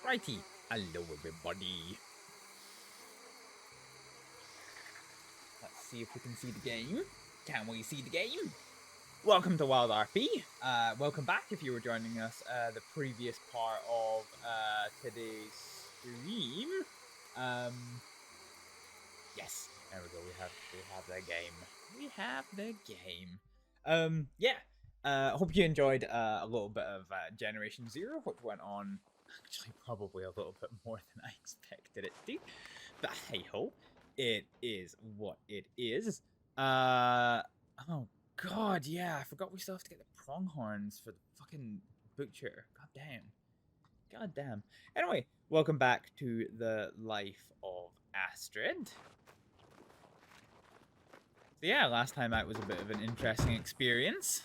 Righty, hello everybody. Let's see if we can see the game. Can we see the game? Welcome to WildRP. Welcome back if you were joining us the previous part of today's stream. Yes, there we go. We have the game. We have the game. Hope you enjoyed a little bit of Generation Zero, which went on actually probably a little bit more than I expected it to. But hey ho, it is what it is. Oh god, yeah, I forgot we still have to get the pronghorns for the fucking butcher. God damn. Anyway, welcome back to the life of Astrид. So yeah, last time out was a bit of an interesting experience.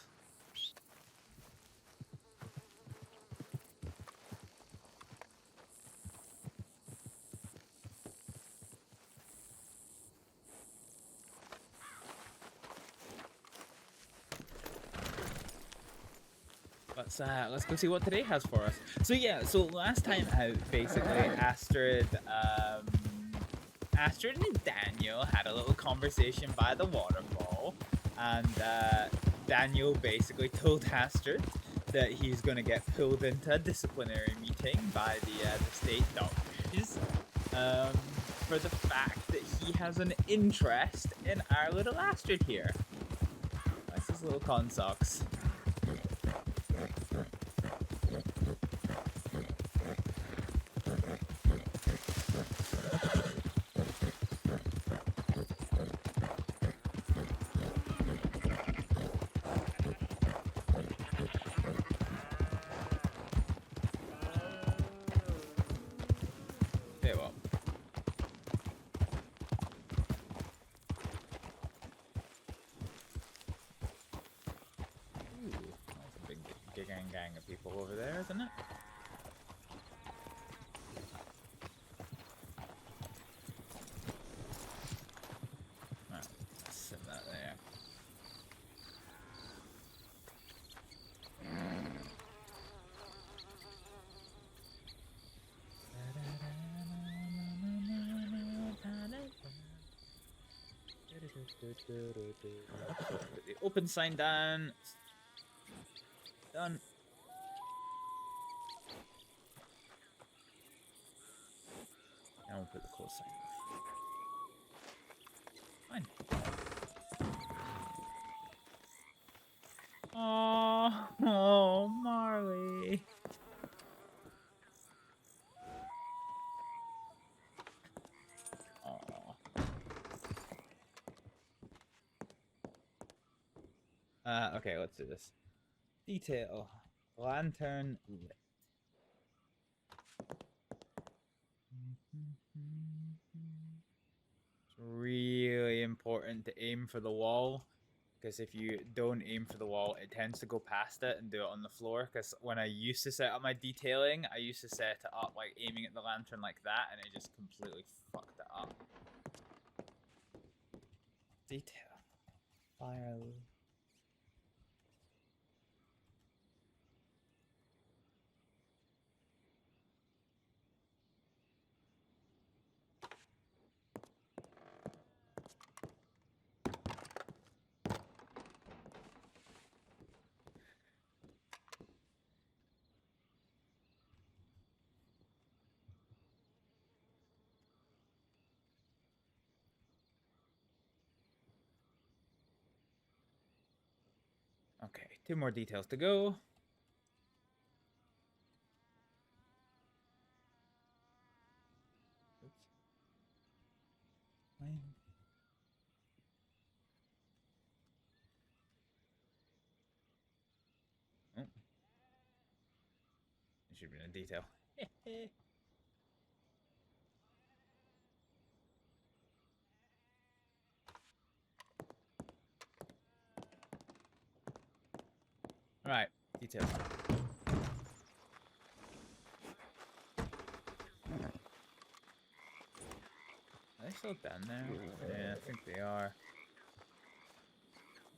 Let's go see what today has for us. So yeah, so last time out, basically, Astrид and Daniel had a little conversation by the waterfall, and Daniel basically told Astrид that he's going to get pulled into a disciplinary meeting by the state doctors for the fact that he has an interest in our little Astrид here. That's his little con socks. Gang of people over there, isn't it? Alright, let's set that there. Put the open sign down. Done. Now we'll put the close sign. Fine. Oh, Marley. Okay, let's do this. Detail. Lantern lit. It's really important to aim for the wall, because if you don't aim for the wall, it tends to go past it and do it on the floor. Because when I used to set up my detailing, I used to set it up like aiming at the lantern like that, and it just completely fucked it up. Detail. Fire. Okay, 2 more details to go. Oops. Oh. It should be in a detail. Alright, detail. Are they still down there? Yeah, I think they are.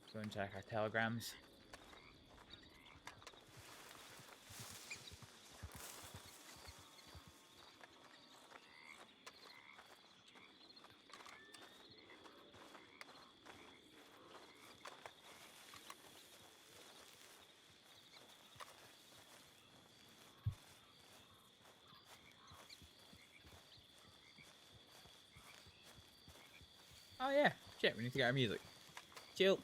Let's go and check our telegrams. Oh yeah, shit, we need to get our music. Chill.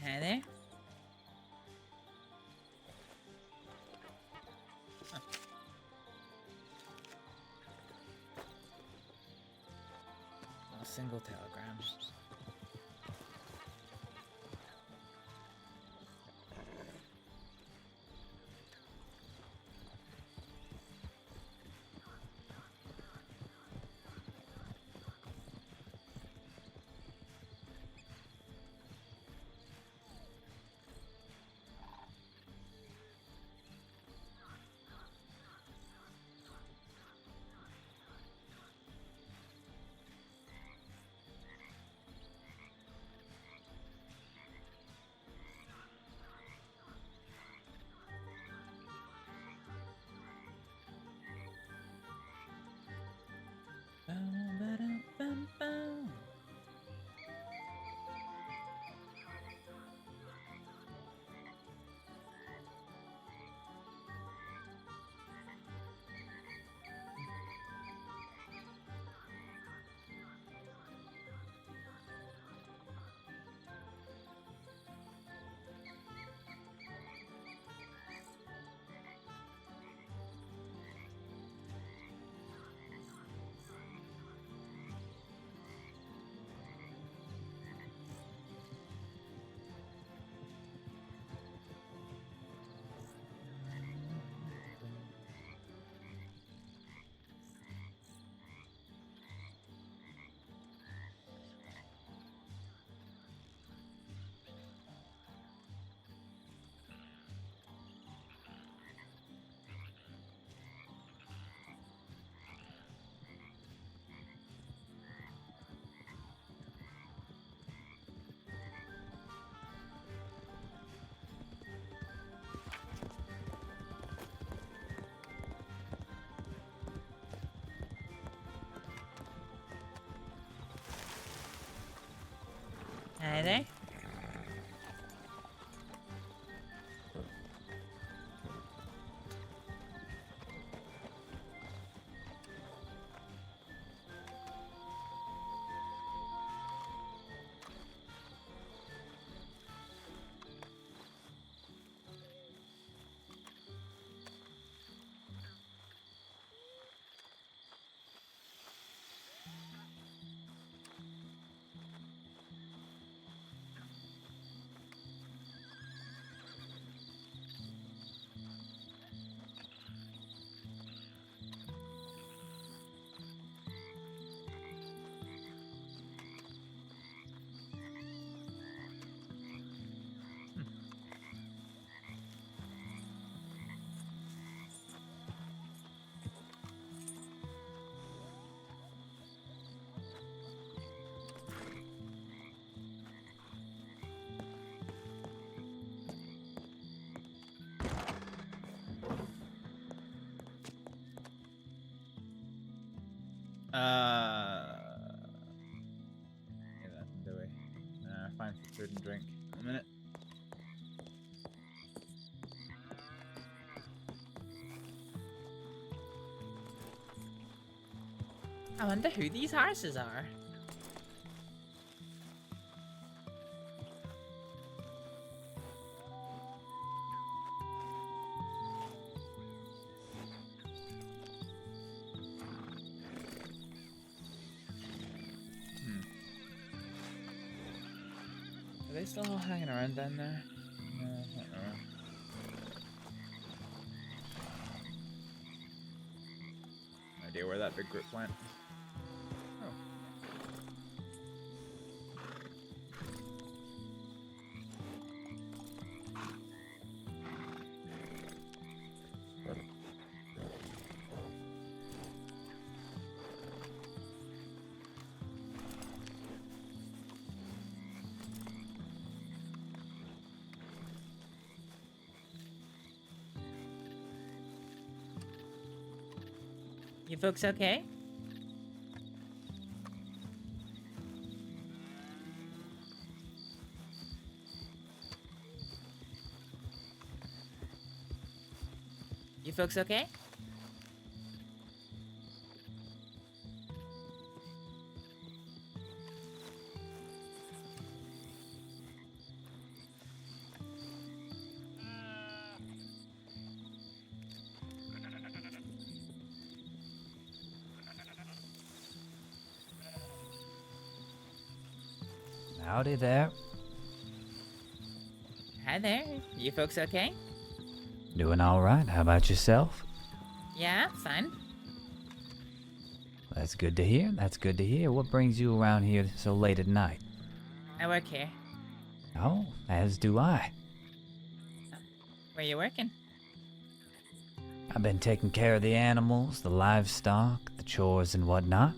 Hi there. Huh. A single telegram. Ba-da-ba-da-bum-bum. Hi there. Get that do we? Find some food and drink in a minute. I wonder who these horses are. Are they still all hanging around down there? No, not around. No idea where that big group went. Oh. You folks okay? You folks okay? Howdy there. Hi there. You folks okay? Doing all right. How about yourself? Yeah, fine. That's good to hear. That's good to hear. What brings you around here so late at night? I work here. Oh, as do I. Where you working? I've been taking care of the animals, the livestock, the chores and whatnot.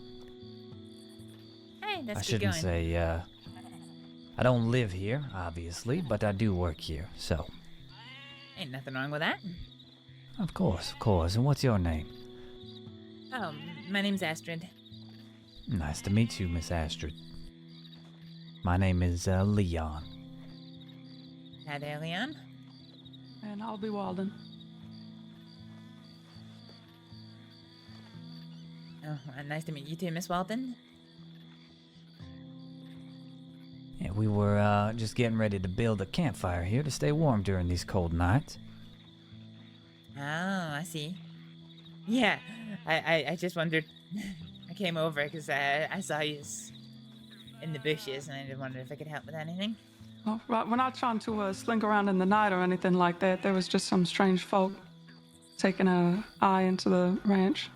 Hey, that's I good shouldn't going. say, I don't live here, obviously, but I do work here, so. Ain't nothing wrong with that. Of course, of course. And what's your name? Oh, my name's Astrid. Nice to meet you, Miss Astrид. My name is, Leon. Hi there, Leon. And I'll be Walden. Oh, nice to meet you too, Miss Walton. Yeah, we were, just getting ready to build a campfire here to stay warm during these cold nights. Oh, I see. Yeah, I just wondered. I came over because I saw you in the bushes, and I just wondered if I could help with anything. Oh, right. We're not trying to slink around in the night or anything like that. There was just some strange folk taking an eye into the ranch.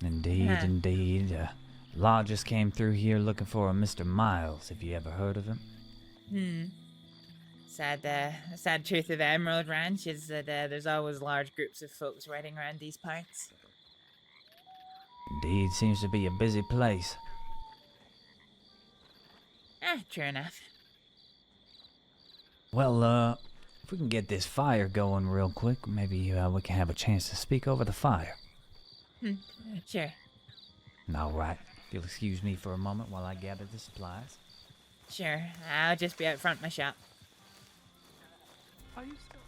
Indeed, Huh. indeed. Law just came through here looking for a Mr. Miles. Have you ever heard of him? Sad truth of the Emerald Ranch is that there's always large groups of folks riding around these parts. Indeed, seems to be a busy place. True enough. Well, if we can get this fire going real quick, maybe we can have a chance to speak over the fire. Sure. All right. If you'll excuse me for a moment while I gather the supplies. Sure. I'll just be out front my shop. Are you still?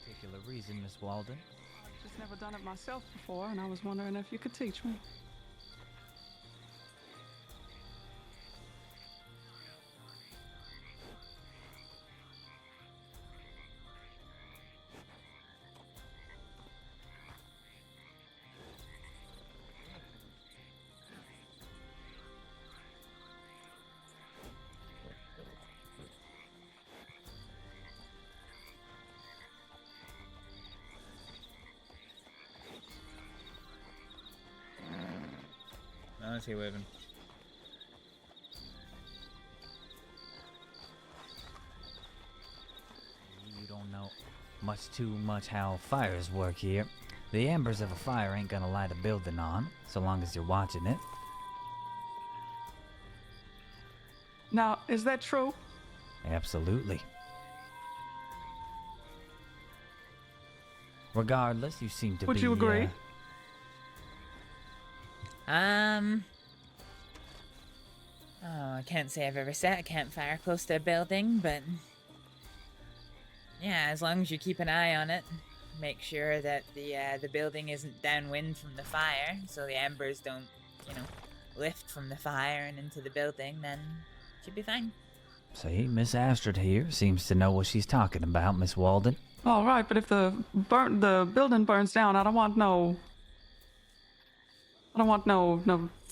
Particular reason, Miss Walden? I've just never done it myself before, and I was wondering if you could teach me. Oh, is he waving? You don't know too much how fires work here. The embers of a fire ain't gonna light a building on, so long as you're watching it. Now, is that true? Absolutely. Regardless, you seem to be... Would you agree? Oh, I can't say I've ever set a campfire close to a building, but yeah, as long as you keep an eye on it, make sure that the building isn't downwind from the fire, so the embers don't, lift from the fire and into the building, then it should be fine. See, Miss Astrид here seems to know what she's talking about, Miss Walden. All right, but if the building burns down, I don't want no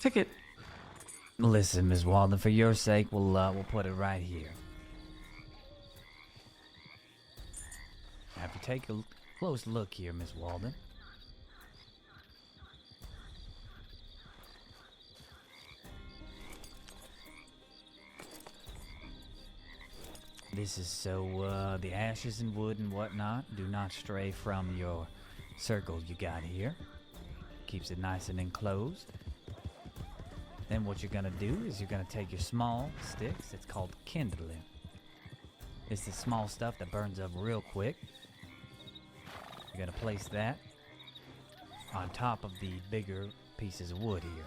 ticket. Listen, Miss Walden, for your sake, we'll put it right here. Now, if you take a close look here, Miss Walden. This is so the ashes and wood and whatnot do not stray from your circle you got here. Keeps it nice and enclosed. Then what you're gonna do is you're gonna take your small sticks. It's called kindling. It's the small stuff that burns up real quick. You're gonna place that on top of the bigger pieces of wood here.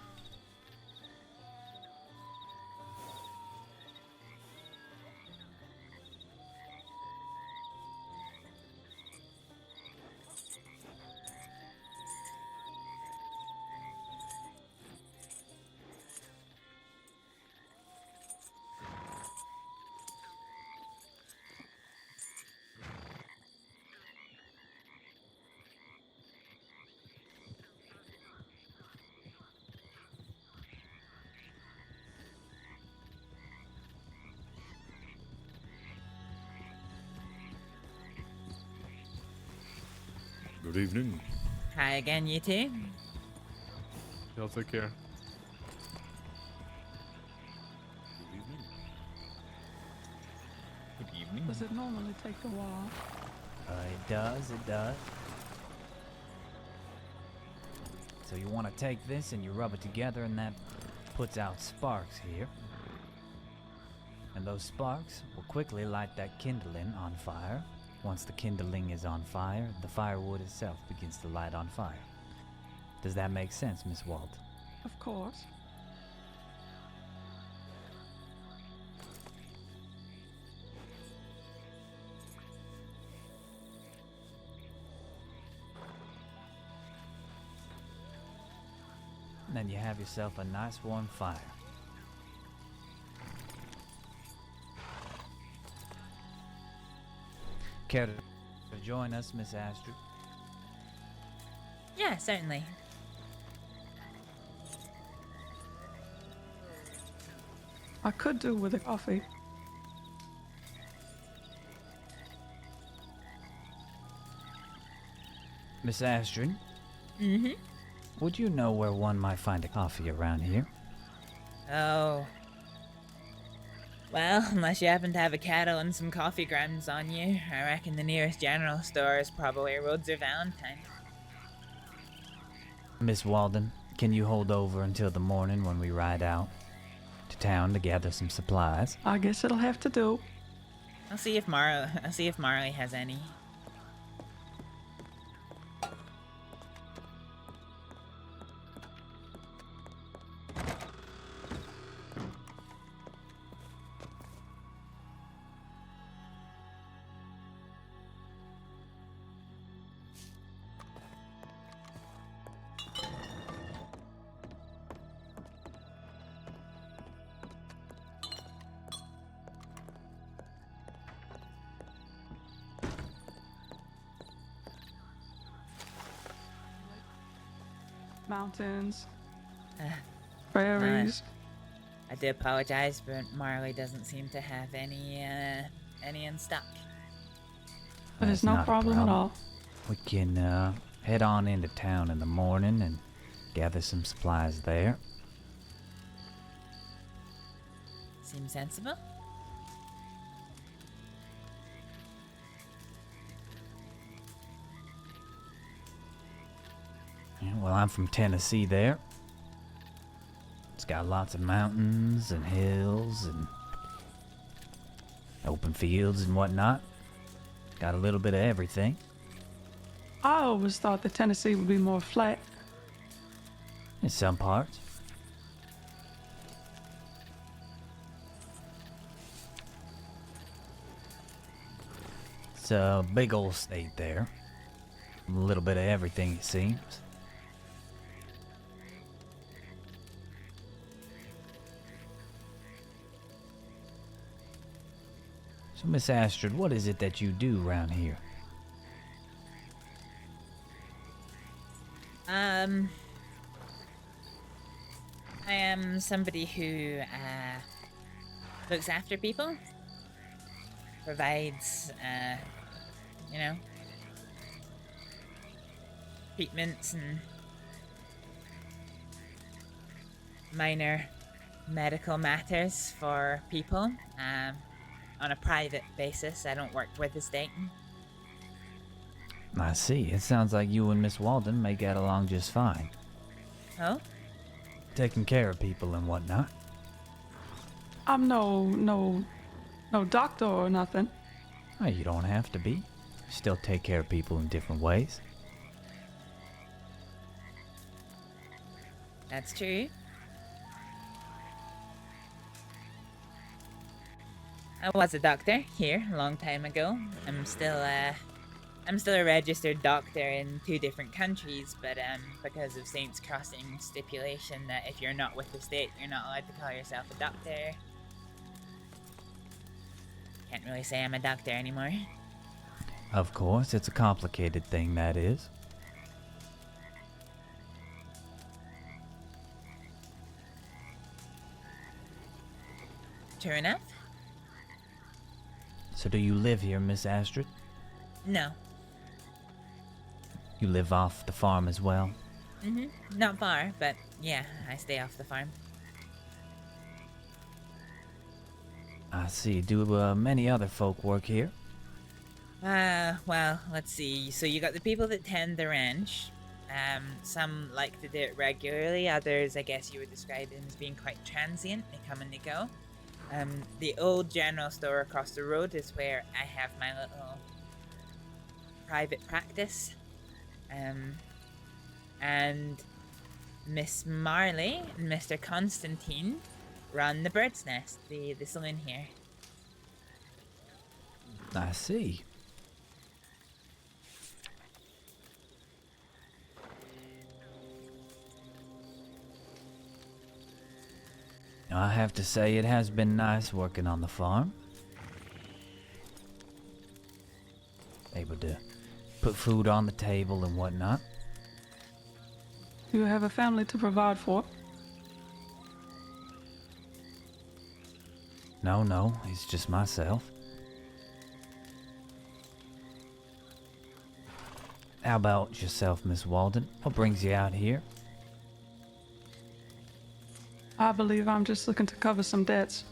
Good evening. Hi again, you two. Y'all take care. Good evening. Good evening. Does it normally take a while? It does. So you want to take this and you rub it together, and that puts out sparks here. And those sparks will quickly light that kindling on fire. Once the kindling is on fire, the firewood itself begins to light on fire. Does that make sense, Miss Walt? Of course. And then you have yourself a nice warm fire. Care to join us, Miss Astrid? Yeah, certainly. I could do with a coffee. Miss Astrid, Mm-hmm. would you know where one might find a coffee around here? Oh. Well, unless you happen to have a kettle and some coffee grounds on you, I reckon the nearest general store is probably Rhodes or Valentine. Miss Walden, can you hold over until the morning when we ride out to town to gather some supplies? I guess it'll have to do. I'll see if Marley has any. Mountains, Uh, prairies. I do apologize, but Marley doesn't seem to have any in stock. But That's it's no not a problem at all. We can head on into town in the morning and gather some supplies there. Seems sensible. Yeah, well, I'm from Tennessee there. It's got lots of mountains and hills and open fields and whatnot. Got a little bit of everything. I always thought that Tennessee would be more flat. In some parts. It's a big old state there. A little bit of everything, it seems. So, Miss Astrid, what is it that you do around here? I am somebody who looks after people, provides, treatments and minor medical matters for people. on a private basis. I don't work with the state. I see. It sounds like you and Miss Walden may get along just fine. Oh? Taking care of people and whatnot. I'm no doctor or nothing. Oh, you don't have to be. Still take care of people in different ways. That's true. I was a doctor here a long time ago. I'm still a registered doctor in 2 different countries, but because of Saints Crossing stipulation that if you're not with the state, you're not allowed to call yourself a doctor. Can't really say I'm a doctor anymore. Of course, it's a complicated thing, that is. True enough? So do you live here, Miss Astrid? No. You live off the farm as well? Not far, but yeah, I stay off the farm. I see. Do many other folk work here? Well, let's see. So you got the people that tend the ranch. Some like to do it regularly. Others, I guess you would describe them as being quite transient. They come and they go. The old general store across the road is where I have my little private practice. And Miss Marley and Mr. Constantine run the Bird's Nest, the saloon here. I see. I have to say, it has been nice working on the farm. Able to put food on the table and whatnot. You have a family to provide for. No, it's just myself. How about yourself, Miss Walden? What brings you out here? I believe I'm just looking to cover some debts.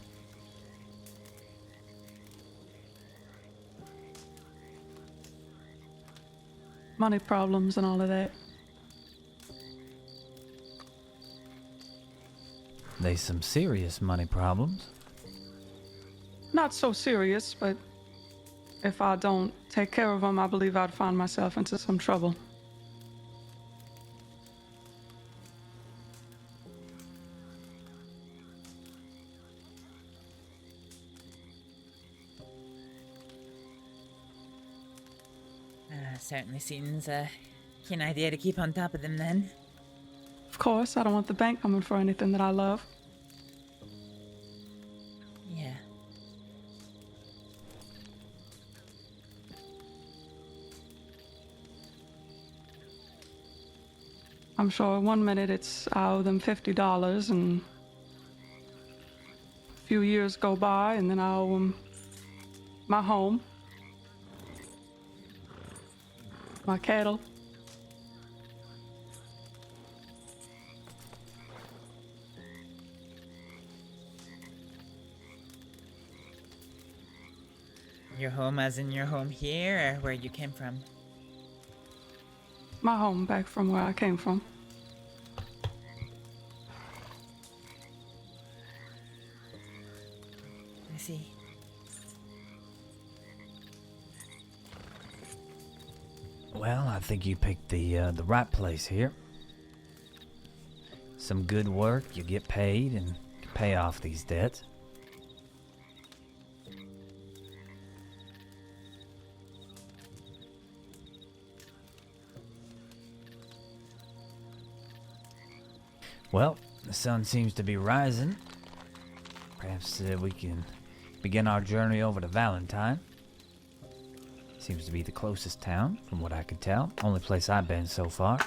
Money problems and all of that. There's some serious money problems. Not so serious, but if I don't take care of them, I believe I'd find myself into some trouble. Certainly seems a keen idea to keep on top of them then. Of course, I don't want the bank coming for anything that I love. Yeah. I'm sure 1 minute it's I owe them $50 and a few years go by and then I owe them my home, my cattle. Your home as in your home here, or where you came from? My home back from where I came from. I see. Well, I think you picked the right place here. Some good work, you get paid, and you pay off these debts. Well, the sun seems to be rising. Perhaps we can begin our journey over to Valentine. Seems to be the closest town, from what I can tell. Only place I've been so far.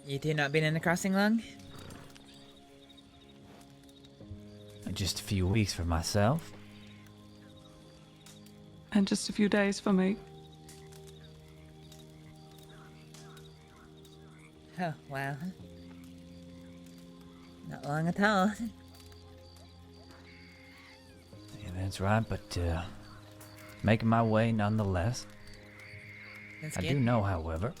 You two not been in the crossing long? Just a few weeks for myself. And just a few days for me. Oh, wow. Not long at all. That's right, but making my way nonetheless. That's I good. do know, however,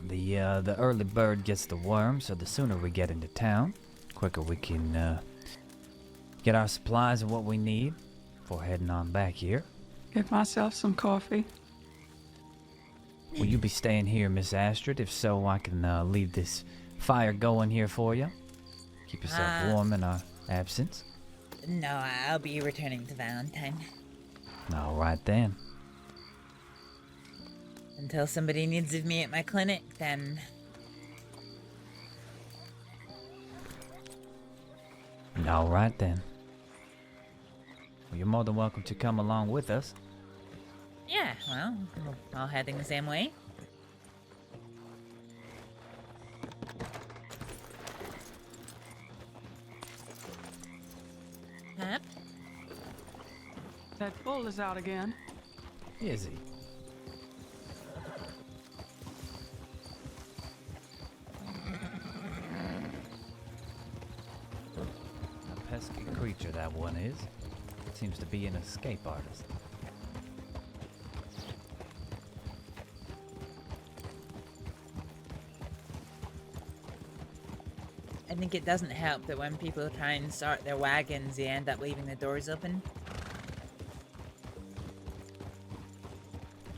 the early bird gets the worm, so the sooner we get into town, quicker we can get our supplies and what we need before heading on back here. Get myself some coffee. Will you be staying here, Miss Astrид? If so, I can leave this fire going here for you. Keep yourself warm in our absence. No, I'll be returning to Valentine. All right then. Until somebody needs of me at my clinic, then... All right then. Well, you're more than welcome to come along with us. Yeah, well, we're all heading the same way. Hap? That bull is out again. Is he? A pesky creature that one is. Seems to be an escape artist. I think it doesn't help that when people try and start their wagons, they end up leaving the doors open.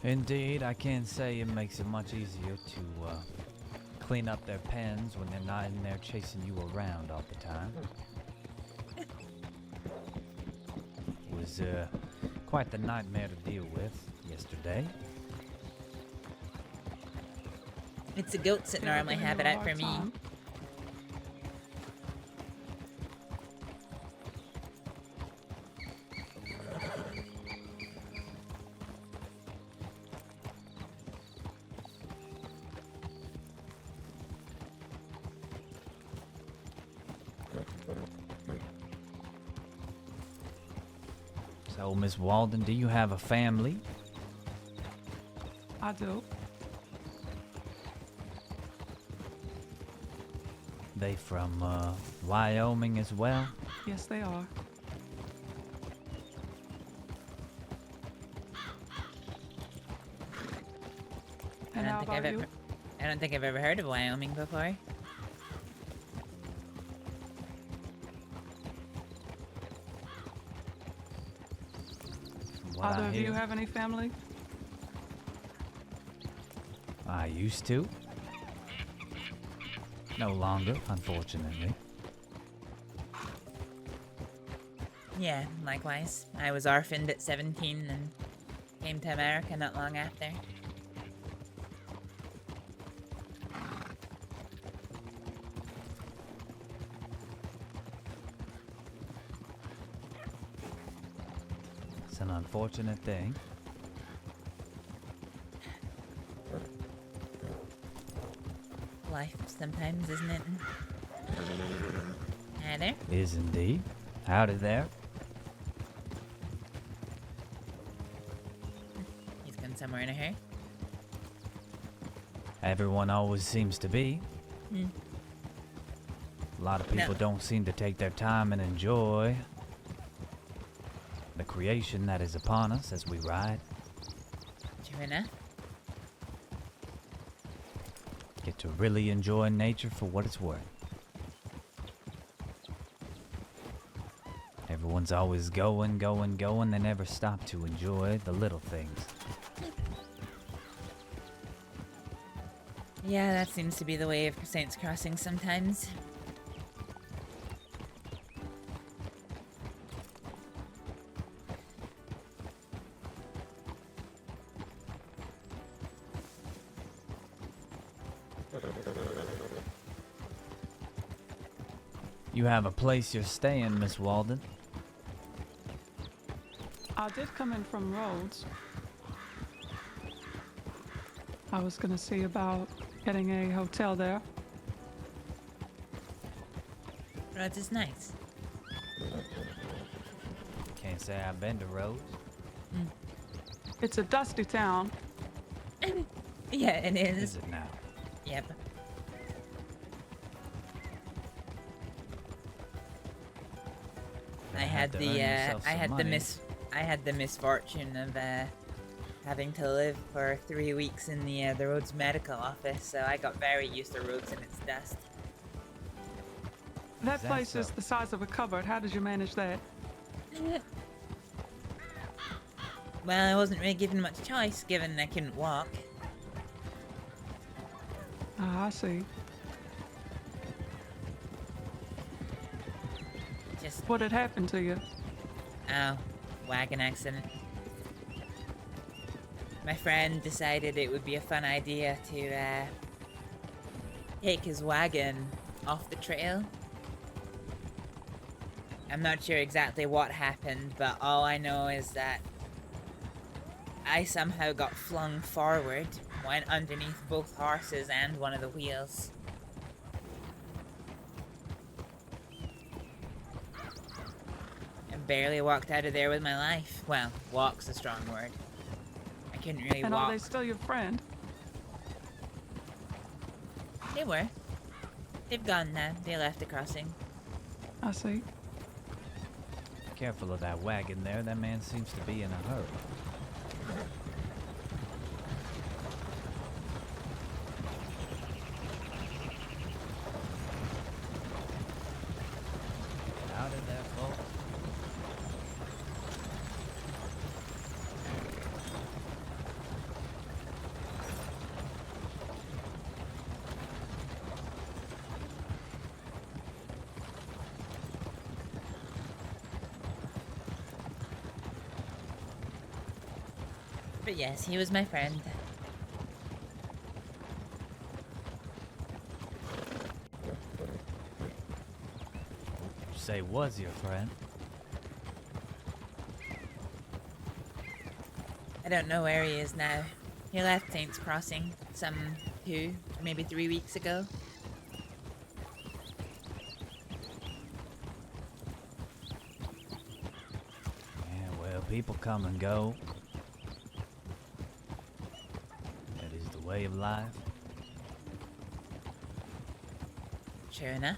Indeed, I can say it makes it much easier to clean up their pens when they're not in there chasing you around all the time. It was quite the nightmare to deal with yesterday. It's the goats that normally have it out for me. So, Miss Walden, do you have a family? I do. They from Wyoming as well? Yes, they are. And how about you? I don't think I've ever heard of Wyoming before. What Either I of you hear, have any family? I used to. No longer, unfortunately. Yeah, likewise. I was orphaned at 17 and came to America not long after. It's an unfortunate thing. Life sometimes, isn't it? Hi there. Is indeed. Howdy there. He's gone somewhere in a hurry. Everyone always seems to be. Hmm. A lot of people No. don't seem to take their time and enjoy the creation that is upon us as we ride. True enough. Get to really enjoy nature for what it's worth. Everyone's always going. They never stop to enjoy the little things. Yeah, that seems to be the way of Saints Crossing sometimes. You have a place you're staying, Miss Walden. I did come in from Rhodes. I was gonna see about getting a hotel there. Rhodes is nice. Can't say I've been to Rhodes. It's a dusty town. Yeah, it is. Is it now? Yep. I had to the earn yourself I some had money. the I had the misfortune of having to live for 3 weeks in the road's medical office, so I got very used to roads and its dust. That that place so? is the size of a cupboard. How did you manage that? Well, I wasn't really given much choice, given I couldn't walk. Ah, I see. Just, What had happened to you? oh, wagon accident. My friend decided it would be a fun idea to take his wagon off the trail. I'm not sure exactly what happened, but all I know is that I somehow got flung forward, went underneath both horses and one of the wheels. And barely walked out of there with my life. Well, walk's a strong word. I couldn't really And walk. are they still your friend? They were. They've gone now. They left the crossing. I see. Careful of that wagon there. That man seems to be in a hurry. Get out of there, folks. But yes, he was my friend. You say was your friend? I don't know where he is now. He left Saints Crossing some 2, maybe 3 weeks ago. Yeah, well, people come and go. That is the way of life. Sure enough.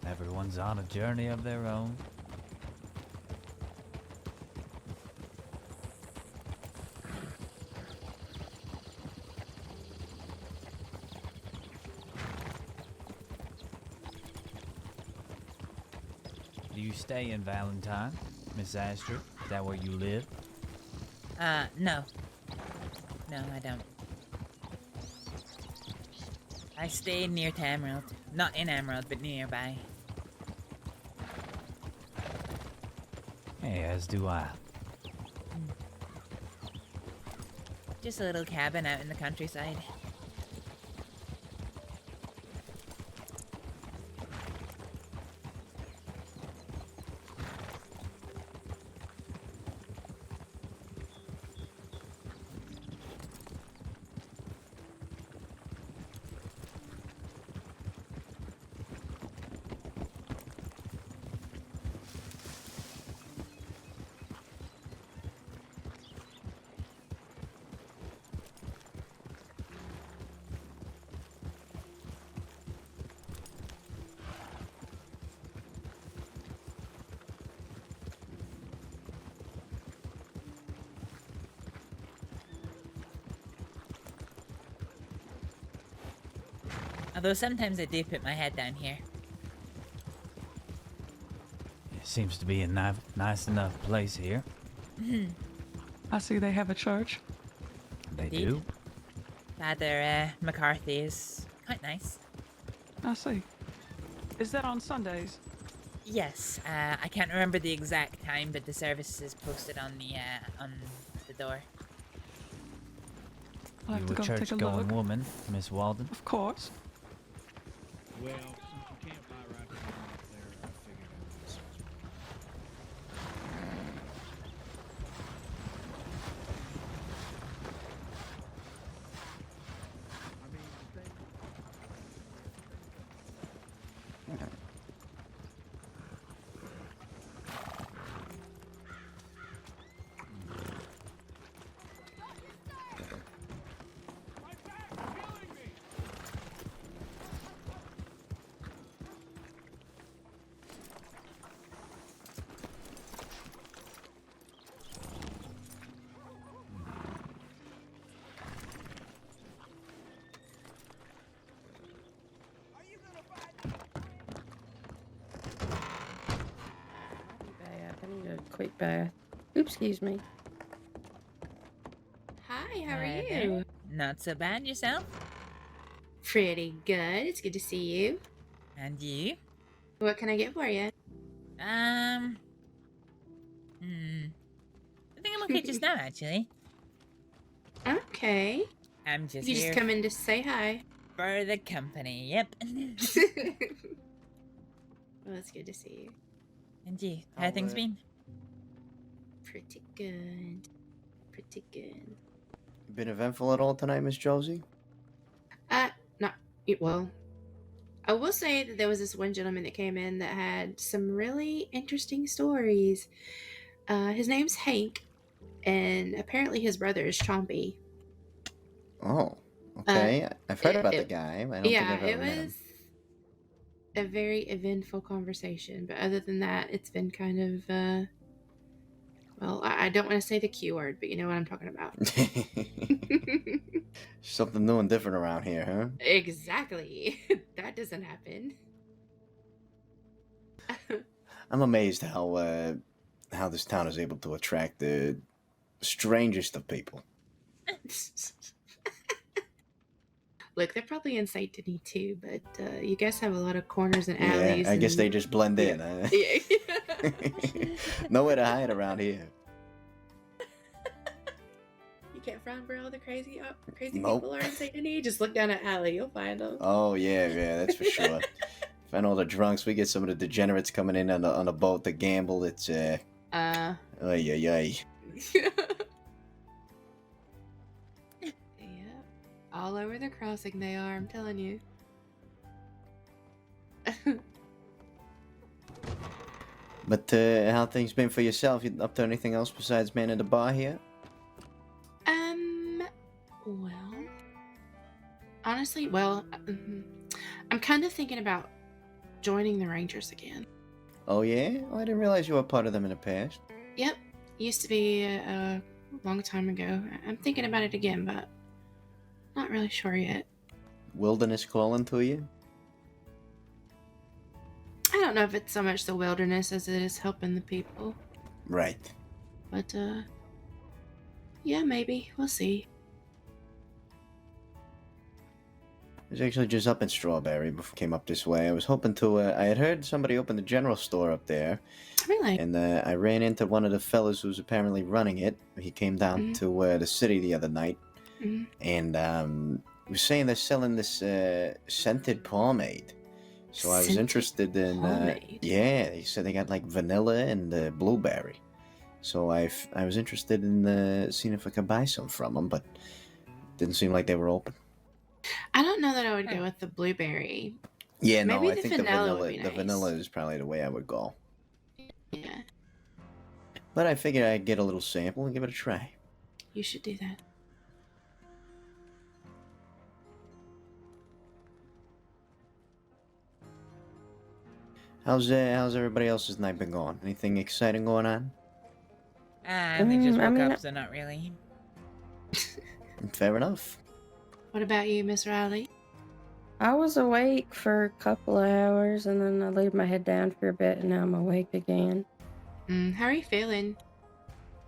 Everyone's on a journey of their own. Do you stay in Valentine, Miss Astrid? Is that where you live? No. No, I don't. I stay near to Emerald. Not in Emerald, but nearby. Hey, as do I. Just a little cabin out in the countryside. Although sometimes I do put my head down here. It seems to be a nice enough place here. I see they have a church. They Indeed. do. Father McCarthy is quite nice. I see. Is that on Sundays? Yes, I can't remember the exact time, but the service is posted on the door. I'll have You to a go take a church-going look. woman, Miss Walden? Of course. Well, since you can't buy right up there, I figured I would just. I mean, the thing. quick bath. Oops, excuse me. Hi, how are Hi you? there. Not so bad yourself? Pretty good. It's good to see you. And you? What can I get for you? I think I'm okay just now, actually. Okay. I'm just You here just come in to say hi. for the company. Yep. Well, it's good to see you. And you? How things been? Pretty good. Pretty good. Been eventful at all tonight, Miss Josie? Not well. I will say that there was this one gentleman that came in that had some really interesting stories. His name's Hank, and apparently his brother is Chompy. Oh, okay. I've heard about the it- guy. I don't Yeah, think I've it ever met him. was a very eventful conversation. But other than that, it's been kind of, well, I don't want to say the Q word, but you know what I'm talking about. Something new and different around here, huh? Exactly. That doesn't happen. I'm amazed how this town is able to attract the strangest of people. Look, they're probably in Saint Denis too, but you guys have a lot of corners and Yeah, alleys. I guess and- they just blend in. Yeah. Huh? Nowhere to hide around here. You can't find where all the crazy Nope. people are in Saint Denis. Just look down an alley, you'll find them. Oh yeah, that's for sure. Find all the drunks. We get some of the degenerates coming in on a boat to gamble. It's ay. Yeah, all over the crossing they are. I'm telling you. But how things been for yourself? You up to anything else besides manning the bar here? Well, honestly, I'm kind of thinking about joining the Rangers again. Oh yeah? Oh, I didn't realize you were part of them in the past. Yep, used to be a long time ago. I'm thinking about it again, but not really sure yet. Wilderness calling to you? I don't know if it's so much the wilderness as it is helping the people. Right. But, yeah, maybe. We'll see. I was actually just up in Strawberry before I came up this way. I was hoping to, I had heard somebody open the general store up there. Really? And I ran into one of the fellas who's apparently running it. He came down to the city the other night. And he was saying they're selling this scented pomade. So I was Scented interested in, pomade? yeah, he said they got like vanilla and blueberry. So I was interested in seeing if I could buy some from them, but didn't seem like they were open. I don't know that I would go with the blueberry. Yeah, Maybe no, I the think vanilla would be the nice. vanilla is probably the way I would go. Yeah, But I figured I'd get a little sample and give it a try. you should do that. How's everybody else's night been going? Anything exciting going on? I only just I woke mean, up, so not really. Fair enough. What about you, Miss Riley? I was awake for a couple of hours and then I laid my head down for a bit and now I'm awake again. How are you feeling?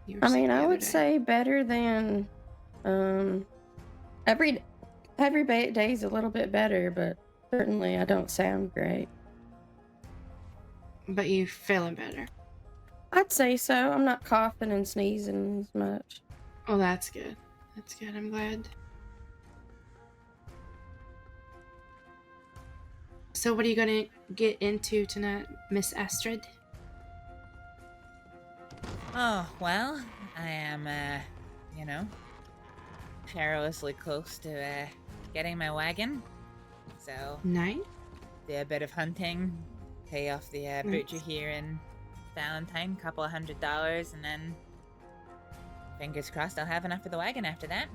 You were I sick mean, the I other would day. say better than every day's a little bit better, but certainly I don't sound great. But you feeling better. I'd say so. I'm not coughing and sneezing as much. Oh, that's good. That's good. I'm glad. So what are you gonna get into tonight, Miss Astrid? Oh, well, I am, you know, perilously close to, getting my wagon. So, Night? do a bit of hunting, pay off the, Nice. butcher here in Valentine, couple of $100, and then, fingers crossed I'll have enough for the wagon after that.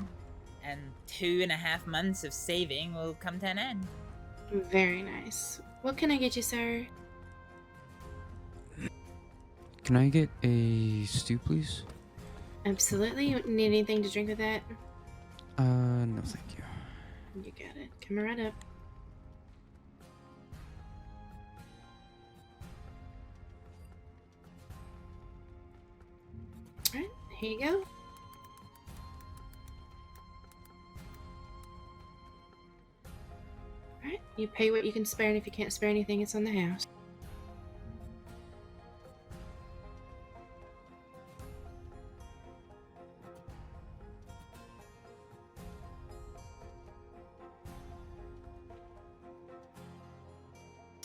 And 2.5 months of saving will come to an end. Very nice. What can I get you, sir? Can I get a stew, please? Absolutely. You need anything to drink with that? No, thank you. You got it. Come right up. Here you go. Alright, you pay what you can spare, and if you can't spare anything, it's on the house.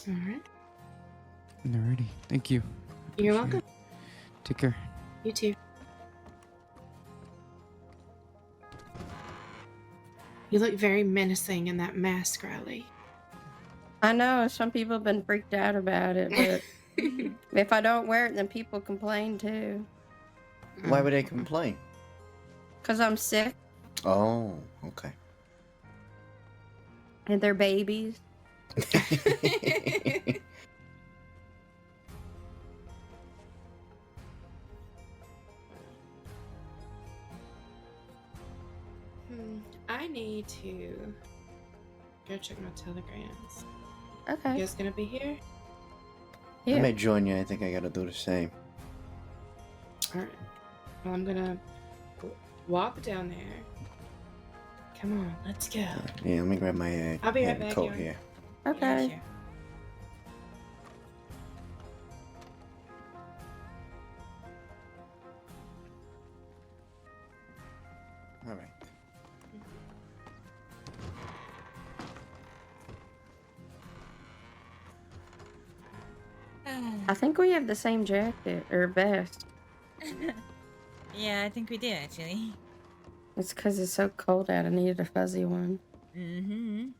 Alright. Alrighty. Thank you. You're Appreciate welcome. it. Take care. You too. You look very menacing in that mask, Riley. I know some people have been freaked out about it, but if I don't wear it, then people complain too. Why would they complain? Because I'm sick Oh, okay. and they're babies. I need to go check my telegrams. Okay. You guys gonna be here? I Yeah. may join you. I think I gotta do the same. Alright. Well, I'm gonna walk down there. Come on, let's go. Yeah, let me grab my I'll be right back, coat Young. here. Okay. Yeah, sure. All right. I think we have the same jacket or vest. Yeah, I think we do actually. It's because it's so cold out. I needed a fuzzy one. Mm-hmm.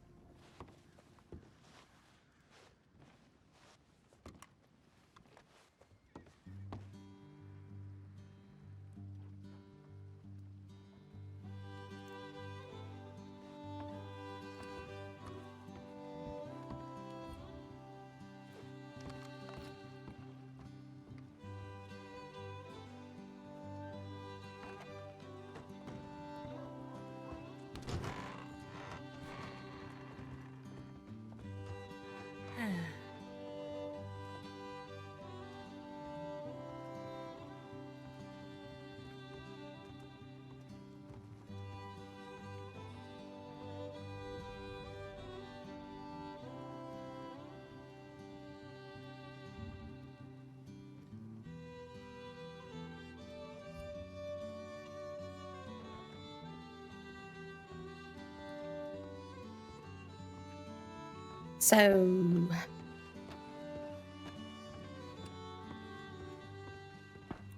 So,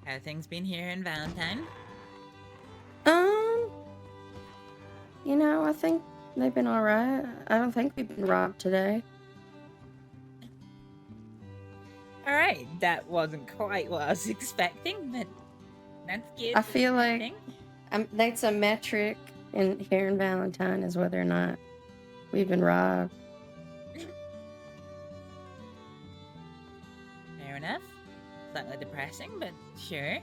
How have things been here in Valentine? you know, I think they've been alright. I don't think we've been robbed today. Alright, that wasn't quite what I was expecting, but that's good. I feel like think. that's a metric here in Valentine is whether or not we've been robbed. Fair enough. Slightly depressing, but sure.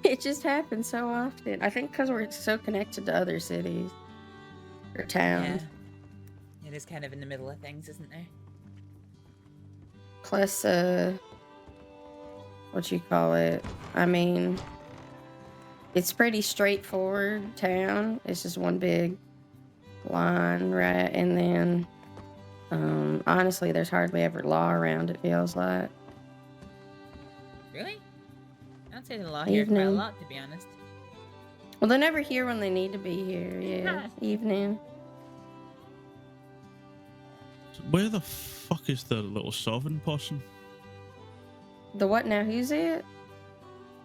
It just happens so often. I think because we're so connected to other cities or towns. Yeah. It is kind of in the middle of things, isn't there? Plus, what you call it? I mean, it's pretty straightforward town. It's just one big line, right? And then, honestly, there's hardly ever law around, it feels like. Really? I don't say the law here quite a Evening. lot, to be honest. Well, they're never here when they need to be here, yeah. Evening. Where the fuck is the little sovereign possum? The what now? Who's it?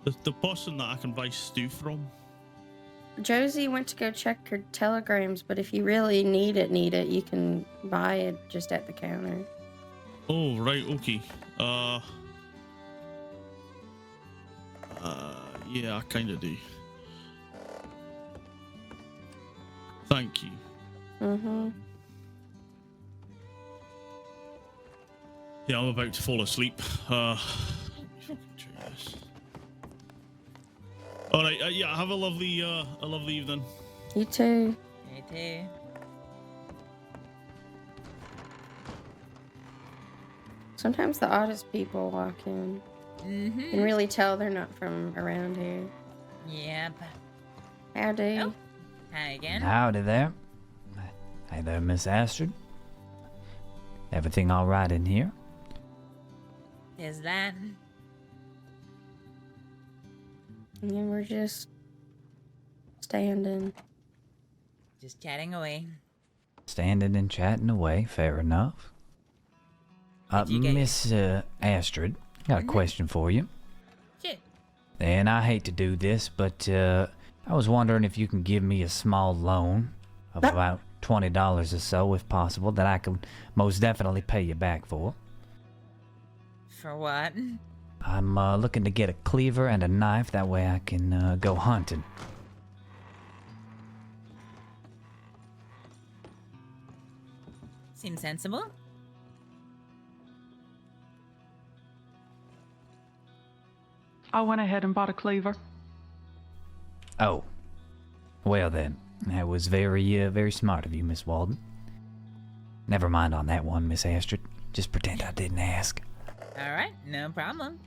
The possum that I can buy stew from? Josie went to go check her telegrams, but if you really need it, you can buy it just at the counter. Oh, right, okay. Yeah, I kinda do. Thank you. Mm-hmm. Yeah, I'm about to fall asleep. Let me fucking try this. Alright, yeah, have a lovely evening. You too. Me too. Sometimes the oddest people walk in. Mm-hmm. You can really tell they're not from around here. Yep. Howdy. Oh. Hi again. Howdy there. Hey there, Miss Astrид. Everything all right in here? Is that? And we're just standing. Just chatting away. Standing and chatting away, fair enough. Miss Astrid, got a question for you. Shit. And I hate to do this, but I was wondering if you can give me a small loan of about $20 or so, if possible, that I could most definitely pay you back for. For what? I'm looking to get a cleaver and a knife, that way I can go hunting. Seems sensible. I went ahead and bought a cleaver. Oh. Well then, that was very smart of you, Miss Walden. Never mind on that one, Miss Astrid. Just pretend I didn't ask. Alright, no problem.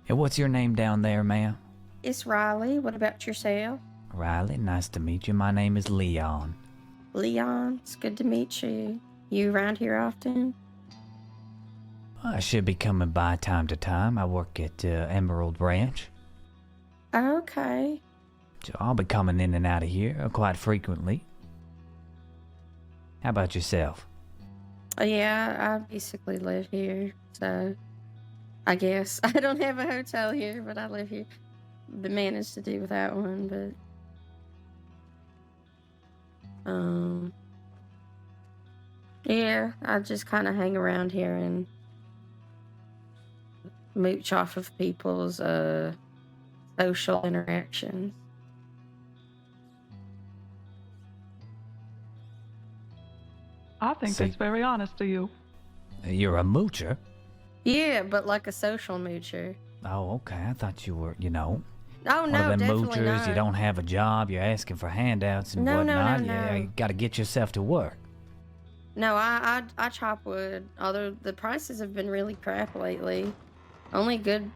Hey, what's your name down there, ma'am? It's Riley. What about yourself? Riley, nice to meet you. My name is Leon. Leon, it's good to meet you. You around here often? I should be coming by time to time. I work at Emerald Ranch. Okay. So I'll be coming in and out of here quite frequently. How about yourself? Yeah, I basically live here, so I guess. I don't have a hotel here, but I live here. Managed to do without one, but yeah, I just kind of hang around here and mooch off of people's social interactions. I think See- that's very honest of you. You're a moocher? Yeah, but like a social moocher. Oh, okay. I thought you were, Oh one no, of them definitely moochers. not. You don't have a job. You're asking for handouts and No, no, no, whatnot. no. Yeah, you got to get yourself to work. No, I chop wood. Although the prices have been really crap lately. Only good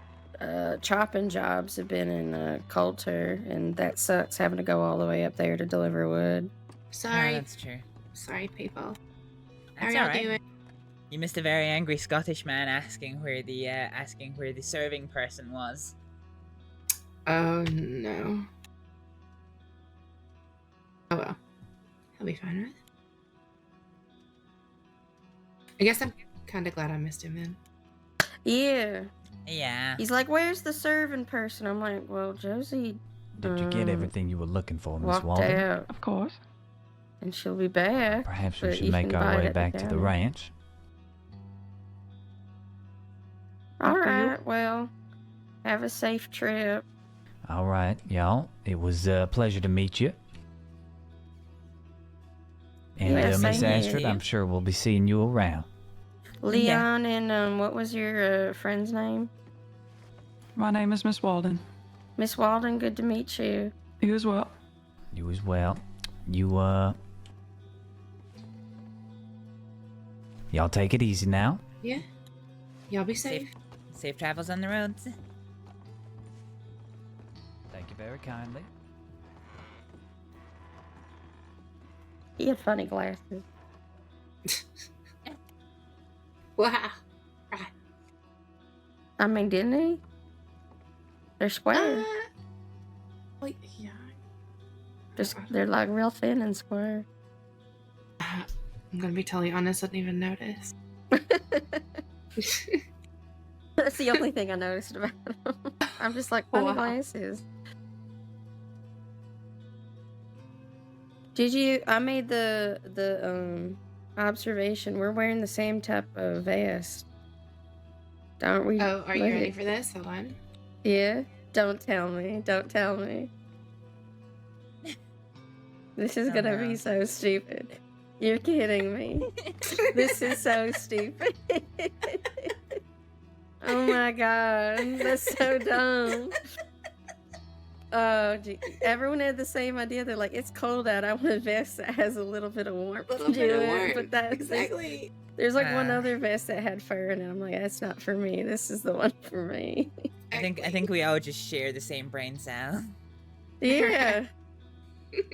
chopping jobs have been in Coulter, and that sucks having to go all the way up there to deliver wood. Sorry. that's true. Sorry, people. How are That's y'all alright. doing? You missed a very angry Scottish man asking where the serving person was. Oh, no. Oh, well. He'll be fine with it. I guess I'm kind of glad I missed him then. Yeah. Yeah. He's like, "Where's the serving person?" I'm like, "Well, Josie Did you get everything you were looking for, Miss walked Walden? out, Of course. and she'll be back." Perhaps we but should you make can our buy it way at back to the counter. ranch. All After you. right. Well, have a safe trip. All right, y'all. It was a pleasure to meet you. And Yeah, Miss same Astrid, here. I'm sure we'll be seeing you around. Leon, and what was your friend's name? My name is Miss Walden. Miss Walden. Good to meet you. You as well. You as well. You, y'all take it easy now. Yeah. Y'all be safe. Safe travels on the roads. Thank you very kindly. He had funny glasses. Wow. I mean, didn't he? They're square. Wait, yeah. They're like real thin and square. I'm gonna be totally honest, I didn't even notice. That's the only thing I noticed about them. I'm just like, funny Wow. glasses. Did you? I made the observation. We're wearing the same type of vest. Don't we? Oh, are you look ready at- for this? Hold on. Yeah. Don't tell me. Don't tell me. This is gonna be so stupid. You're kidding me. This is so stupid. Oh my god, that's so dumb. Oh, gee. Everyone had the same idea. They're like, it's cold out. I want a vest that has a little bit of warmth. Little to bit of it." warmth. But that's Exactly. There's like one Ah. other vest that had fur in it. I'm like, that's not for me. This is the one for me. I think we all just share the same brain cell. Yeah.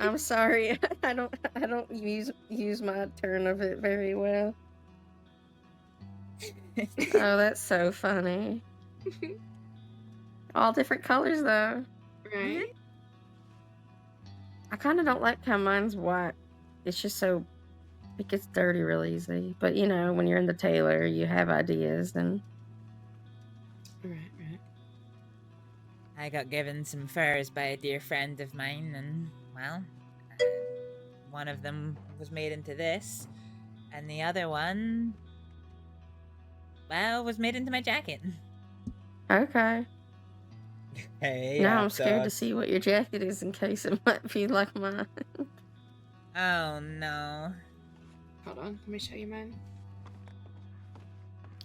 I'm sorry. I don't use my turn of it very well. Oh, that's so funny. All different colors though. Right? I kind of don't like how mine's white. It's just so it gets dirty real easy. But you know, when you're in the tailor, you have ideas and. Right. I got given some furs by a dear friend of mine, and well, one of them was made into this, and the other one, well, was made into my jacket. Okay. Hey, Now I'm scared to Aptos. see what your jacket is in case it might be like mine. Oh no. Hold on, let me show you mine.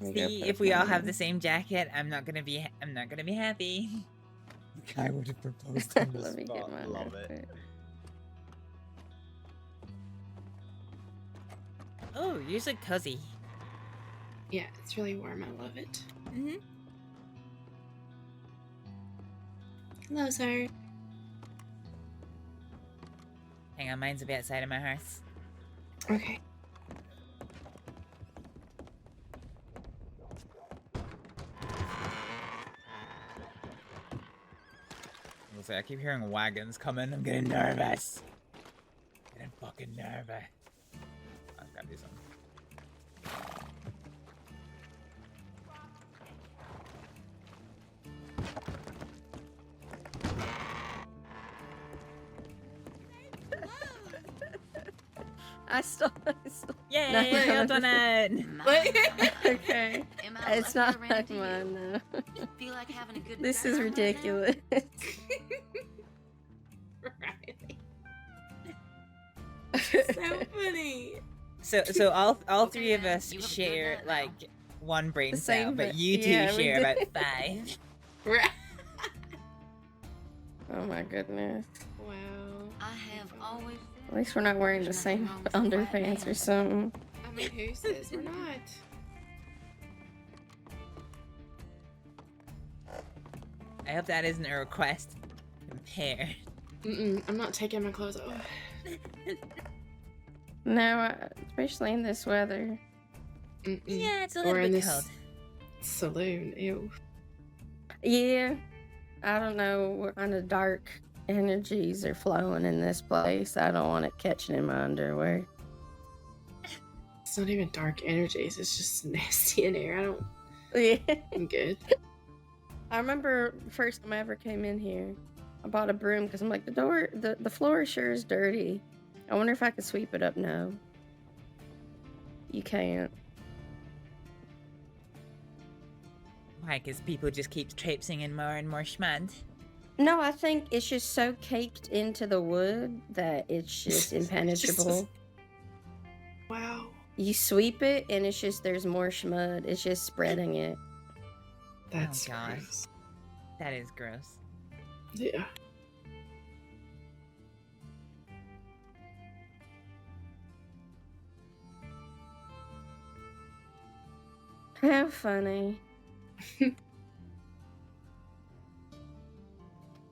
See, if we all have the same jacket, I'm not gonna be happy. The guy would have proposed on the Let me get spot. mine Love real it. quick. Oh, you're so cozy. Yeah, it's really warm. I love it. Mm-hmm. Hello, sir. Hang on, mine's a bit outside of my hearth. Okay. I keep hearing wagons coming. I'm getting nervous. Getting fucking nervous. I've got to do something. I still. Yay, No, well done it. Okay. It's not like mine though. Feel like having a good This is background right now? ridiculous. So funny. So all three of us you have a good share night now. like one brain The cell, same but bra- you two yeah, we share do. about 5. Right. Oh my goodness. Wow. I have always At least we're not wearing the same underpants or something. I mean, who says we're not? I hope that isn't a request. Compare. I'm not taking my clothes off. No, especially in this weather. Yeah, it's a Or little in bit this cold. saloon. Ew. Yeah, I don't know what kind of dark energies are flowing in this place. I don't want it catching in my underwear. It's not even dark energies. It's just nasty in here. I don't. Yeah. I'm good. I remember first time I ever came in here, I bought a broom because I'm like, the floor sure is dirty. I wonder if I could sweep it up. No. You can't. Why? Because people just keep traipsing in more and more schmud. No, I think it's just so caked into the wood that it's just impenetrable. Wow. You sweep it and it's just, there's more schmud. It's just spreading it. That's Oh, gosh. gross. That is gross. Yeah. How funny.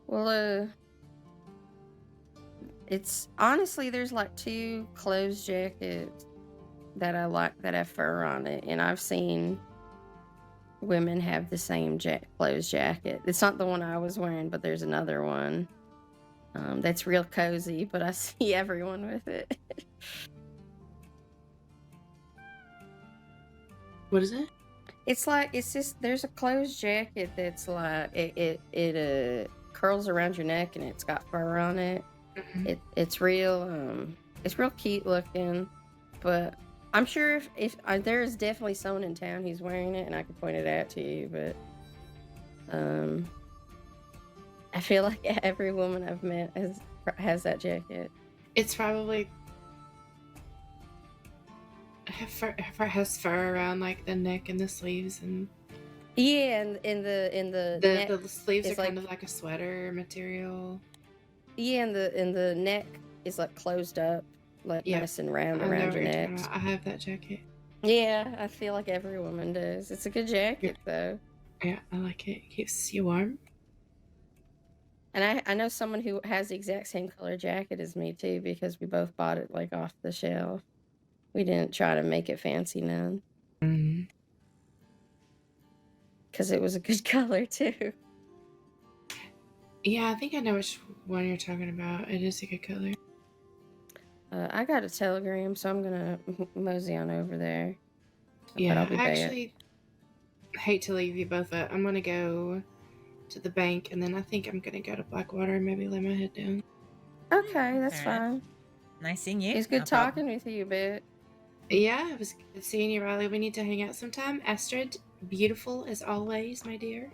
Well, it's honestly, there's like 2 clothes jackets that I like that have fur on it, and I've seen women have the same clothes jacket. It's not the one I was wearing, but there's another one that's real cozy, but I see everyone with it. What is it? It's like, it's just, there's a clothes jacket that's like, it curls around your neck and it's got fur on it. Mhm. It's real cute looking, but I'm sure if there's definitely someone in town who's wearing it and I could point it out to you, but I feel like every woman I've met has that jacket. It's probably has fur around like the neck and the sleeves, and Yeah, and in the neck, the sleeves are it's kind of like a sweater material. yeah, and the neck is like closed up, like Yeah. nice and round I know around what your you're neck. talking about. I have that jacket. Yeah, I feel like every woman does. It's a good jacket though. Yeah, I like it. It keeps you warm. And I know someone who has the exact same color jacket as me too, because we both bought it like off the shelf. We didn't try to make it fancy none. Mm. Because it was a good color too. Yeah, I think I know which one you're talking about. It is a good color. I got a telegram, so I'm gonna mosey on over there. Yeah, but I'll be I back. actually hate to leave you both up. I'm gonna go to the bank, and then I think I'm gonna go to Blackwater and maybe lay my head down. Okay, that's Fair enough. fine. Nice seeing you. It's good No problem. talking with you a bit. Yeah, it was good seeing you, Riley. We need to hang out sometime. Astrид, beautiful as always, my dear.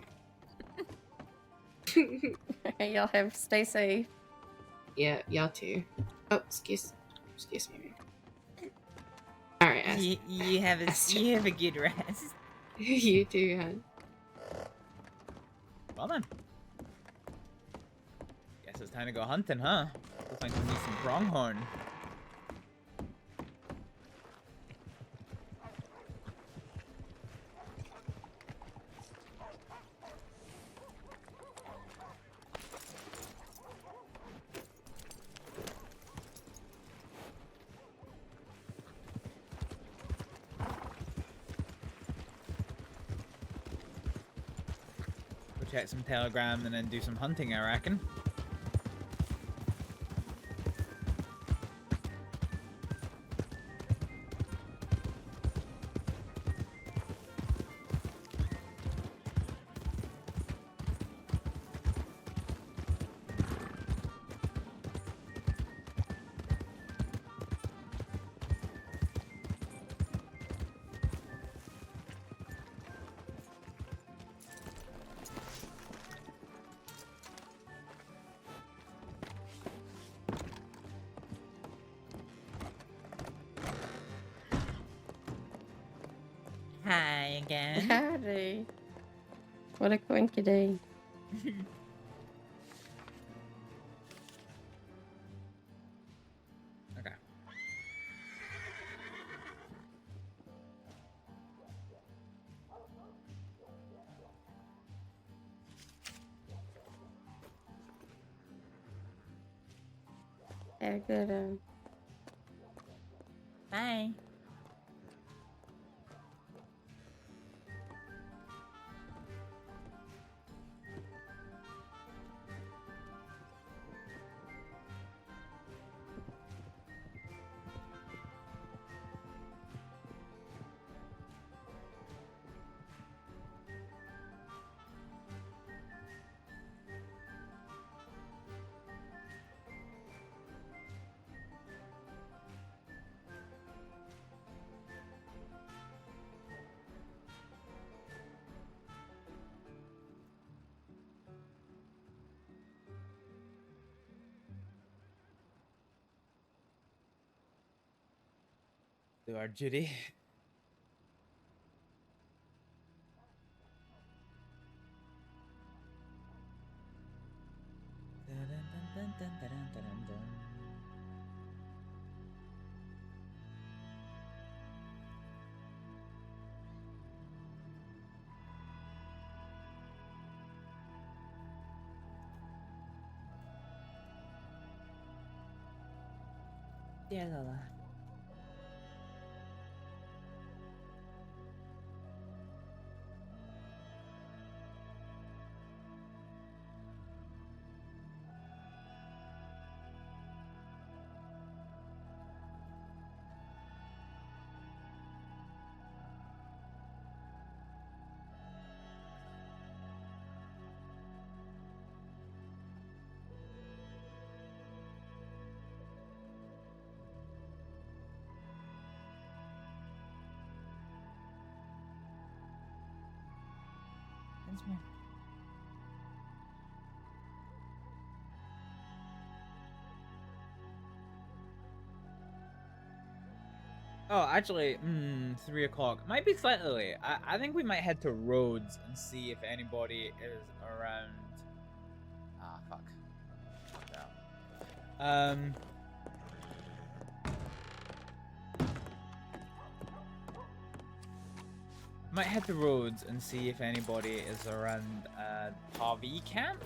Y'all stay safe. Yeah, y'all too. Oh, excuse me. All right, Astrид. You have a good rest. You too, hon. Well then. Guess it's time to go hunting, huh? Looks like we need some pronghorn. Check some telegrams and then do some hunting, I reckon. Hi again. Howdy. What a quinky day. Okay. Have a good Bye. Do our duty. Dear Lola. Thanks, man. Oh, actually, 3 o'clock. Might be slightly late. I think we might head to Rhodes and see if anybody is around. Ah, fuck. No. Might hit the roads and see if anybody is around RV camp.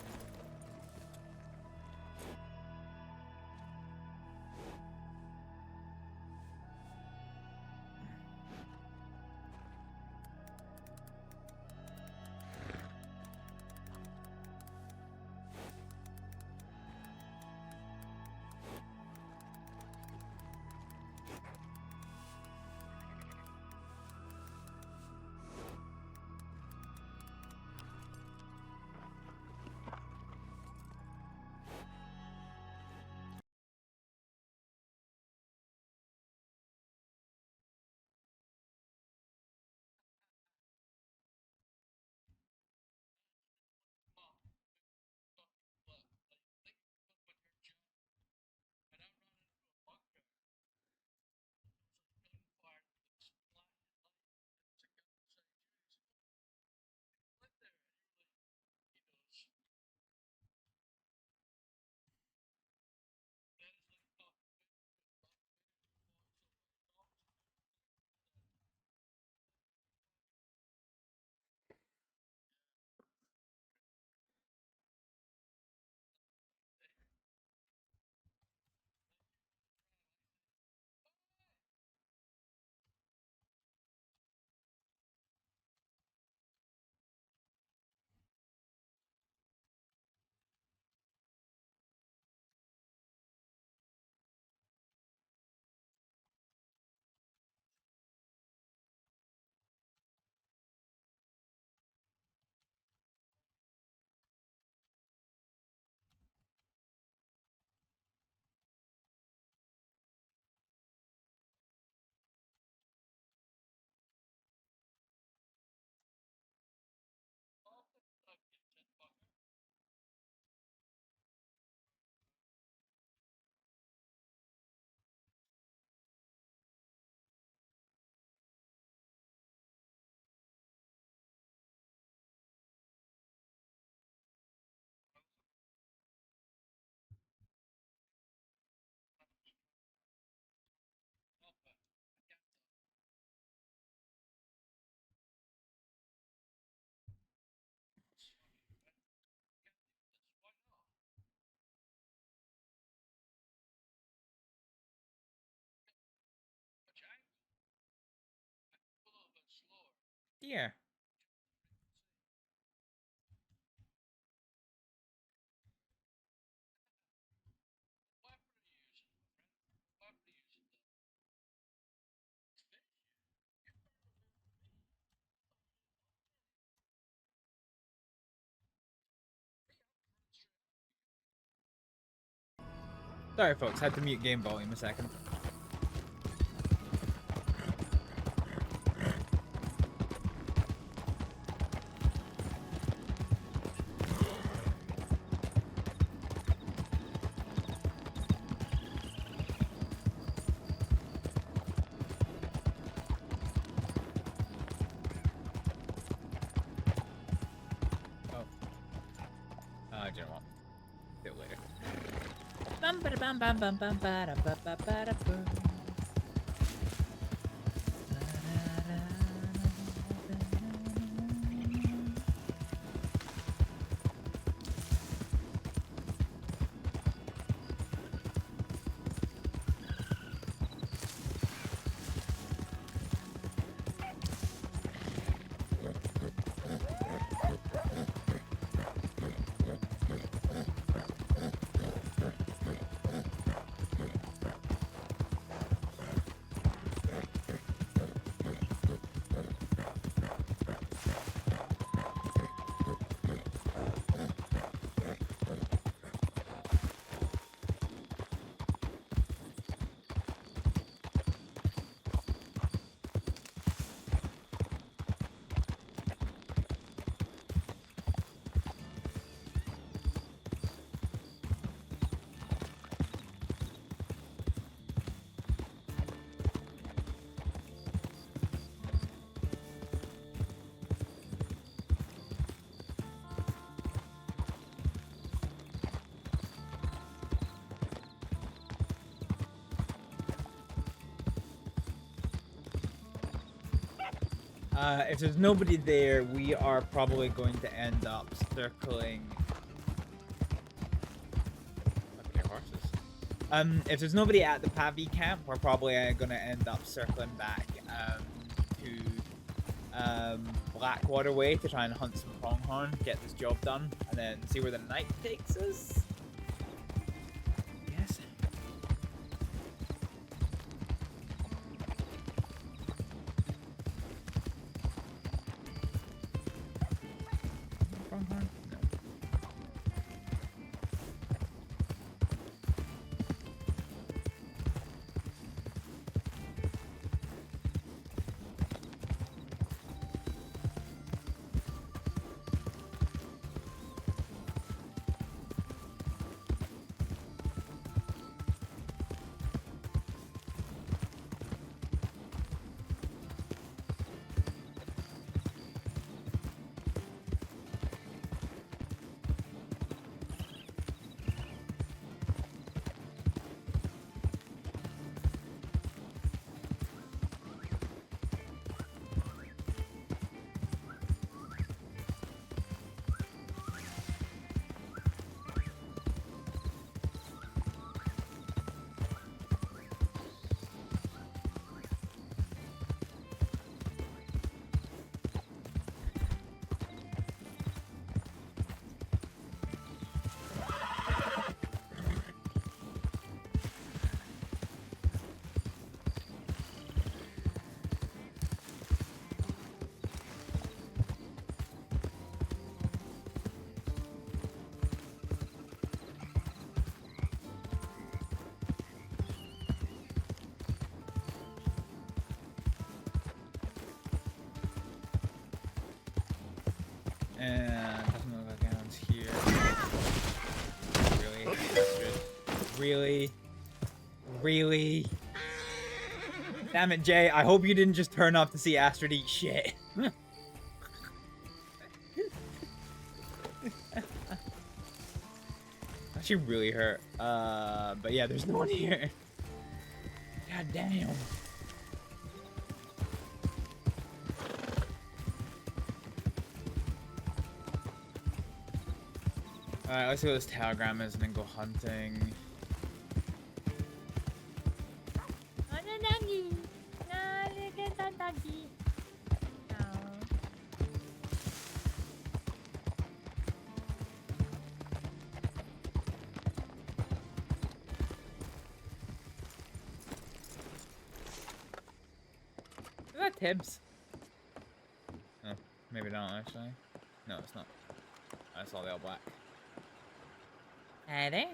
Dear. Sorry folks, had to mute game volume a second. Do you know what? Do it later. Bum ba bum bum bum bum ba da ba ba ba da bum. If there's nobody there, we are probably going to end up circling. Look at your horses. If there's nobody at the Pavi camp, we're probably going to end up circling back to Blackwater Way to try and hunt some pronghorn, get this job done, and then see where the night takes us. Yes. Pronghorn? No. And doesn't look like anyone's here. Really? Astrid? Really? Really? Damn it, Jay. I hope you didn't just turn up to see Astrid eat shit. She really hurt. But yeah, there's no one here. God damn. Alright, let's see what this telegram is and then go hunting. Is that Tibbs? Oh, maybe not actually. No, it's not. I saw the all black. Hi there.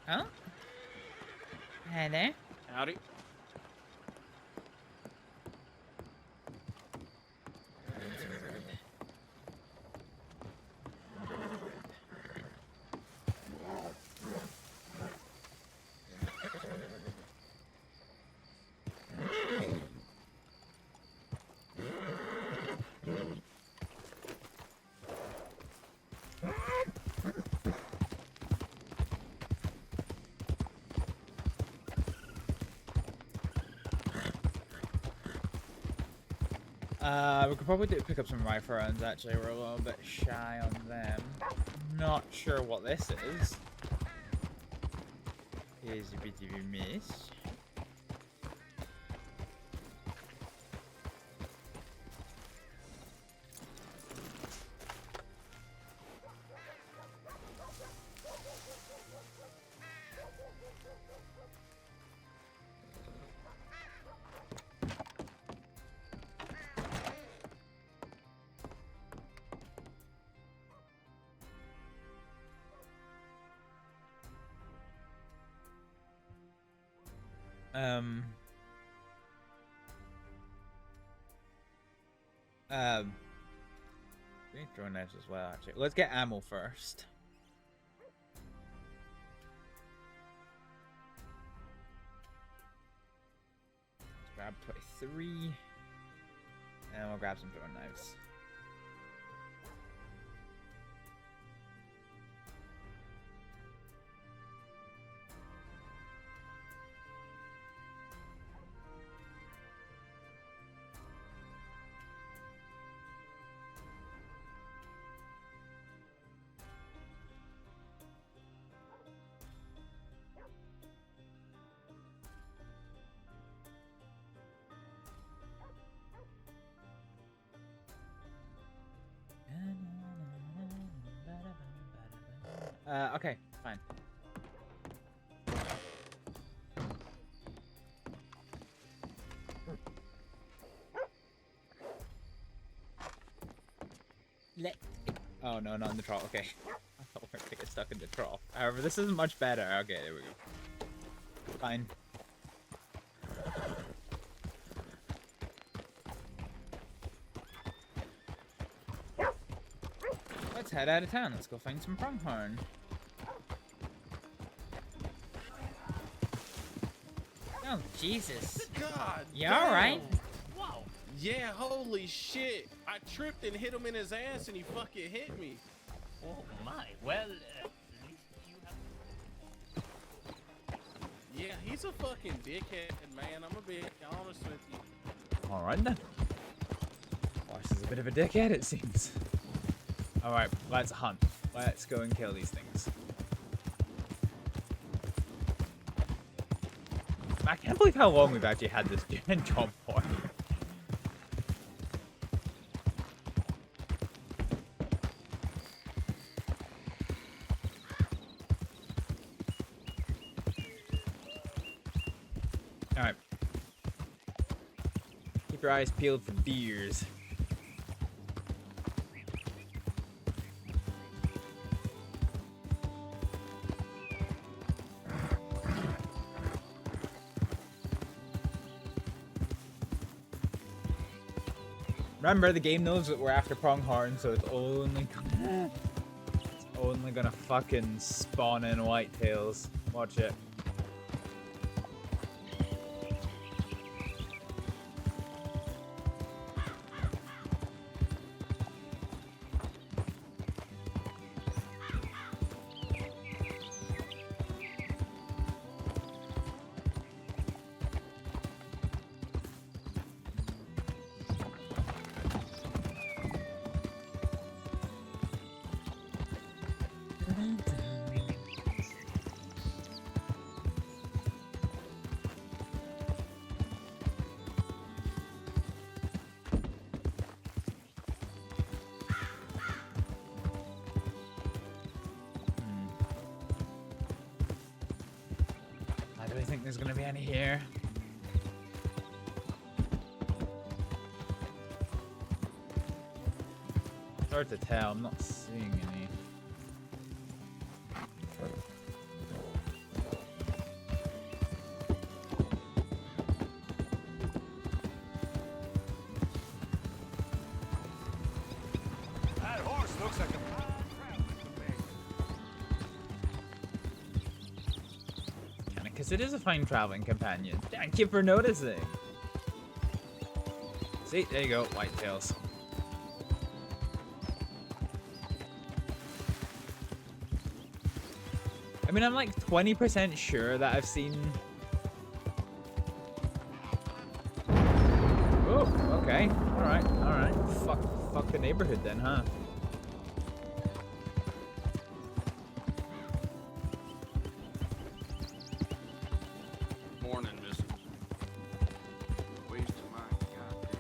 Oh? Hi there. Howdy. We could probably pick up some rifle rounds, actually. We're a little bit shy on them. Not sure what this is. Here's a bit of a miss. We need drone knives as well, actually. Let's get ammo first. Let's grab 23. And we'll grab some drone knives. Okay, fine. Oh no, not in the trough. Okay. I thought we were gonna get stuck in the trough. However, this isn't much better. Okay, there we go. Fine. Let's head out of town. Let's go find some pronghorn. Oh, Jesus. God. You alright? Whoa. Yeah, holy shit. I tripped and hit him in his ass and he fucking hit me. Oh my. Well, at least you have... Yeah, he's a fucking dickhead, man. I'm gonna be honest with you. Alright then. Wash is a bit of a dickhead, it seems. Alright, let's hunt. Let's go and kill these things. I can't believe how long we've actually had this job for. Alright. Keep your eyes peeled for deers. Remember, the game knows that we're after pronghorn, so it's only gonna fucking spawn in whitetails. Watch it. I think there's gonna be any here. It's hard to tell, I'm not seeing any. That horse looks like a Because it is a fine traveling companion. Thank you for noticing. See, there you go, whitetails. I mean, I'm like 20% sure that I've seen... Oh, Okay. Alright. Fuck the neighborhood then, huh? Morning, missus. Wasting my goddamn.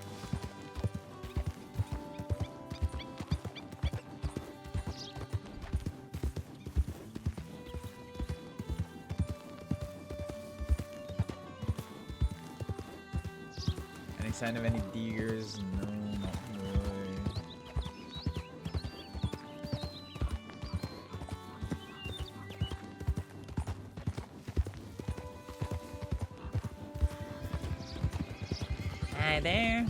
Any sign of any deers? No, not really. Hi there.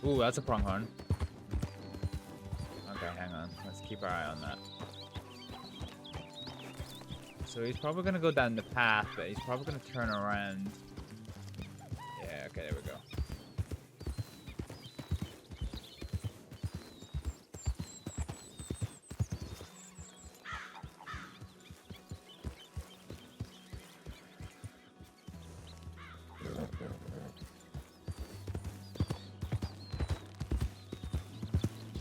Ooh, that's a pronghorn. Okay, hang on. Let's keep our eye on that. So he's probably gonna go down the path, but he's probably gonna turn around. Yeah, okay, there we go.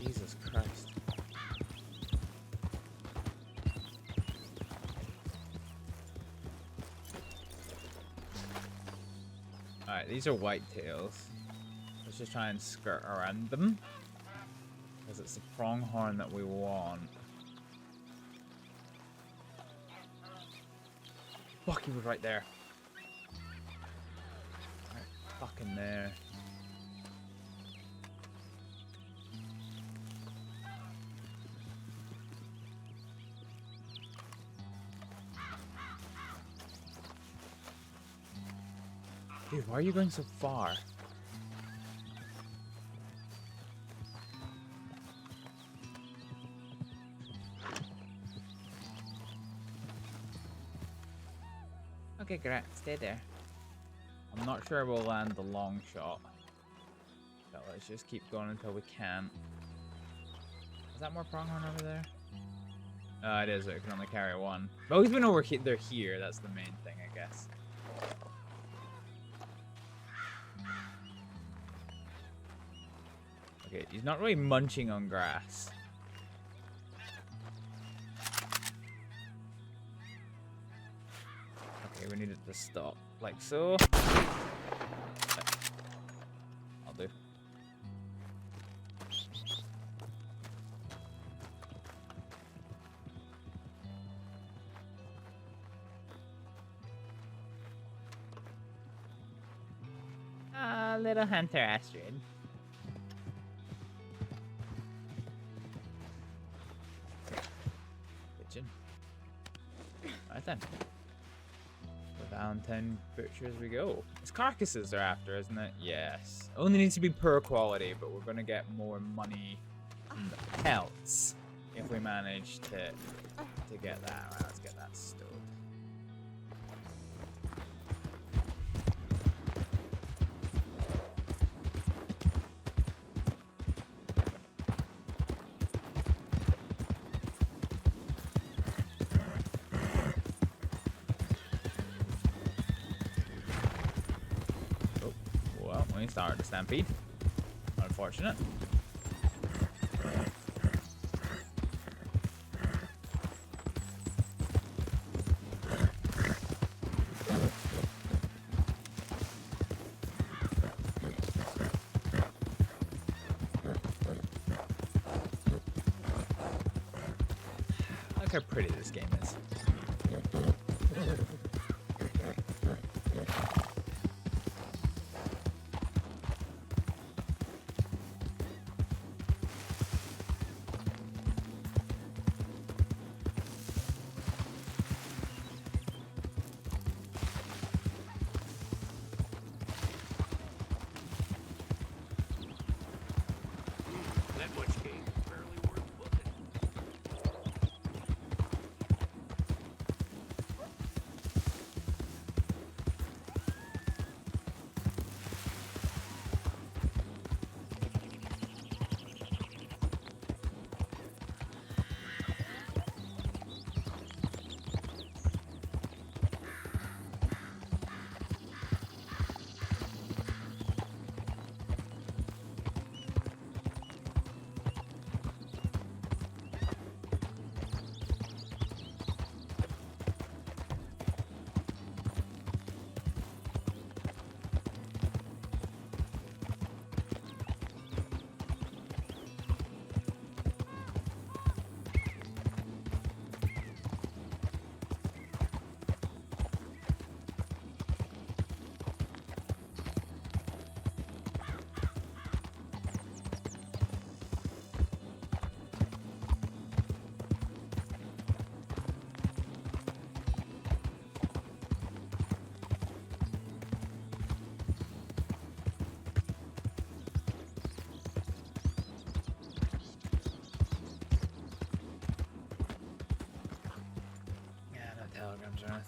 Jesus Christ. Alright, these are whitetails. Let's just try and skirt around them. Because it's the pronghorn that we want. Fuck, he was right there. Right fucking there. Dude, why are you going so far? Okay, great. Stay there. I'm not sure we'll land the long shot. So let's just keep going until we can. Is that more pronghorn over there? It is, but it can only carry one. But at least we know they're here. That's the main thing, I guess. Okay, he's not really munching on grass. Okay, we need it to stop. Like so. I'll do. Little hunter Astrид. Kitchen. Right then. The Valentine butcher as we go. It's carcasses they're after, isn't it? Yes. Only needs to be per quality, but we're gonna get more money from the pelts if we manage to get that. Right, let's get that stowed. Well, we started the stampede. Unfortunate. Look how pretty this game is.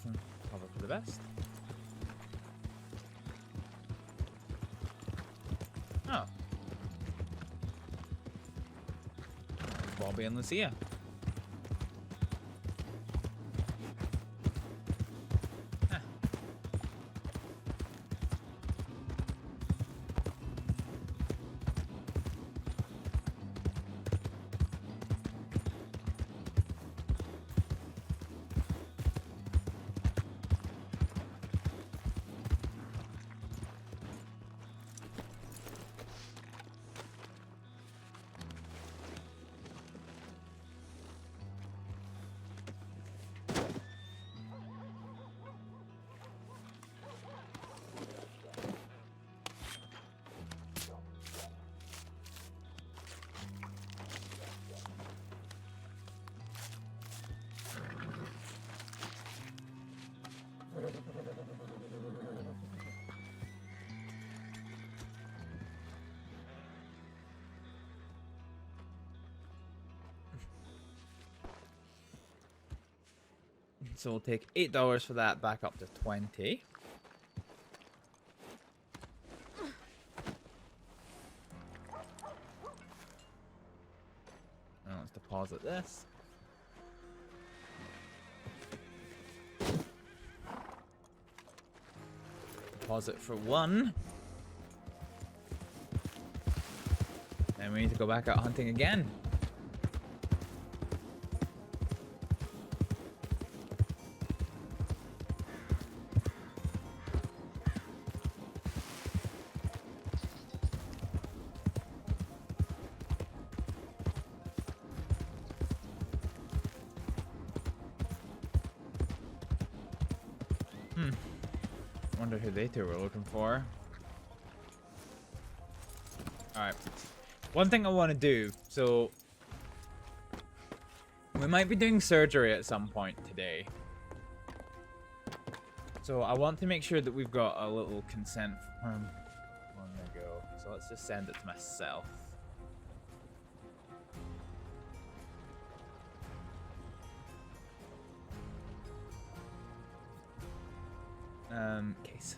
Nothing. Cover for the best. Oh. Bobby and Lucia. Huh. So we'll take $8 for that, back up to 20. Now let's deposit this. Deposit for 1. Then we need to go back out hunting again. Wonder who they two were looking for. Alright. One thing I want to do, so we might be doing surgery at some point today. So I want to make sure that we've got a little consent form. Long ago. So let's just send it to myself. Case.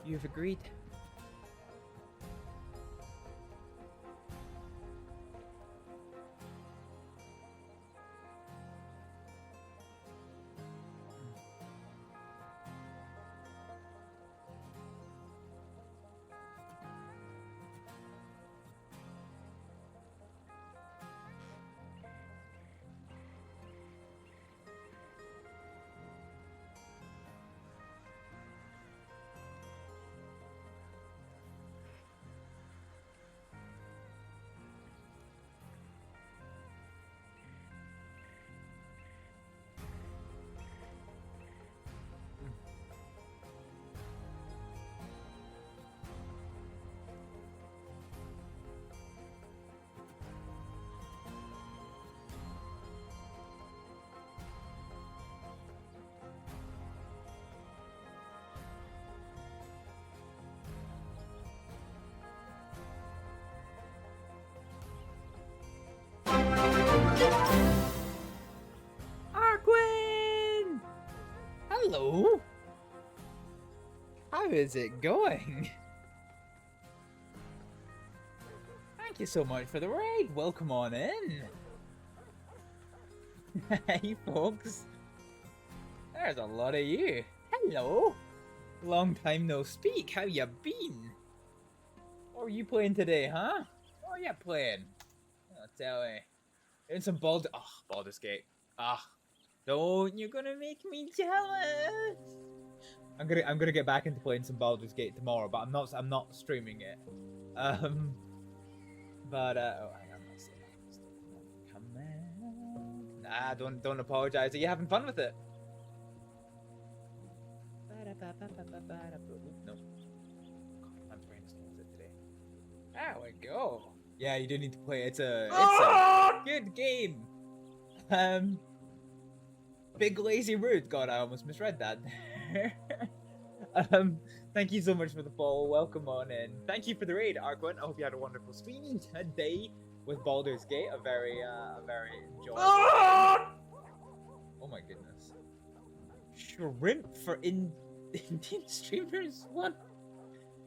You've agreed. Arquin! Hello! How is it going? Thank you so much for the raid. Welcome on in. Hey folks. There's a lot of you. Hello. Long time no speak. How you been? What are you playing today, huh? What are you playing? tell me. In some Baldur's Gate. Don't, you're gonna make me jealous. I'm gonna get back into playing some Baldur's Gate tomorrow, but I'm not streaming it. But hang on, let's see. Come on. Nah, don't apologize. Are you having fun with it? No. I'm trying to solve it today. There we go. Yeah, you do need to play. It's a good game. Big Lazy Rude. God, I almost misread that. Thank you so much for the follow. Welcome on in. Thank you for the raid, Arquin. I hope you had a wonderful streaming today with Baldur's Gate. A very enjoyable game. Oh my goodness. Shrimp for Indian streamers? What?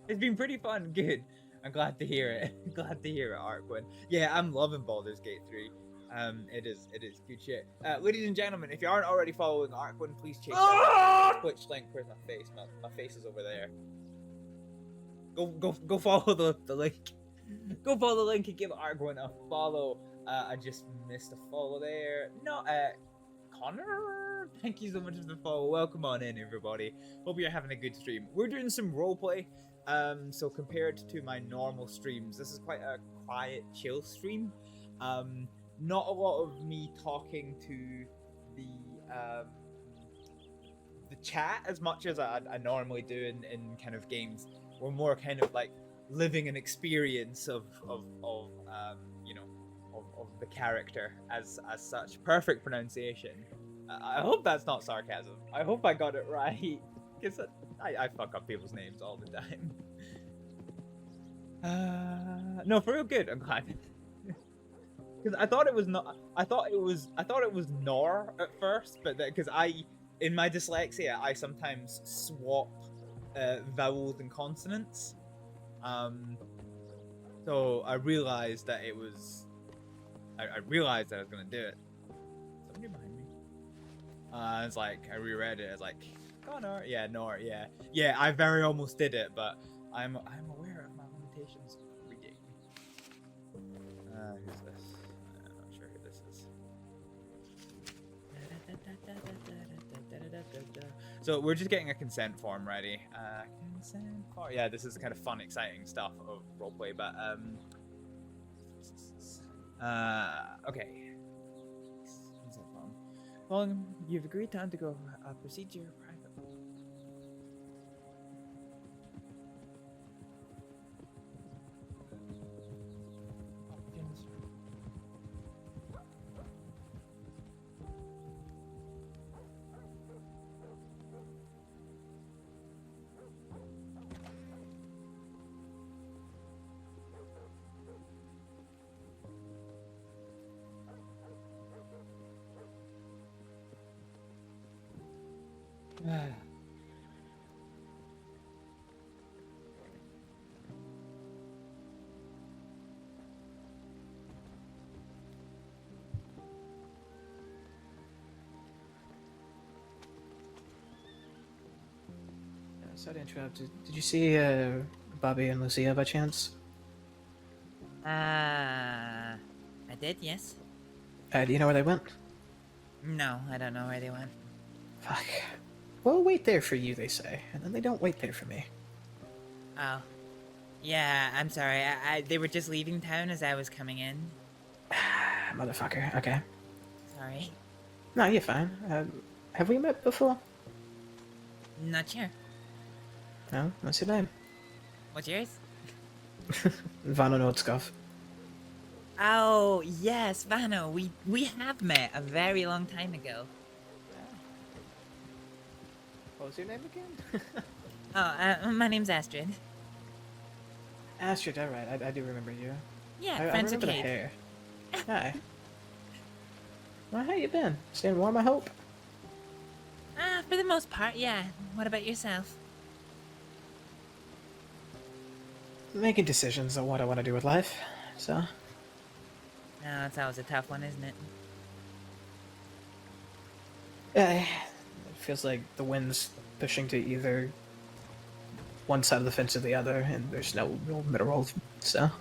It's been pretty fun. Good. I'm glad to hear it. Glad to hear it, Arquin. Yeah, I'm loving Baldur's Gate 3. It is good shit. Ladies and gentlemen, if you aren't already following Arquin, please check out his Twitch link. Where's my face? My face is over there. Go follow the link. Go follow the link and give Arquin a follow. I just missed a follow there. No, Connor, thank you so much for the follow. Welcome on in, everybody. Hope you're having a good stream. We're doing some roleplay. So compared to my normal streams, this is quite a quiet, chill stream. Not a lot of me talking to the chat as much as I normally do in kind of games. We're more kind of like living an experience of you know, of the character as such. Perfect pronunciation. I hope that's not sarcasm. I hope I got it right. Because I fuck up people's names all the time. No, for real, good. I'm glad. Because I thought it was not. I thought it was Nor at first, but because in my dyslexia, I sometimes swap vowels and consonants. So I realized that it was. I realized that I was gonna do it. Somebody behind me. It's like I reread it. It's like. Connor, yeah, Nor, yeah. I very almost did it, but I'm aware of my limitations of reading. Who's this? I'm not sure who this is. So we're just getting a consent form ready. Consent form. Yeah, this is kind of fun, exciting stuff of roleplay, but okay. Consent form. Well, you've agreed to undergo a procedure. Sorry to interrupt. Did you see Bobby and Lucia by chance? I did, yes. Do you know where they went? No, I don't know where they went. Fuck. We'll wait there for you, they say, and then they don't wait there for me. Oh. Yeah, I'm sorry. They were just leaving town as I was coming in. Motherfucker. Okay. Sorry. No, you're fine. Have we met before? Not sure. No? What's your name? What's yours? Vano Nordskov. Oh, yes, Vano. We have met a very long time ago. What was your name again? My name's Astrid. Astrid, alright. I do remember you. Yeah, friends I of remember the Kate. hair. Hi. Well, how you been? Staying warm, I hope? For the most part, yeah. What about yourself? Making decisions on what I want to do with life, so... No, it's always a tough one, isn't it? Yeah, it feels like the wind's pushing to either one side of the fence or the other, and there's no real middle road, so...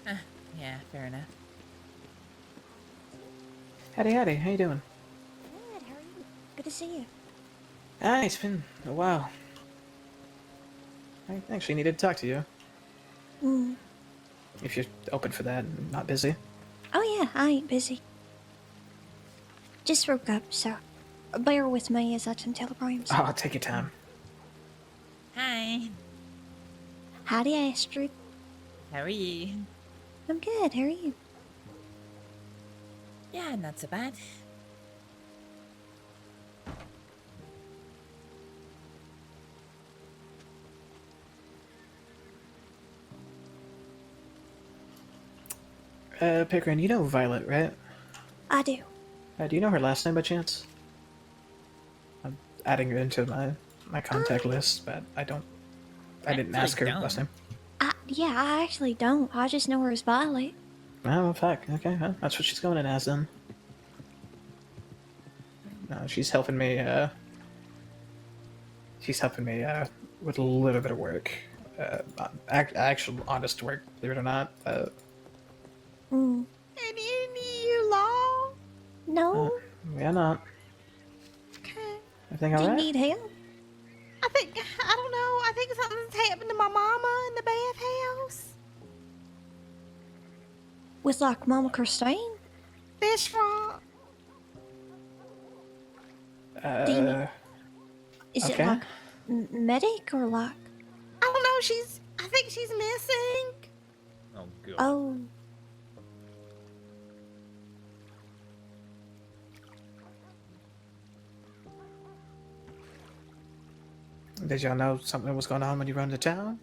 Yeah, fair enough. Howdy, howdy. How you doing? Good, how are you? Good to see you. Ah, it's been a while. I actually needed to talk to you. Mm. If you're open for that and not busy. Oh yeah, I ain't busy. Just woke up, so bear with me as I some telegrams. Oh, take your time. Hi. Howdy, Astrid. How are you? I'm good, how are you? Yeah, not so bad. Pickering, you know Violet, right? I do. Do you know her last name by chance? I'm adding her into my contact list, but I didn't ask her last name. Yeah, I actually don't. I just know her as Violet. Oh, fuck. Okay, well, that's what she's going in as then. No, she's helping me, with a little bit of work. Actual honest work, believe it or not. Any you law? No. Yeah, not. Okay. Everything Do you alright? need help? I don't know. I think something's happened to my mama in the bathhouse. With like Mama Christine? That's right. Is it okay. like medic or like? I don't know. I think she's missing. Oh god. Oh. Did y'all know something was going on when you run to town?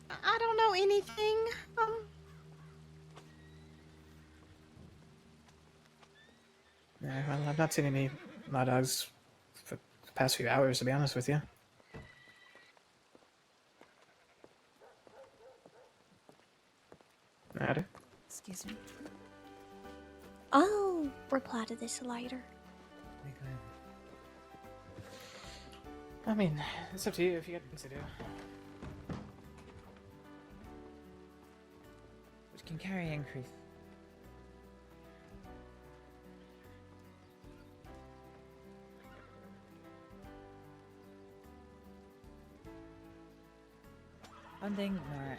I don't know anything. Yeah, well, I've not seen any law dogs for the past few hours, to be honest with you. Howdy. Excuse me. I'll reply to this later. I mean, it's up to you if you got things to do. Which can carry increase. Funding nor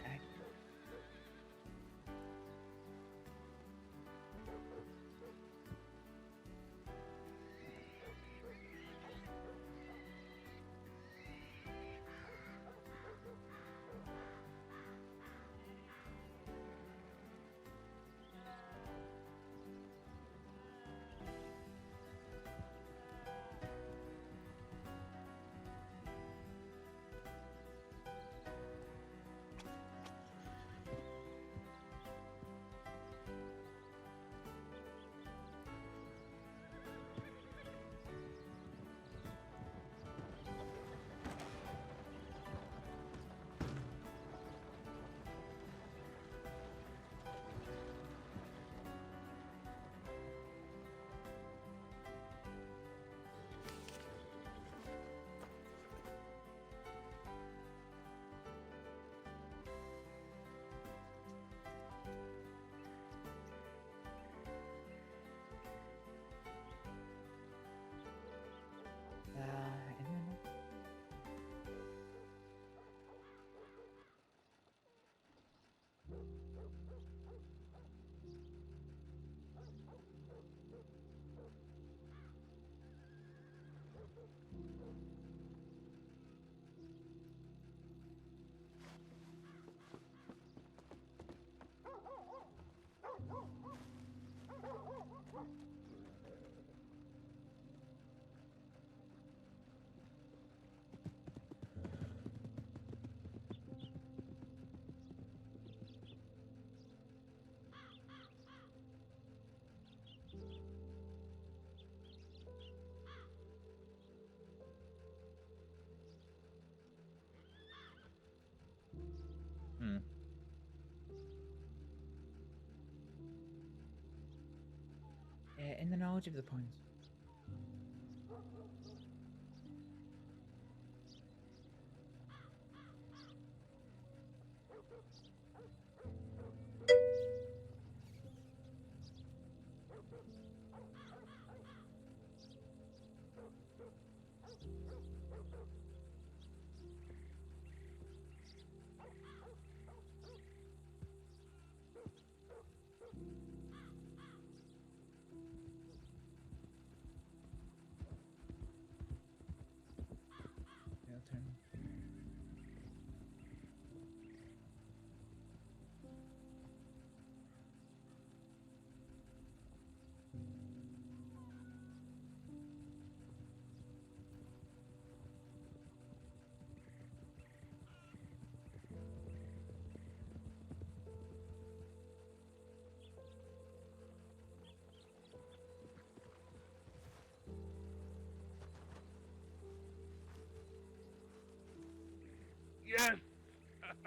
in the knowledge of the points.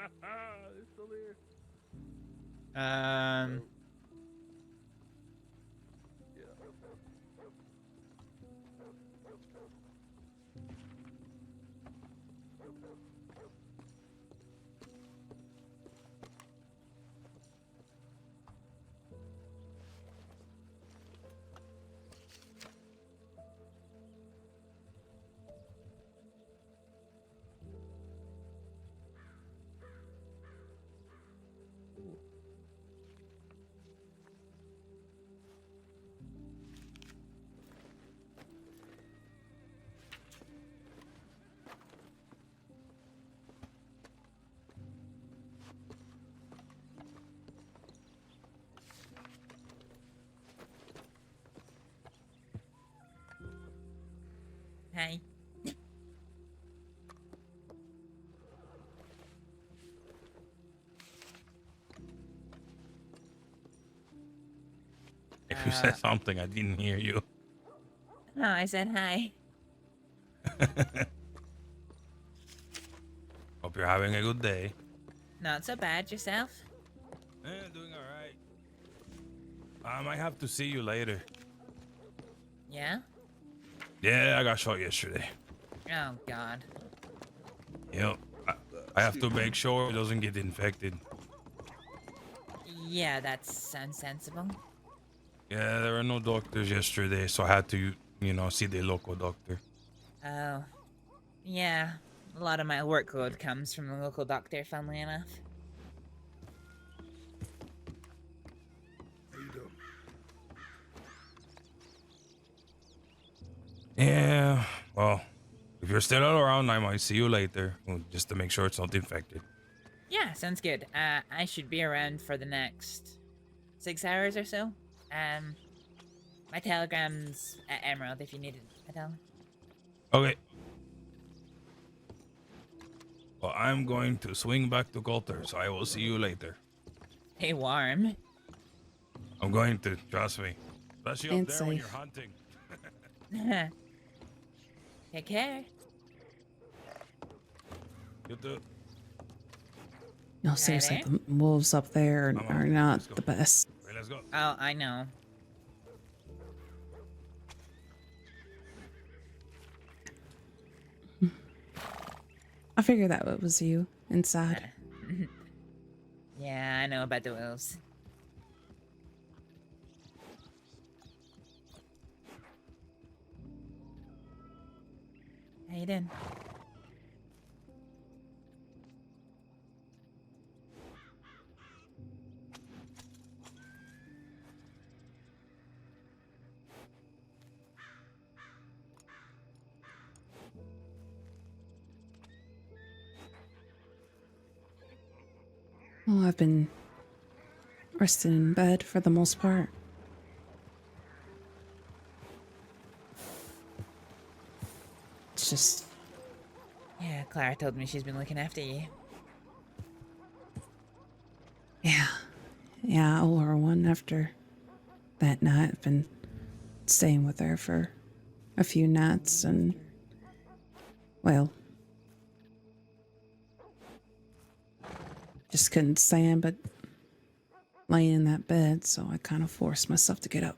It's still here. Hey. If you said something, I didn't hear you. No, I said hi. Hope you're having a good day. Not so bad. Yourself? Doing all right. I might have to see you later. Yeah? Yeah, I got shot yesterday. Oh, God. Yep. I have to make sure it doesn't get infected. Yeah, that sounds sensible. Yeah, there were no doctors yesterday, so I had to, see the local doctor. Oh. Yeah. A lot of my workload comes from the local doctor, funnily enough. Yeah, well, if you're still around, I might see you later, just to make sure it's not infected. Yeah, sounds good. I should be around for the next 6 hours or so. My telegram's at Emerald if you need a tele. Okay. Well, I'm going to swing back to Coulter, so I will see you later. Stay warm. I'm going to, trust me. Especially up And there when you're safe. hunting. Take care. You too. No, seriously, the wolves up there are not the best. Wait, let's go. Oh, I know. I figured that it was you inside. Yeah, I know about the wolves. How you doing? Well, I've been resting in bed for the most part. It's just... Yeah, Clara told me she's been looking after you. Yeah. Yeah, I owe her one after that night. I've been staying with her for a few nights and... well... just couldn't stand but laying in that bed, so I kind of forced myself to get up.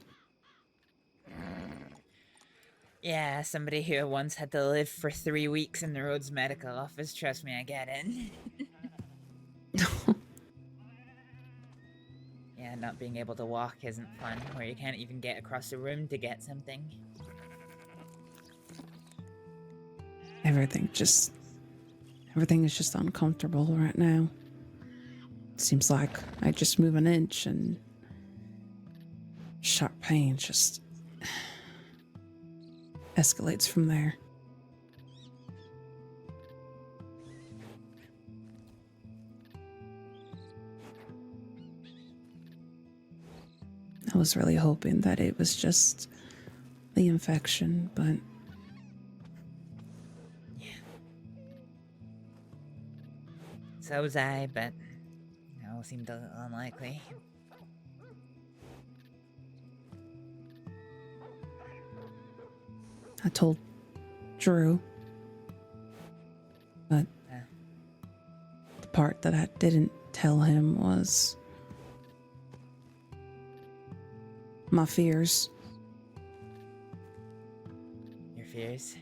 Yeah, somebody who once had to live for 3 weeks in the Rhodes Medical Office. Trust me, I get it. Yeah, not being able to walk isn't fun, where you can't even get across the room to get something. Everything is just uncomfortable right now. Seems like I just move an inch and sharp pain just escalates from there. I was really hoping that it was just the infection, but... yeah. So was I, but no, seemed a little unlikely. I told Drew, but part that I didn't tell him was my fears. Your fears?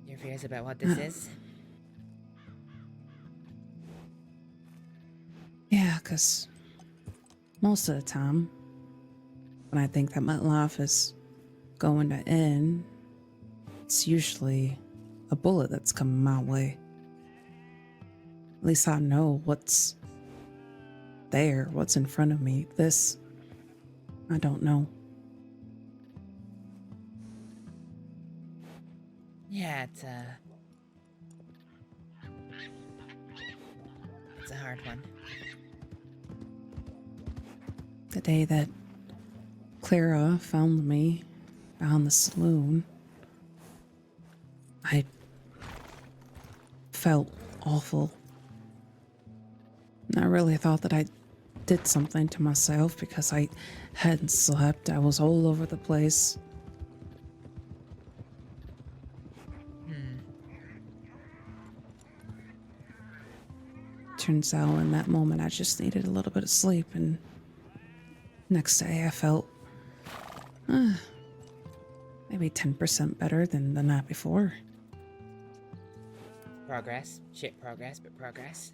Your fears about what this is? Yeah, 'cause most of the time, when I think that my life is going to end, it's usually a bullet that's coming my way. At least I know what's there, what's in front of me. This, I don't know. Yeah, it's a hard one. The day that Clara found me down the saloon, I felt awful. And I really thought that I did something to myself because I hadn't slept. I was all over the place. Turns out in that moment I just needed a little bit of sleep, and next day I felt maybe 10% better than the night before. Progress. Shit progress, but progress.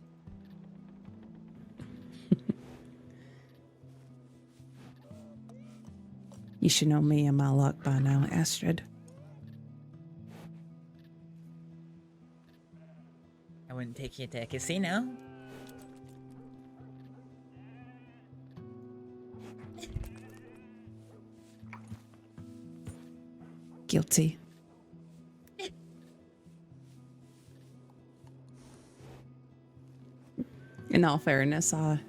You should know me and my luck by now, Astrид. I wouldn't take you to a casino. Guilty. In all fairness, I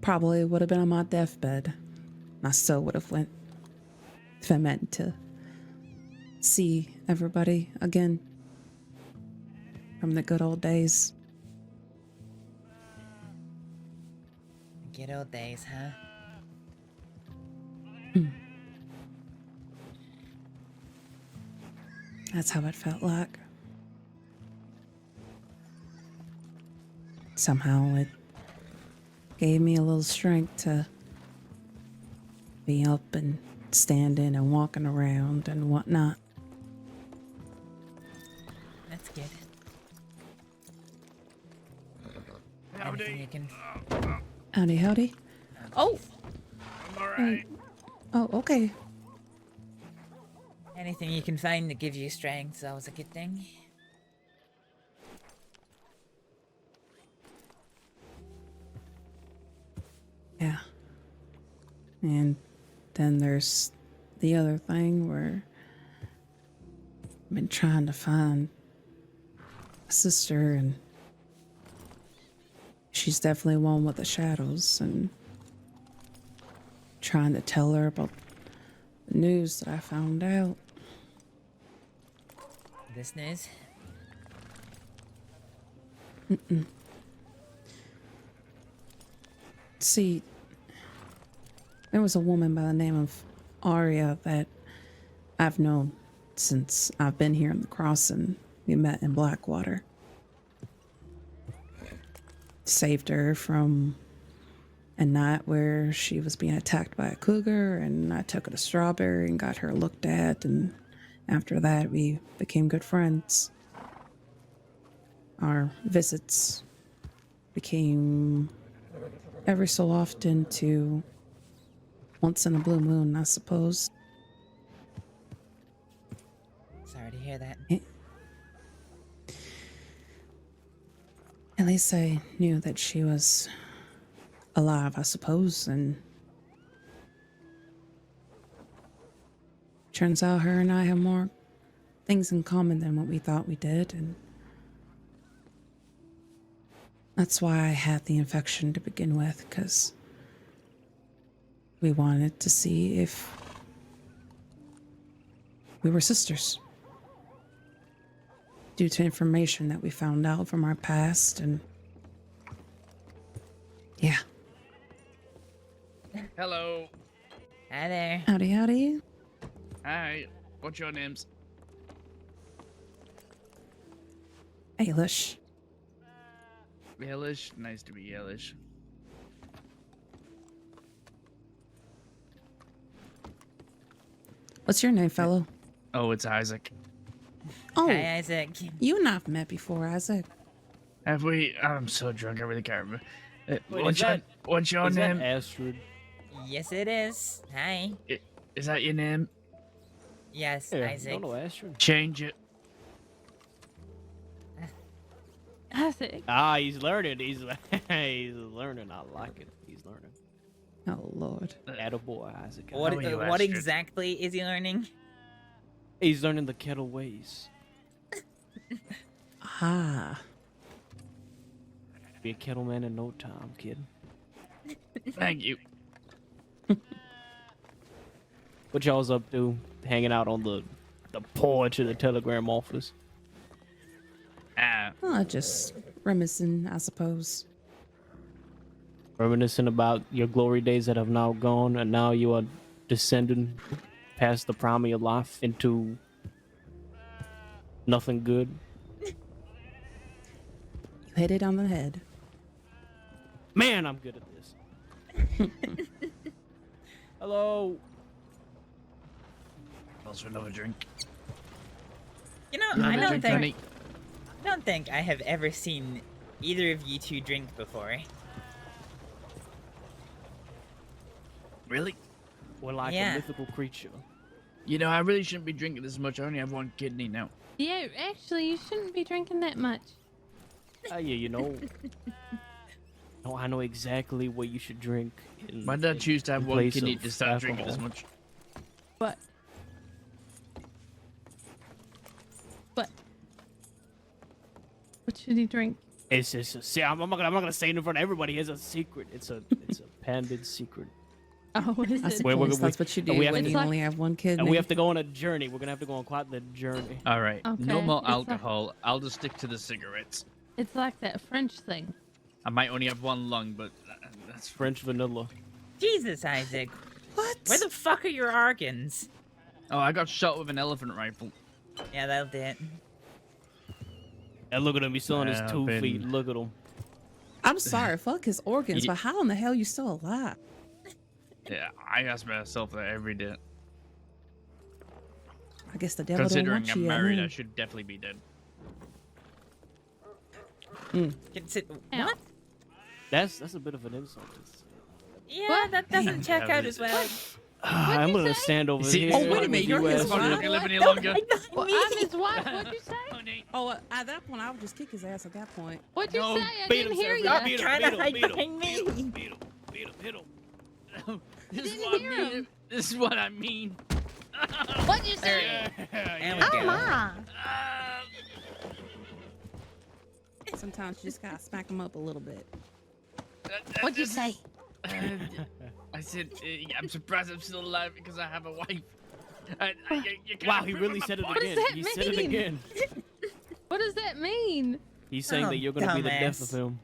probably would have been on my deathbed. I still would have went if I meant to see everybody again from the good old days. Good old days, huh? That's how it felt like. Somehow it gave me a little strength to be up and standing and walking around and whatnot. That's good. Howdy. Anything you can... Howdy, howdy. Oh! I'm alright. Oh, okay. Anything you can find that gives you strength is always a good thing. Yeah. And then there's the other thing where I've been trying to find a sister, and she's definitely one with the shadows, and trying to tell her about the news that I found out. This news? See, there was a woman by the name of Arya that I've known since I've been here in the Crossing. We met in Blackwater. Saved her from a night where she was being attacked by a cougar, and I took her to Strawberry and got her looked at, and after that we became good friends. Our visits became every so often to once in a blue moon, I suppose. Sorry to hear that. At least I knew that she was alive, I suppose, and turns out her and I have more things in common than what we thought we did, and that's why I had the infection to begin with, because we wanted to see if we were sisters. Due to information that we found out from our past, and yeah. Hello. Hi there. Howdy, howdy. Hi. What's your names? Ailish. Yellish. Nice to be Yellish. What's your name, fellow? Oh, it's Isaac. Oh, Hi, Isaac. you and I've met before, Isaac. Have we? I'm so drunk, I really can't remember. Wait, What's your is name? that Astrid? Yes, it is. Hi. Is that your name? Yes, Yeah, Isaac. no, Astrid. Change it. Isaac. Ah, he's learning. He's learning. I like it. He's learning. Oh, Lord. Attaboy, Isaac. What, How are you, what Astrid? exactly is he learning? He's learning the kettle ways. Ah. Be a kettleman in no time, kid. Thank you. What y'all's up to? Hanging out on the porch of the telegram office. Just reminiscing, I suppose. Reminiscing about your glory days that have now gone, and now you are descending past the prime of your life into nothing good. You hit it on the head. Man, I'm good at this. Hello. Also another drink. You know, Another I don't drink, think honey? I don't think I have ever seen either of you two drink before. Really? We're like Yeah. a mythical creature. You know, I really shouldn't be drinking this much. I only have one kidney now. Yeah, actually, you shouldn't be drinking that much. Yeah, you know. No, I know exactly what you should drink. My dad choose to have in one place kidney of to start drinking as alcohol. much. But what should he drink? It's just see, I'm not gonna say it in front of everybody. It's a secret. It's a panded secret. Oh, is I it? suppose that's what you do and we have when to- you only have one kid. And we have to go on a journey. We're gonna have to go on quite the journey. All right. No Okay, more it's like- alcohol. I'll just stick to the cigarettes. It's like that French thing. I might only have one lung, but that's French vanilla. Jesus, Isaac. What? Where the fuck are your organs? Oh, I got shot with an elephant rifle. Yeah, that'll do it. And look at him. He's still on his Yeah, 2 been- feet. Look at him. I'm sorry, fuck his organs, Ye- but how in the hell are you still alive? Yeah, I ask myself that every day. I guess the devil don't Considering want I'm you. married, I should definitely be dead. What? That's a bit of an insult. Yeah, that doesn't check Yeah, out but- as well. I'm gonna stand over See- here. Oh, wait a and minute, you you're his ask wife? me- Not gonna live any longer. Well, I'm his wife. What'd you say? Oh, at that point, I would just kick his ass at that point. What'd you No, say? I beat didn't him, hear sir. you. Beat him, Trying to beat him, hide beat him, behind beat him, me. beat him, beat him, hit him. This is didn't what I hear mean. him. This is what I mean. What'd you say? There we Oh go. my! Sometimes you just gotta smack him up a little bit. What'd you say? I said, I'm surprised I'm still alive because I have a wife. You can't Wow, he prove really my said it point. What does again. that He said it mean? again. What does that mean? He's saying Oh, that you're gonna be the death dumbass. of him.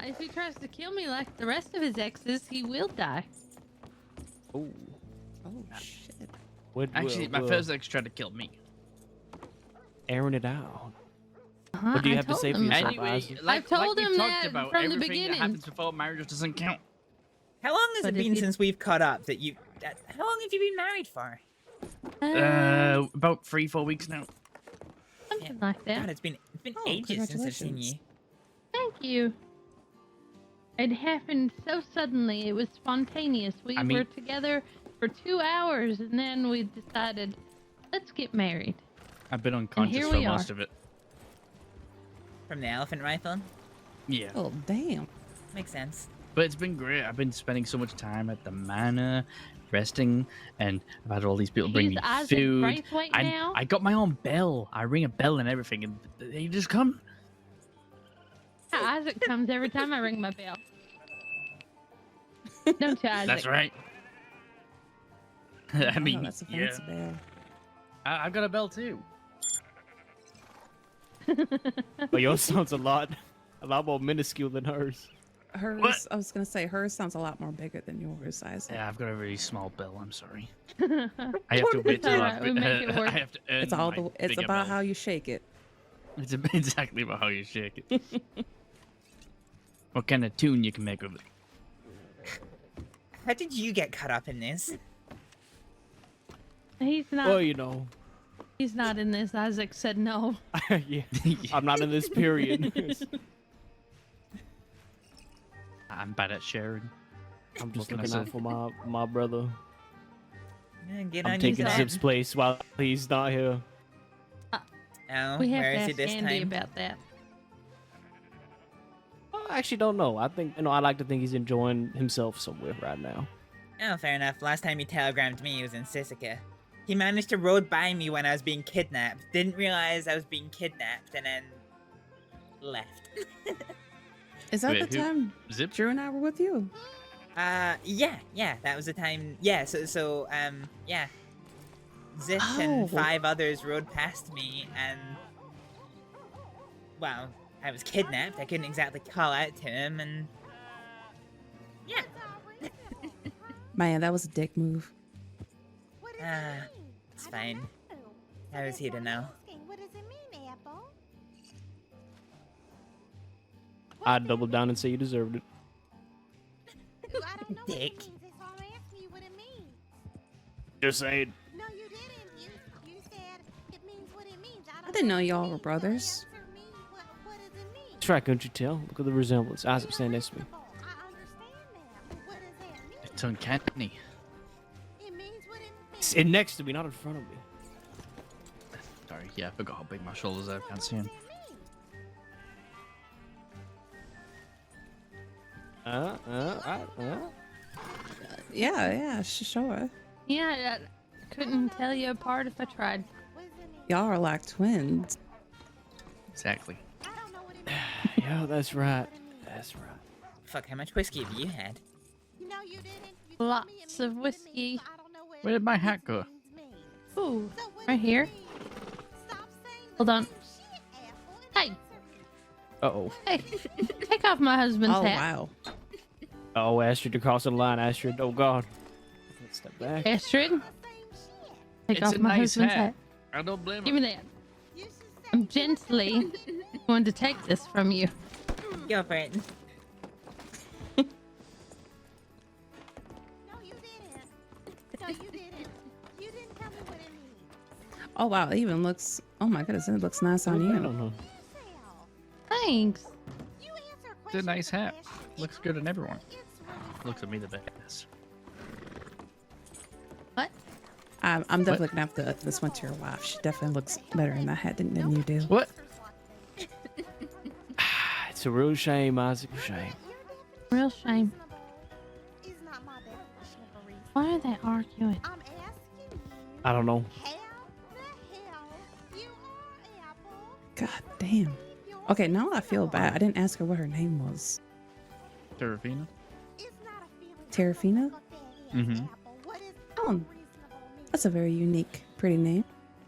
If he tries to kill me like the rest of his exes, he will die. Oh. Oh shit! Actually, my first ex tried to kill me. airing it out. Uh-huh, What do you I have to told say for him yourself, Anyway, Isaac? like, told like him we that talked about, from the everything beginning. that happens before marriage just doesn't count. How long has But it if been you- since we've caught up that you... how long have you been married for? About 3-4 weeks now. Something like that. God, it's been Oh, ages since I've seen congratulations. you. Thank you. It happened so suddenly. It was spontaneous. We I mean- were together for 2 hours, and then we decided, let's get married. I've been unconscious here for we most are. of it. From the elephant rifle? Yeah. Oh damn! Makes sense. But it's been great. I've been spending so much time at the manor, resting, and I've had all these people bring He's me Isaac food. Braithwaite now? I got my own bell. I ring a bell and everything, and they just come. Isaac comes every time I ring my bell. Don't you, Isaac? That's right. I Wow, mean, that's a yeah. fancy bell. I've got a bell too. But yours sounds a lot more minuscule than hers. hers. What? I was gonna say hers sounds a lot more bigger than yours, Isaac. Yeah, I've got a really small bill. I'm sorry. I have to wait till Alright, we make it work. I have to earn It's all my the. It's bigger about bill. how you shake it. It's exactly about how you shake it. What kind of tune you can make with it. How did you get caught up in this? He's not. Well, you know. He's not in this. Isaac said no. Yeah. I'm not in this period. I'm bad at sharing. I'm just What can I looking out say? for my brother. Yeah, get I'm on taking your Zip's place while he's not here. Oh, We have where to is he ask this Andy time? about that. I actually don't know. I think I like to think he's enjoying himself somewhere right now. Oh, fair enough. Last time he telegrammed me, he was in Sisika. He managed to road by me when I was being kidnapped. Didn't realize I was being kidnapped, and then left. Is that Wait, the who- time Zip? Drew and I were with you? Yeah, that was the time. Yeah, yeah. Zip and Oh. 5 others rode past me, and well, I was kidnapped. I couldn't exactly call out to him, and yeah. Man, that was a dick move. It's fine. How is he to know? I'd double down and say you deserved it. Dick. Just saying. I didn't know y'all were brothers. That's right, couldn't you tell? Look at the resemblance. Isaac standing next to me. It's uncanny. Sitting next to me, not in front of me. Sorry, yeah, I forgot how big my shoulders are. I can't see him. Yeah, sure. Yeah, I couldn't tell you apart if I tried. Y'all are like twins. Exactly. Yeah, that's right. That's right. Fuck, how much whiskey have you had? Lots of whiskey. Where did my hat go? Ooh, right here. Hold on. Hey, Uh-oh. hey, take off my husband's Oh, hat. wow. Oh, Astrid, you're crossing the line, Astrid. Oh, God. Let's step back. Astrid, take It's off a my nice husband's hat. hat. I don't blame Give me that. I'm gently going to take this from you. Go for it. Oh wow, it even looks. Oh my goodness, it looks nice on I you. don't know. Thanks. It's a nice hat. Looks good on everyone. Looks at me the best. What? I'm definitely gonna have to this one to your wife. She definitely looks better in that hat than you do. What? It's a real shame, Isaac. A shame. Real shame. Why are they arguing? I don't know. God damn. Okay, now I feel bad. I didn't ask her what her name was. Terrafina? Terrafina? Mm-hmm. Oh, that's a very unique, pretty name.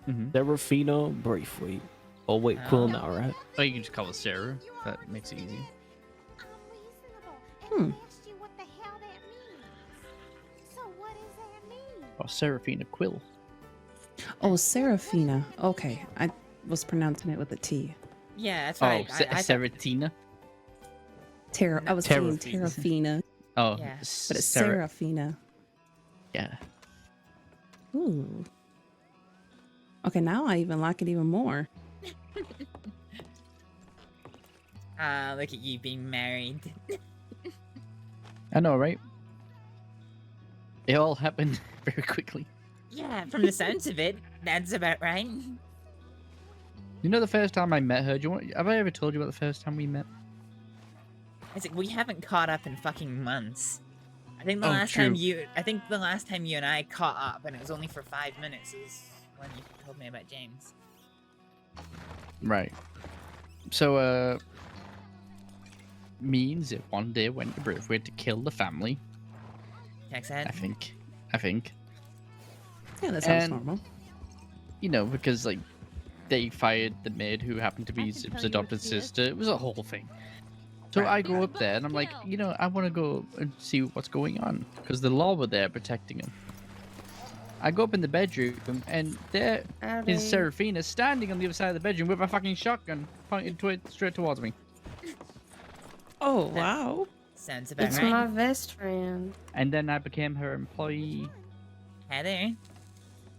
Mm-hmm. Serafina Braithwaite. Oh, wait, Quill now, right? Oh, you can just call it Sarah. That makes it easy. Hmm. Oh, Serafina Quill. Oh, Serafina. Okay, I was pronouncing it with a T. Yeah, that's Oh, right. Seratina? I was saying Terrafina. Terrafina, Oh, Yeah. but it's Serafina. Yeah. Ooh. Okay, now I even like it even more. Look at you being married. I know, right? It all happened very quickly. Yeah, from the sounds of it, that's about right. You know the first time I met her? Have I ever told you about the first time we met? Isaac, we haven't caught up in fucking months. I think the Oh, last true. time you and I caught up, and it was only for 5 minutes, is when you told me about James. Right. So, me and Zip one day went to Braithwaite to kill the family. Checks out. I think. Yeah, that sounds And- normal. You know, because, like, they fired the maid who happened to be Zip's adopted sister. It was a whole thing. So I go up there and I'm like, you know, I want to go and see what's going on because the law were there protecting him. I go up in the bedroom and there is Seraphina standing on the other side of the bedroom with a fucking shotgun pointed straight towards me. Oh, wow. Sounds about It's right. my best friend. And then I became her employee. Heather.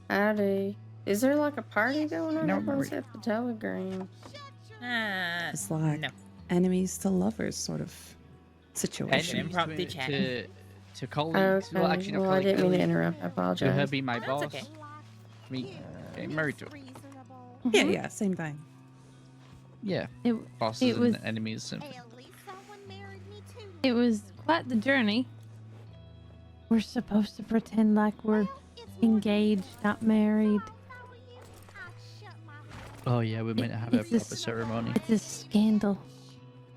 Howdy. Is there like a party going on? No, Everyone's at the telegram. It's like enemies to lovers sort of situation. Impromptu chat. To colleagues. Okay. Well, actually, not Well, I colleagues. didn't mean to really. interrupt. I apologize. To her be my That's boss. okay. Me getting married to her. Yeah, yeah, same thing. Yeah. It Bosses was- and enemies. And... It was quite the journey. We're supposed to pretend like we're engaged, not married. Oh yeah, we're meant to have a It's a proper ceremony. It's a scandal.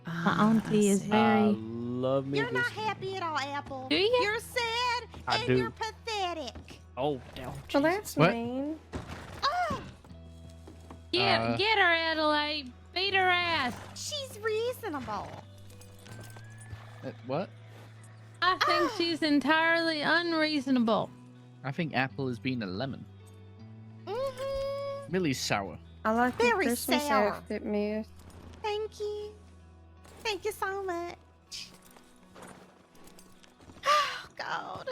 My auntie is very. Love me. You're not happy at all, Apple. Do you? You're sad I and do. you're pathetic. Oh, damn. Well, that's What? mean. Get her, Adelaide. Beat her ass. She's reasonable. What? I think she's entirely unreasonable. I think Apple is being a lemon. Mm-hmm. Really sour. I like your Very Christmas sour. outfit, miss. Thank you. Thank you so much. Oh, God.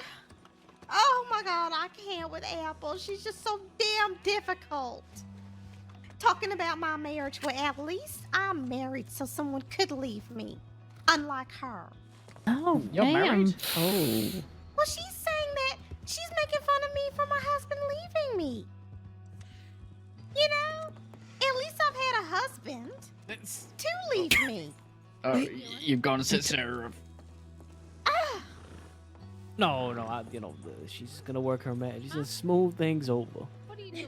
Oh, my God. I can't with Apple. She's just so damn difficult. Talking about my marriage, well, at least I'm married so someone could leave me. Unlike her. Oh, You're damn. married? Oh. Well, she's saying that she's making fun of me for my husband leaving me. You know, at least I've had a husband to leave me. Oh, you're gonna sit Sarah. No, she's gonna work her magic. She's gonna smooth things over. What are you doing?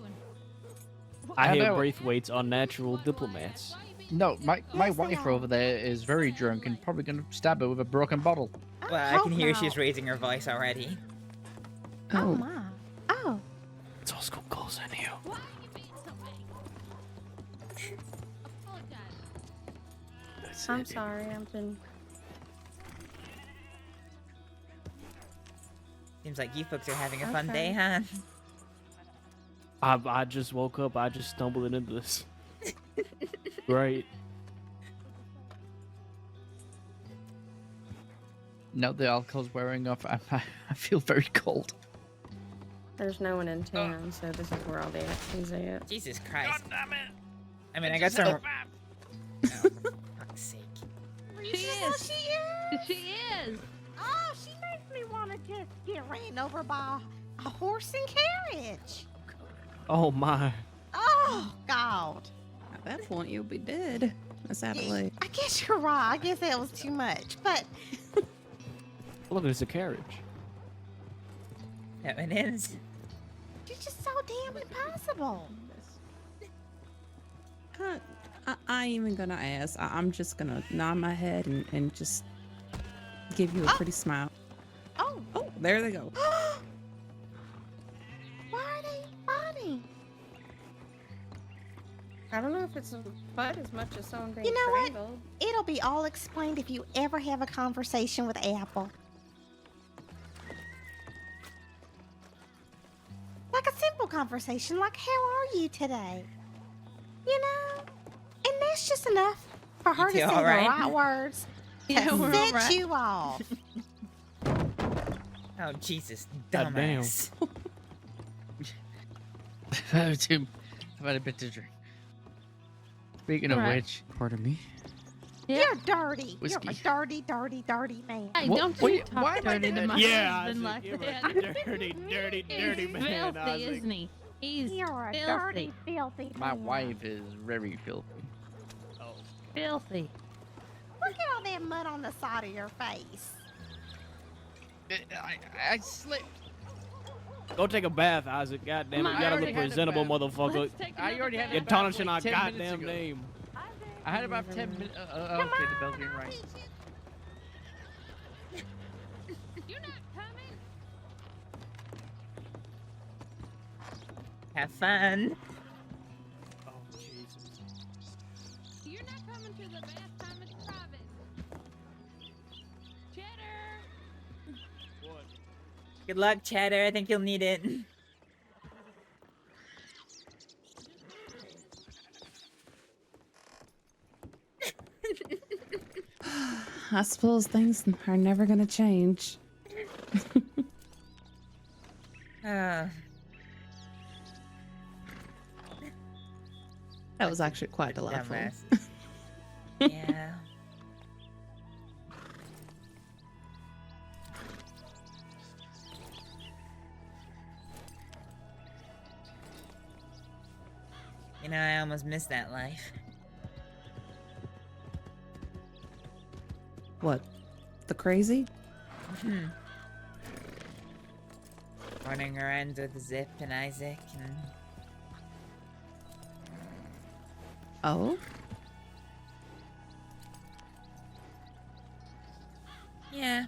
I How hear about- Braithwaite's unnatural diplomats. No, my Yes, they wife are. over there is very drunk and probably gonna stab her with a broken bottle. Well, I can hear she's raising her voice already. Oh, my. Oh. It's all school calls in you. I'm sorry. I've been. Seems like you folks are having a fun Okay. day, huh? I just woke up. I just stumbled into this. Right. Now the alcohol's wearing off. I feel very cold. There's no one in town, so this is where all the action's at. Jesus Christ. damn it! I mean, I got some. Oh, for fuck's sake. She is. She is. She is. Oh, she makes me want to just get ran over by a horse and carriage. Oh my. Oh, God. At that point, you'll be dead. Miss Adelaide. I guess you're right. I guess that was too much. But Look, there's a carriage. That one is. you're just so damn impossible. I ain't even gonna ask. I'm just gonna nod my head and just give you a pretty smile. Oh. Oh, there they go. Why are they fighting? I don't know if it's a fight as much as someone being You know what? strangled. It'll be all explained if you ever have a conversation with Apple. Like a simple conversation, like, how are you today? You know? And that's just enough for her to You say all the right? right words to Yeah, we're all set right. you off. Oh, Jesus, God damn. dumbass. I've had a bit to drink. Speaking of Alright. which, Pardon me. You're dirty. Whiskey. You're a dirty, dirty, dirty man. Hey, What- don't what you you- talk why am I dirty to doing my that? Yeah, husband Isaac, like you're that. a dirty, dirty, dirty He's man, filthy, Isaac. isn't he? He's You're a filthy. dirty, filthy my man. wife is very filthy. Filthy. Look at all that mud on the side of your face. I slipped. Go take a bath, Isaac. God damn it. You gotta look presentable, motherfucker. Let's take I already had a You're bath tarnishing like our 10 minutes goddamn ago. name. I had about 10 minutes. Okay, the bell's ringing right. You're not coming. Have fun. Oh, Jesus. You're not coming to the bath time. It's private. Good luck, Cheddar. I think you'll need it. I suppose things are never gonna change. Ah. That was actually quite delightful. Dumbasses. Yeah. You know, I almost missed that life. What? The crazy? Running around with Zip and Isaac and... Oh? Yeah,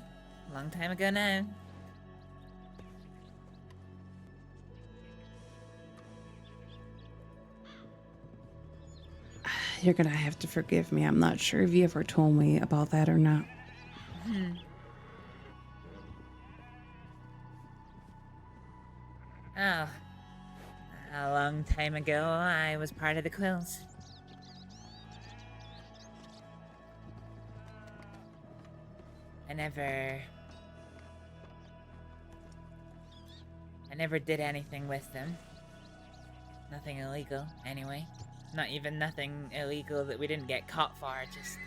a long time ago now. You're gonna have to forgive me. I'm not sure if you ever told me about that or not. Oh. A long time ago, I was part of the Quills. I never did anything with them. Nothing illegal, anyway. Not even nothing illegal that we didn't get caught for, just...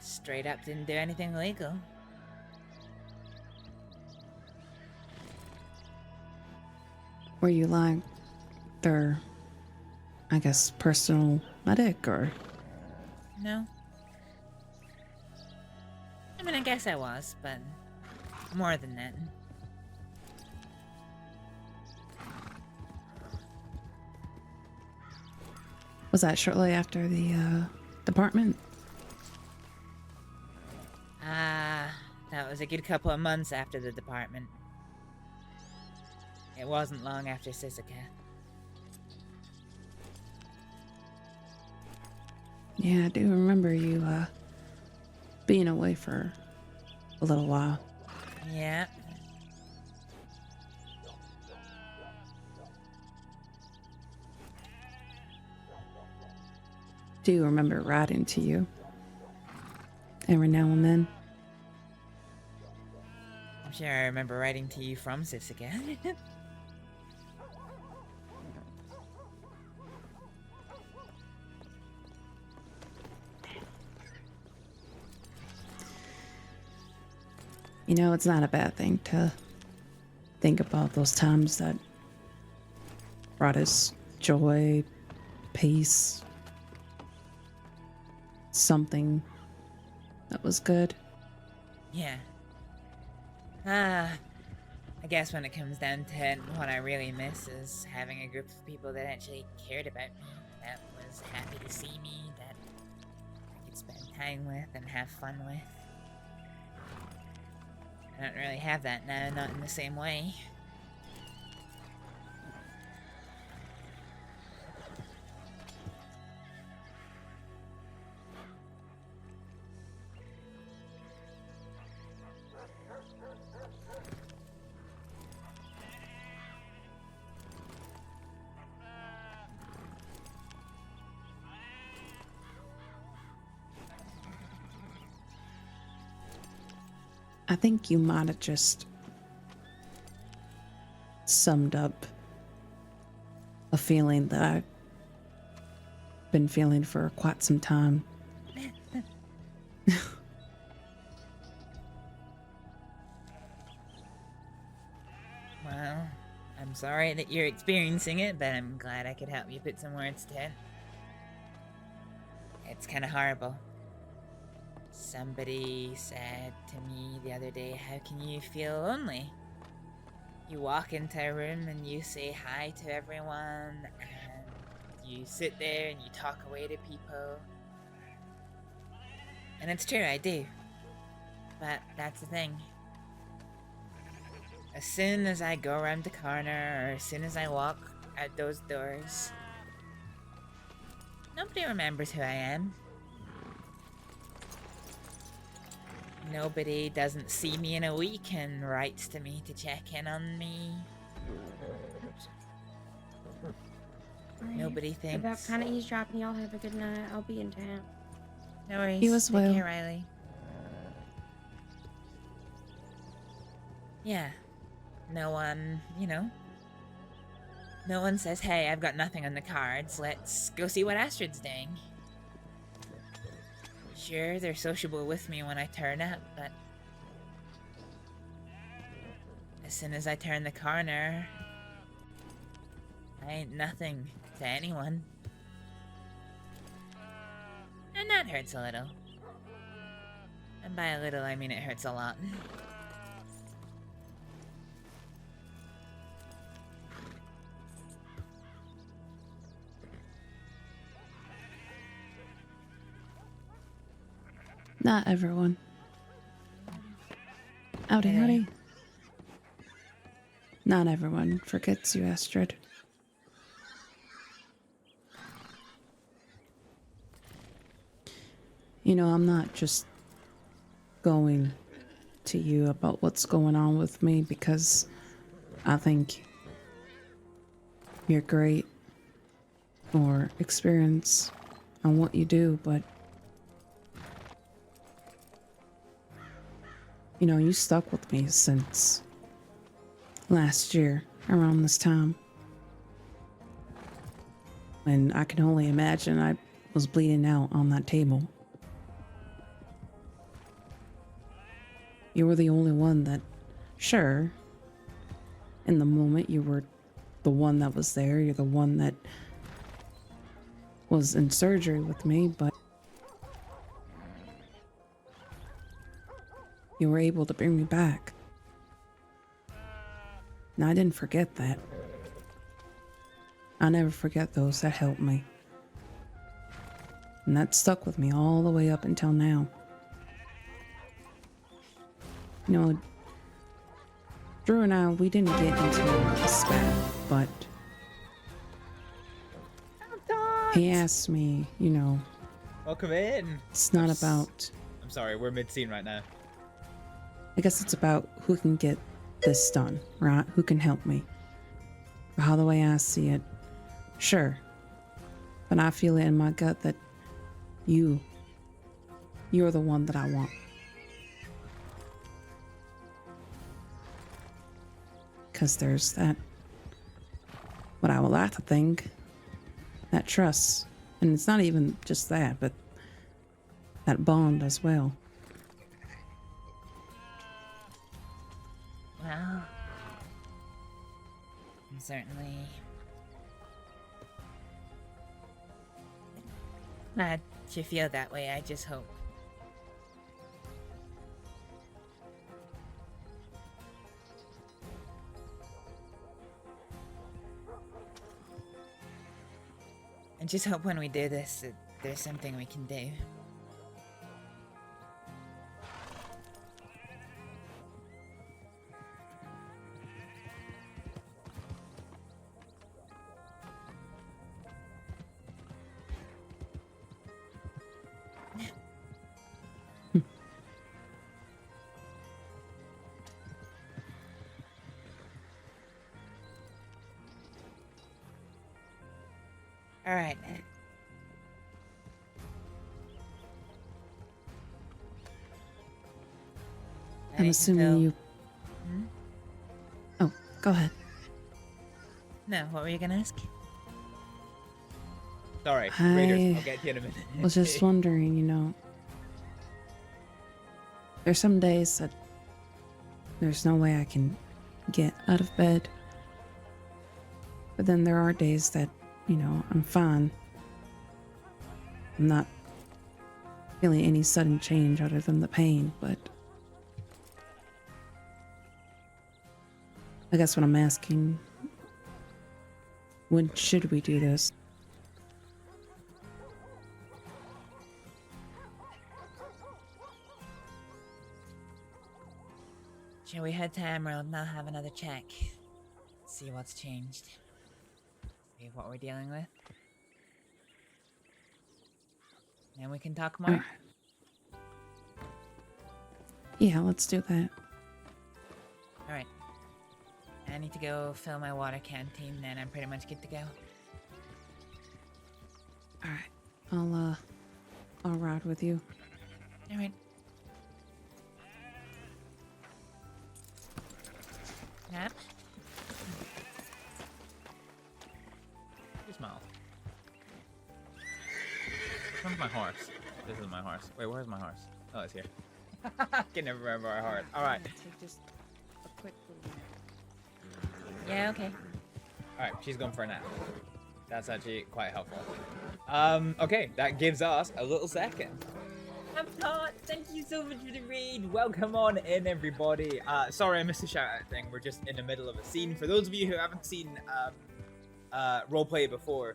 straight up didn't do anything illegal. Were you like their, I guess, personal medic or? No. I mean, I guess I was, but more than that. Was that shortly after the department? That was a good couple of months after the department. It wasn't long after Sisika. Yeah, I do remember you being away for a little while. Yeah. Do you remember writing to you every now and then? I'm sure I remember writing to you from Sisika. You know, it's not a bad thing to think about those times that brought us joy, peace, something that was good. Yeah. I guess when it comes down to it, what I really miss is having a group of people that actually cared about me, that was happy to see me, that I could spend time with and have fun with. I don't really have that now, not in the same way. I think you might have just summed up a feeling that I've been feeling for quite some time. Well, I'm sorry that you're experiencing it, but I'm glad I could help you put some words to it. It's kind of horrible. Somebody said to me the other day, how can you feel lonely? You walk into a room and you say hi to everyone, and you sit there and you talk away to people. And it's true, I do. But that's the thing. As soon as I go around the corner, or as soon as I walk out those doors, nobody remembers who I am. Nobody doesn't see me in a week and writes to me to check in on me. Nobody thinks. About kind of eavesdropping. Y'all have a good night. I'll be in town. No worries. You as Take well. care, Riley. Yeah. No one, no one says, hey, I've got nothing on the cards. Let's go see what Astrid's doing. Sure, they're sociable with me when I turn up, but as soon as I turn the corner, I ain't nothing to anyone. And that hurts a little. And by a little, I mean it hurts a lot. Not everyone. Howdy, howdy. Not everyone forgets you, Astrид. You know, I'm not just going to you about what's going on with me because I think you're great or experience on what you do, but you know, you stuck with me since last year around this time. And I can only imagine I was bleeding out on that table. You were the only one that, sure, in the moment you were the one that was there, you're the one that was in surgery with me, but you were able to bring me back. And I didn't forget that. I never forget those that helped me. And that stuck with me all the way up until now. You know, Drew and I, we didn't get into a spat, but he asked me, you know, Welcome in. it's not about, I'm sorry, we're mid-scene right now. I guess it's about who can get this done, right? Who can help me? How the way I see it, sure. But I feel it in my gut that you're the one that I want. Because there's that, what I would like to think, that trust. And it's not even just that, but that bond as well. Well, I'm certainly glad you feel that way. I just hope when we do this, that there's something we can do. All right. I'm assuming you... Oh, go ahead. No, what were you gonna ask? Sorry, Raiders, I'll get to you in a minute. Was just wondering, you know, there's some days that there's no way I can get out of bed. But then there are days that, you know, I'm fine. I'm not feeling any sudden change other than the pain, but I guess what I'm asking, when should we do this? Shall we head to Emerald and I'll have another check? See what's changed. See what we're dealing with. And we can talk more. Yeah, let's do that. All right. I need to go fill my water canteen, then I'm pretty much good to go. All right. I'll ride with you. All right. Yep. You smile. Where's my horse? This is my horse. Wait, where's my horse? Oh, it's here. I can never remember our horse. All right. Take just a quick Yeah, okay. All right, she's going for a nap. That's actually quite helpful. Okay, that gives us a little second. Thank you so much for the raid. Welcome on in, everybody. Sorry I missed the shout out thing. We're just in the middle of a scene. For those of you who haven't seen roleplay before,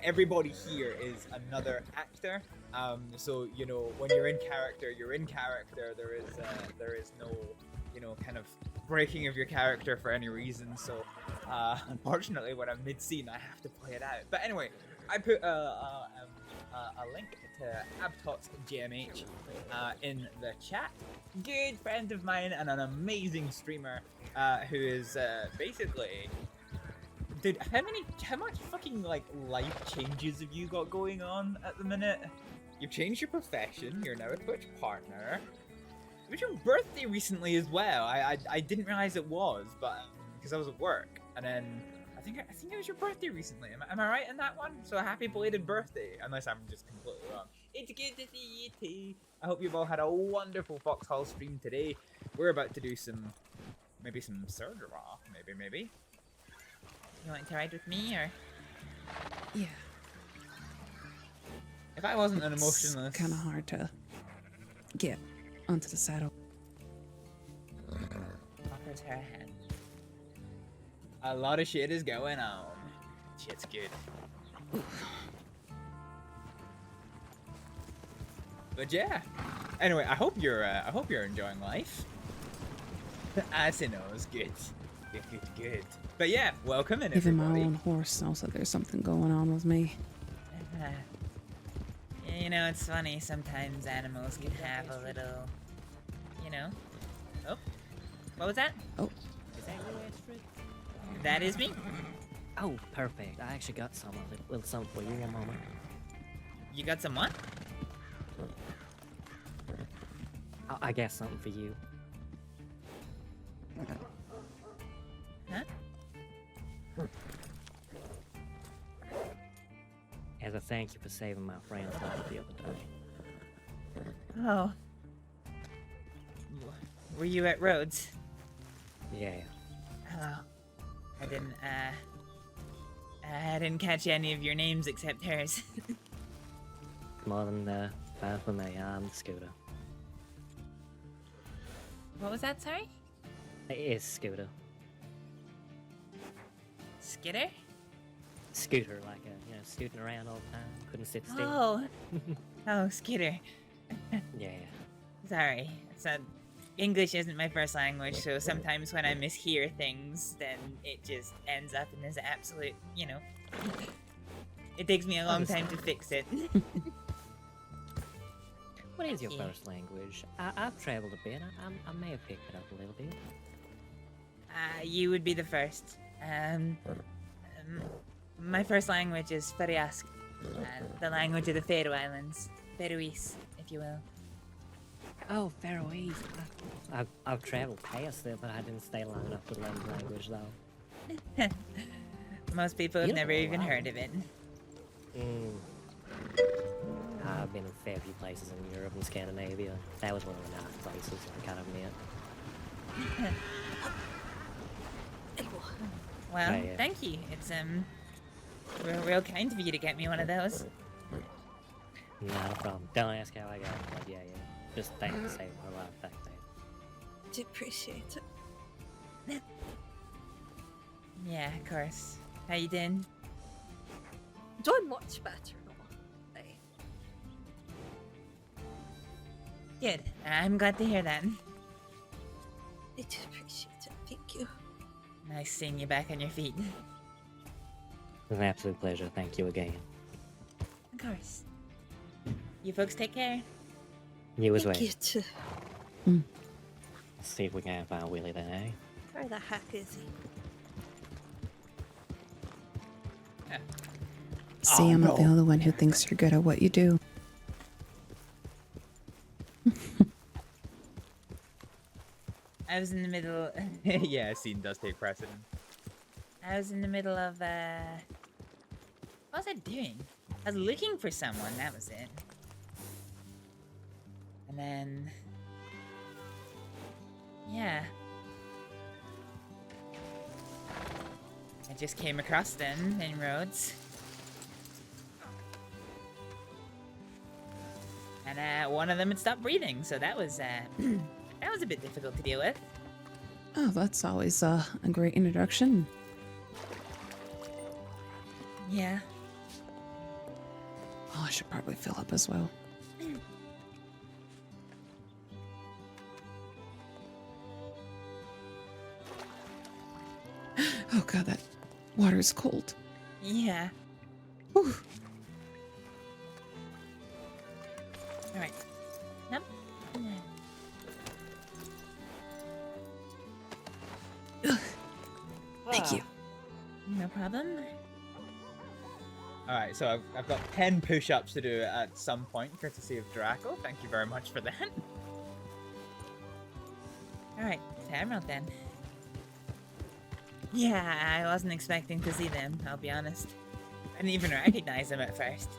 everybody here is another actor. So you know, when you're in character, you're in character. There is no, you know, kind of breaking of your character for any reason. So unfortunately, when I'm mid-scene, I have to play it out. But anyway, I put a link to Abtot's GMH in the chat. Good friend of mine and an amazing streamer who is basically... Dude, how much fucking like life changes have you got going on at the minute? You've changed your profession, you're now a Twitch partner. It was your birthday recently as well. I didn't realize it was, but because I was at work, and then I think it was your birthday recently. Am I right in that one? So happy belated birthday, unless I'm just completely wrong. It's good to see you too. I hope you've all had a wonderful Foxhole stream today. We're about to do maybe some surgery, maybe. You want to ride with me, or? Yeah. If I wasn't an emotionless... It's kind of hard to get onto the saddle. Offers her a hand. A lot of shit is going on. Shit's good. But yeah. Anyway, I hope you're enjoying life. I see, no, it's good. Good. But yeah, welcome in, Even everybody. my own horse knows that there's something going on with me. You know, it's funny, sometimes animals can have a little, you know. Oh, what was that? Oh. Is that you, Astrид? That is me. Oh, perfect. I actually got some of it. A little something for you, one moment. You got some what? I got something for you. Huh? As a thank you for saving my friend's life the other day. Oh. Were you at Rhodes? Yeah. Oh. I didn't catch any of your names except hers. More than fine for me. I'm Scooter. What was that, sorry? It's Scooter. Skitter? Scooter, like scooting around all the time. Couldn't sit still. Oh. Oh, Skitter. Yeah. Sorry. English isn't my first language, so sometimes when I mishear things, then it just ends up in this absolute, you know. It takes me a long time to fix it. What is your first language? I've traveled a bit. I may have picked it up a little bit. You would be the first. My first language is Fariask, the language of the Faroe Islands. Faroese, if you will. Oh, Faroese. I've traveled past there, but I didn't stay long enough to learn the language, though. Most people have never even heard of it. I've been in a fair few places in Europe and Scandinavia. That was one of the nice places, I kind of meant. Well, Oh, yeah. thank you. It's real kind of you to get me one of those. Not a problem. Don't ask how I got it, but yeah. Just thanks for saving my life back there. I appreciate it. Yeah, of course. How you doing? Doing much better now. Good. I'm glad to hear that. I do appreciate it. Thank you. Nice seeing you back on your feet. It was an absolute pleasure. Thank you again. Of course. You folks take care. You as well. You too. Let's see if we can find Willie then, eh? Where the heck is he? See, I'm not the only one who thinks you're good at what you do. I was in the middle. Yeah, scene does take precedent. I was in the middle of. What was I doing? I was looking for someone. That was it. And then. Yeah. I just came across them in roads. And one of them had stopped breathing, so that was that was a bit difficult to deal with. Oh, that's always a great introduction. Yeah. Oh, I should probably fill up as well. Oh god, that water is cold. Yeah. Whew. All right. Nope. Thank you. No problem. Alright, so I've got 10 push-ups to do at some point, courtesy of Draco. Thank you very much for that. Alright, to Emerald then. Yeah, I wasn't expecting to see them, I'll be honest. I didn't even recognize them at first.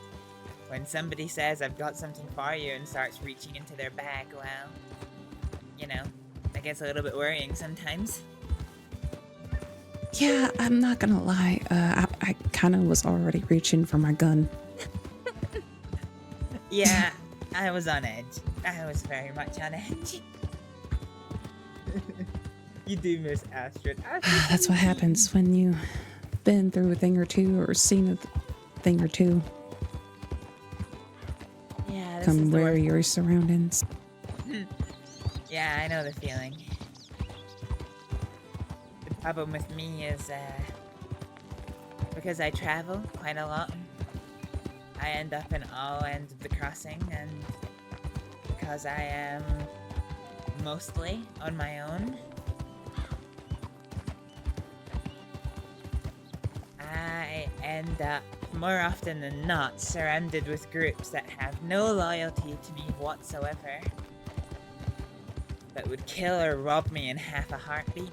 When somebody says I've got something for you and starts reaching into their bag, well, you know, that gets a little bit worrying sometimes. Yeah, I'm not gonna lie. I kind of was already reaching for my gun. Yeah, I was on edge. I was very much on edge. You do miss Astrид. That's what happens when you've been through a thing or two or seen a thing or two. Yeah, this Come is the where worst. your surroundings. Yeah, I know the feeling. The problem with me is, because I travel quite a lot, I end up in all ends of the crossing, and because I am mostly on my own, I end up more often than not surrounded with groups that have no loyalty to me whatsoever, that would kill or rob me in half a heartbeat.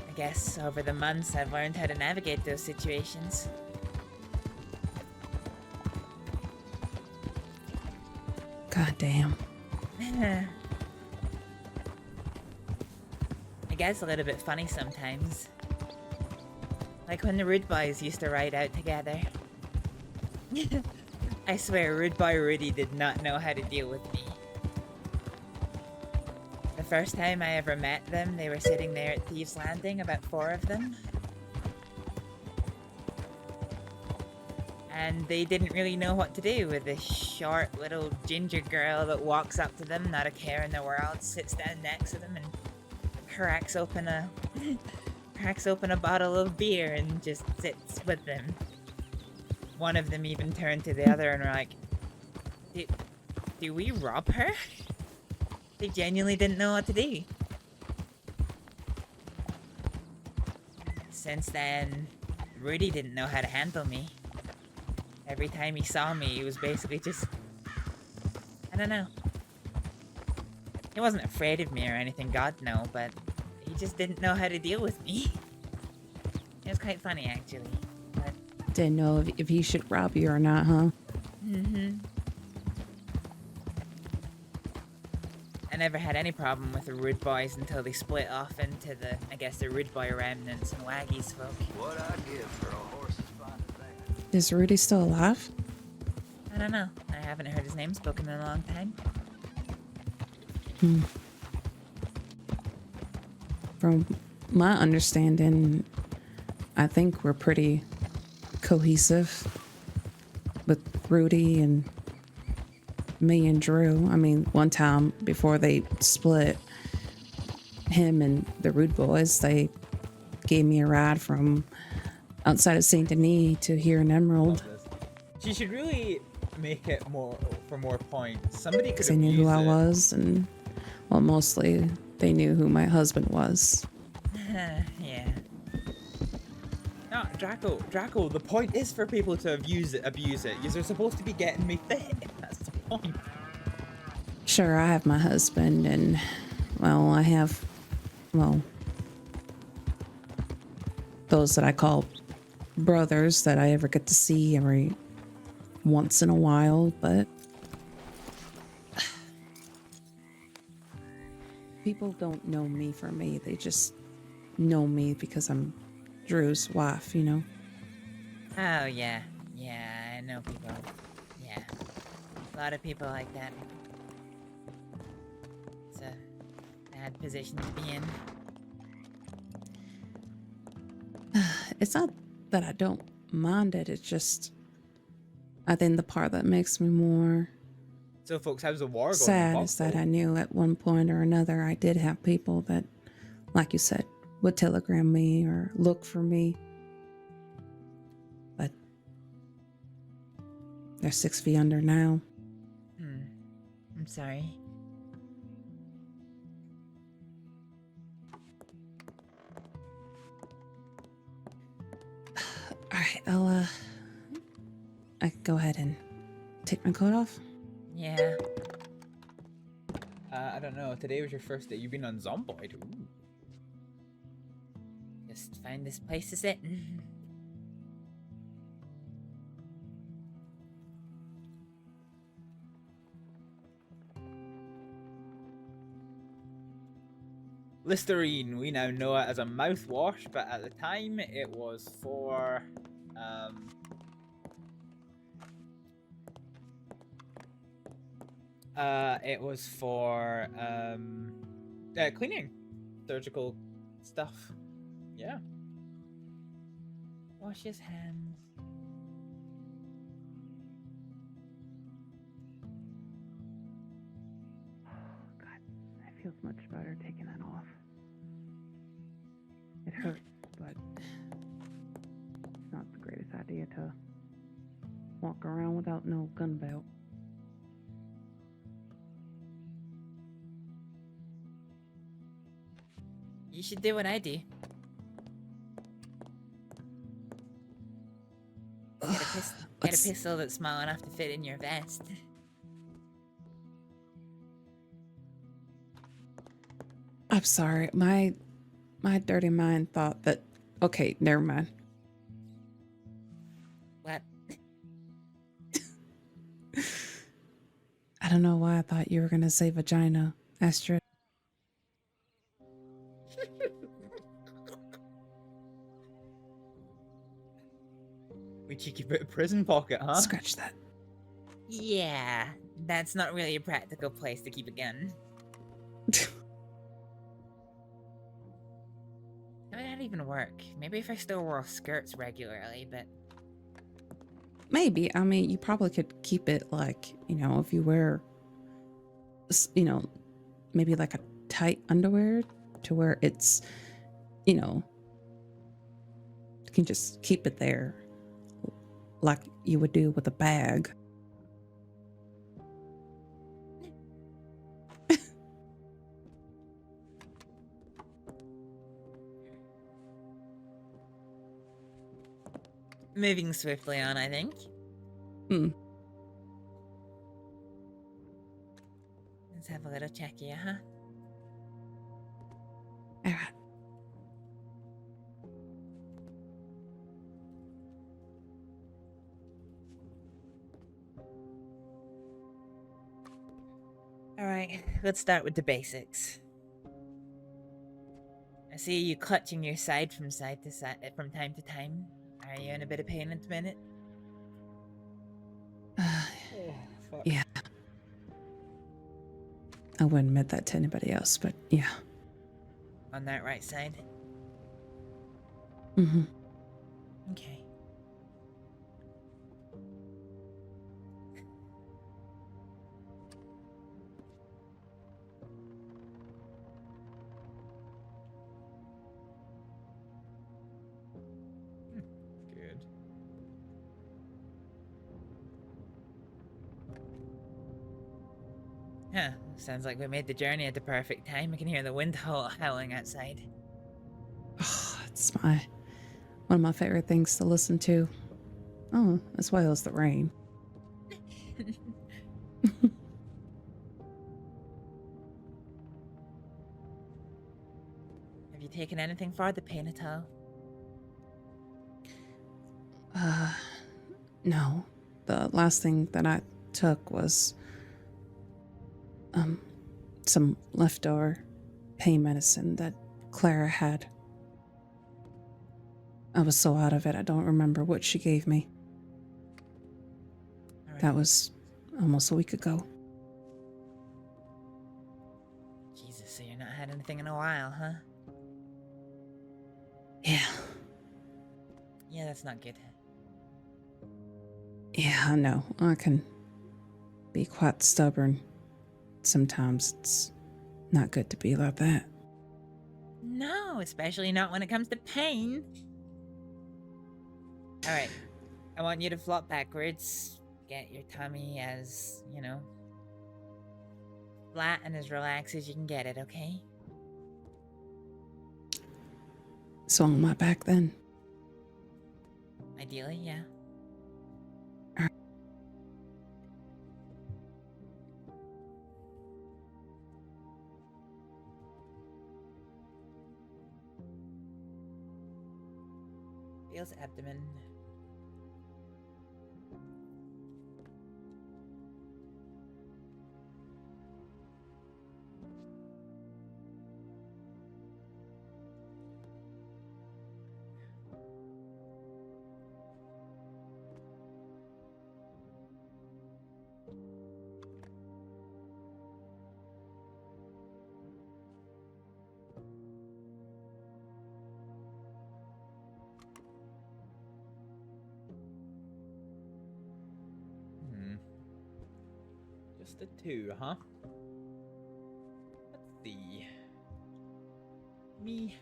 I guess over the months I've learned how to navigate those situations. God damn. It gets a little bit funny sometimes. Like when the Rude Boys used to ride out together. I swear, Rude Boy Rudy did not know how to deal with me. The first time I ever met them, they were sitting there at Thieves Landing, about 4 of them. And they didn't really know what to do with this short little ginger girl that walks up to them, not a care in the world, sits down next to them and cracks open a bottle of beer and just sits with them. One of them even turned to the other and were like, do we rob her? They genuinely didn't know what to do. Since then, Rudy didn't know how to handle me. Every time he saw me, he was basically just... I don't know. He wasn't afraid of me or anything, God no, but he just didn't know how to deal with me. It was quite funny, actually. But... Didn't know if he should rob you or not, huh? Mm-hmm. I never had any problem with the Rude Boys until they split off into the, I guess, the Rude Boy remnants and Waggy's folk. What I give for a horse's fine as that. Is Rudy still alive? I don't know. I haven't heard his name spoken in a long time. From my understanding, I think we're pretty cohesive with Rudy and me and Drew. I mean, one time before they split, him and the Rude Boys, they gave me a ride from outside of St. Denis to here in Emerald. She should really make it more for more points. Somebody could Because they have knew used who I it. was, and Well, mostly they knew who my husband was. Yeah. No, Draco, the point is for people to abuse it. You're supposed to be getting me fit. That's the point. Sure, I have my husband, and, well, I have, well, those that I call brothers that I ever get to see every once in a while, but people don't know me for me. They just know me because I'm Drew's wife, you know? Oh, yeah. Yeah, I know people. Yeah. A lot of people like that. It's a bad position to be in. It's not that I don't mind it, it's just, I think the part that makes me more So, folks, how's the war going? sad is that I knew at one point or another I did have people that, like you said, would telegram me or look for me. But they're 6 feet under now. I'm sorry. Alright, I can go ahead and take my coat off. Yeah. I don't know. Today was your first day. You've been on Zomboid. Ooh. Just find this place to sit. Listerine, we now know it as a mouthwash, but at the time it was for cleaning, surgical stuff. Yeah. Wash his hands. God, that feels much better taking that off. It hurts, but it's not the greatest idea to walk around without no gun belt. You should do what I do. Get a pistol that's small enough to fit in your vest. I'm sorry, my dirty mind thought that. Okay, never mind. What? I don't know why I thought you were gonna say vagina, Astrид. We cheeky bit of prison pocket, huh? Scratch that. Yeah, that's not really a practical place to keep a gun. How would that even work? Maybe if I still wore skirts regularly, but... Maybe. I mean, you probably could keep it like, you know, if you wear, you know, maybe like a tight underwear to where it's, you know, you can just keep it there like you would do with a bag. Moving swiftly on, I think. Let's have a little check here, huh? Alright. Alright, let's start with the basics. I see you clutching your side from time to time. Are you in a bit of pain at the minute? Yeah. I wouldn't admit that to anybody else, but yeah. On that right side? Mm-hmm. Okay. Good. Huh. Sounds like we made the journey at the perfect time. I can hear the wind howling outside. It's one of my favorite things to listen to. Oh, as well as the rain. Have you taken anything for the pain at all? No. The last thing that I took was some leftover pain medicine that Clara had. I was so out of it, I don't remember what she gave me. That was almost a week ago. Jesus, so you're not had anything in a while, huh? Yeah. Yeah, that's not good. Yeah, I know. I can be quite stubborn. Sometimes it's not good to be like that. No, especially not when it comes to pain. Alright, I want you to flop backwards. Get your tummy as, you know, flat and as relaxed as you can get it, okay? So on my back then. Ideally, yeah. Feels abdomen. Just the two, huh? Let's see. Me.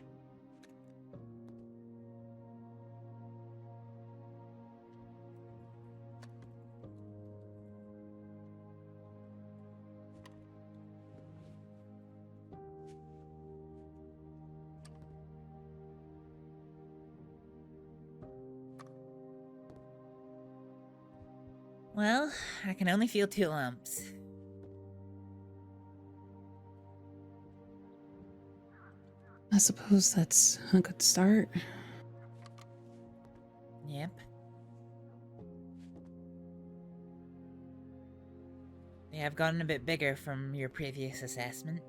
Well, I can only feel 2 lumps. I suppose that's a good start. Yep. They have gotten a bit bigger from your previous assessment.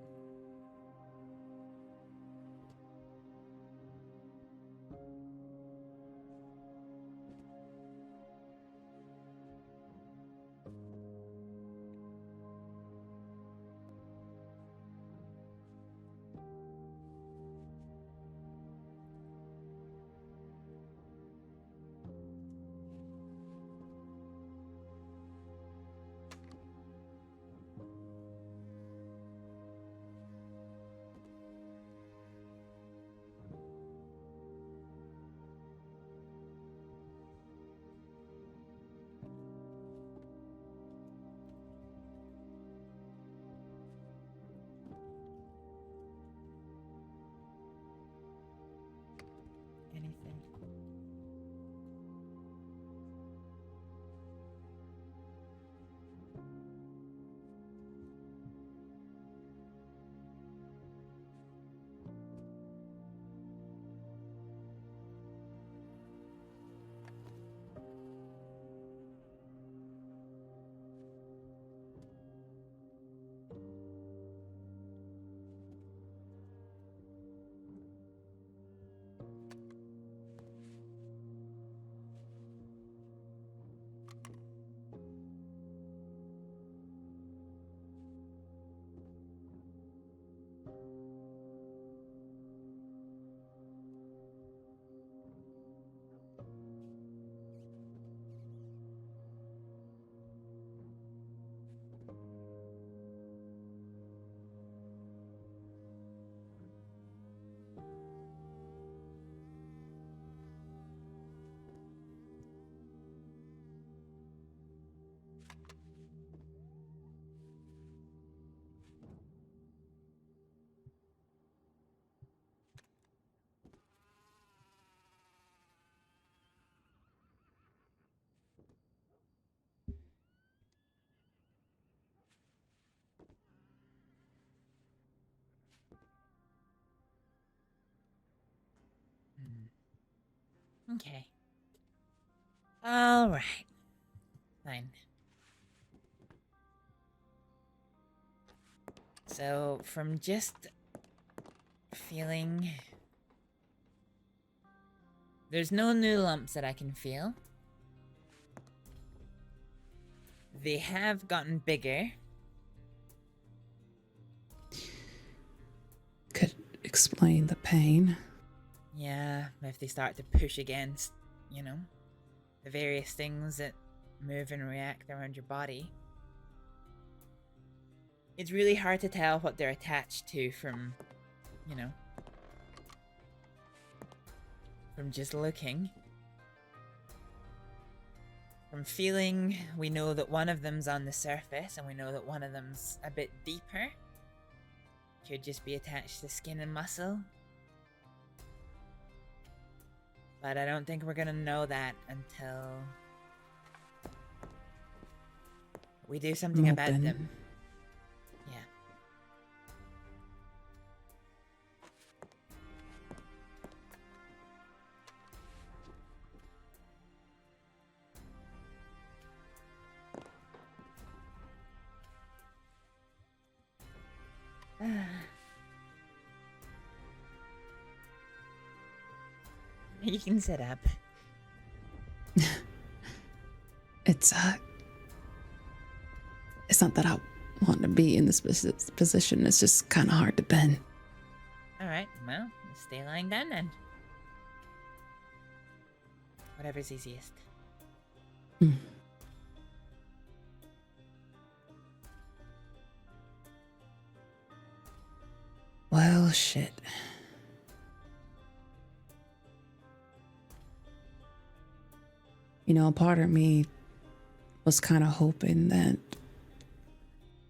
Okay. All right. Fine. So, from just feeling... There's no new lumps that I can feel. They have gotten bigger. Could explain the pain. Yeah, if they start to push against, you know, the various things that move and react around your body. It's really hard to tell what they're attached to from, you know, from just looking. From feeling, we know that one of them's on the surface, and we know that one of them's a bit deeper. Could just be attached to skin and muscle. But I don't think we're gonna know that until we do something about Then. them. Yeah. You can sit up. It's not that I want to be in this position. It's just kind of hard to bend. Alright, well, stay lying down then. Whatever's easiest. Well, shit. You know, part of me was kind of hoping that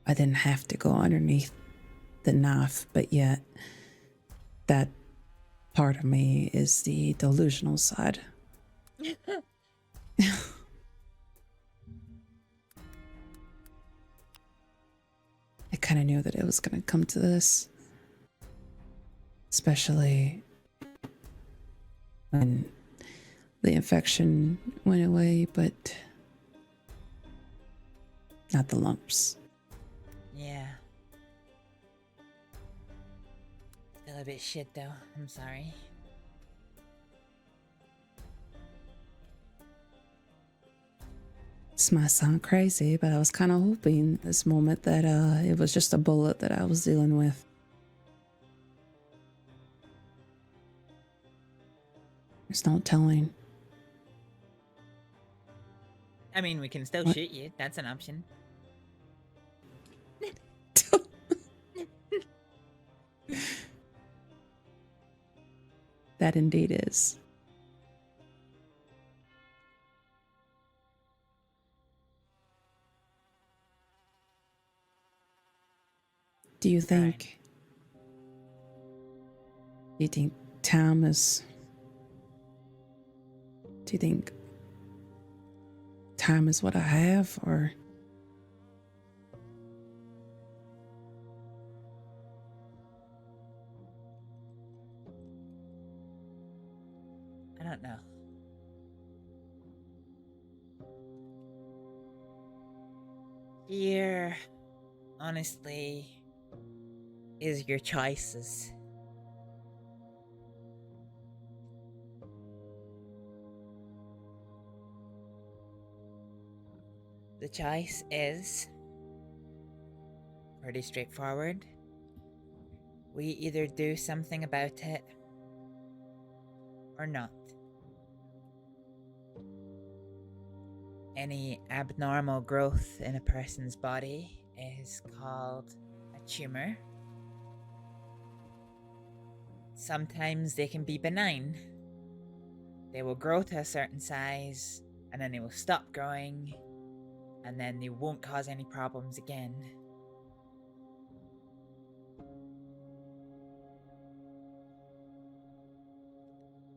I didn't have to go underneath the knife, but yet that part of me is the delusional side. I kind of knew that it was going to come to this, especially when the infection went away, but not the lumps. Yeah. Still a bit shit though, I'm sorry. This might sound crazy, but I was kind of hoping this moment that it was just a bullet that I was dealing with. There's no telling. I mean, we can still What? shoot you. That's an option. That indeed is. Do you think time is... Do you think time is what I have, or... I don't know. Here, honestly, is your choices. The choice is pretty straightforward. We either do something about it or not. Any abnormal growth in a person's body is called a tumor. Sometimes they can be benign. They will grow to a certain size, and then they will stop growing, and then they won't cause any problems again.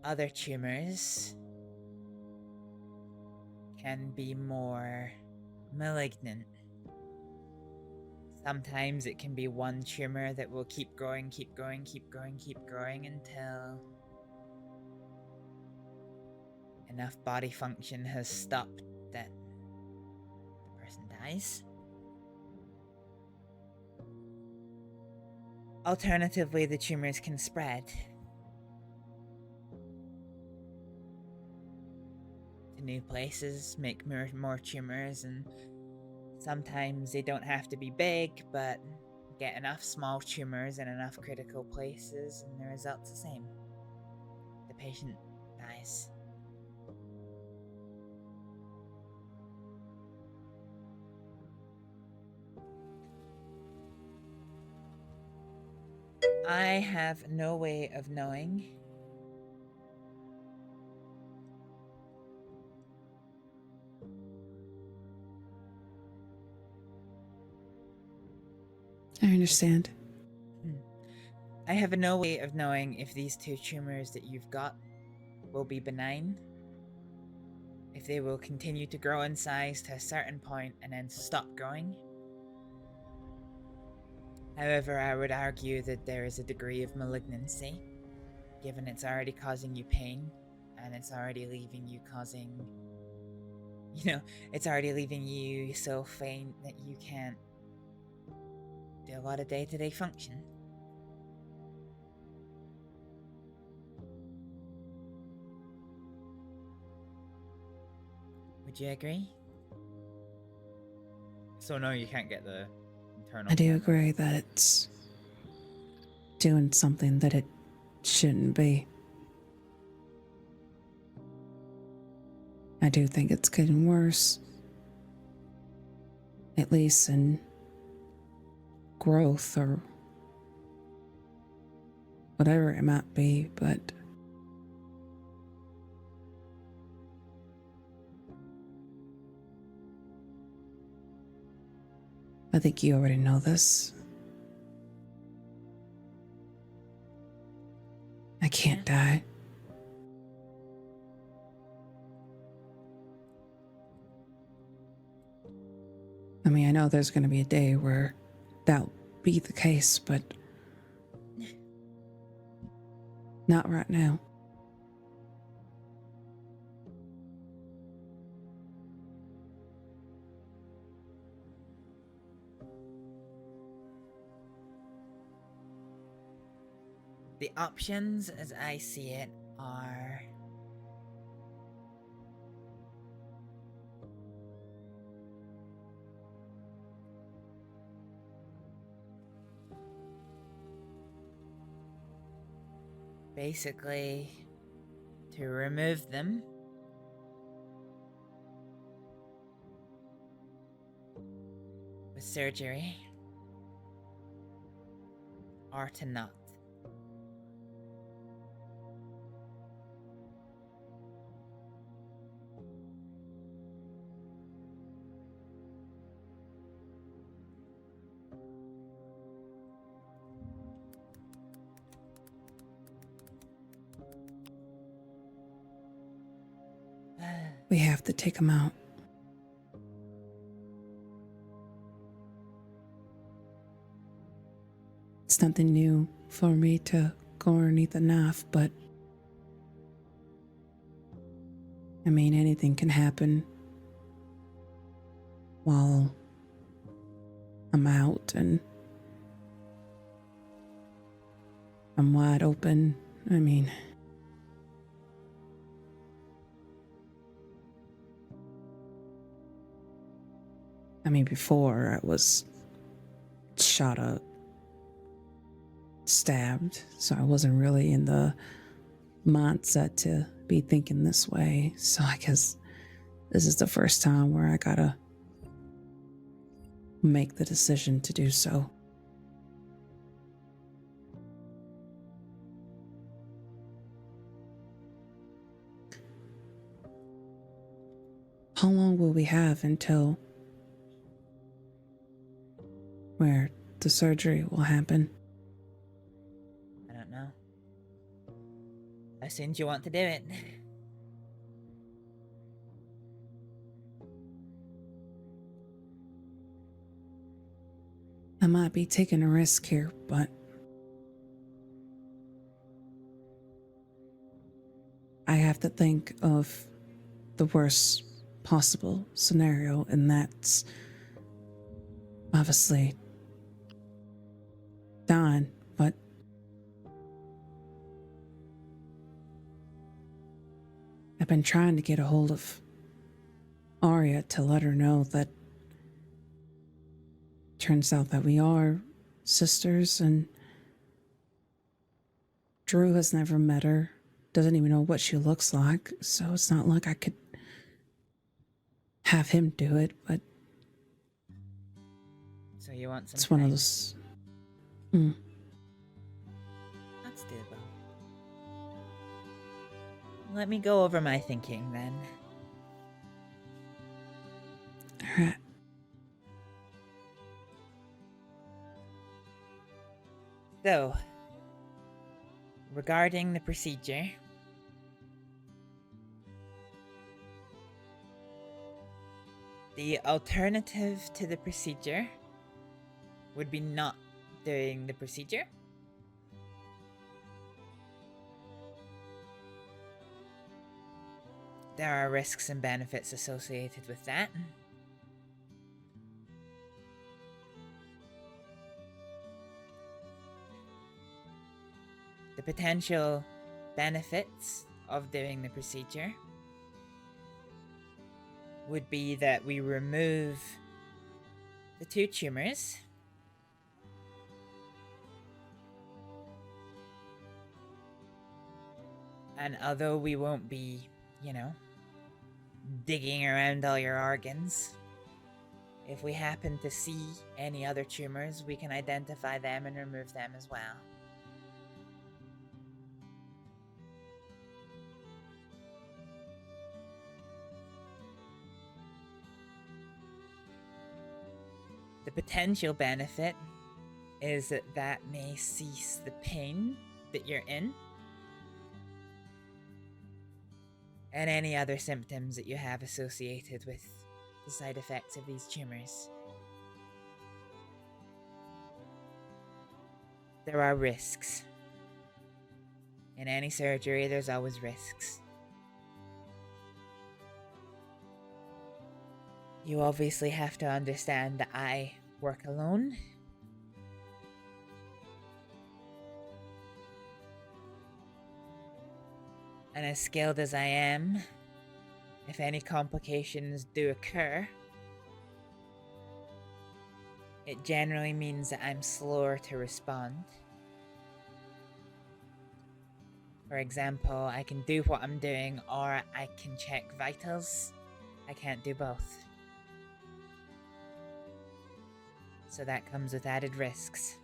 Other tumors can be more malignant. Sometimes it can be one tumor that will keep growing until enough body function has stopped that the person dies. Alternatively, the tumors can spread to new places, make more tumors, and sometimes they don't have to be big, but get enough small tumors in enough critical places, and the result's the same. The patient dies. I have no way of knowing. I understand. I have no way of knowing if these 2 tumors that you've got will be benign, if they will continue to grow in size to a certain point and then stop growing. However, I would argue that there is a degree of malignancy, given it's already causing you pain, and it's already leaving you it's already leaving you so faint that you can't do a lot of day-to-day function. Would you agree? So no, you can't get the internal. I do agree that it's doing something that it shouldn't be. I do think it's getting worse. At least in growth or whatever it might be, but I think you already know this. I can't die. I mean, I know there's going to be a day where that'll be the case, but not right now. The options, as I see it, are basically to remove them with surgery or to not. We have to take him out. It's nothing new for me to go underneath a knife, but I mean, anything can happen while I'm out and I'm wide open. I mean, before I was shot up, stabbed, so I wasn't really in the mindset to be thinking this way. So I guess this is the first time where I gotta make the decision to do so. How long will we have until where the surgery will happen? I don't know. As soon as you want to do it. I might be taking a risk here, but I have to think of the worst possible scenario, and that's obviously Don, but I've been trying to get a hold of Arya to let her know that turns out that we are sisters, and Drew has never met her, doesn't even know what she looks like, so it's not like I could have him do it, but So you want some it's one of time? those. That's doable. Let me go over my thinking then. Alright. So, regarding the procedure, the alternative to the procedure would be not doing the procedure. There are risks and benefits associated with that. The potential benefits of doing the procedure would be that we remove the 2 tumors. And although we won't be, you know, digging around all your organs, if we happen to see any other tumors, we can identify them and remove them as well. The potential benefit is that that may cease the pain that you're in and any other symptoms that you have associated with the side effects of these tumors. There are risks. In any surgery, there's always risks. You obviously have to understand that I work alone. And as skilled as I am, if any complications do occur, it generally means that I'm slower to respond. For example, I can do what I'm doing, or I can check vitals. I can't do both. So that comes with added risks.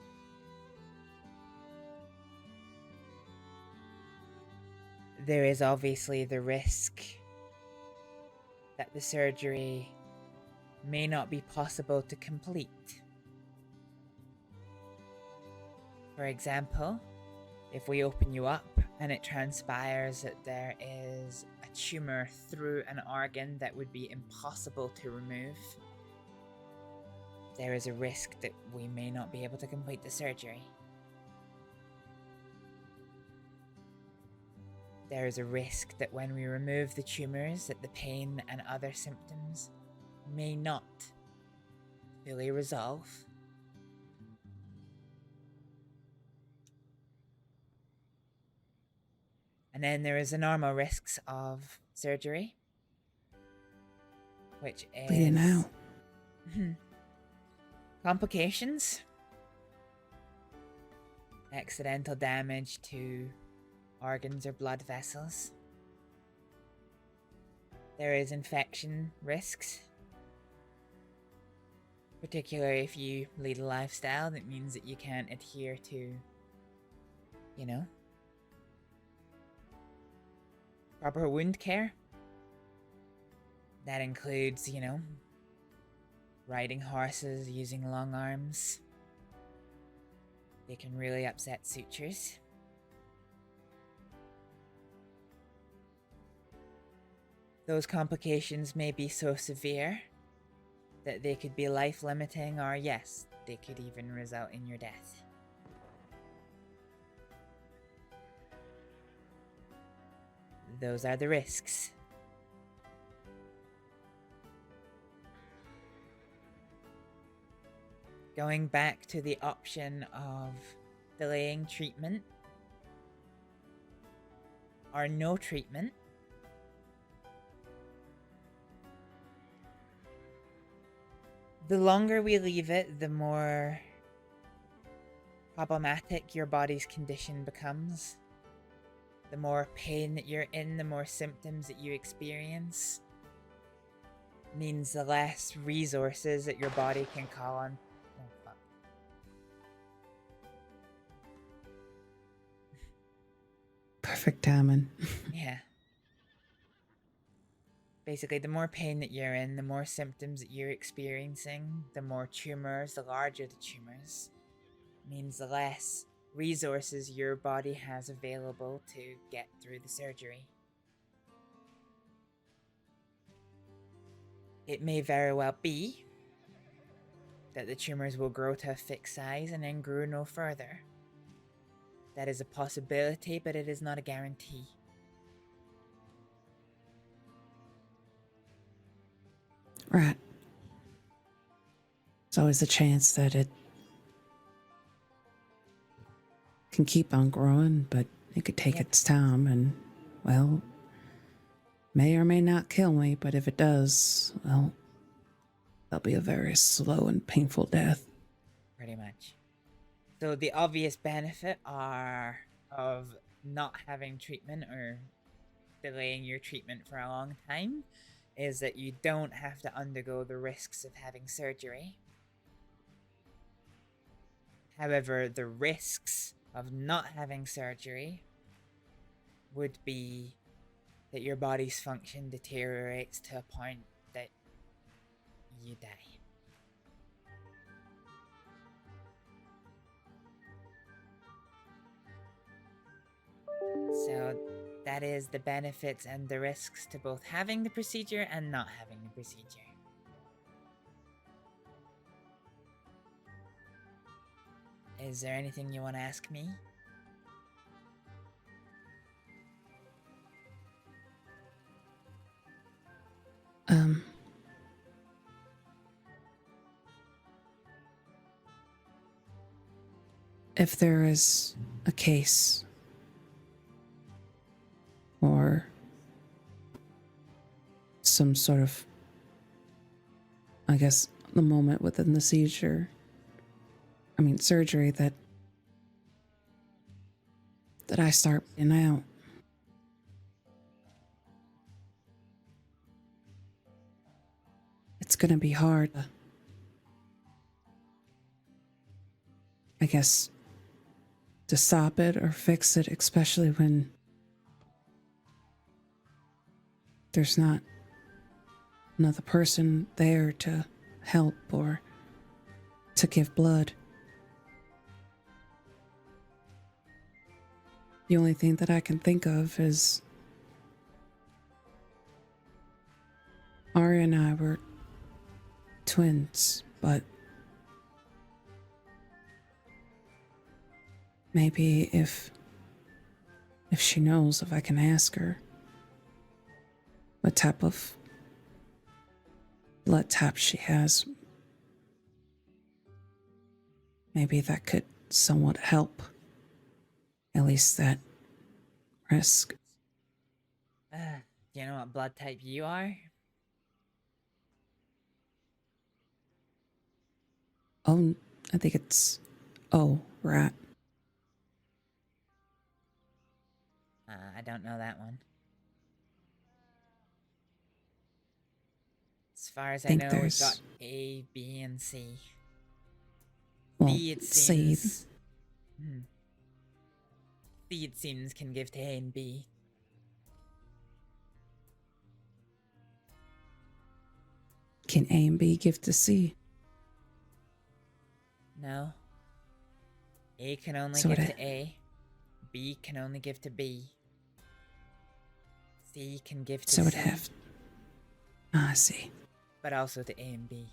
There is obviously the risk that the surgery may not be possible to complete. For example, if we open you up and it transpires that there is a tumor through an organ that would be impossible to remove, there is a risk that we may not be able to complete the surgery. There is a risk that when we remove the tumors, that the pain and other symptoms may not fully resolve. And then there is the normal risks of surgery, which is Bleeding out. Complications, accidental damage to organs or blood vessels. There is infection risks, particularly if you lead a lifestyle that means that you can't adhere to, you know, proper wound care. That includes, you know, riding horses using long arms. They can really upset sutures. Those complications may be so severe that they could be life-limiting, or yes, they could even result in your death. Those are the risks. going back to the option of delaying treatment or no treatment, the longer we leave it, the more problematic your body's condition becomes. The more pain that you're in, the more symptoms that you experience, means the less resources that your body can call on. Oh, fuck. Perfect timing. Yeah. Basically, the more pain that you're in, the more symptoms that you're experiencing, the more tumors, the larger the tumors, means the less resources your body has available to get through the surgery. It may very well be that the tumors will grow to a fixed size and then grow no further. That is a possibility, but it is not a guarantee. Right. There's always a chance that it can keep on growing, but it could take its time and, well, may or may not kill me, but if it does, well, that'll be a very slow and painful death. Pretty much. So the obvious benefit of not having treatment or delaying your treatment for a long time is that you don't have to undergo the risks of having surgery. However, the risks of not having surgery would be that your body's function deteriorates to a point that you die. So that is the benefits and the risks to both having the procedure and not having the procedure. Is there anything you want to ask me? If there is a case or some sort of, I guess, the moment within the surgery that I start in out. It's gonna be hard, I guess, to stop it or fix it, especially when there's not another person there to help or to give blood. The only thing that I can think of is Ari and I were twins, but maybe if she knows, if I can ask her what type of blood type she has, maybe that could somewhat help. At least that risk. Do you know what blood type you are? Oh, I think it's O, right? I don't know that one. As far as I think know, we've there's- got A, B, and C. Well, B, it C. seems. C, it seems, can give to A and B. Can A and B give to C? No. A can only So give it- to A. B can only give to B. C can give to So C. it have. I see. But also to A and B.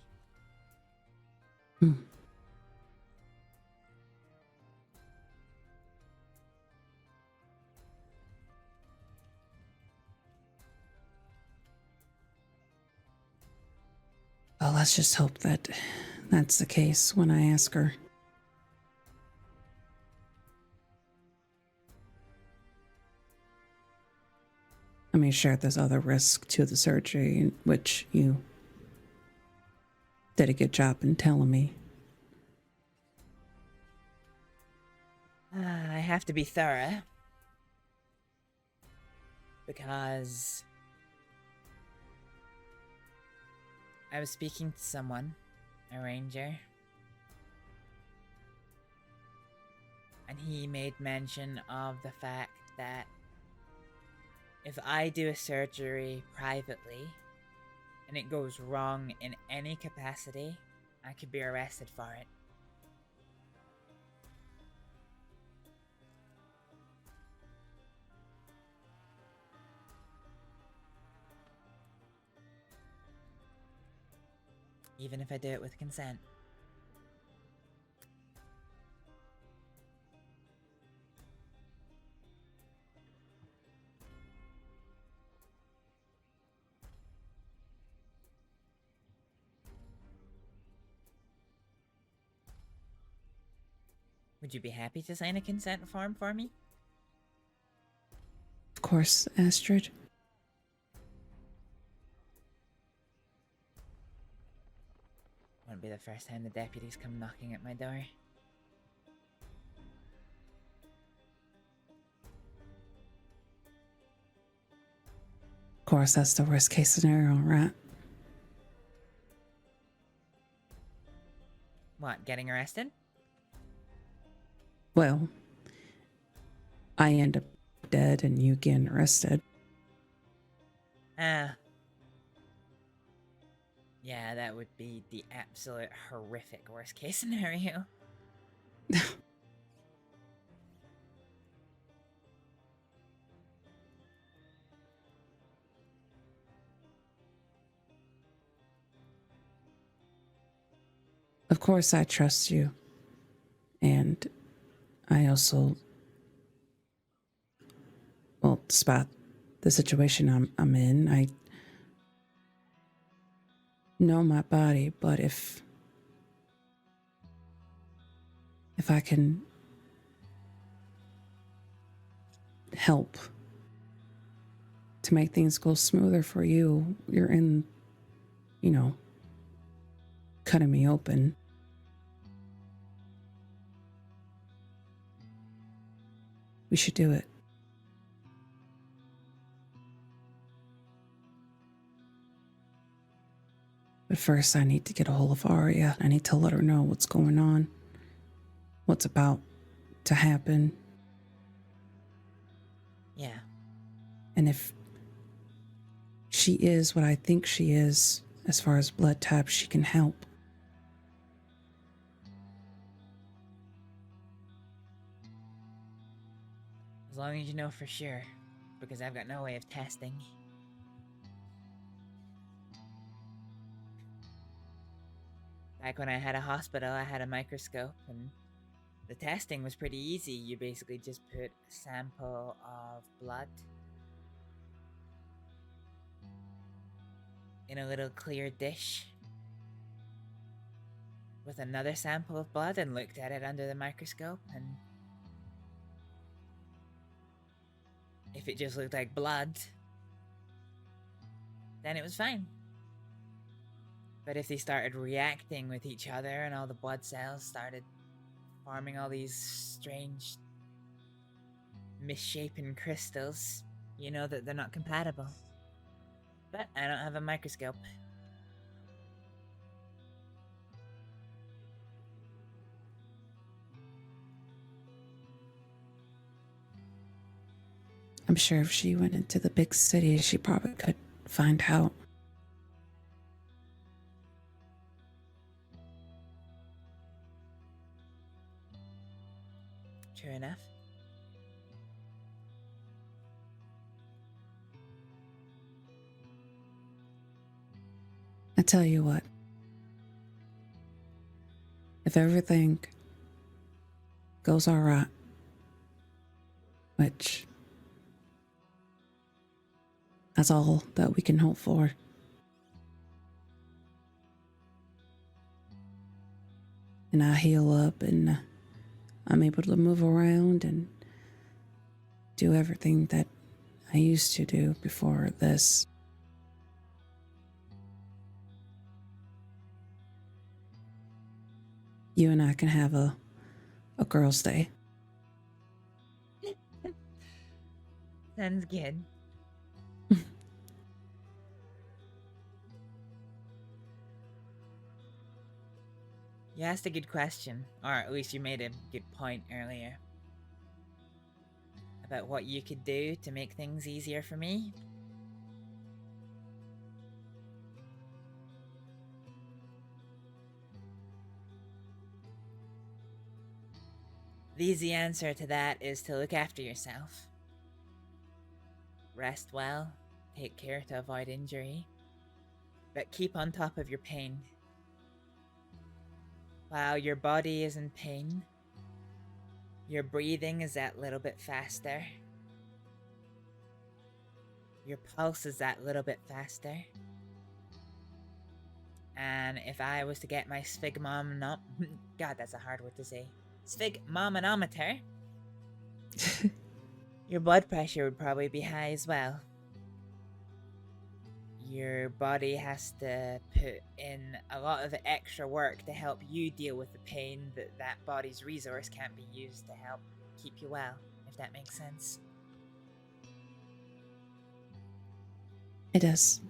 Well, let's just hope that that's the case when I ask her. I mean, sure, there's other risk to the surgery, which you did a good job in telling me. I have to be thorough. Because I was speaking to someone, a ranger, and he made mention of the fact that if I do a surgery privately and it goes wrong in any capacity, I could be arrested for it. Even if I do it with consent. Would you be happy to sign a consent form for me? Of course, Astrид. Won't be the first time the deputies come knocking at my door. Of course, that's the worst case scenario, right? What, getting arrested? Well, I end up dead and you getting arrested. Yeah, that would be the absolute horrific worst case scenario. Of course, I trust you. And I also, well, despite the situation I'm in, I know my body, but if I can help to make things go smoother for you, you're in, cutting me open. We should do it. But first, I need to get a hold of Arya. I need to let her know what's going on, what's about to happen. Yeah. And if she is what I think she is, as far as blood type, she can help. As long as you know for sure, because I've got no way of testing. Back when I had a hospital, I had a microscope, and the testing was pretty easy. You basically just put a sample of blood in a little clear dish with another sample of blood and looked at it under the microscope, and if it just looked like blood, then it was fine. But if they started reacting with each other and all the blood cells started forming all these strange, misshapen crystals, you know that they're not compatible. But I don't have a microscope. I'm sure if she went into the big city, she probably could find out. True enough. I tell you what. If everything goes all right, which that's all that we can hope for. and I heal up, and I'm able to move around and do everything that I used to do before this. You and I can have a girl's day. Sounds good. You asked a good question, or at least you made a good point earlier. About what you could do to make things easier for me. The easy answer to that is to look after yourself. Rest well, take care to avoid injury, but keep on top of your pain. While your body is in pain, your breathing is that little bit faster. Your pulse is that little bit faster. And if I was to get my God, that's a hard word to say. Sphygmomanometer, your blood pressure would probably be high as well. Your body has to put in a lot of extra work to help you deal with the pain that body's resource can't be used to help keep you well, if that makes sense. It does.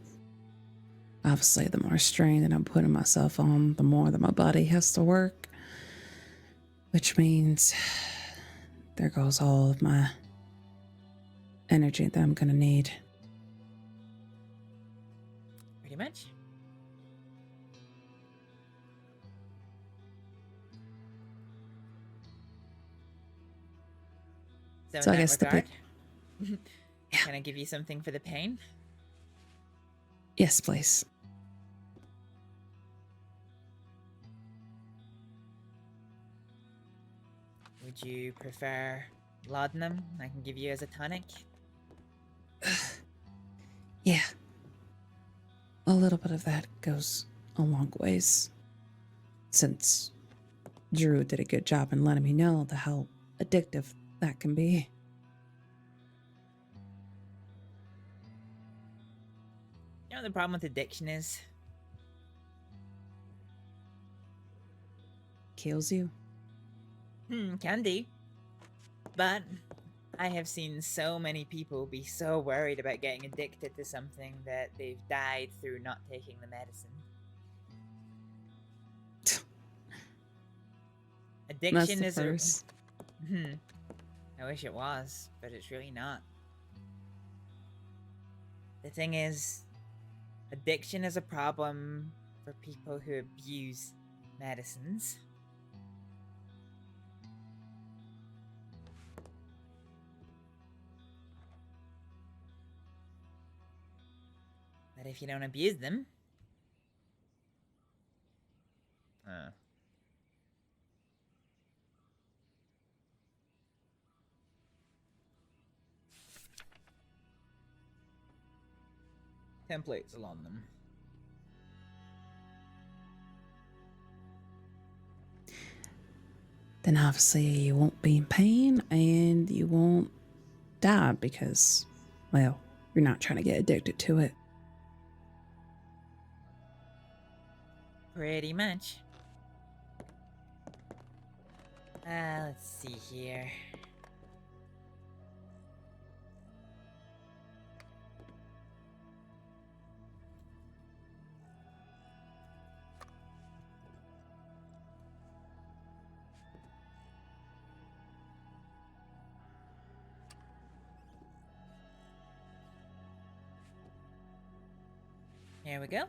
Obviously, the more strain that I'm putting myself on, the more that my body has to work. Which means there goes all of my energy that I'm gonna need. Pretty much. So I in guess that regard, can I give you something for the pain? Yes, please. Would you prefer laudanum? I can give you as a tonic. Yeah. A little bit of that goes a long ways. Since Drew did a good job in letting me know how addictive that can be. You know what the problem with addiction is? Kills you. Can do. But I have seen so many people be so worried about getting addicted to something that they've died through not taking the medicine. Addiction That's the first. I wish it was, but it's really not. The thing is, addiction is a problem for people who abuse medicines. But if you don't abuse them... templates along them. Then obviously you won't be in pain and you won't die because, well, you're not trying to get addicted to it. Pretty much. Let's see here. Here we go.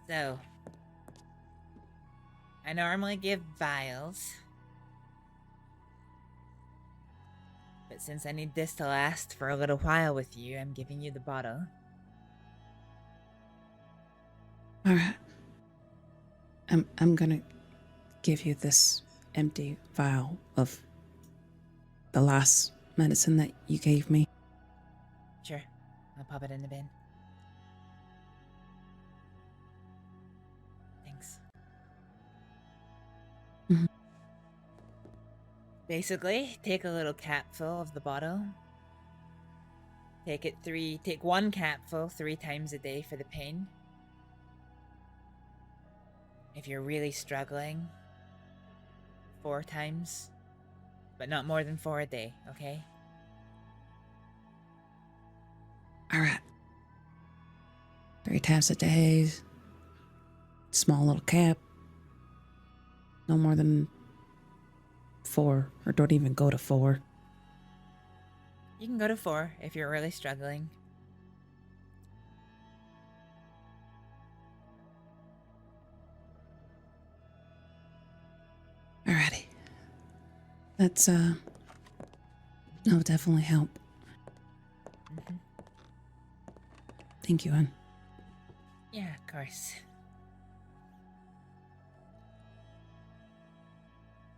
So, I normally give vials, but since I need this to last for a little while with you, I'm giving you the bottle. Alright. I'm gonna give you this empty vial of the last medicine that you gave me. Sure. I'll pop it in the bin. Thanks. Mhm. Basically, take a little capful of the bottle. Take one capful 3 times a day for the pain. If you're really struggling, 4 times. But not more than 4 a day, okay? Alright. 3 times a day. Small little cap. No more than 4. Or don't even go to 4. You can go to 4 if you're really struggling. Alrighty. That'll definitely help. Mhm. Thank you, hon. Yeah, of course.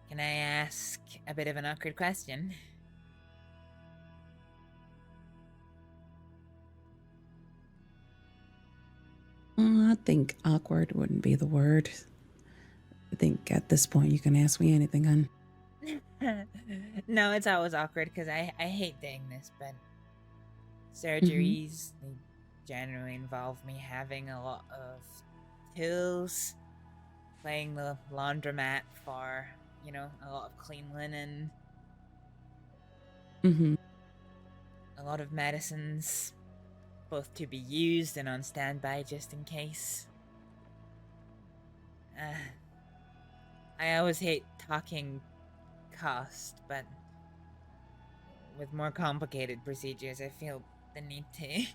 Can I ask a bit of an awkward question? I think awkward wouldn't be the word. I think at this point you can ask me anything, hon. No, it's always awkward because I hate doing this, but surgeries they generally involve me having a lot of tools, playing the laundromat for, you know, a lot of clean linen, a lot of medicines, both to be used and on standby just in case. I always hate talking cost, but with more complicated procedures, I feel the need to.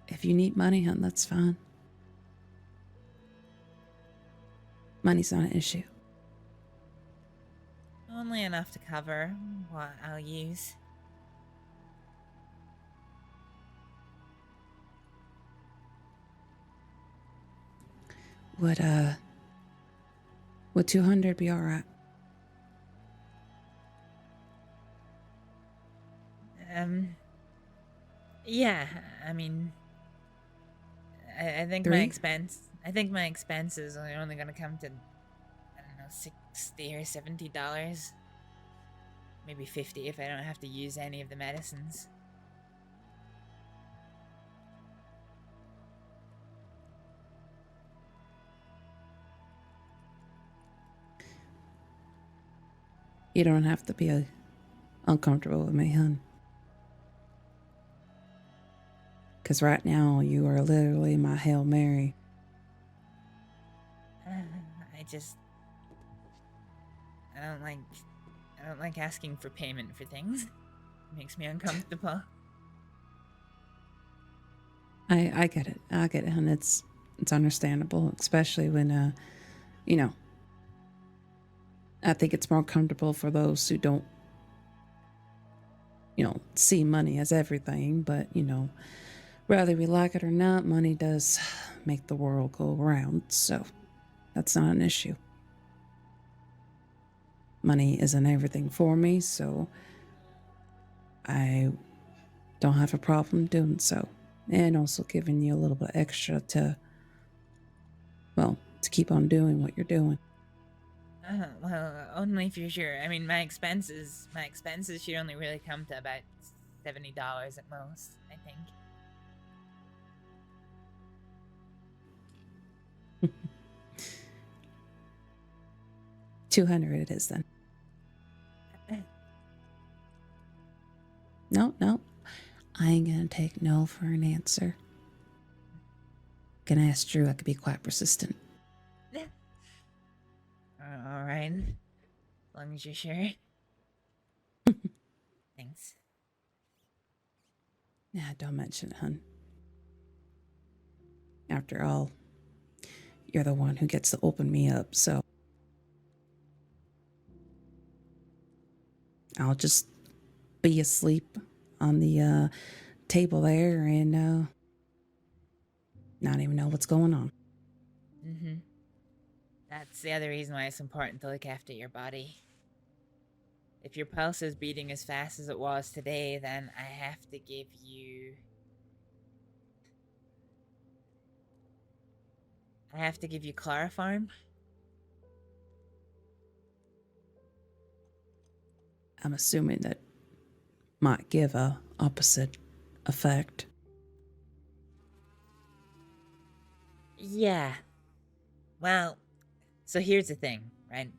If you need money, hon, that's fine. Money's not an issue. Only enough to cover what I'll use. Would 200 be alright? Yeah, I mean, I think 3? I think my expenses are only gonna come to, I don't know, $60 or $70. Maybe 50 if I don't have to use any of the medicines. You don't have to be uncomfortable with me, hon. Because right now, you are literally my Hail Mary. I don't like asking for payment for things. It makes me uncomfortable. I get it. I get it, hon. It's understandable, especially when, you know, I think it's more comfortable for those who don't, you know, see money as everything. But, you know, whether we like it or not, money does make the world go round. So that's not an issue. Money isn't everything for me, so I don't have a problem doing so. And also giving you a little bit extra to keep on doing what you're doing. Well, only if you're sure. I mean, my expenses should only really come to about $70 at most, I think. 200 it is then. No, I ain't gonna take no for an answer. Gonna ask Drew. I could be quite persistent. All right, as long as you're sure. Thanks. Yeah, don't mention it, hun. After all, you're the one who gets to open me up, so I'll just be asleep on the table there and not even know what's going on. That's the other reason why it's important to look after your body. If your pulse is beating as fast as it was today, then I have to give you... chloroform. I'm assuming that might give a opposite effect. Yeah. Well, so here's the thing, right?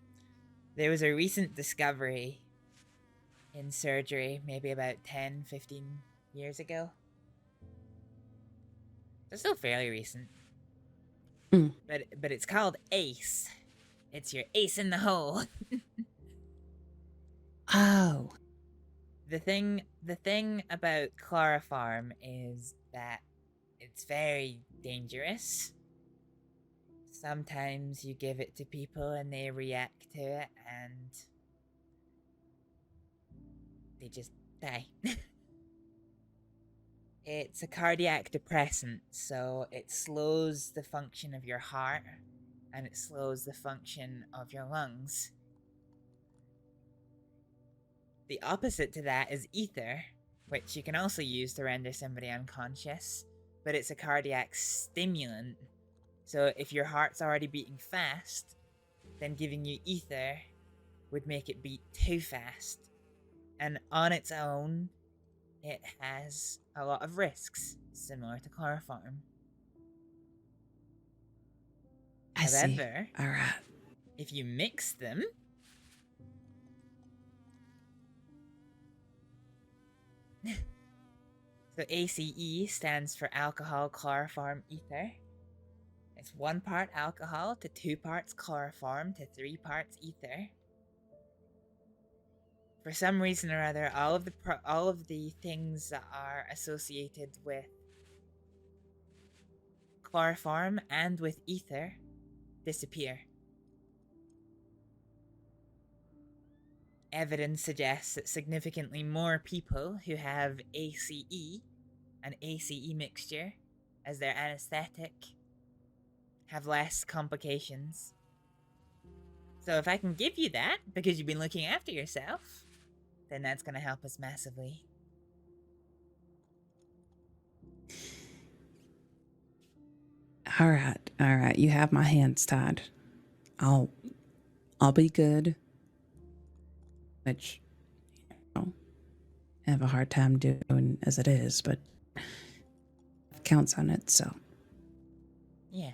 There was a recent discovery in surgery, maybe about 10, 15 years ago. It's still fairly recent. But it's called ACE. It's your ace in the hole. Oh. The thing about chloroform is that it's very dangerous. Sometimes you give it to people and they react to it and they just die. It's a cardiac depressant, so it slows the function of your heart and it slows the function of your lungs. The opposite to that is ether, which you can also use to render somebody unconscious, but it's a cardiac stimulant. So if your heart's already beating fast, then giving you ether would make it beat too fast. And on its own, it has a lot of risks, similar to chloroform. However, All right. if you mix them, so ACE stands for alcohol chloroform ether. It's 1 part alcohol to 2 parts chloroform to 3 parts ether. For some reason or other, all of the things that are associated with chloroform and with ether disappear. Evidence suggests that significantly more people who have ACE, an ACE mixture, as their anesthetic, have less complications. So if I can give you that, because you've been looking after yourself, then that's going to help us massively. All right. You have my hands tied. I'll be good. Which, I have a hard time doing as it is, but it counts on it, so. Yeah.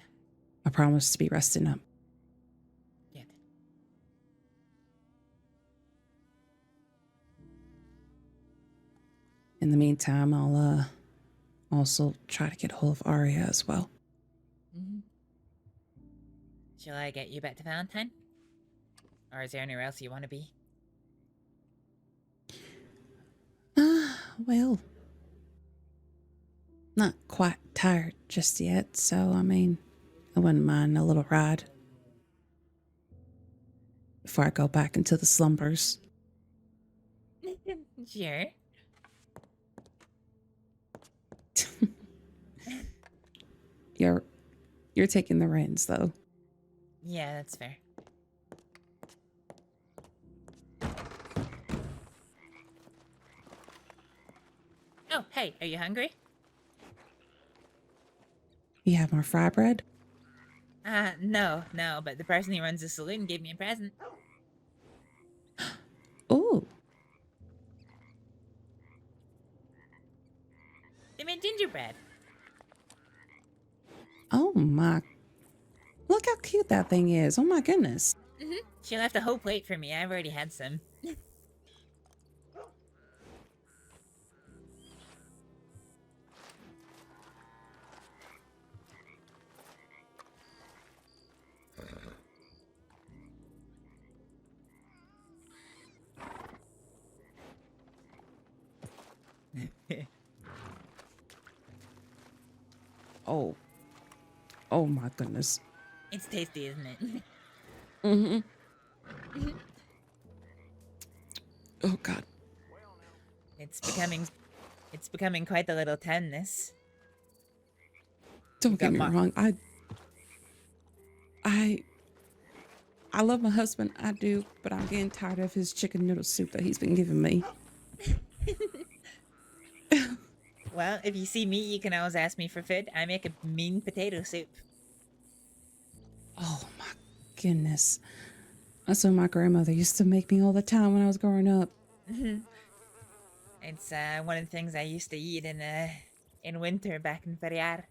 I promise to be resting up. Good. In the meantime, I'll also try to get hold of Arya as well. Mm-hmm. Shall I get you back to Valentine? Or is there anywhere else you want to be? Well, not quite tired just yet, so I mean, I wouldn't mind a little ride before I go back into the slumbers. Sure. You're taking the reins, though. Yeah, that's fair. Oh, hey, are you hungry? You have more fry bread? No, but the person who runs the saloon gave me a present. Ooh. They made gingerbread. Oh my. Look how cute that thing is. Oh my goodness. Mm-hmm. She left a whole plate for me. I've already had some. Oh my goodness. It's tasty, isn't it? Mm-hmm. Oh God. It's becoming quite the little town, this. Don't get me wrong. I love my husband, I do, but I'm getting tired of his chicken noodle soup that he's been giving me. Well, if you see me, you can always ask me for food. I make a mean potato soup. Oh my goodness. That's what my grandmother used to make me all the time when I was growing up. It's one of the things I used to eat in winter back in Ferriar.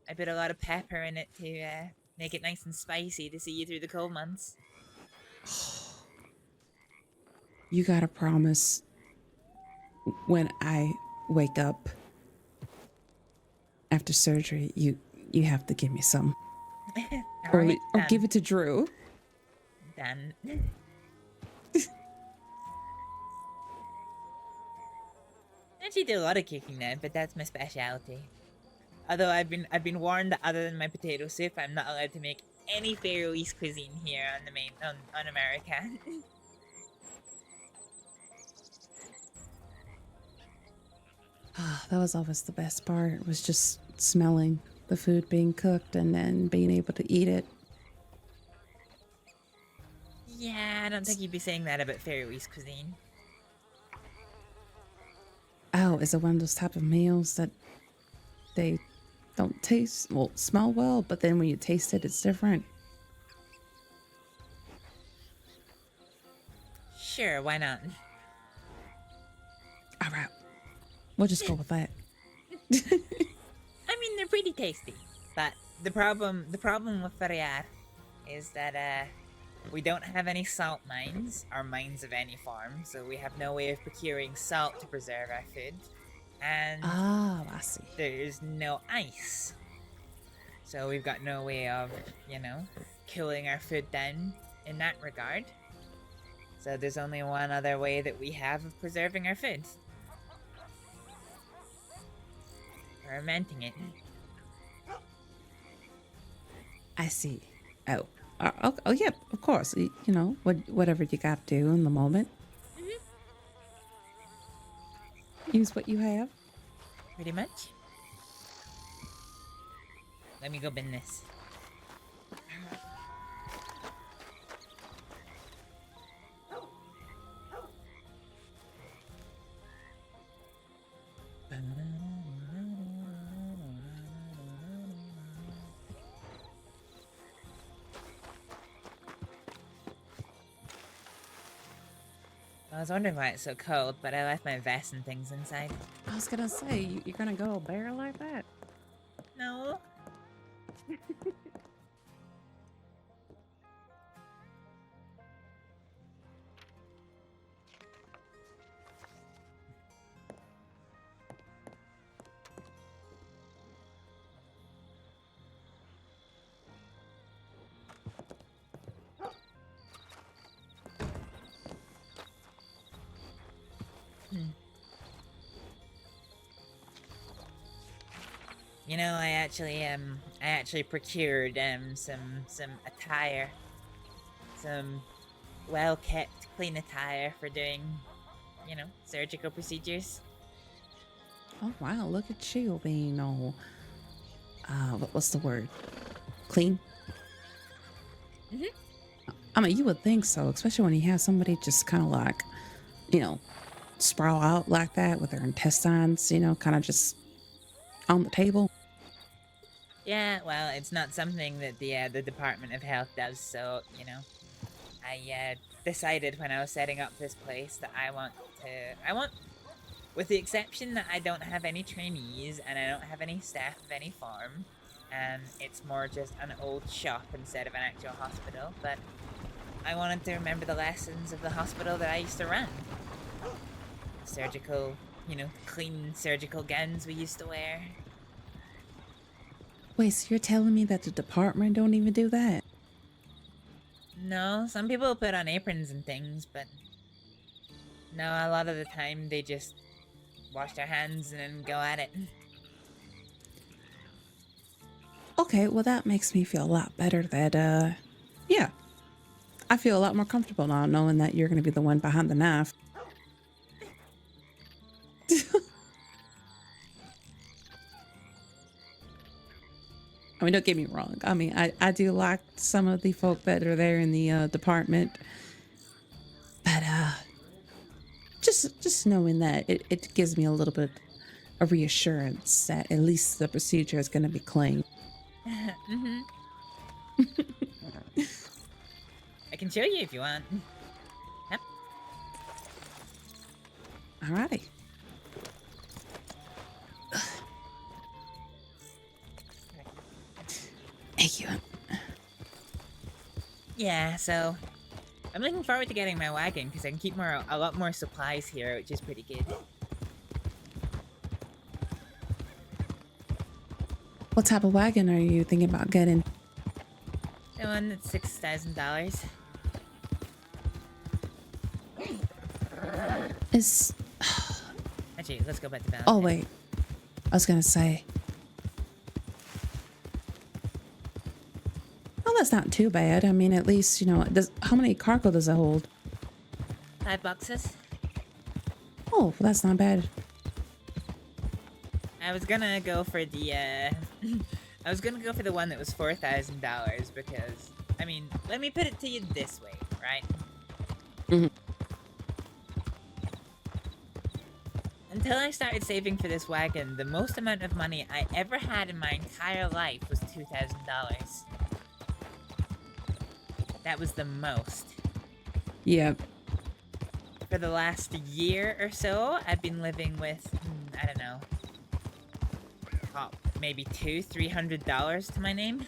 I put a lot of pepper in it to make it nice and spicy to see you through the cold months. You gotta promise when I wake up after surgery, you have to give me some. Or give it to Drew. Done. Actually do a lot of cooking now, but that's my specialty. Although I've been warned that other than my potato soup, I'm not allowed to make any Faroese cuisine here on America. That was always the best part, was just smelling the food being cooked and then being able to eat it. Yeah, I don't think you'd be saying that about Faroese cuisine. Oh, is it one of those type of meals that they don't smell well, but then when you taste it, it's different? Sure, why not? All right, we'll just go with that. I mean, they're pretty tasty, but the problem with Ferriar is that we don't have any salt mines or mines of any form, so we have no way of procuring salt to preserve our food. And I see. There's no ice, so we've got no way of, cooling our food down in that regard. So there's only one other way that we have of preserving our food. Fermenting it. I see. Oh, yeah, of course. Whatever you got to do in the moment. Use what you have. Pretty much. Let me go bin this. I was wondering why it's so cold, but I left my vest and things inside. I was gonna say, you're gonna go bare like that? No. I actually procured some attire, some well-kept, clean attire for doing, surgical procedures. Oh wow, look at you being all what's the word? Clean? I mean, you would think so, especially when you have somebody just kind of like, sprawl out like that with their intestines, kind of just on the table. Yeah, well, it's not something that the Department of Health does, so, I decided when I was setting up this place that I want, with the exception that I don't have any trainees and I don't have any staff of any form, and it's more just an old shop instead of an actual hospital, but I wanted to remember the lessons of the hospital that I used to run. Surgical, clean surgical gowns we used to wear. Wait, so you're telling me that the department don't even do that? No, some people put on aprons and things, but no, a lot of the time they just wash their hands and then go at it. Okay, well that makes me feel a lot better that, yeah. I feel a lot more comfortable now knowing that you're going to be the one behind the knife. I mean, don't get me wrong. I mean, I do like some of the folk that are there in the department. But just knowing that it gives me a little bit of reassurance that at least the procedure is going to be clean. Mm-hmm. I can show you if you want. Yep. All right. Thank you. Yeah, so I'm looking forward to getting my wagon because I can keep a lot more supplies here, which is pretty good. What type of wagon are you thinking about getting? The one that's $6,000. Is Actually, let's go back to balance. oh wait, I was gonna say. Oh, that's not too bad. I mean, at least how many cargo does it hold? 5 boxes. Oh, well, that's not bad. I was gonna go for the I was gonna go for the one that was $4,000 because, I mean, let me put it to you this way, right? Mm-hmm. Until I started saving for this wagon, the most amount of money I ever had in my entire life was $2,000. That was the most. Yep. For the last year or so, I've been living with, I don't know, maybe $200-300 to my name.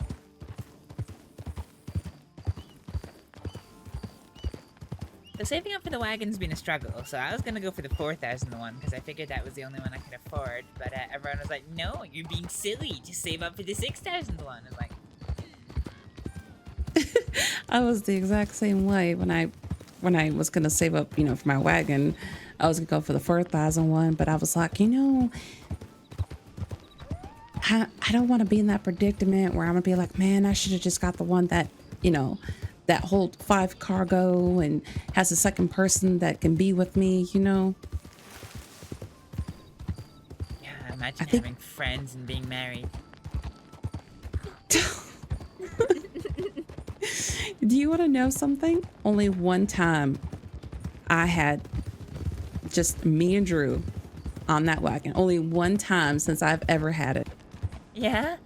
So saving up for the wagon's been a struggle, so I was gonna go for the $4,000 one because I figured that was the only one I could afford. But everyone was like, "No, you're being silly. Just save up for the $6,000 one." I was like, I was the exact same way when I was gonna save up, for my wagon. I was gonna go for the $4,000 one, but I was like, I don't want to be in that predicament where I'm gonna be like, man, I should have just got the one that, that holds 5 cargo and has a second person that can be with me, Yeah, imagine having friends and being married. Do you want to know something? Only one time I had just me and Drew on that wagon. Only one time since I've ever had it. Yeah?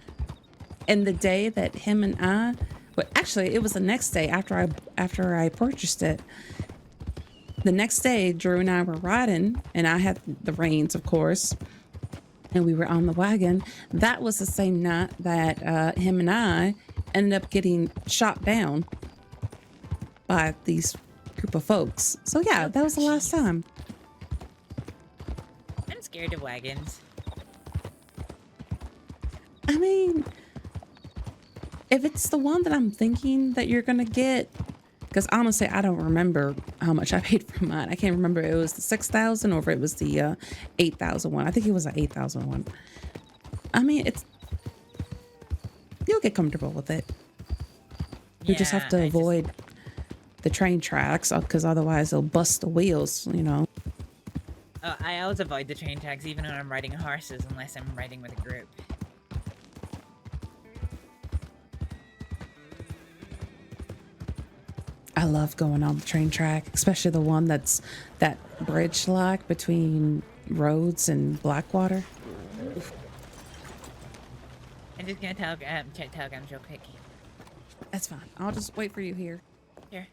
And the day that him and I, well, actually, it was the next day after I purchased it. The next day, Drew and I were riding, and I had the reins, of course, and we were on the wagon. That was the same night that him and I ended up getting shot down by these group of folks. So yeah, that was the last time. I'm scared of wagons. I mean, if it's the one that I'm thinking that you're gonna get, because honestly, I don't remember how much I paid for mine. I can't remember if it was the 6,000 or if it was the 8,000 one. I think it was the 8,000 one. I mean, you'll get comfortable with it. You just have to avoid the train tracks, because otherwise they'll bust the wheels, I always avoid the train tracks even when I'm riding horses unless I'm riding with a group. I love going on the train track, especially the one that's that bridge like between Rhodes and Blackwater. I'm just gonna check telegrams real quick. That's fine. I'll just wait for you here. Here.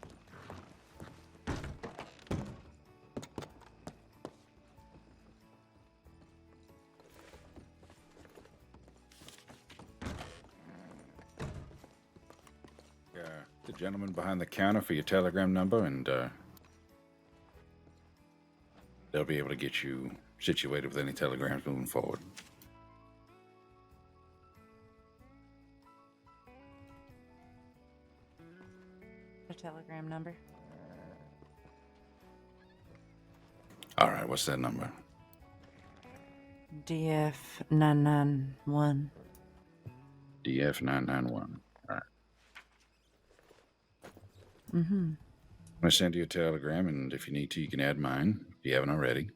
The gentleman behind the counter for your telegram number, and they'll be able to get you situated with any telegrams moving forward. A telegram number. All right, what's that number? DF991. DF991. All right. Mm-hmm. I'm going to send you a telegram, and if you need to, you can add mine if you haven't already.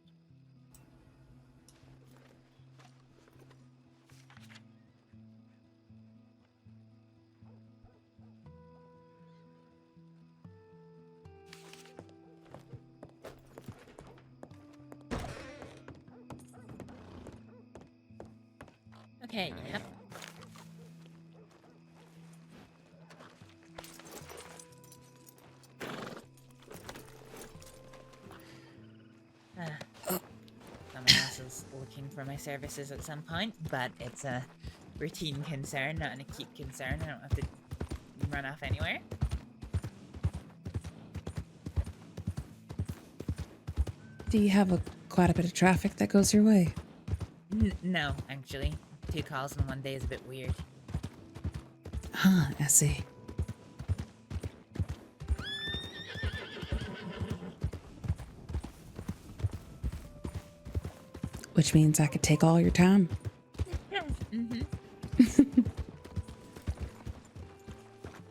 Okay, yep. Someone else is looking for my services at some point, but it's a routine concern, not an acute concern. I don't have to run off anywhere. Do you have quite a bit of traffic that goes your way? No, actually. 2 calls in one day is a bit weird. Huh, I see. Which means I could take all your time. Mm-hmm.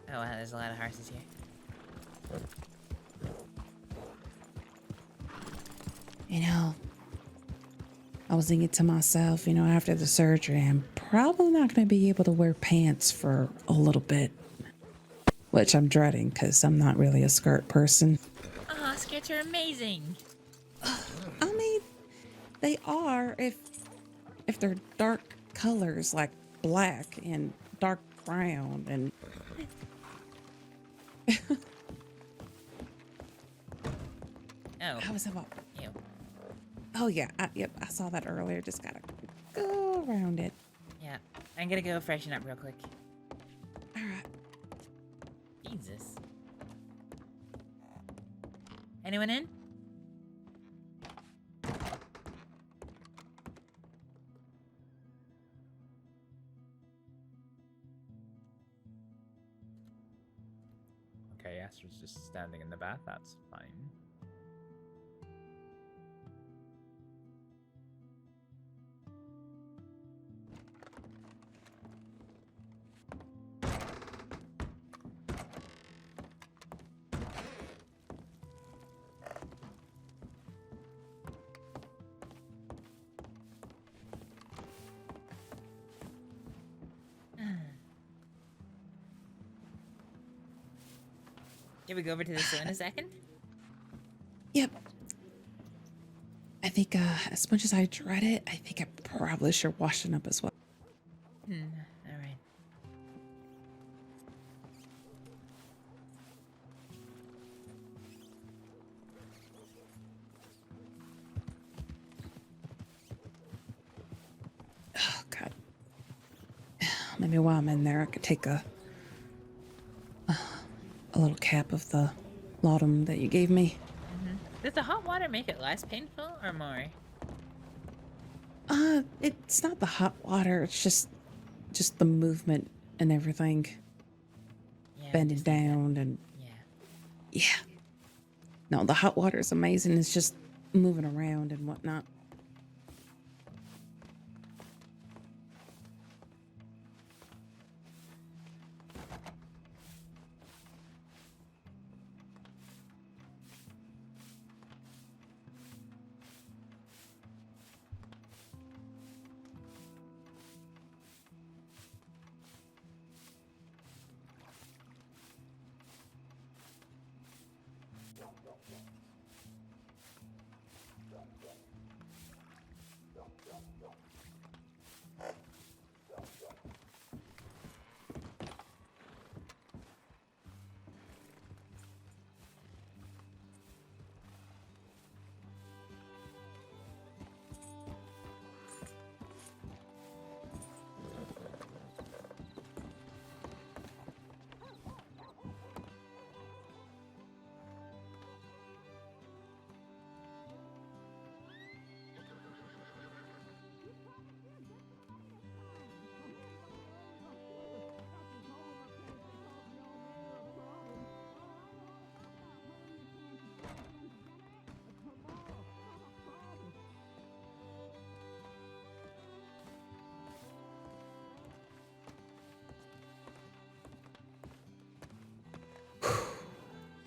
Oh wow, there's a lot of horses here. You know, I was thinking to myself, after the surgery, I'm probably not going to be able to wear pants for a little bit. Which I'm dreading, because I'm not really a skirt person. Aw, skirts are amazing. I mean, they are if they're dark colors like black and dark brown and Oh. How was that about? Ew. Oh yeah, yep, I saw that earlier. Just gotta go around it. Yeah, I'm gonna go freshen up real quick. All right. Jesus. Anyone in? Okay, Astrid's just standing in the bath. That's fine. Can we go over to the zoo in a second? Yep. I think as much as I dread it, I think I probably should washing up as well. All right. Oh God. Maybe while I'm in there, I could take a little cap of the laudanum that you gave me. Does the hot water make it less painful or more? It's not the hot water. It's just the movement and everything. Yeah, Bending down and yeah. No, the hot water is amazing. It's just moving around and whatnot.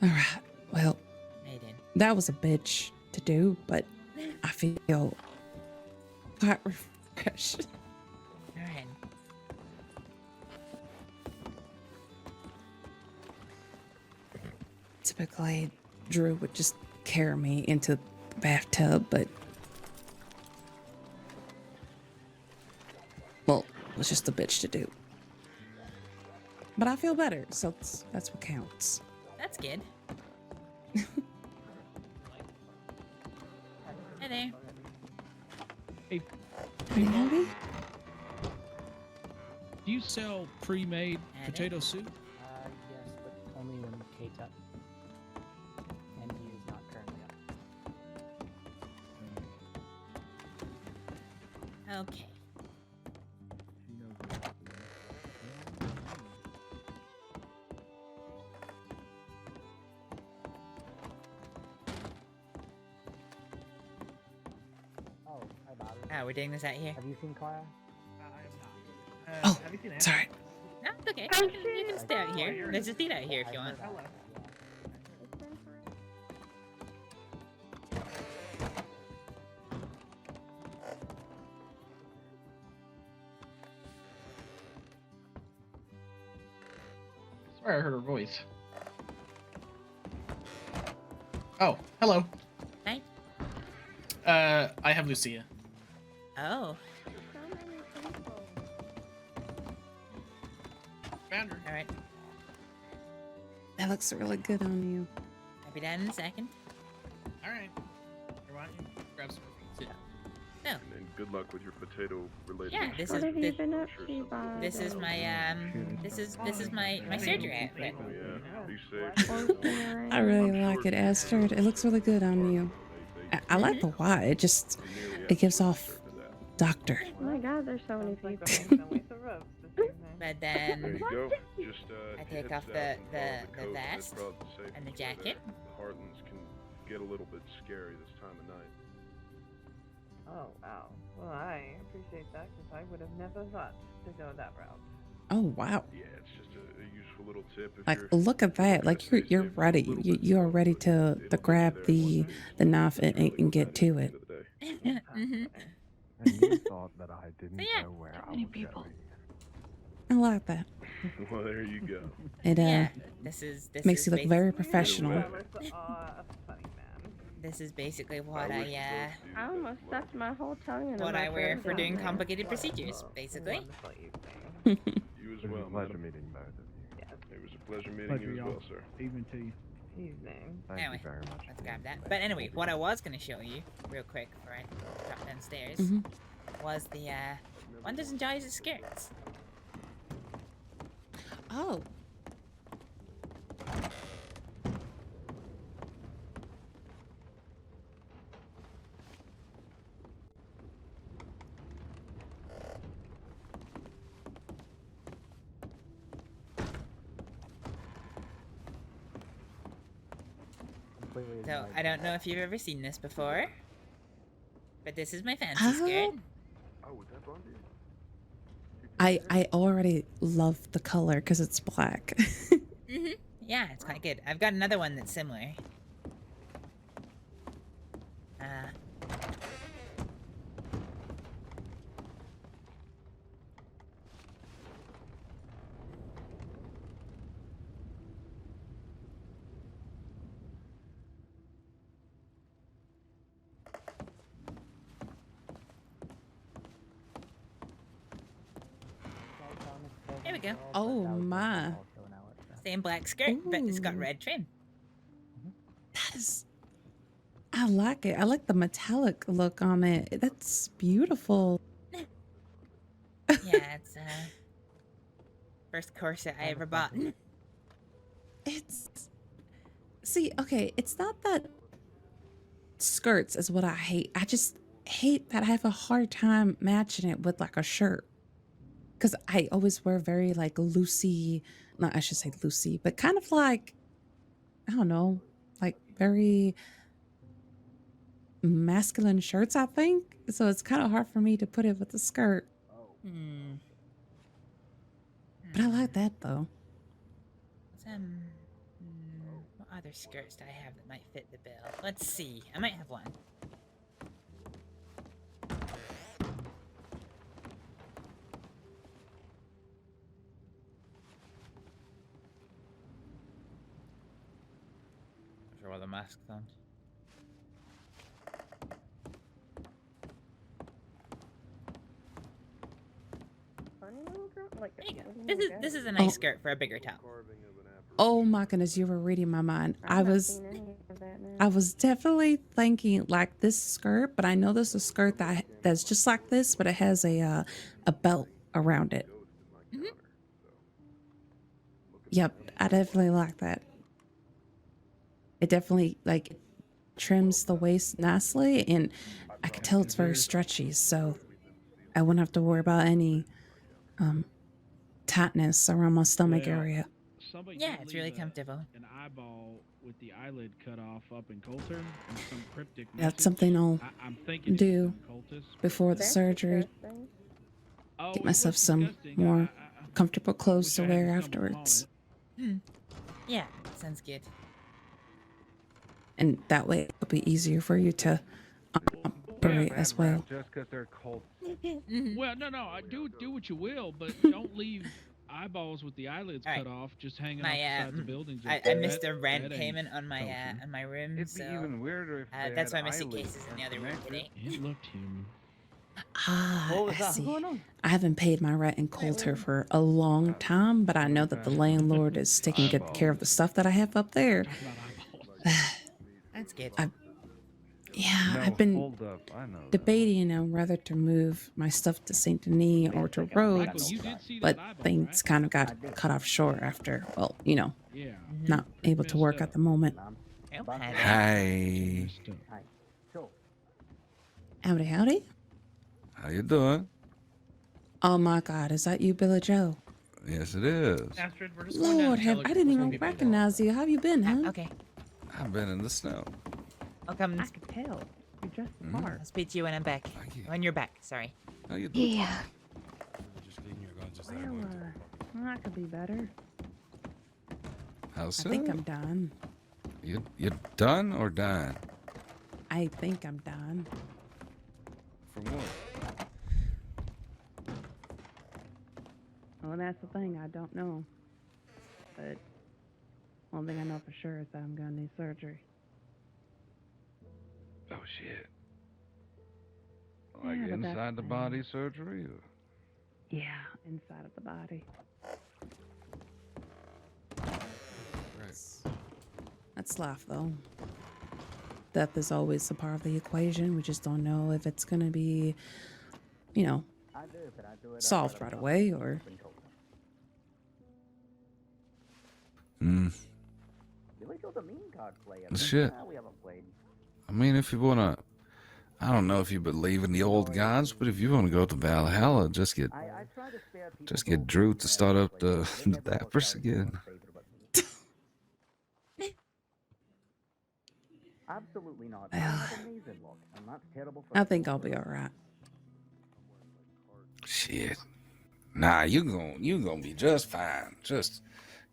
All right. Well, that was a bitch to do, but I feel quite refreshed. All right. Typically, Drew would just carry me into the bathtub, but well, was just a bitch to do. But I feel better, so that's what counts. That's good. Hi there. Hey, Howdy. do you sell pre-made Howdy. potato soup? Yes, but only when Kate up. And he is not currently up. Okay. Oh, hi Bobby. Oh, we're doing this out here. Have you seen Clara? Oh, sorry. No, it's okay. You can stay out here. There's a seat out here if you want. I swear I heard her voice. Oh, hello. Hi. I have Lucia. Oh. Found her. All right. That looks really good on you. I'll be down in a second. All right. Here, why don't you grab some food? No. And good luck with your potato related. Yeah, this is this is my this is my surgery outfit. Oh, yeah. Be safe. I really like it, Astrид. It looks really good on you. I like the white. It gives off doctor. Oh my god, there's so many people. But then There you go. Just I take off the vest and the jacket. The Heartlands can get a little bit scary this time of night. Oh wow. Well, I appreciate that because I would have never thought to go that route. Oh wow! Yeah, it's just a useful little tip. If Like, you're look at that! Like you're ready. You are ready to grab the knife and get to it. Mm-hmm. And you thought that I didn't yeah, know where I many was people. going. I like that. Well, there you go. It Yeah, this makes is you look very professional. This is basically what I almost stuck my whole tongue in what my I wear throat for down doing there. complicated procedures, basically. You as It was well, a pleasure madam. meeting both of you. It was a pleasure meeting Pleasure, you as y'all. well, sir. Even to you. Evening. Thank Anyway, you very much. let's grab that. But anyway, what I was going to show you, real quick, before I drop downstairs, Mhm. was the Wonders and Joys of Skirts. Oh. So, I don't know if you've ever seen this before, but this is my fancy Oh. skirt. Oh, was that Blondie? I already love the color because it's black. Mm-hmm. Yeah, it's quite good. I've got another one that's similar. There we go. Oh my. Same black skirt, but it's got Ooh. red trim. That is. I like it. I like the metallic look on it. That's beautiful. Yeah, it's first corset I ever bought. It's. See, okay, it's not that skirts is what I hate. I just hate that I have a hard time matching it with like a shirt. Because I always wear very like loosey, not I should say loosey, but kind of like, I don't know, like very masculine shirts, I think. So it's kind of hard for me to put it with a skirt. Hmm. But I like that though. What other skirts do I have that might fit the bill? Let's see. I might have one. Not sure what the mask's on. This is a nice skirt for a bigger top. Oh my goodness, you were reading my mind. I was definitely thinking like this skirt, but I know there's a skirt that's just like this, but it has a belt around it. Yep, I definitely like that. It definitely like trims the waist nicely, and I can tell it's very stretchy, so I wouldn't have to worry about any tightness around my stomach area. Yeah, it's really comfortable. An eyeball with the eyelid cut off up in Coulter, and some cryptic That's something I'll I'm thinking do before the surgery. Get myself some more comfortable clothes to wear afterwards. Yeah, sounds good. And that way it'll be easier for you to operate as well. Just because they're cold. Well, no, do what you will, but don't leave eyeballs with the eyelids cut off just hanging outside the building. I missed a rent payment on my room, It'd so be even weirder if they that's had why my suitcase eyelids is in the other room today. It looked human. I see. I haven't paid my rent in Coulter for a long time, but I know that the landlord is taking good care of the stuff that I have up there. That's good. I've been debating on whether to move my stuff to Saint Denis or to Rhodes, but things kind of got cut off short after, well, not able to work at the moment. Hi. Howdy, howdy. How you doing? Oh my God, is that you, Billy Joe? Yes, it is. Astrid, we're just Lord, I didn't even recognize you. How you been, huh? Okay. I've been in the snow. I'll come. I could tell. You're just smart. I'll speak to you when I'm back. When you're back, sorry. How you doing? Yeah. Well, that could be better. How I soon? think I'm done. You done or dying? I think I'm done. From what? Well, that's the thing. I don't know. But one thing I know for sure is that I'm going to need surgery. Oh shit. Like Yeah, but that's inside the fine. body surgery? Or? Yeah, inside of the body. That's life, though. Death is always a part of the equation. We just don't know if it's going to be, solved right away or... Shit. I mean, if you wanna, I don't know if you believe in the old gods, but if you wanna go to Valhalla, just get Drew to start up the Dappers again. Absolutely not. I think I'll be all right. Shit. Nah, you gonna be just fine. Just,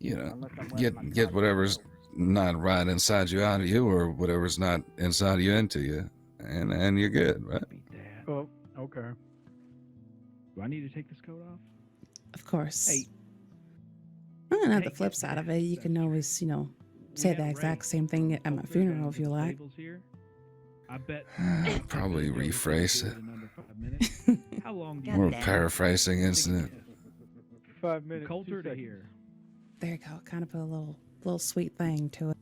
get whatever's not right inside you out of you, or whatever's not inside of you into you, and you're good, right? Oh, okay. Do I need to take this coat off? Of course. Hey. And at the flip side of it, you can always, say the exact same thing at my funeral if you like. I bet. Probably rephrase it. How long do More paraphrasing, isn't it? 5 minutes. Coulter to here. There you go. Kind of a little sweet thing to it.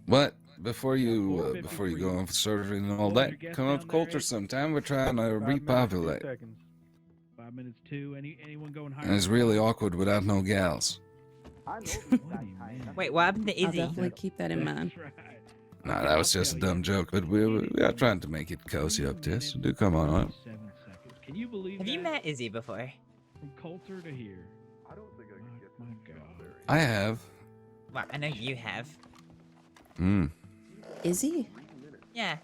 What? Before you go on for surgery and all that, come up to Coulter sometime. We're trying to repopulate. 5 minutes too. Anyone going higher? And it's really awkward without no gals. Wait, what happened to I'll Izzy? definitely keep that in mind. Nah, that was just a dumb joke, but we are trying to make it cozy up there, so do come on up. Can you believe Have you met Izzy before? From Coulter to here. I don't think I can get my God. I have. Well, I know you have. Is he? Yeah.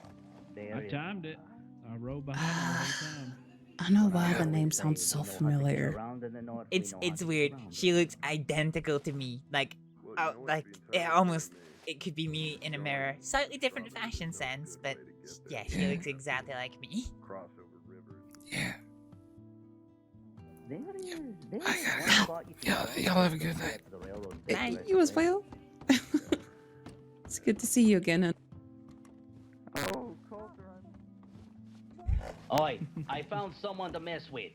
I timed it. I rode behind him the whole time. I know why the name sounds so familiar. It's weird. She looks identical to me. Like it could be me in a mirror. Slightly different fashion sense, but yeah, she looks exactly like me. Yeah. Y'all have a good night. You as well. It's good to see you again. Oi, I found someone to mess with.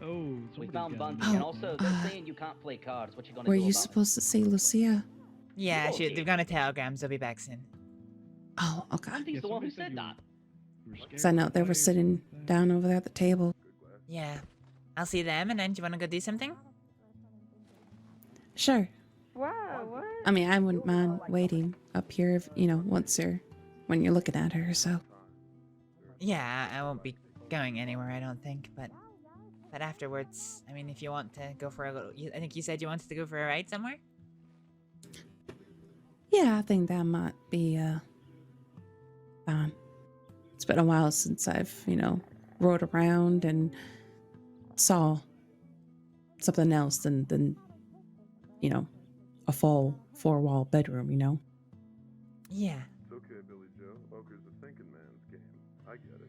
Oh, We somebody found got Bundy, and also they're saying you can't play cards. What you gonna Were do you about supposed to see Lucia? Yeah, they've gone to telegrams. They'll be back soon. Oh, okay. Bundy's the one who said that. Because I know they were sitting down over there at the table. Yeah. I'll see them, and then do you want to go do something? Sure. Wow, what? I mean, I wouldn't mind waiting up here if, when you're looking at her, so. Yeah, I won't be going anywhere, I don't think, but afterwards, I mean, if you want to go for a little, I think you said you wanted to go for a ride somewhere? Yeah, I think that might be, fine. It's been a while since I've, rode around and saw something else than a full four-wall bedroom, Yeah. It's okay, Billy Joe. Poker's a thinking man's game. I get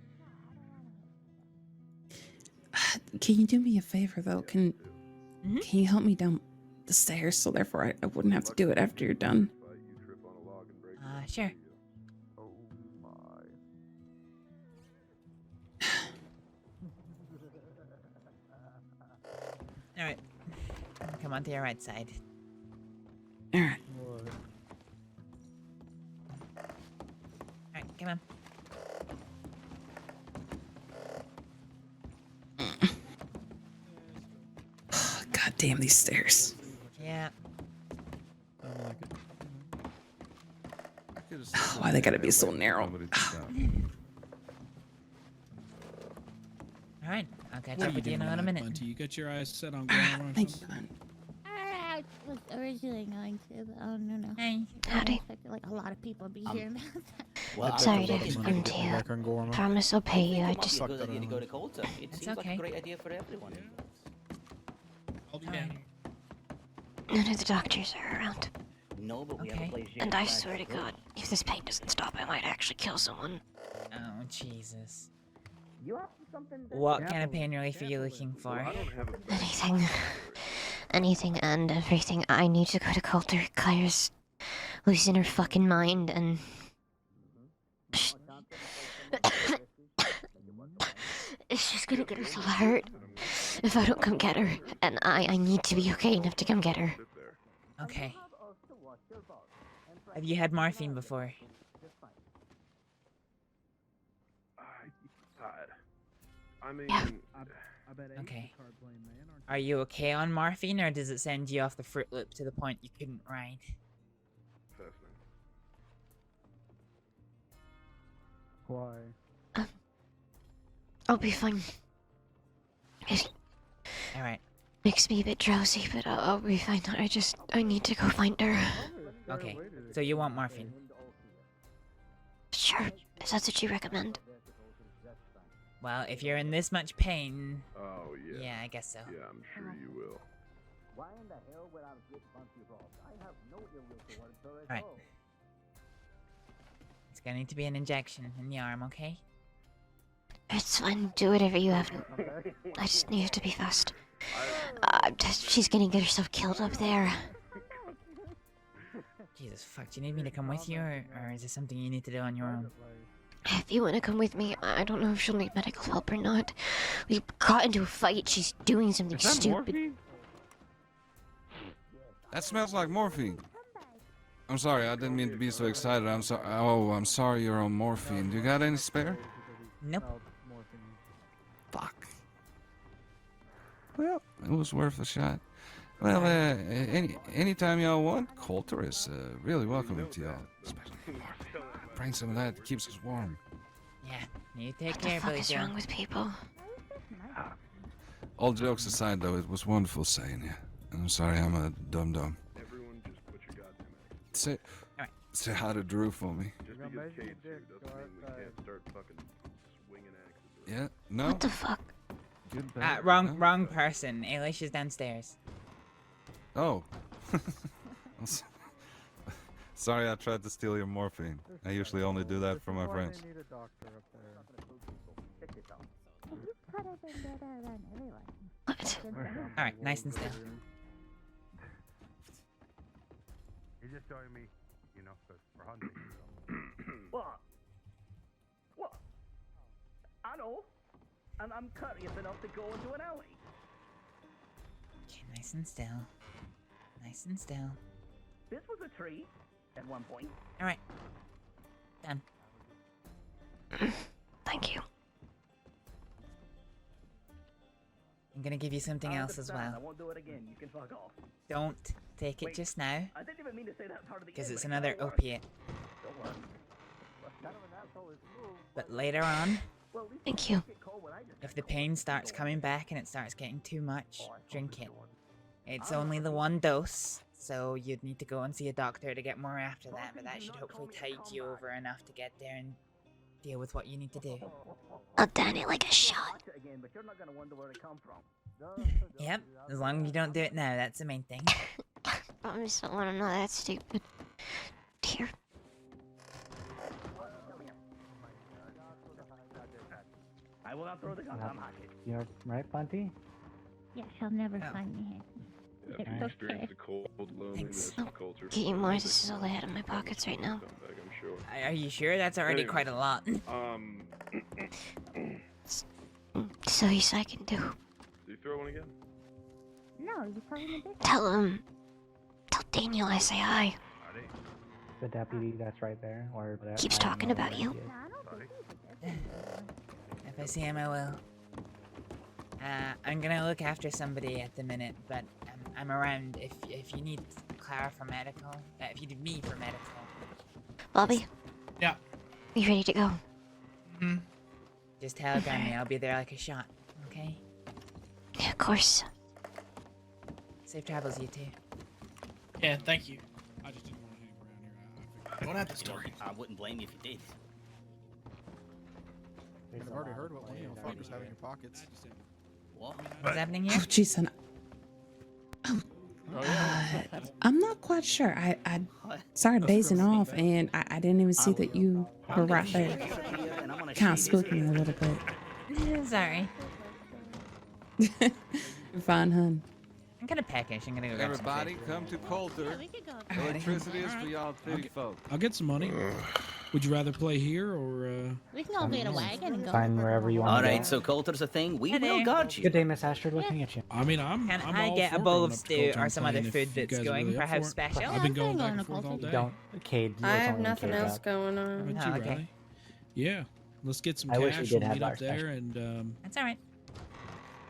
it. Can you do me a favor, though? Can you help me down the stairs so therefore I wouldn't have to do it after you're done? Sure. Oh my. Alright. Come on to your right side. Alright. Alright, come on. God damn these stairs. Yeah. Why they gotta be so narrow? Alright, I'll catch What up are with you in doing a tonight, minute. Bunty? You got your eyes set on grammar or Thank something? I was originally going to, but I don't know. Hey. Howdy. I expected like a lot of people to be here. Well, Sorry to interrupt you. Promise I'll pay you. I just. It might be a good idea to go to Coulter. It It's seems like okay. a great idea for everyone. I'll be down. None of the doctors are around. No, but we have Okay. a place. And I swear to God, if this pain doesn't stop, I might actually kill someone. Oh, Jesus. You have something. What kind of pain relief are you looking for? Anything. Anything and everything. I need to go to Coulter. Claire's losing her fucking mind and. She's gonna get herself hurt if I don't come get her. And I need to be okay enough to come get her. Okay. Have you had morphine before? I mean, Okay. Are you okay on morphine, or does it send you off the Fruit Loop to the point you couldn't ride? Why? I'll be fine. It Alright. makes me a bit drowsy, but I'll be fine. I need to go find her. Okay. So you want morphine? Sure, if that's what you recommend. Well, if you're in this much pain... Oh, yeah. Yeah, I guess so. Yeah, I'm sure you will. Why in the hell would I get Bunty involved? I have no ill will towards her at Alright. all. It's gonna need to be an injection in the arm, okay? It's fine, do whatever you have. I just need it to be fast. She's gonna get herself killed up there. Jesus, fuck, do you need me to come with you, or is this something you need to do on your own? If you want to come with me, I don't know if she'll need medical help or not. We got into a fight, she's doing something stupid. That smells like morphine. I'm sorry, I didn't mean to be so excited. I'm sorry. Oh, I'm sorry you're on morphine. Do you got any spare? Nope. Fuck. Well, it was worth a shot. Well, anytime y'all want, Coulter is really welcoming to y'all. Bring some of that, it keeps us warm. Yeah, you take What the care, fuck Billy is Joe. wrong with people? All jokes aside, though, it was wonderful seeing you. And I'm sorry I'm a dum-dum. Everyone just put your goddamn act. Say hi to Drew for me. Just because Kate's here doesn't mean we can't start fucking swinging axes. Yeah? No? What the fuck? Wrong person. Alicia's downstairs. Oh. Sorry I tried to steal your morphine. I usually only do that for my friends. What? Alright, nice and still. He's just showing me, you know, for hunting. So. What? What? I know. and I'm courteous enough to go into an alley. Okay, nice and still. Nice and still. This was a tree at one point. All right. Done. Thank you. I'm gonna give you something else as I well. won't do it again. You can fuck off. Don't take it just now, I didn't even mean to say that part of the because end, it's but another don't worry. opiate. Don't worry. But later on, Thank you. if the pain starts coming back and it starts getting too much, drink it. It's only the one dose, so you'd need to go and see a doctor to get more after that, but that should hopefully tide you over enough to get there and deal with what you need to do. I'll down it like a shot. Again, but you're not gonna wonder where it come from. Yep, as long as you don't do it now, that's the main thing. I just don't want to know that stupid. Here. I will not throw the gun. I'm happy. You're right, Bunty? Yes, he'll never find me. Yeah, if you experience the cold, loneliness, the culture. Get you more. This is all I had in my pockets right now. Come back, I'm sure. Are you sure? That's already Anyways, quite a lot. So least I can do. Do you throw one again? No, you probably did. Tell Daniel I say hi. The deputy that's right there. Or that, Keeps I don't talking know about where you. he is. If I see him, I will. I'm gonna look after somebody at the minute, but I'm around if you need Clara for medical. If you need me for medical. Bobby? Yeah. You ready to go? Mm-hmm. Just telegram me. I'll be there like a shot. Okay? Yeah, of course. Safe travels, you two. Yeah, thank you. I just didn't want to hang around here. Don't have the story. I wouldn't blame you if you did. I've already heard what one of you fuckers have in your pockets. What? What's happening here? Oh, jeez, son. I'm not quite sure. I started dazing off, and I didn't even see that you were right there. Kind of spooked me a little bit. Sorry. You're fine, hun. I'm gonna packish. I'm gonna go grab some Everybody, food. come to Coulter. We could go. Electricity is for y'all food folk. I'll get some money. Would you rather play here or? We can all get a wagon and go. Fine, wherever you want All to right, go. so Coulter's a thing. We Hey will there. guard you. Good day, Miss Astrид. Looking at you. I mean, I'm. Can I'm I all get a for bowl going of up to stew Coulter or and some other playing if food you that's guys are going? really up Perhaps for it. special? I've been going I'm back going and to forth all Coulter. day. Don't, Cade. I have nothing else going How on. about Oh, you, okay. Riley? Yeah, let's get some I wish we cash. did We'll have meet our up there and That's alright.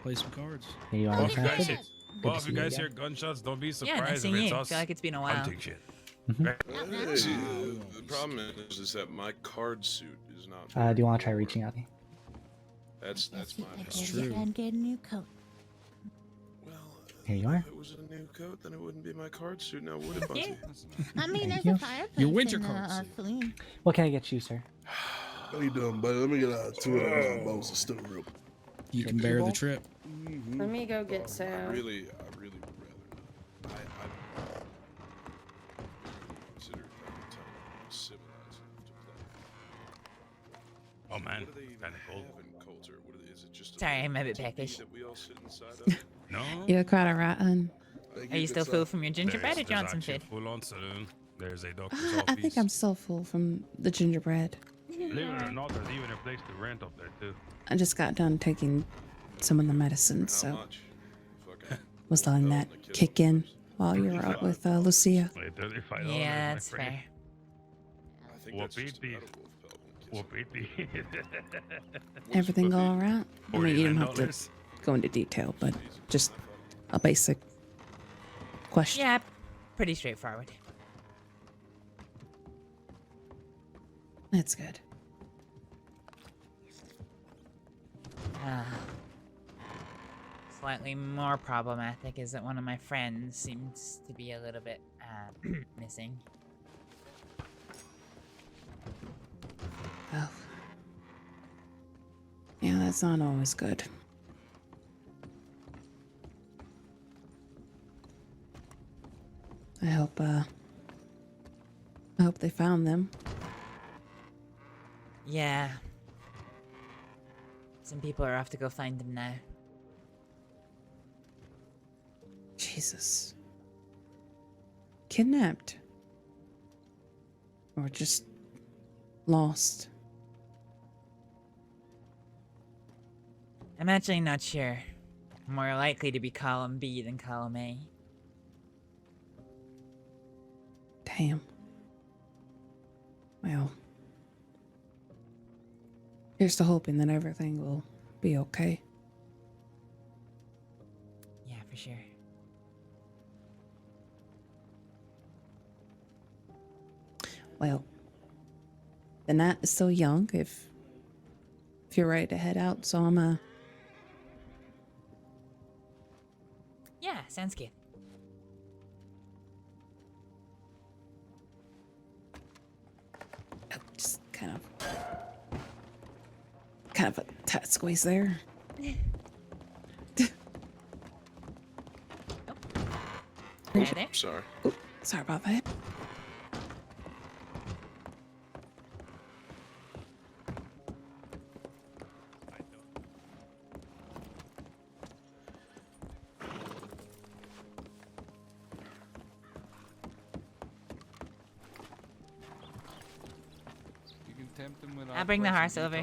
play some cards. Hey, you Oh, want we to could. Astrид? Well, to if see you you guys again. hear gunshots, don't be Yeah, surprised nice if seeing it's you. I us. feel like it's been a I'm while. taking shit. The problem is that my card suit is not. Do you want to try reaching out? That's my True. And get a new coat. Here you are. If it was a new coat, then it wouldn't be my card suit now, would it, Bunty? I mean, Thank there's a you. fireplace Your winter in the coat suit. saloon. What can I get you, sir? How you doing, buddy? Let me get 2 of those bowls of stew real. You can bear the trip. Let me go get I Sal. really would rather not. I consider that civilized enough to play. Oh man, What do they even kind of cold. have in Coulter? What is it just Sorry, I'm a bit TV peckish. that we all sit inside of? No. You're quite alright, hun. Are you still full from your gingerbread or There's Johnson actually food? a full-on saloon. There's a doctor's I office. think I'm still full from the gingerbread. Believe it or not, there's even a place to rent up there too. I just got done taking some of the medicine, so was letting that kick in while you were out with Lucia. Wait, $35, Yeah, my that's friend. fair. I think that's just a Whoopity. medical pelvic. Whoopity. Everything go all right? I mean, you don't have to $49. go into detail, but just a basic question. Yeah, pretty straightforward. That's good. Slightly more problematic is that one of my friends seems to be a little bit missing. Oh. Yeah, that's not always good. I hope they found them. Yeah. Some people are off to go find them now. Jesus. Kidnapped. Or just lost. I'm actually not sure. More likely to be column B than column A. Damn. Well, here's to hoping that everything will be okay. Yeah, for sure. Well, the night is still young. If you're ready to head out, so I'm Yeah, sounds good. just kind of a tight squeeze there. Right there. Sorry. Oh, sorry about that. You can tempt them with I'll bring the horse over.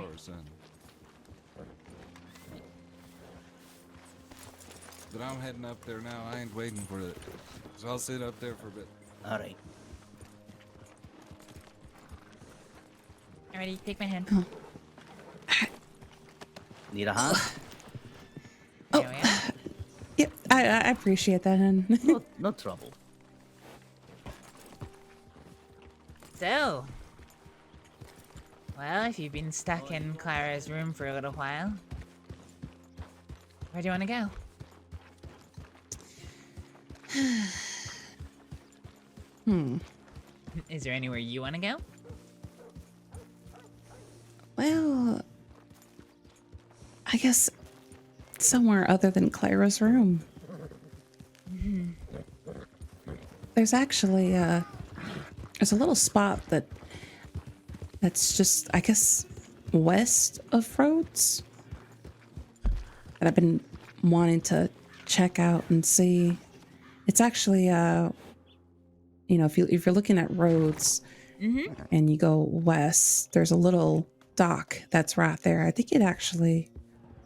But I'm heading up there now. I ain't waiting for it. So I'll sit up there for a bit. Alright. Alrighty, take my hand. Oh. Need a hand? There we are. Yep, I appreciate that, hun. No trouble. So, well, if you've been stuck in Clara's room for a little while, where do you want to go? Is there anywhere you want to go? Well, I guess somewhere other than Clara's room. There's actually there's a little spot that's just, I guess, west of Rhodes that I've been wanting to check out and see. It's actually you know, if you're looking at Rhodes and you go west, there's a little dock that's right there. I think it actually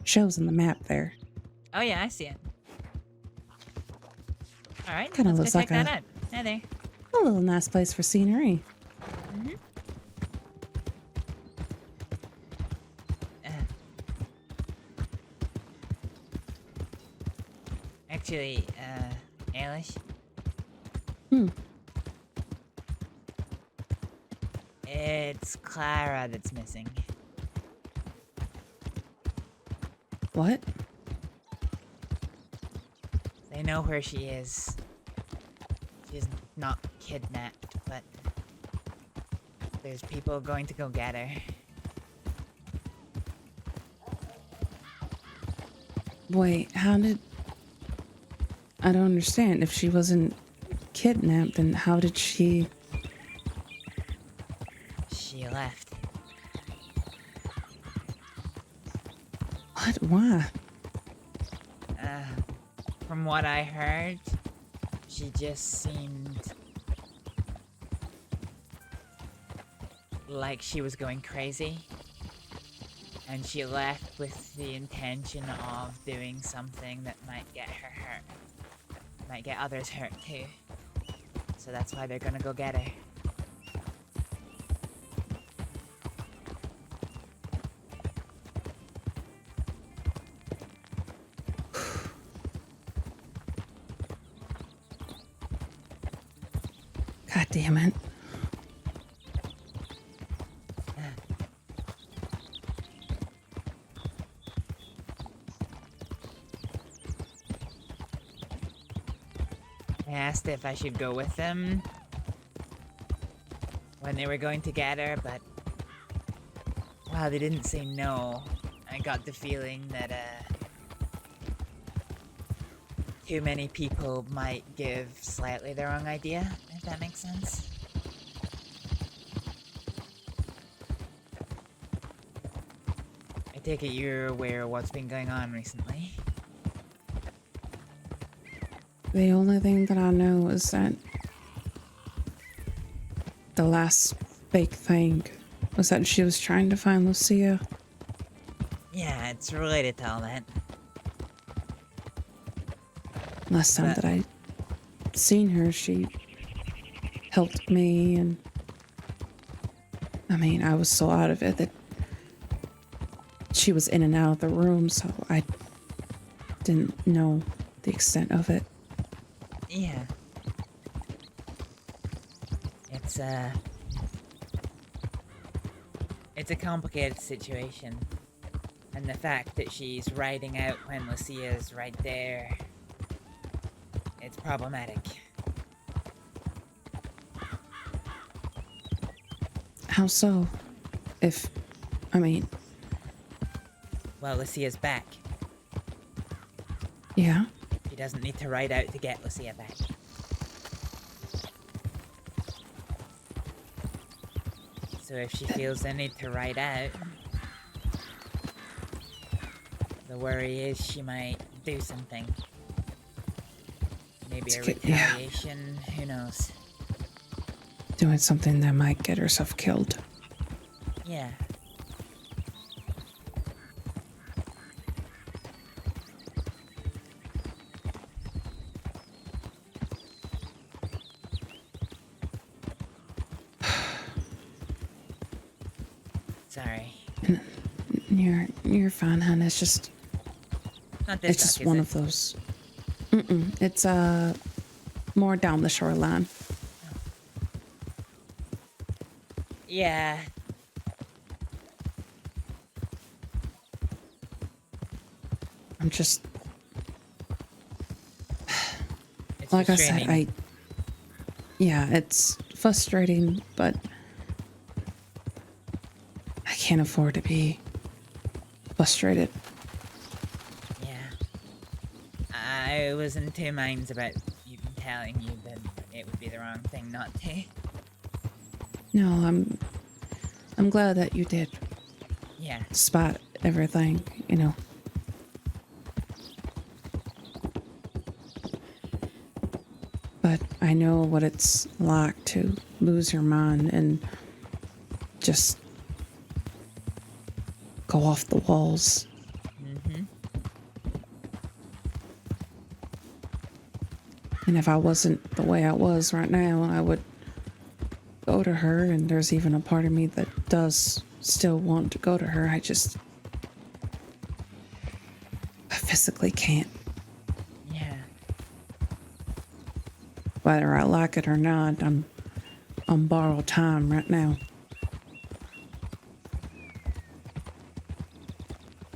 shows in the map there. Oh yeah, I see it. All right, Kinda let's looks go like check that a- out. Hi there. A little nice place for scenery. Actually, Alice. It's Clara that's missing. What? They know where she is. She's not kidnapped, but there's people going to go get her. Wait, how did... I don't understand. If she wasn't kidnapped, then how did she... She left. What? Why? From what I heard, she just seemed like she was going crazy. And she left with the intention of doing something that might get her hurt. Might get others hurt too. So that's why they're gonna go get her. God damn it. I asked if I should go with them when they were going to get her, but while they didn't say no, I got the feeling that too many people might give slightly the wrong idea, if that makes sense. I take it you're aware of what's been going on recently. The only thing that I know is that the last big thing was that she was trying to find Lucia. Yeah, it's related to all that. Last time that I seen her, she helped me, and I mean, I was so out of it that she was in and out of the room, so I didn't know the extent of it. Yeah. It's a complicated situation. And the fact that she's riding out when Lucia's right there, it's problematic. How so? Well, Lucia's back. Yeah? She doesn't need to ride out to get Lucia back. So if she feels the need to ride out, the worry is she might do something. Maybe a retaliation, who knows? Doing something that might get herself killed. Yeah. Sorry. You're fine, hon. It's just... Not this it's just one of those... It's, more down the shoreline. Yeah. I'm just... It's like I said, yeah, it's frustrating, but I can't afford to be frustrated. Yeah. I was in two minds about even telling you, but it would be the wrong thing not to. No, I'm glad that you did. Yeah. Despite everything, you know. But I know what it's like to lose your mind and just go off the walls. Mm-hmm. And if I wasn't the way I was right now, I would go to her, and there's even a part of me that does still want to go to her. I physically can't. Yeah. Whether I like it or not, I'm on borrowed time right now.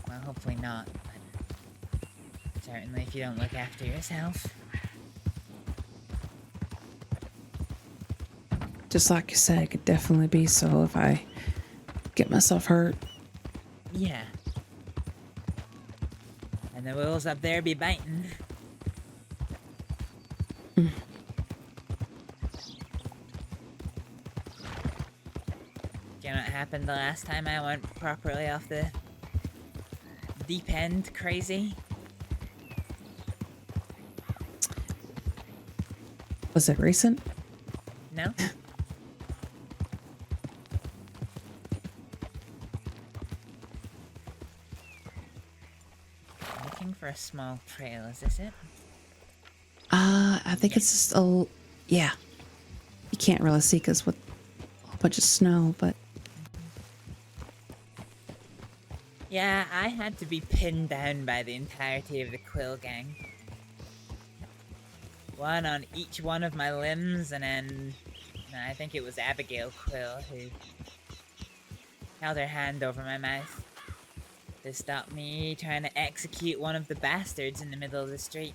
Well, hopefully not, but certainly if you don't look after yourself. Just like you said, it could definitely be so if I get myself hurt. Yeah. And the wolves up there be biting. Mm. Do you know what happened the last time I went properly off the deep end crazy? Was it recent? No? Looking for a small trail, is this it? I think it's just yeah. You can't really see because with a whole bunch of snow, but... Yeah, I had to be pinned down by the entirety of the Quill gang. One on each one of my limbs, and then I think it was Abigail Quill who held her hand over my mouth to stop me trying to execute one of the bastards in the middle of the street.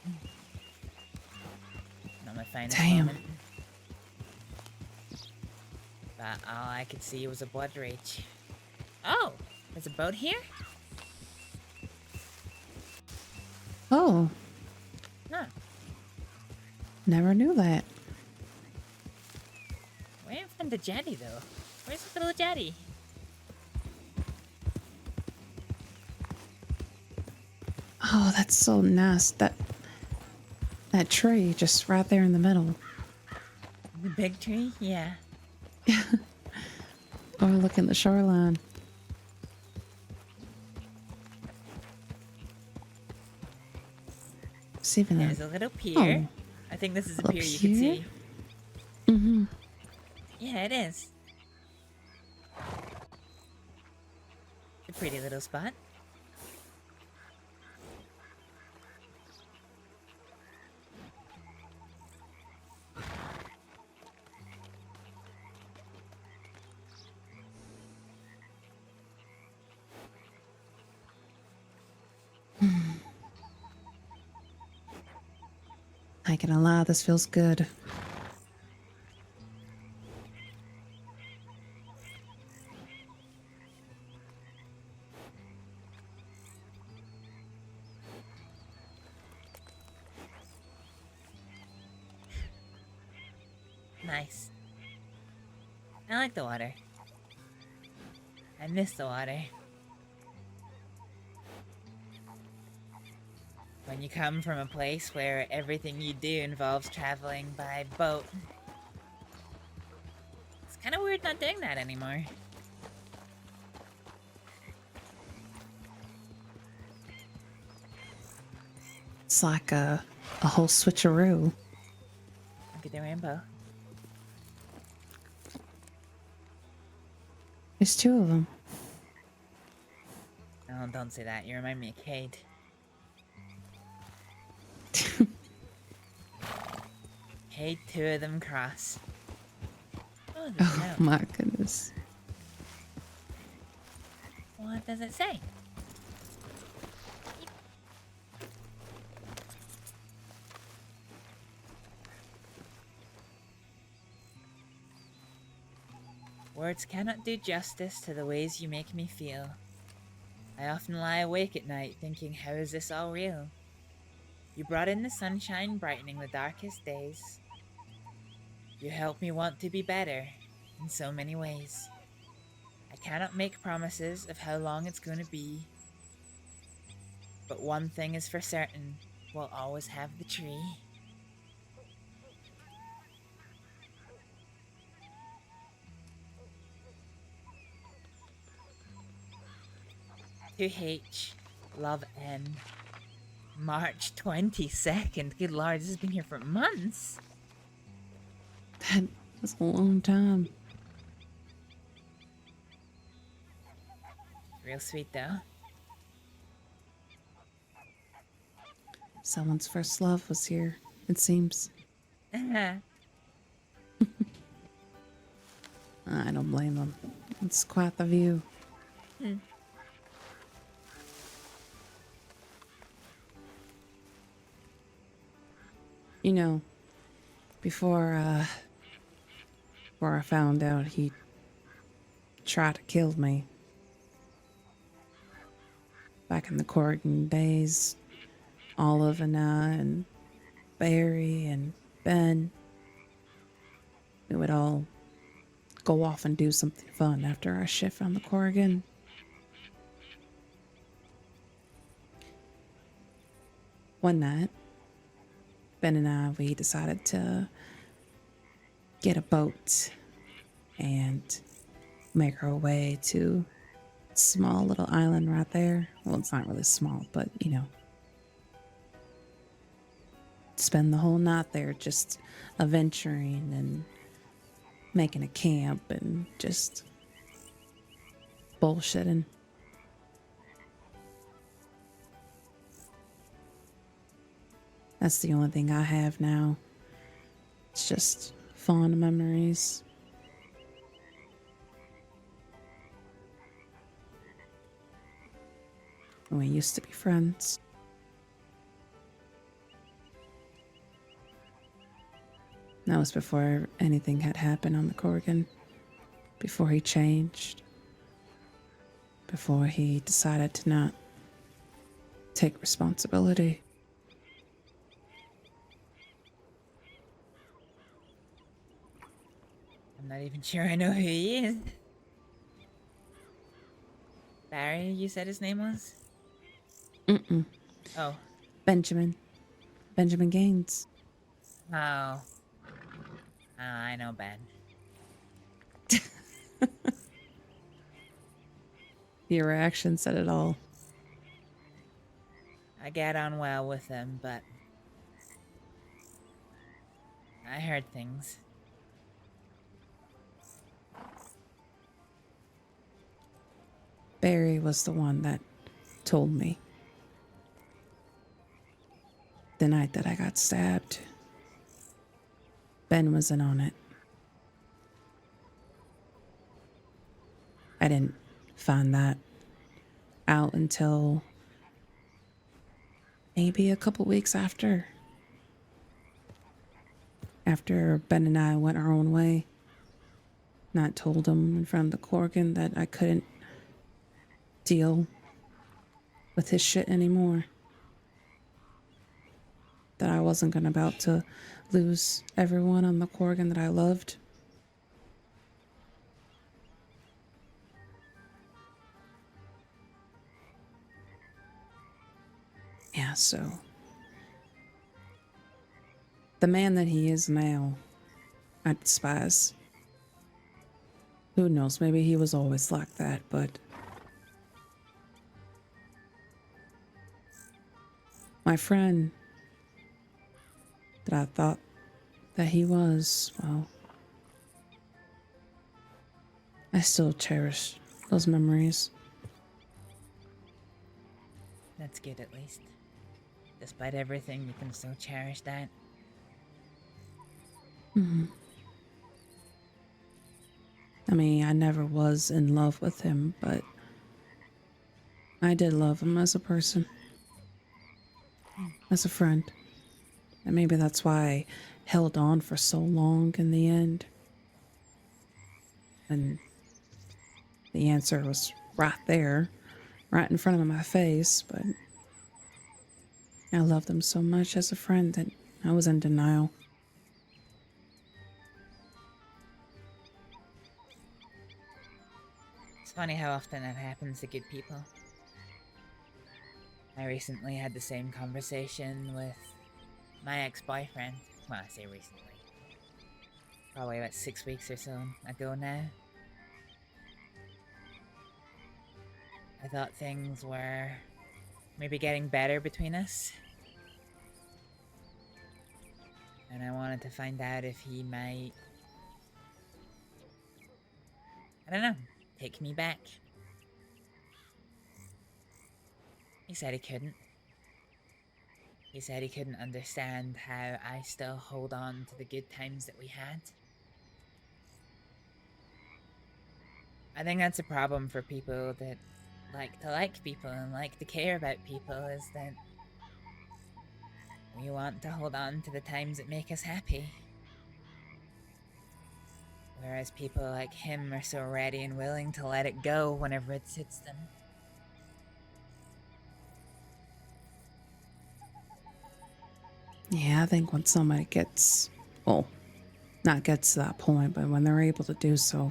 Not my finest moment. But all I could see was a blood rage. Oh, there's a boat here? Oh. Huh. Never knew that. We haven't found the jetty, though. Where's the little jetty? Oh, that's so nice. That tree just right there in the middle. The big tree? Yeah. Overlooking the shoreline. There's even There's a little pier. I think this is a pier you can see. Mm-hmm. Yeah, it is. A pretty little spot. I can allow this feels good. Nice. I like the water. I miss the water. When you come from a place where everything you do involves traveling by boat, it's kind of weird not doing that anymore. It's like a whole switcheroo. Look at the rainbow. There's two of them. Oh, don't say that. You remind me of Kate. Kate, two of them cross. Oh, Oh my goodness. What does it say? Words cannot do justice to the ways you make me feel. I often lie awake at night thinking, how is this all real? You brought in the sunshine, brightening the darkest days. You helped me want to be better in so many ways. I cannot make promises of how long it's going to be, but one thing is for certain, we'll always have the tree. To H, love N. March 22nd. Good lord, this has been here for months. That was a long time. Real sweet though. Someone's first love was here, it seems. I don't blame them. It's quite the view. You know, before I found out he tried to kill me, back in the Corrigan days, Olive and I and Barry and Ben, we would all go off and do something fun after our shift on the Corrigan. One night, Ben and I, we decided to get a boat and make our way to a small little island right there. Well, it's not really small, but you know. Spend the whole night there just adventuring and making a camp and just bullshitting. That's the only thing I have now. It's just fond memories. We used to be friends. That was before anything had happened on the Corrigan. Before he changed. Before he decided to not take responsibility. I'm not even sure I know who he is. Barry, you said his name was? Mm-mm. Oh. Benjamin Gaines. Oh. Oh, I know Ben. Your reaction said it all. I get on well with him, but I heard things. Barry was the one that told me. The night that I got stabbed, Ben was in on it. I didn't find that out until maybe a couple weeks after. After Ben and I went our own way. Not told him in front of the Corgan that I couldn't deal with his shit anymore. That I wasn't about to lose everyone on the Corgan that I loved. Yeah, so the man that he is now, I despise. Who knows, maybe he was always like that, but my friend that I thought that he was, well, I still cherish those memories. That's good, at least. Despite everything, you can still cherish that. I mean, I never was in love with him, but I did love him as a person. As a friend. And maybe that's why I held on for so long in the end. And the answer was right there, right in front of my face, but I loved him so much as a friend that I was in denial. It's funny how often that happens to good people. I recently had the same conversation with my ex-boyfriend. Well, I say recently. Probably about 6 weeks or so ago now. I thought things were maybe getting better between us. And I wanted to find out if he might, I don't know, take me back. He said he couldn't. He said he couldn't understand how I still hold on to the good times that we had. I think that's a problem for people that like people and like to care about people, is that we want to hold on to the times that make us happy. Whereas people like him are so ready and willing to let it go whenever it suits them. Yeah, I think when somebody gets, well, not gets to that point, but when they're able to do so,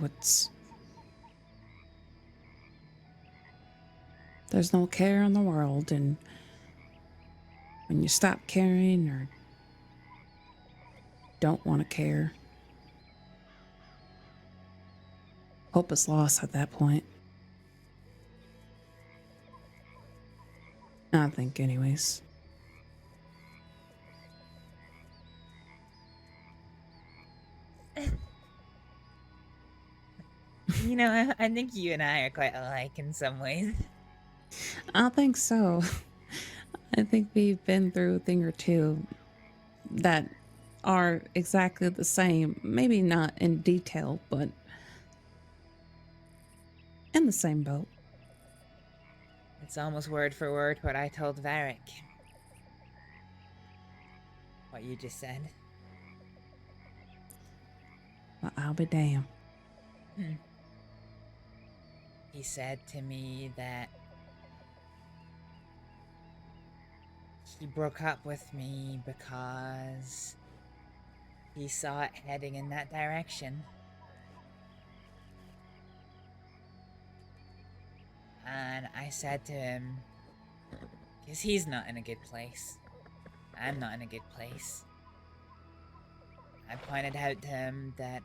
there's no care in the world, and when you stop caring or don't want to care, hope is lost at that point. I think, anyways. You know, I think you and I are quite alike in some ways. I think so. I think we've been through a thing or two that are exactly the same. Maybe not in detail, but in the same boat. It's almost word for word what I told Varric. What you just said. Well, I'll be damned. He said to me that he broke up with me because he saw it heading in that direction. And I said to him, because he's not in a good place, I'm not in a good place. I pointed out to him that,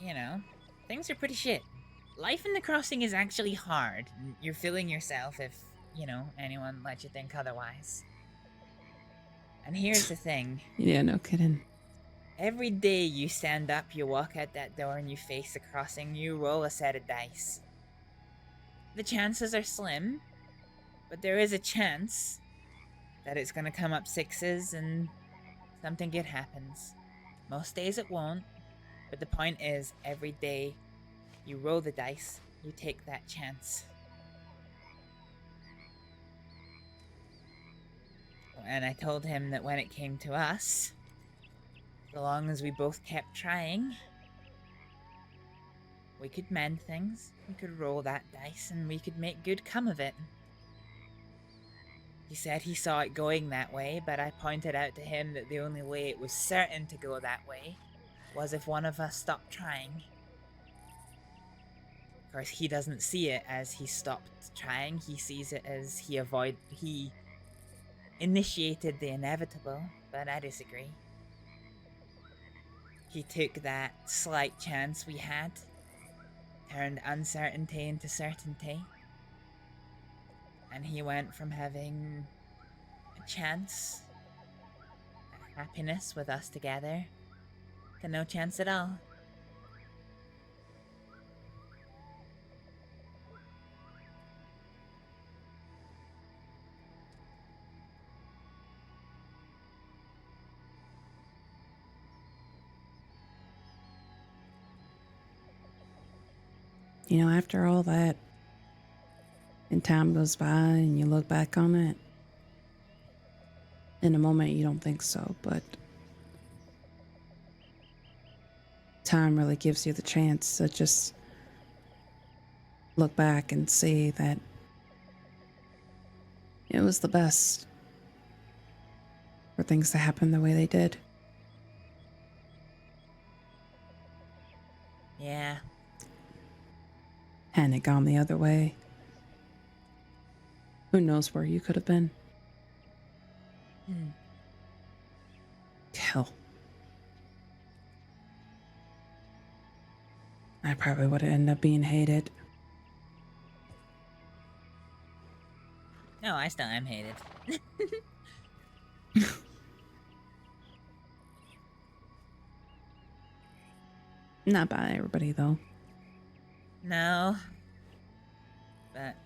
you know, things are pretty shit. Life in the crossing is actually hard. You're fooling yourself if, you know, anyone lets you think otherwise. And here's the thing. Yeah, no kidding. Every day you stand up, you walk out that door, and you face the crossing, you roll a set of dice. The chances are slim, but there is a chance that it's gonna come up sixes and something good happens. Most days it won't, but the point is, every day you roll the dice, you take that chance. And I told him that when it came to us, so long as we both kept trying, we could mend things, we could roll that dice, and we could make good come of it. He said he saw it going that way, but I pointed out to him that the only way it was certain to go that way was if one of us stopped trying. Of course, he doesn't see it as he stopped trying, he sees it as he initiated the inevitable, but I disagree. He took that slight chance we had, turned uncertainty into certainty, and he went from having a chance at happiness with us together to no chance at all. You know, after all that, and time goes by and you look back on it, in a moment you don't think so, but time really gives you the chance to just look back and see that it was the best for things to happen the way they did. Yeah. Hadn't it gone the other way, who knows where you could have been. Hell, I probably would have ended up being hated. No, I still am hated. Not by everybody, though. No. But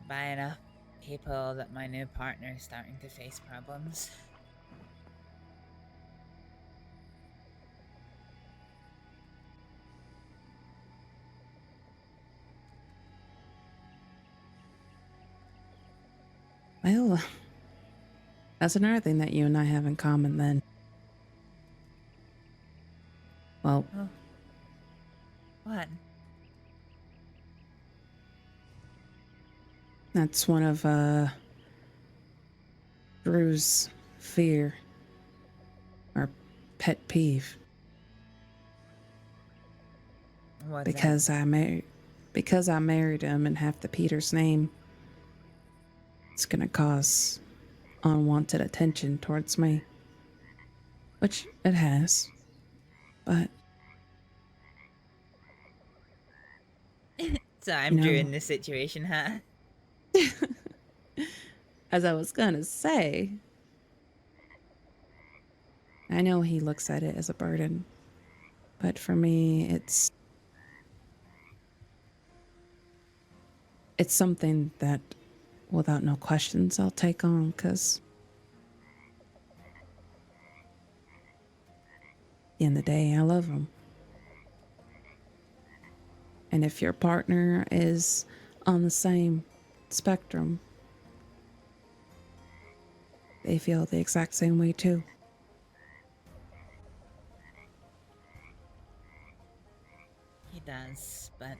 by enough people that my new partner is starting to face problems. Well, that's another thing that you and I have in common then. Well, Oh. What? that's one of Drew's fear or pet peeve. What's Because I married him and have the Peter's name, it's gonna cause unwanted attention towards me. Which it has. But so I'm No. Drew in this situation, huh? as I was gonna say, I know he looks at it as a burden, but for me, it's something that, without no questions, I'll take on, because at the end of the day, I love him. And if your partner is on the same spectrum, they feel the exact same way too. He does, but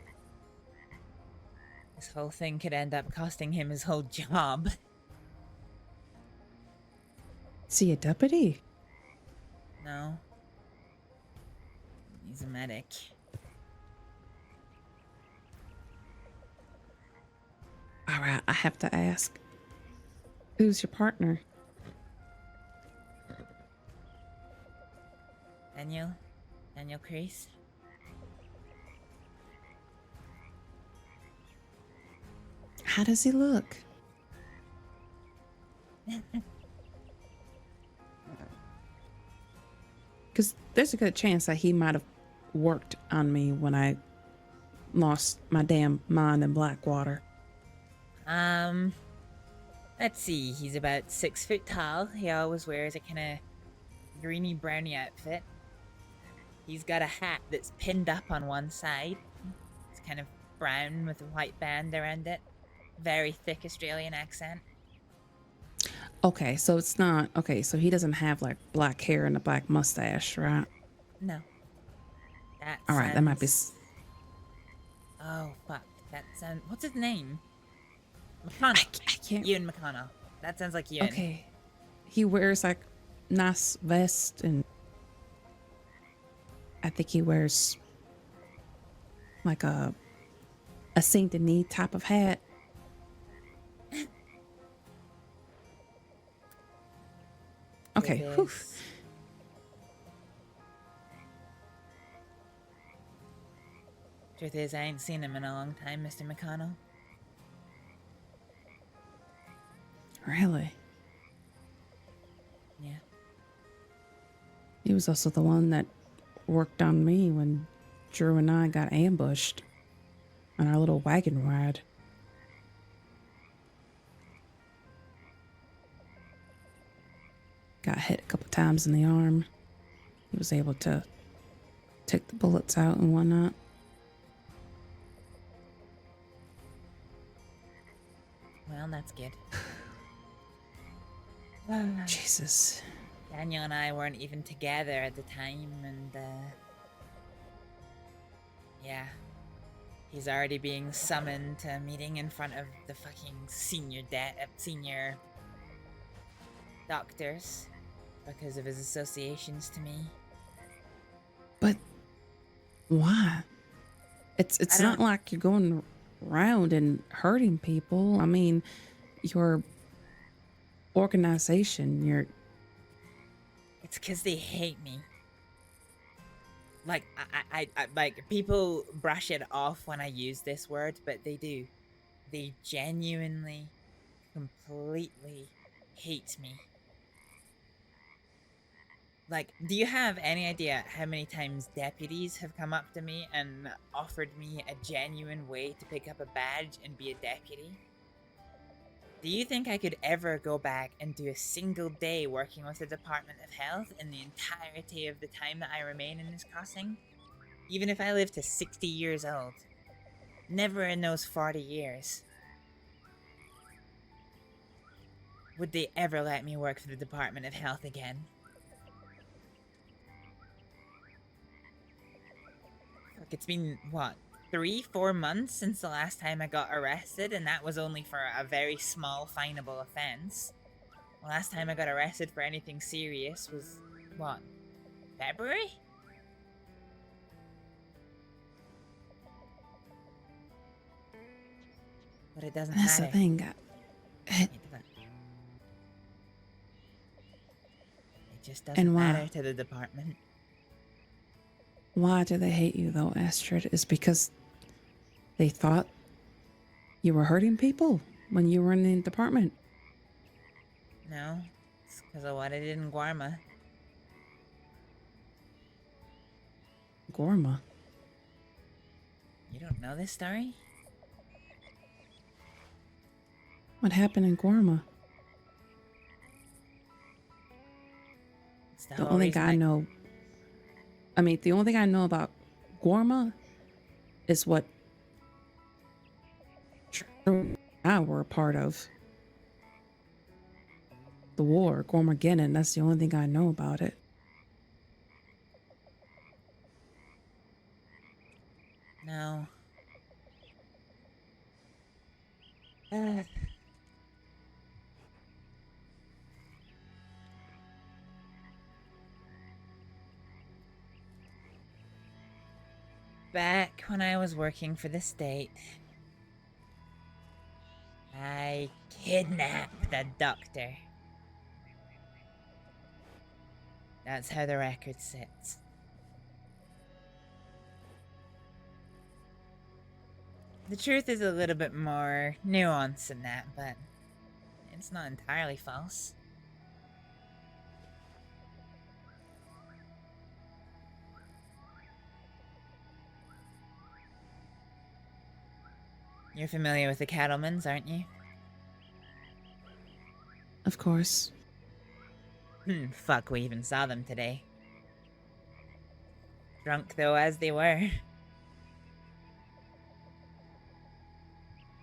this whole thing could end up costing him his whole job. Is he a deputy? No. He's a medic. Alright, I have to ask. Who's your partner? Daniel Crease. How does he look? Because there's a good chance that he might have worked on me when I lost my damn mind in Blackwater. Let's see. He's about 6 foot tall. He always wears a kind of greeny browny outfit. He's got a hat that's pinned up on one side. It's kind of brown with a white band around it. Very thick Australian accent. Okay, so it's not... Okay, so he doesn't have, like, black hair and a black mustache, right? No. That All right, that might be... Oh, fuck. That sounds... What's his name? McConnell. I can't... Ewan McConnell. That sounds like Ewan. Okay. He wears, like, nice vest, and... I think he wears... like a Saint Denis type of hat. Okay. Whew. Truth is, I ain't seen him in a long time, Mr. McConnell. Really? Yeah. He was also the one that worked on me when Drew and I got ambushed on our little wagon ride. Got hit a couple times in the arm. He was able to take the bullets out and whatnot. Well, that's good. Jesus. Daniel and I weren't even together at the time, and yeah. He's already being summoned to a meeting in front of the fucking senior doctors because of his associations to me. But why? It's not like you're going around and hurting people. I mean, your organization, It's because they hate me. Like, I like, people brush it off when I use this word, but they do. They genuinely, completely hate me. Like, do you have any idea how many times deputies have come up to me and offered me a genuine way to pick up a badge and be a deputy? Do you think I could ever go back and do a single day working with the Department of Health in the entirety of the time that I remain in this crossing? Even if I live to 60 years old. Never in those 40 years. Would they ever let me work for the Department of Health again? Look, it's been, what, 3-4 months since the last time I got arrested, and that was only for a very small finable offense. The last time I got arrested for anything serious was, what, February? But it doesn't That's matter. the thing. It just doesn't matter to the department. Why do they hate you though, Astrид? Is because they thought you were hurting people when you were in the department? No, it's because of what I did in Guarma. Gorma? You don't know this story? What happened in Gorma? It's The only thing I know... I mean, the only thing I know about Gorma is what Drew and I were a part of. The war, Gormageddon, that's the only thing I know about it. No. Back when I was working for the state, I kidnapped a doctor. That's how the record sits. The truth is a little bit more nuanced than that, but it's not entirely false. You're familiar with the Cattlemans, aren't you? Of course. Fuck, we even saw them today. Drunk though as they were.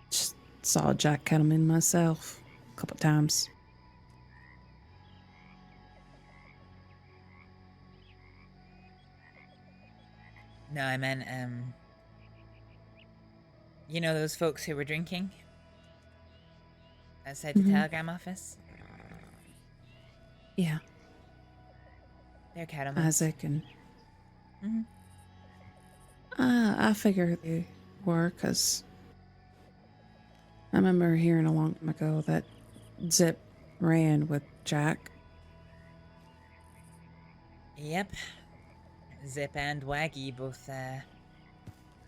Just saw Jack Kettleman myself a couple times. No, I meant, you know those folks who were drinking? Outside the telegram office? Yeah. They're Cattlemans. Isaac and... Mm-hmm. I figure they were, because I remember hearing a long time ago that Zip ran with Jack. Yep. Zip and Waggy both,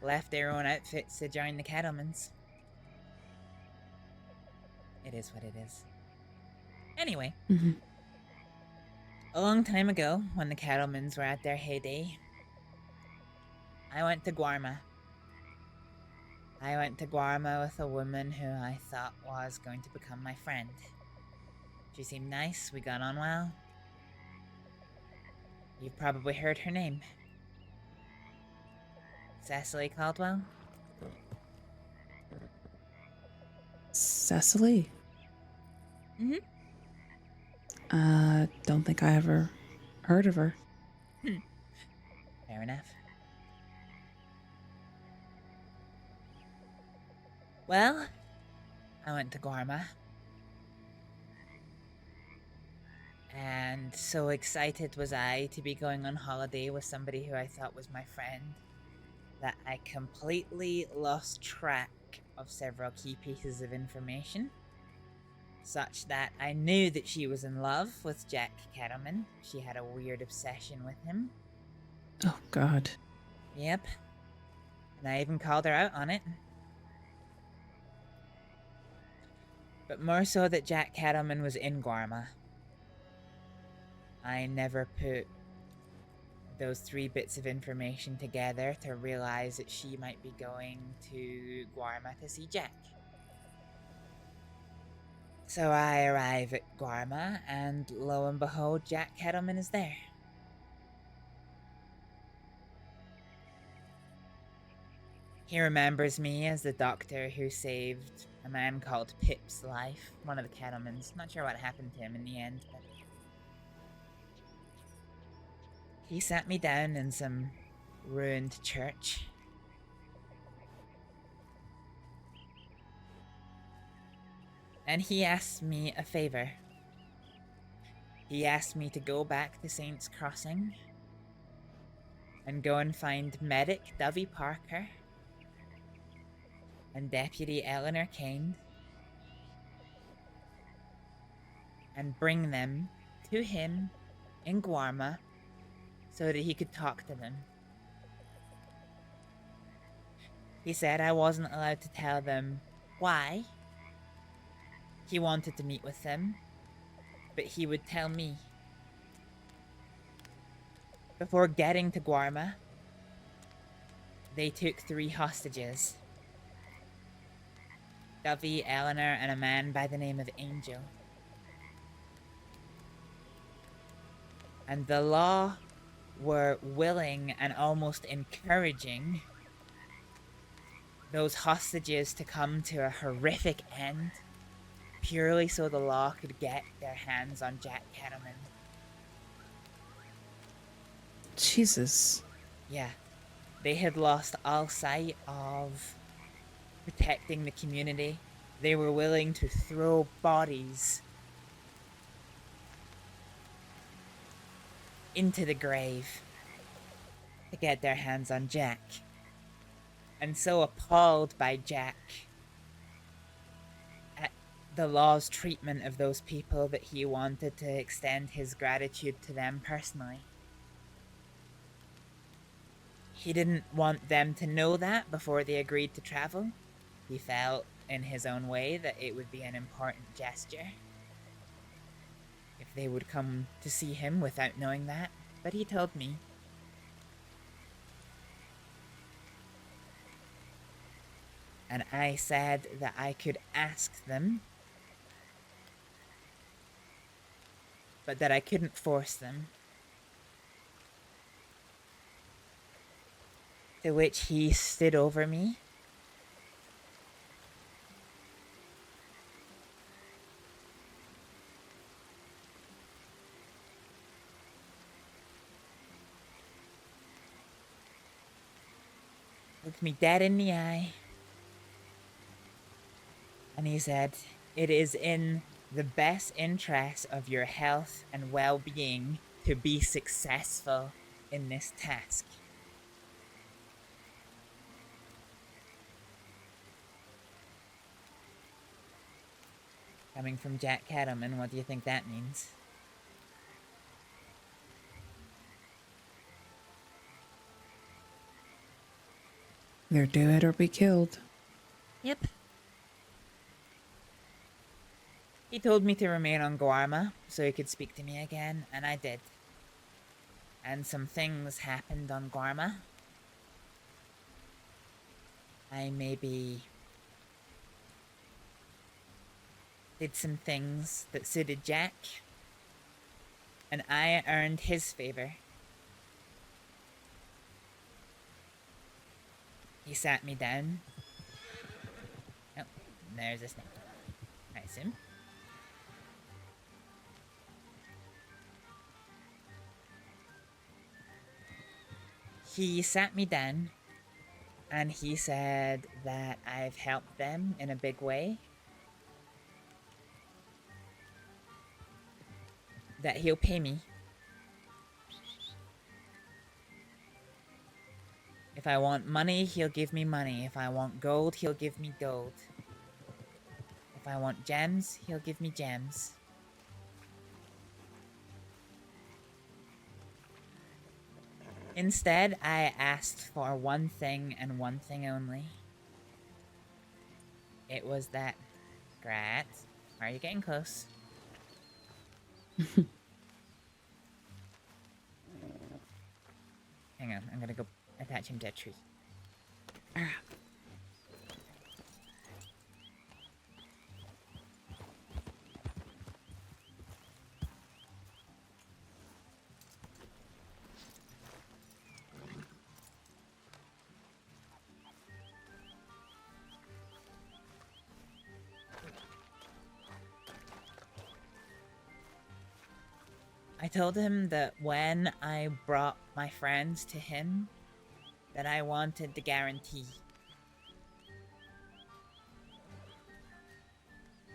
left their own outfits to join the Cattlemans. It is what it is. Anyway. A long time ago, when the Cattlemans were at their heyday, I went to Guarma. I went to Guarma with a woman who I thought was going to become my friend. She seemed nice, we got on well. You've probably heard her name. Cecily Caldwell? Cecily? Don't think I ever heard of her. Fair enough. Well, I went to Guarma. And so excited was I to be going on holiday with somebody who I thought was my friend that I completely lost track of several key pieces of information, such that I knew that she was in love with Jack Kettleman. She had a weird obsession with him. Oh, God. Yep. And I even called her out on it. But more so that Jack Kettleman was in Guarma. I never put those 3 bits of information together to realize that she might be going to Guarma to see Jack. So I arrive at Guarma, and lo and behold, Jack Kettleman is there. He remembers me as the doctor who saved a man called Pip's life, one of the Kettlemans. Not sure what happened to him in the end, but he sat me down in some ruined church. And he asked me a favor. He asked me to go back to Saints Crossing and go and find Medic Dovey Parker and Deputy Eleanor Kane and bring them to him in Guarma so that he could talk to them. He said I wasn't allowed to tell them why he wanted to meet with them, but he would tell me. Before getting to Guarma, they took 3 hostages. Dovey, Eleanor, and a man by the name of Angel. And the law were willing and almost encouraging those hostages to come to a horrific end purely so the law could get their hands on Jack Kettleman. Jesus. Yeah. They had lost all sight of protecting the community. They were willing to throw bodies into the grave to get their hands on Jack. And so appalled by Jack at the law's treatment of those people that he wanted to extend his gratitude to them personally. He didn't want them to know that before they agreed to travel. He felt in his own way that it would be an important gesture if they would come to see him without knowing that, but he told me. And I said that I could ask them, but that I couldn't force them. To which he stood over me. Looked me dead in the eye. And he said, "It is in the best interest of your health and well-being to be successful in this task." Coming from Jack Cattleman, what do you think that means? Either do it or be killed. Yep. He told me to remain on Guarma so he could speak to me again, and I did. And some things happened on Guarma. I maybe did some things that suited Jack, and I earned his favor. He sat me down. Oh, there's a snake. I assume. He sat me down, and he said that I've helped them in a big way. That he'll pay me. If I want money, he'll give me money. If I want gold, he'll give me gold. If I want gems, he'll give me gems. Instead, I asked for one thing and one thing only. It was that... Grat, are you getting close? Hang on, I'm gonna go attach him to a tree. I told him that when I brought my friends to him, that I wanted the guarantee.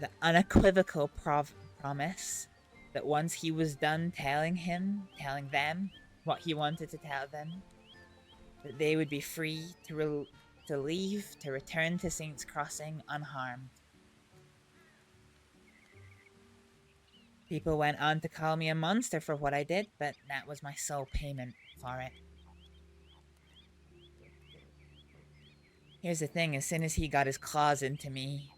The unequivocal promise that once he was done telling them what he wanted to tell them, that they would be free to leave, to return to Saints Crossing unharmed. People went on to call me a monster for what I did, but that was my sole payment for it. Here's the thing, as soon as he got his claws into me,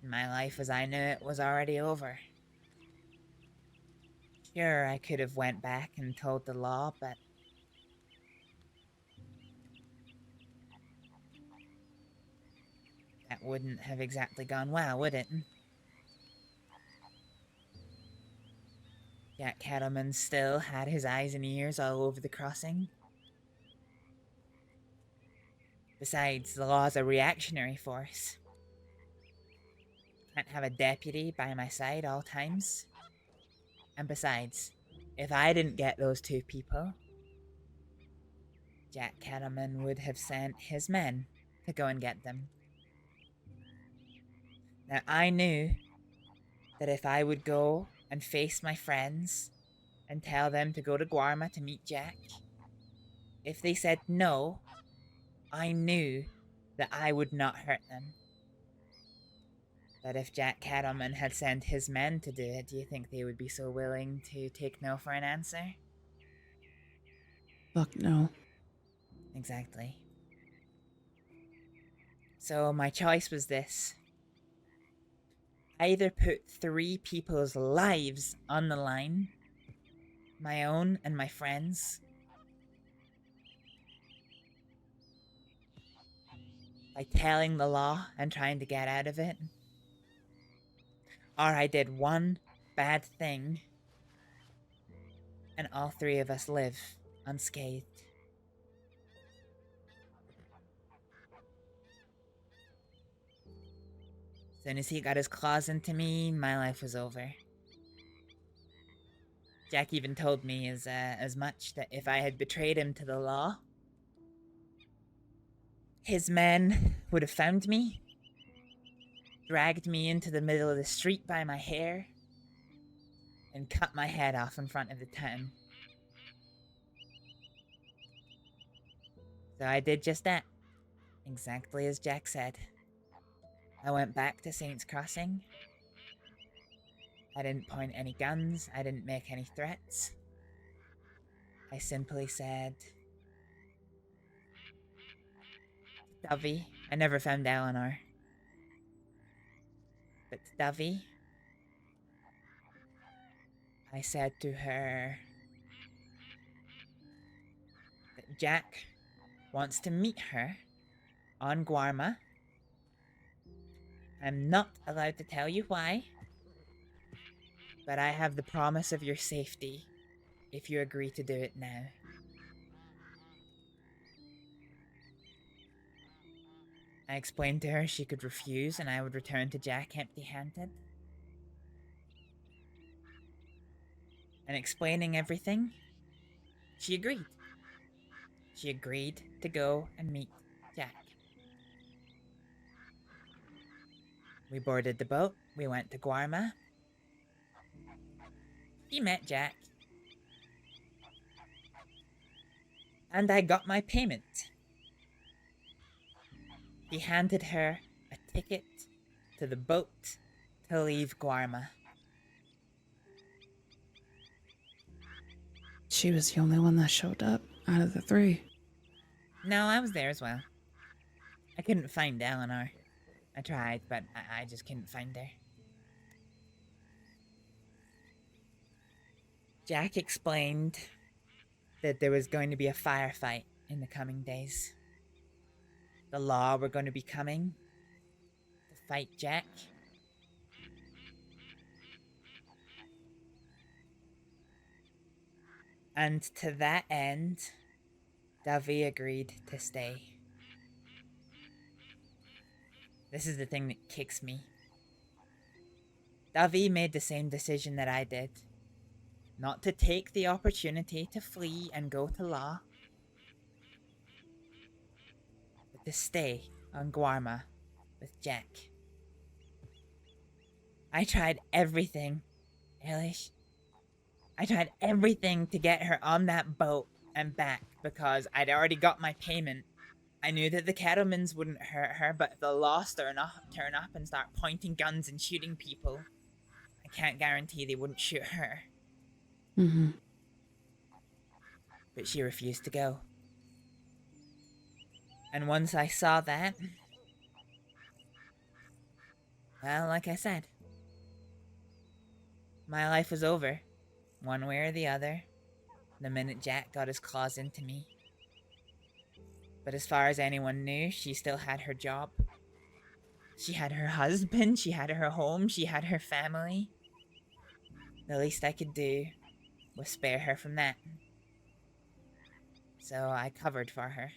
my life as I knew it was already over. Sure, I could have went back and told the law, but... that wouldn't have exactly gone well, would it? Jack Cattleman still had his eyes and ears all over the crossing. Besides, the law's a reactionary force. Can't have a deputy by my side all times. And besides, if I didn't get those two people, Jack Cattleman would have sent his men to go and get them. Now, I knew that if I would go and face my friends and tell them to go to Guarma to meet Jack, if they said no, I knew that I would not hurt them. But if Jack Cattleman had sent his men to do it, do you think they would be so willing to take no for an answer? Fuck no. Exactly. So my choice was this. Either put 3 people's lives on the line, my own and my friends, by telling the law and trying to get out of it, or I did one bad thing and all three of us live unscathed. As soon as he got his claws into me, my life was over. Jack even told me as much, that if I had betrayed him to the law, his men would have found me, dragged me into the middle of the street by my hair, and cut my head off in front of the town. So I did just that, exactly as Jack said. I went back to Saints Crossing. I didn't point any guns, I didn't make any threats. I simply said, Dovey, I never found Eleanor. But Dovey, I said to her that Jack wants to meet her on Guarma. I'm not allowed to tell you why, but I have the promise of your safety if you agree to do it now. I explained to her she could refuse and I would return to Jack empty-handed. And explaining everything, she agreed. She agreed to go and meet Jack. We boarded the boat, we went to Guarma. She met Jack. And I got my payment. He handed her a ticket to the boat to leave Guarma. She was the only one that showed up out of the three. No, I was there as well. I couldn't find Eleanor. I tried, but I just couldn't find her. Jack explained that there was going to be a firefight in the coming days. The law were going to be coming to fight Jack. And to that end, Davy agreed to stay. This is the thing that kicks me. Davy made the same decision that I did. Not to take the opportunity to flee and go to law, but to stay on Guarma with Jack. I tried everything, Elish. I tried everything to get her on that boat and back because I'd already got my payment. I knew that the cattlemans wouldn't hurt her, but if the law turn up and start pointing guns and shooting people, I can't guarantee they wouldn't shoot her. Mm-hmm. But she refused to go. And once I saw that, well, like I said, my life was over, one way or the other, the minute Jack got his claws into me. But as far as anyone knew, she still had her job. She had her husband, she had her home, she had her family. The least I could do was spare her from that. So I covered for her.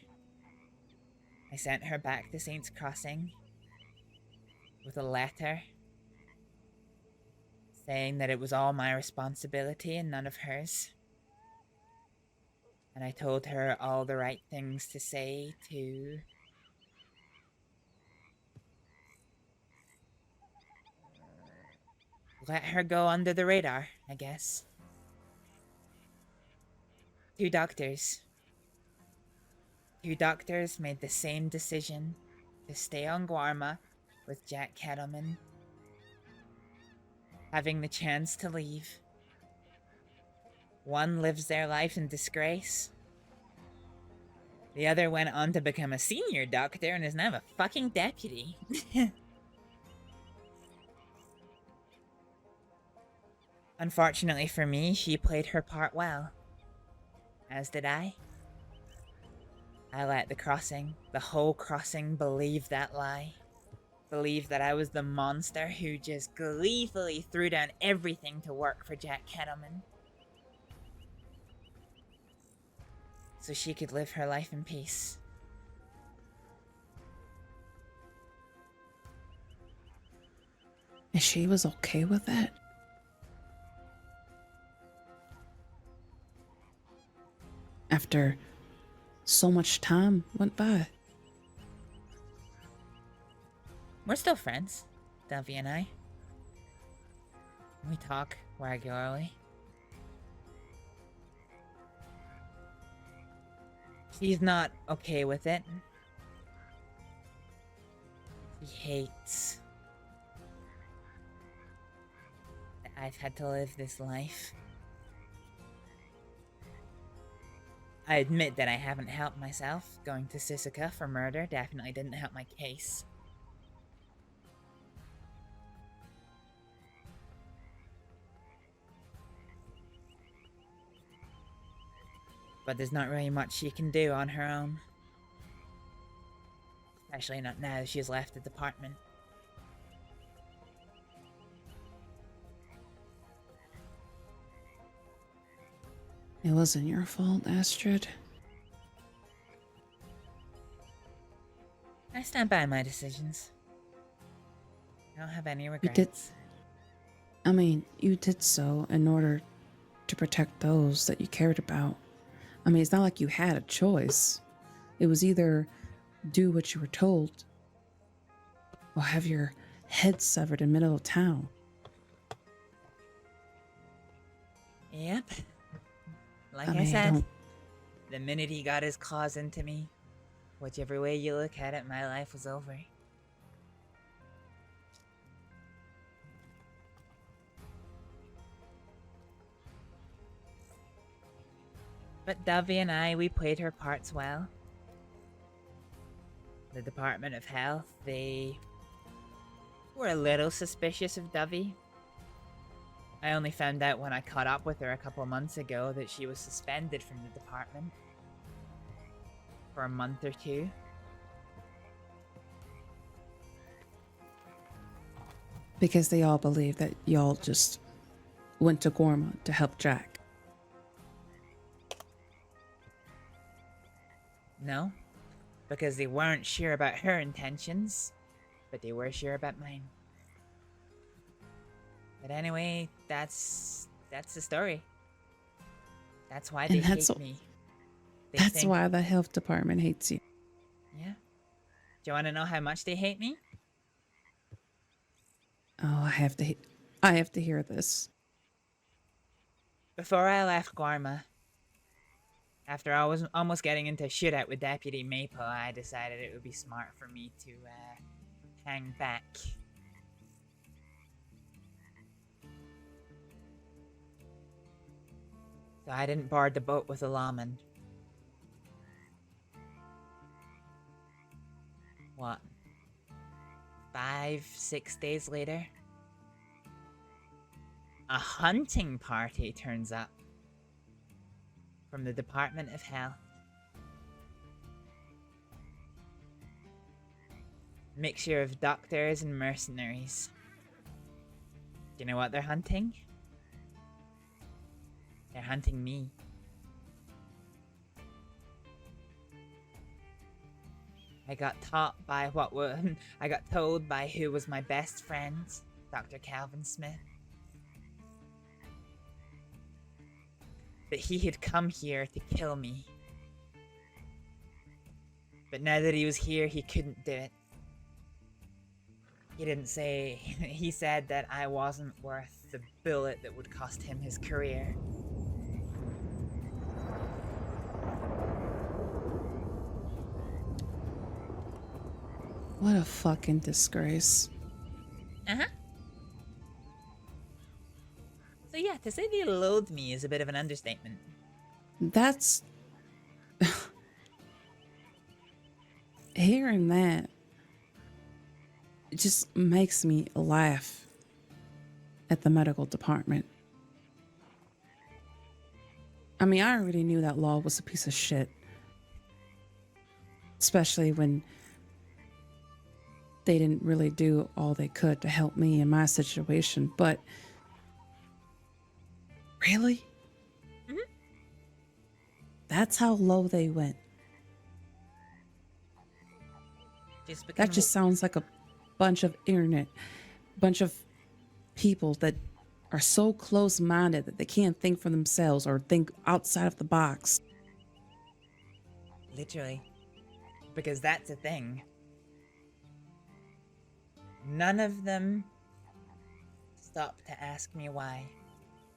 I sent her back to Saints Crossing with a letter saying that it was all my responsibility and none of hers. And I told her all the right things to say to let her go under the radar, I guess. 2 doctors. 2 doctors made the same decision to stay on Guarma with Jack Kettleman, having the chance to leave. One lives their life in disgrace. The other went on to become a senior doctor and is now a fucking deputy. Unfortunately for me, she played her part well. As did I. I let the whole crossing, believe that lie. Believe that I was the monster who just gleefully threw down everything to work for Jack Kettleman. So she could live her life in peace. And she was okay with that? After so much time went by. We're still friends, Dovey and I. We talk regularly. She's not okay with it. She hates that I've had to live this life. I admit that I haven't helped myself. Going to Sisika for murder definitely didn't help my case. But there's not really much she can do on her own. Especially not now she's left the department. It wasn't your fault, Astrид. I stand by my decisions. I don't have any You regrets. you did so in order to protect those that you cared about. It's not like you had a choice. It was either do what you were told or have your head severed in the middle of town. Yep. Like I said, the minute he got his claws into me, whichever way you look at it, my life was over. But Dovey and I, we played her parts well. The Department of Health, they were a little suspicious of Dovey. I only found out when I caught up with her a couple months ago that she was suspended from the department for a month or two. Because they all believe that y'all just went to Gorma to help Jack. No, because they weren't sure about her intentions, but they were sure about mine. But anyway, that's the story. That's why they hate me. That's why the health department hates you. Yeah. Do you want to know how much they hate me? Oh, I have to hear this. Before I left Gorma, after I was almost getting into a shootout with Deputy Maple, I decided it would be smart for me to hang back. So I didn't board the boat with a lawman. What? 5-6 days later? A hunting party turns up from the Department of Health. Mixture of doctors and mercenaries. Do you know what they're hunting? They're hunting me. I got told by who was my best friend, Dr. Calvin Smith, that he had come here to kill me. But now that he was here, he couldn't do it. He didn't say, he said that I wasn't worth the bullet that would cost him his career. What a fucking disgrace. Uh-huh. So yeah, to say they loathe me is a bit of an understatement. That's... Hearing that, it just makes me laugh at the medical department. I already knew that law was a piece of shit. Especially when they didn't really do all they could to help me in my situation. But really? Mhm. That's how low they went. That just sounds like a bunch of people that are so close-minded that they can't think for themselves or think outside of the box. Literally. Because that's the thing. None of them stop to ask me why.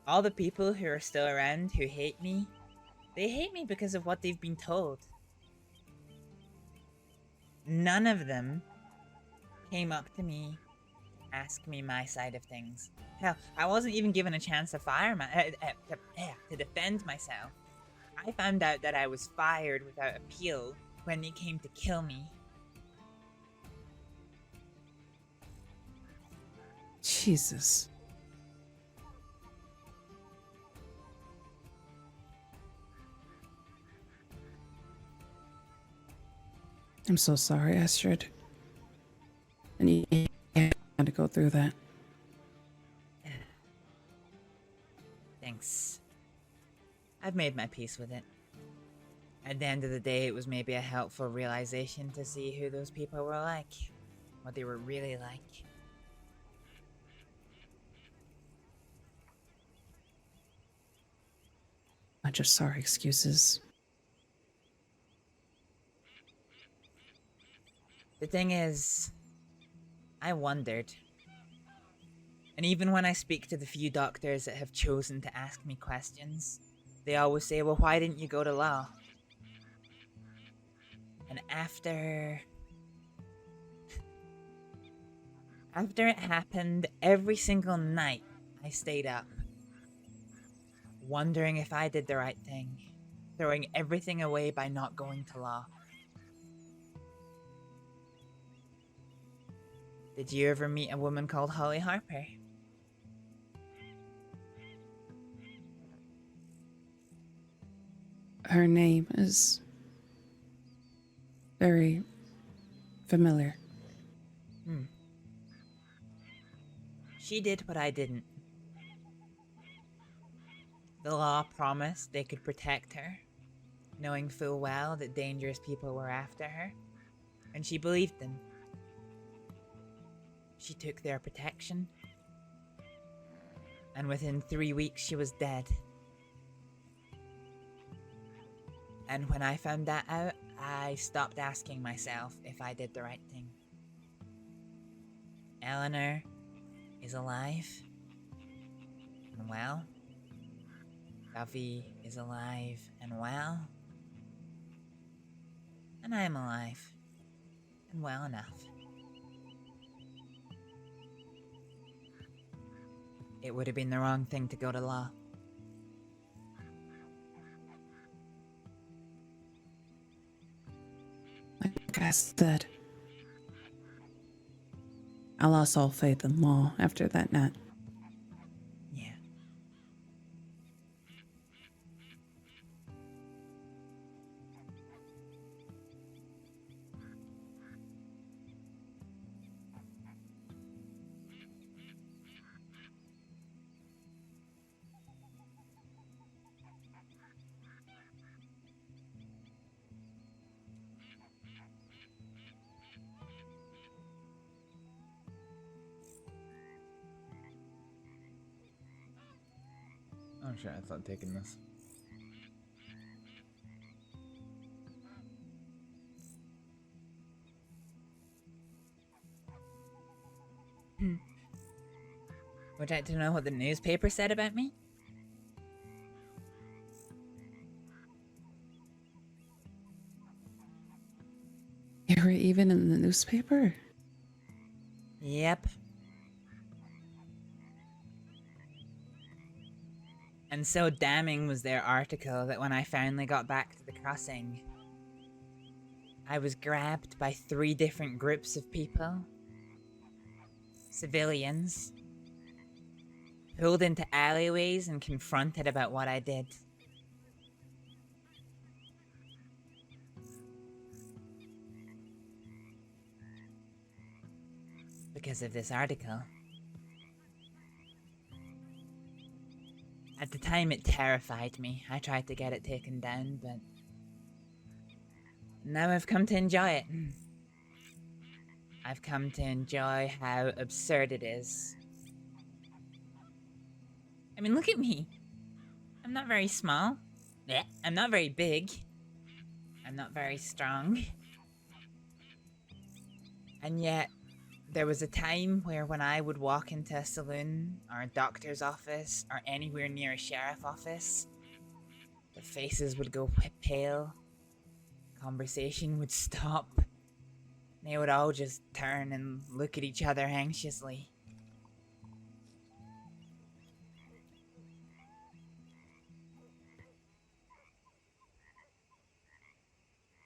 All the people who are still around who hate me, they hate me because of what they've been told. None of them came up to me, asked me my side of things. Hell, I wasn't even given a chance to to defend myself. I found out that I was fired without appeal when they came to kill me. Jesus. I'm so sorry, Astrид. And you had to go through that. Thanks. I've made my peace with it. At the end of the day, it was maybe a helpful realization to see who those people were like. What they were really like. Not just sorry excuses. The thing is, I wondered. And even when I speak to the few doctors that have chosen to ask me questions, they always say, well, why didn't you go to law? And after it happened, every single night I stayed up, wondering if I did the right thing, throwing everything away by not going to law. Did you ever meet a woman called Holly Harper? Her name is very familiar. She did what I didn't. The law promised they could protect her, knowing full well that dangerous people were after her, and she believed them. She took their protection, and within 3 weeks she was dead. And when I found that out, I stopped asking myself if I did the right thing. Eleanor is alive and well. Duffy is alive and well. And I'm alive and well enough. It would have been the wrong thing to go to law. Like I said, I lost all faith in law after that night. Yeah. Oh shit, I thought taking this. Would you like to know what the newspaper said about me? You were even in the newspaper? Yep. And so damning was their article that when I finally got back to the crossing, I was grabbed by 3 different groups of people. Civilians. Pulled into alleyways and confronted about what I did. because of this article. At the time, it terrified me. I tried to get it taken down, but now I've come to enjoy it. I've come to enjoy how absurd it is. I mean, look at me. I'm not very small. I'm not very big. I'm not very strong. And yet, there was a time where when I would walk into a saloon, or a doctor's office, or anywhere near a sheriff office, the faces would go pale, conversation would stop, they would all just turn and look at each other anxiously.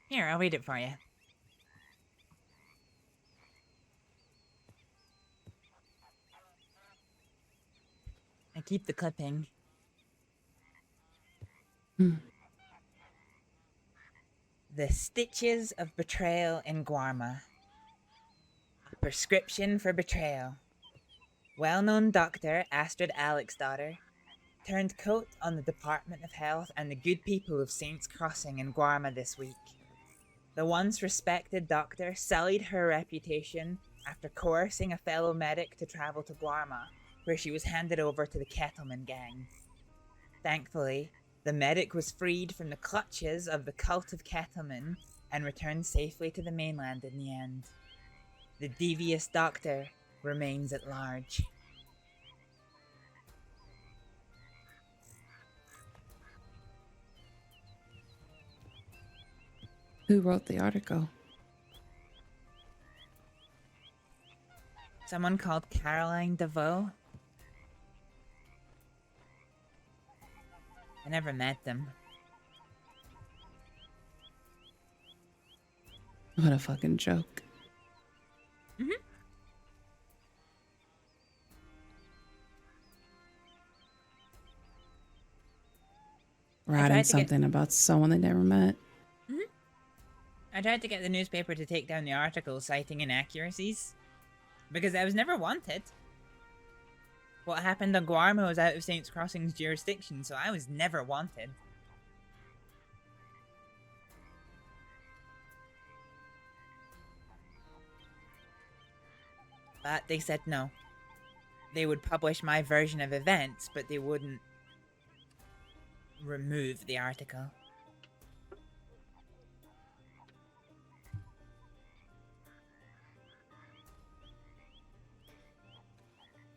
Here, I'll read it for you. I keep the clipping. The Stitches of Betrayal in Guarma. A prescription for betrayal. Well-known doctor Astrид Aleksdóttir turned coat on the Department of Health and the good people of Saints Crossing in Guarma this week. The once respected doctor sullied her reputation after coercing a fellow medic to travel to Guarma, where she was handed over to the Kettleman gang. Thankfully, the medic was freed from the clutches of the cult of Kettleman and returned safely to the mainland in the end. The devious doctor remains at large. Who wrote the article? Someone called Caroline DeVoe. I never met them. What a fucking joke. Writing something about someone they never met. I tried to get the newspaper to take down the article citing inaccuracies, because I was never wanted. What happened on Guarma was out of Saints Crossing's jurisdiction, so I was never wanted. But they said no. They would publish my version of events, but they wouldn't remove the article.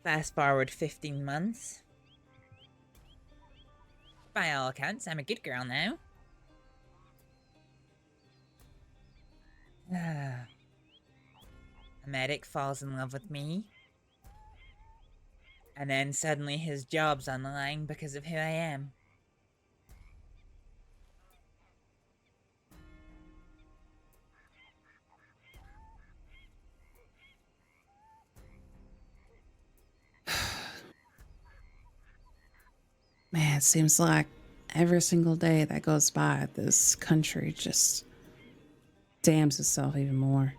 Fast forward 15 months. By all accounts, I'm a good girl now. A medic falls in love with me. And then suddenly his job's on the line because of who I am. Man, it seems like every single day that goes by, this country just damns itself even more.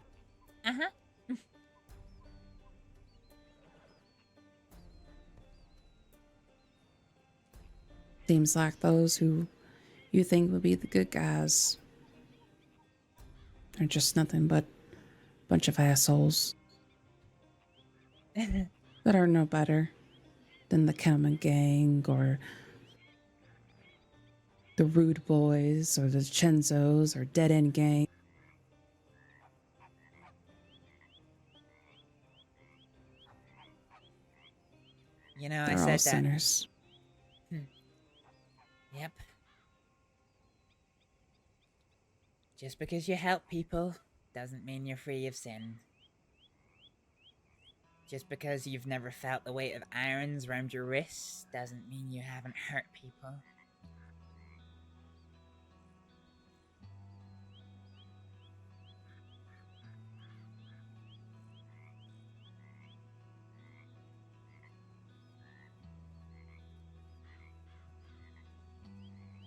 Seems like those who you think would be the good guys are just nothing but a bunch of assholes that are no better than the Kettleman gang or the Rude Boys or the Chenzos or Dead End Gang. You know, They're I said all that. sinners. Yep. Just because you help people doesn't mean you're free of sin. Just because you've never felt the weight of irons around your wrists doesn't mean you haven't hurt people.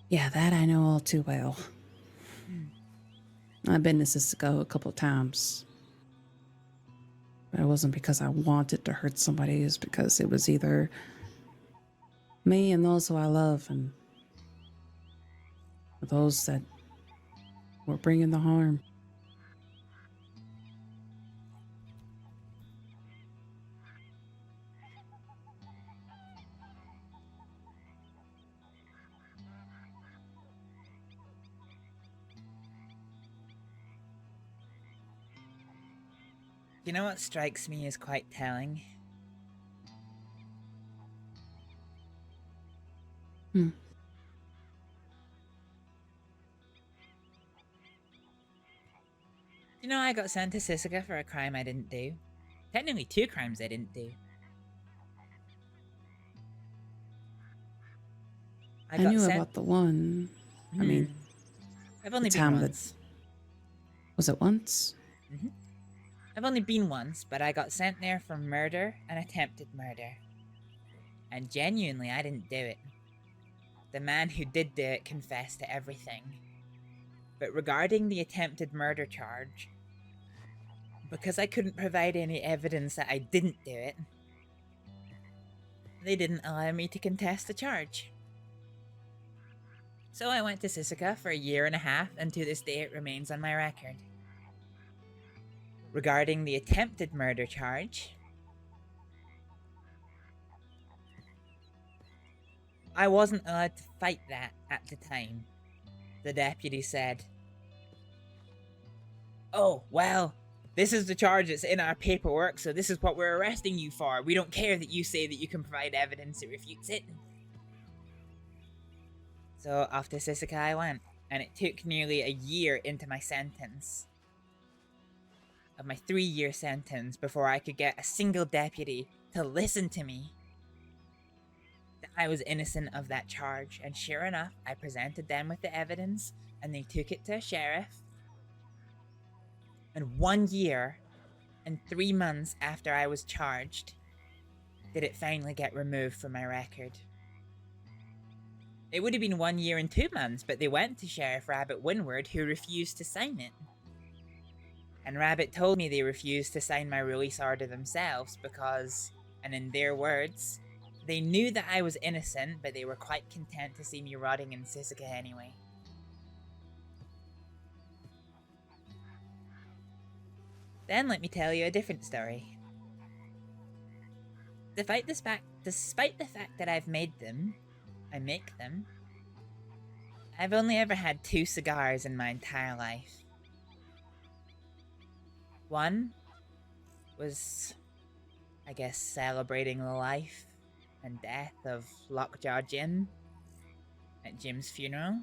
Yeah, that I know all too well. I've been to Cisco a couple of times. But it wasn't because I wanted to hurt somebody. It was because it was either me and those who I love, and those that were bringing the harm. You know what strikes me as quite telling? Hmm. You know, I got sent to Sisika for a crime I didn't do. Technically 2 crimes I didn't do. I knew about the one. I mean, I've only the been time once. Was it once? I've only been once, but I got sent there for murder and attempted murder. And genuinely, I didn't do it. The man who did do it confessed to everything. But regarding the attempted murder charge, because I couldn't provide any evidence that I didn't do it, they didn't allow me to contest the charge. So I went to Sisika for 1.5 years, and to this day it remains on my record. Regarding the attempted murder charge, I wasn't allowed to fight that at the time. The deputy said, "Oh, well, this is the charge that's in our paperwork, so this is what we're arresting you for. We don't care that you say that you can provide evidence that refutes it." So off to Sisika I went, and it took nearly 1 year into my sentence, of my 3-year sentence, before I could get a single deputy to listen to me that I was innocent of that charge. And sure enough, I presented them with the evidence, and they took it to a sheriff. And 1 year and 3 months after I was charged, did it finally get removed from my record. It would have been 1 year and 2 months, but they went to Sheriff Rabbit Windward, who refused to sign it. And Rabbit told me they refused to sign my release order themselves because, and in their words, they knew that I was innocent, but they were quite content to see me rotting in Sisika anyway. Then let me tell you a different story. Despite the fact that I make them, I've only ever had 2 cigars in my entire life. One was, I guess, celebrating the life and death of Lockjaw Jim at Jim's funeral.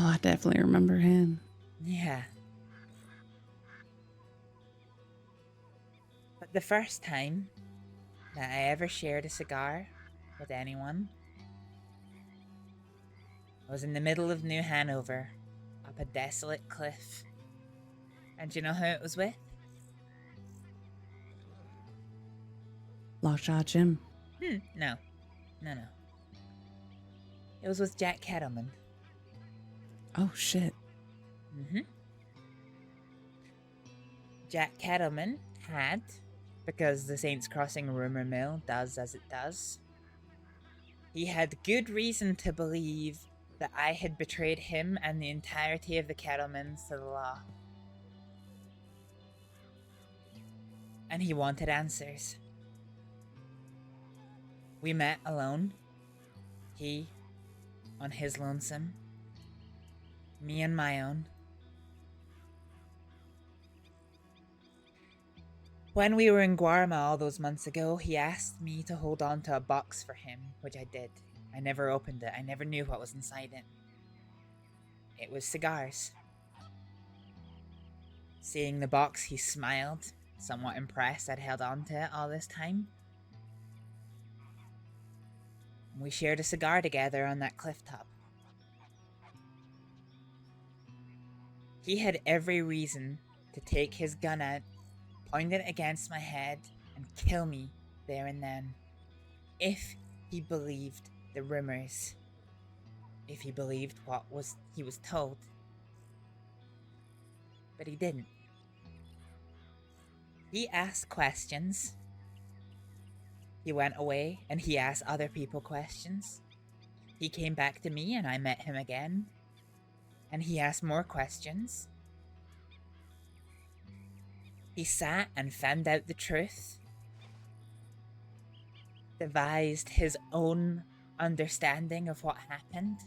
Oh, I definitely remember him. Yeah. But the first time that I ever shared a cigar with anyone, I was in the middle of New Hanover, up a desolate cliff. And do you know who it was with? Lockjaw Jim. No. It was with Jack Kettleman. Oh, shit. Jack Kettleman had, because the Saints Crossing rumor mill does as it does, he had good reason to believe that I had betrayed him and the entirety of the Kettlemans to the law. And he wanted answers. We met alone. He on his lonesome. Me on my own. When we were in Guarma all those months ago, he asked me to hold on to a box for him, which I did. I never opened it. I never knew what was inside it. It was cigars. Seeing the box, he smiled, somewhat impressed I'd held on to it all this time. We shared a cigar together on that cliff top. He had every reason to take his gun out, point it against my head, and kill me there and then, if he believed the rumors, if he believed what he was told. But he didn't. He asked questions. He went away and he asked other people questions. He came back to me and I met him again. And he asked more questions. He sat and found out the truth. Devised his own understanding of what happened.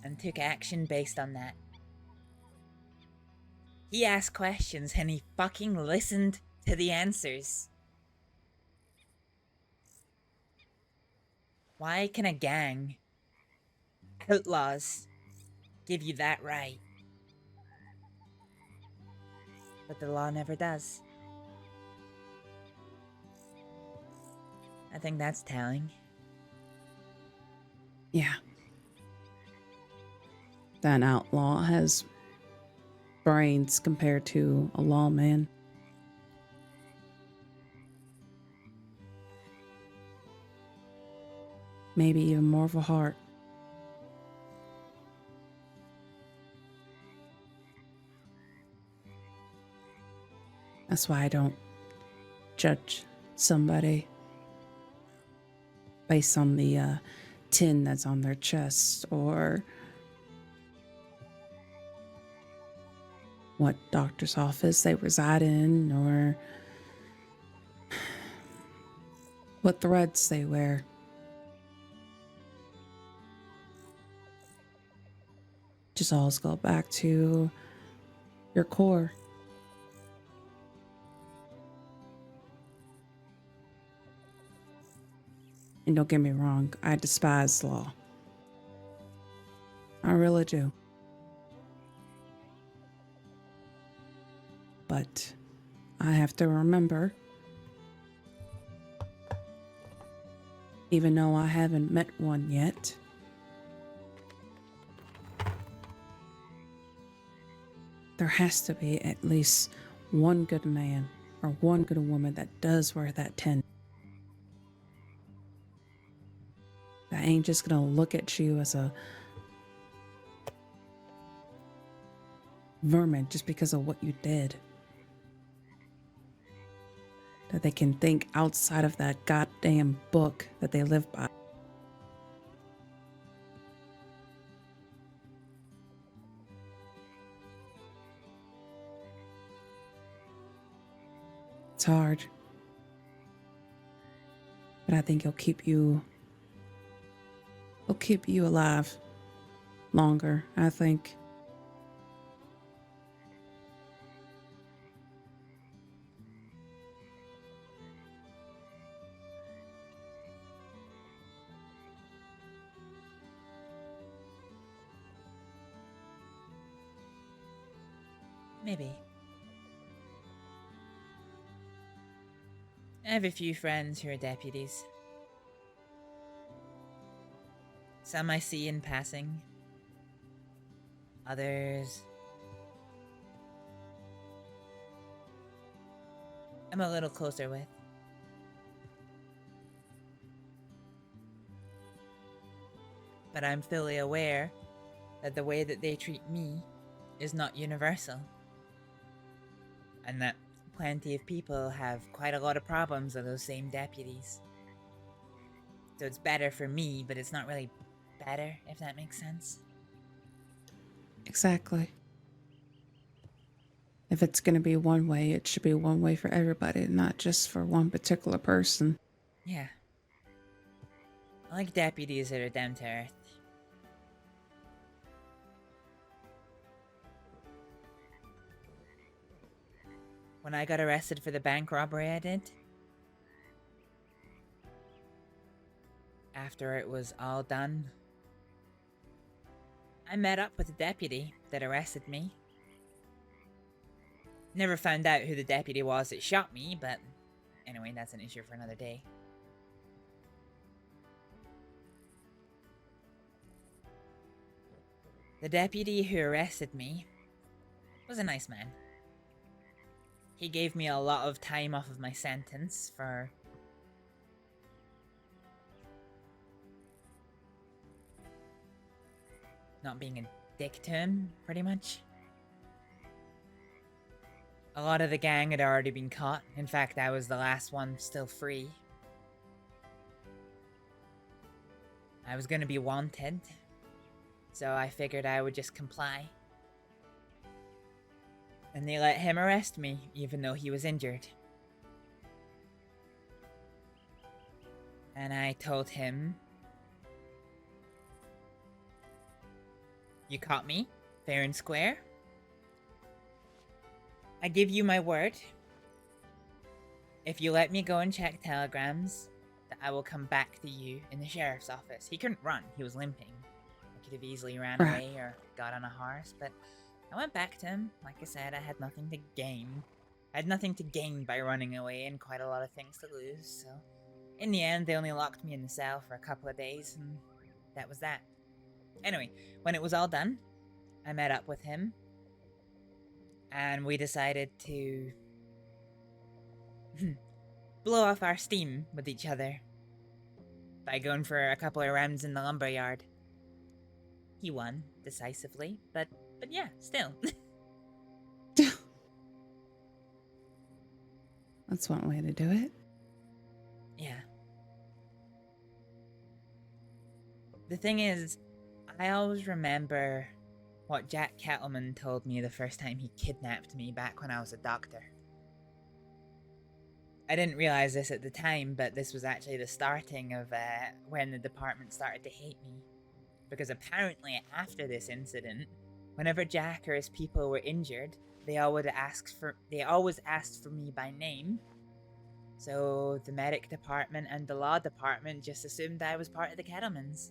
And took action based on that. He asked questions and he fucking listened to the answers. Why can a gang, outlaws, give you that right? But the law never does. I think that's telling. Yeah. That outlaw has brains compared to a lawman. Maybe even more of a heart. That's why I don't judge somebody based on the tin that's on their chest or what doctor's office they reside in or what threads they wear. Just always go back to your core. And don't get me wrong, I despise law. I really do. But I have to remember, even though I haven't met one yet, there has to be at least one good man or one good woman that does wear that tin. That ain't just gonna look at you as a vermin just because of what you did. That they can think outside of that goddamn book that they live by. It's hard. But I think it'll keep you alive longer, I think. Maybe. I have a few friends who are deputies. Some I see in passing. Others I'm a little closer with. But I'm fully aware that the way that they treat me is not universal. And that plenty of people have quite a lot of problems with those same deputies. So it's better for me, but it's not really better, if that makes sense. Exactly. If it's going to be one way, it should be one way for everybody, not just for one particular person. Yeah. I like deputies that are down to earth. When I got arrested for the bank robbery I did, after it was all done, I met up with the deputy that arrested me. Never found out who the deputy was that shot me, but anyway, that's an issue for another day. The deputy who arrested me was a nice man. He gave me a lot of time off of my sentence for not being a dick to him, pretty much. A lot of the gang had already been caught. In fact, I was the last one still free. I was gonna be wanted, so I figured I would just comply. And they let him arrest me, even though he was injured. And I told him, "You caught me, fair and square. I give you my word. If you let me go and check telegrams, that I will come back to you in the sheriff's office." He couldn't run, he was limping. I could have easily ran away or got on a horse, but I went back to him. Like I said, I had nothing to gain. I had nothing to gain by running away and quite a lot of things to lose, so... In the end, they only locked me in the cell for a couple of days, and that was that. Anyway, when it was all done, I met up with him, and we decided to blow off our steam with each other by going for a couple of rounds in the lumberyard. He won decisively, but yeah, still. That's one way to do it. Yeah. The thing is, I always remember what Jack Kettleman told me the first time he kidnapped me back when I was a doctor. I didn't realize this at the time, but this was actually the starting of when the department started to hate me. Because apparently after this incident, whenever Jack or his people were injured, they always asked for me by name. So the medic department and the law department just assumed I was part of the Kettlemans.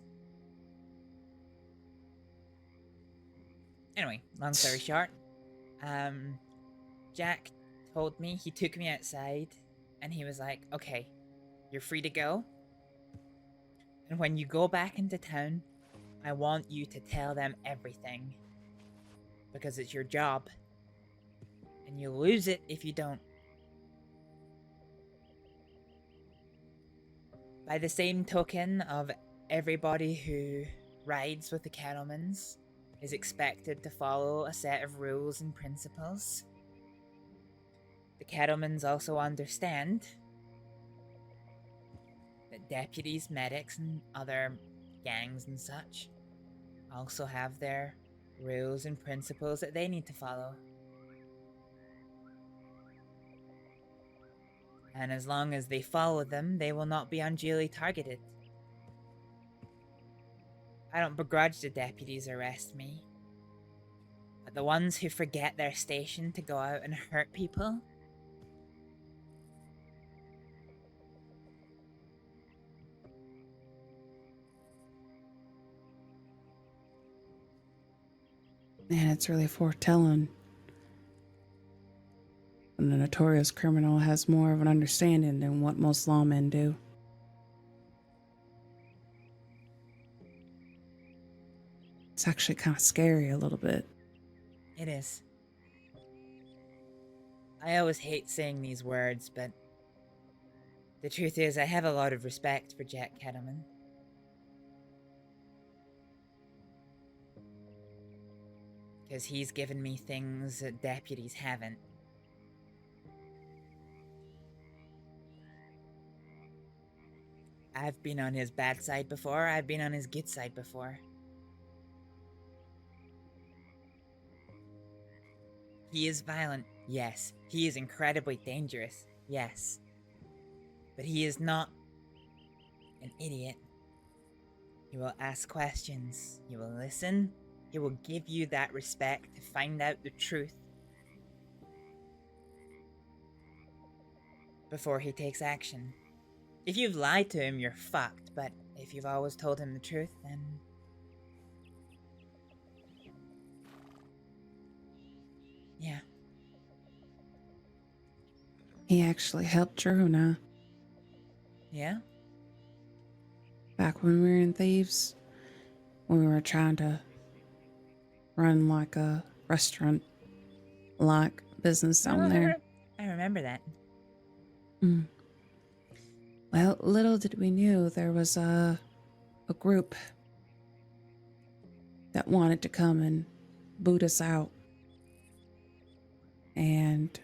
Anyway, long story short, Jack told me, he took me outside, and he was like, "Okay, you're free to go. And when you go back into town, I want you to tell them everything. Because it's your job. And you'll lose it if you don't." By the same token of everybody who rides with the Kettlemans is expected to follow a set of rules and principles, the Kettlemans also understand that deputies, medics, and other gangs and such also have their rules and principles that they need to follow. And as long as they follow them, they will not be unduly targeted. I don't begrudge the deputies arrest me. But the ones who forget their station to go out and hurt people, man, it's really foretelling. And the notorious criminal has more of an understanding than what most lawmen do. It's actually kind of scary a little bit. it is. I always hate saying these words, but the truth is I have a lot of respect for Jack Kettleman. Because he's given me things that deputies haven't. I've been on his bad side before, I've been on his good side before. He is violent, yes. He is incredibly dangerous, yes. But he is not an idiot. He will ask questions, he will listen, he will give you that respect to find out the truth before he takes action. If you've lied to him, you're fucked, but if you've always told him the truth, then... yeah. He actually helped Drew now. Yeah? Back when we were in Thieves, we were trying to run like a restaurant-like business down there. I remember that. Mm. Well, little did we know there was a group that wanted to come and boot us out. And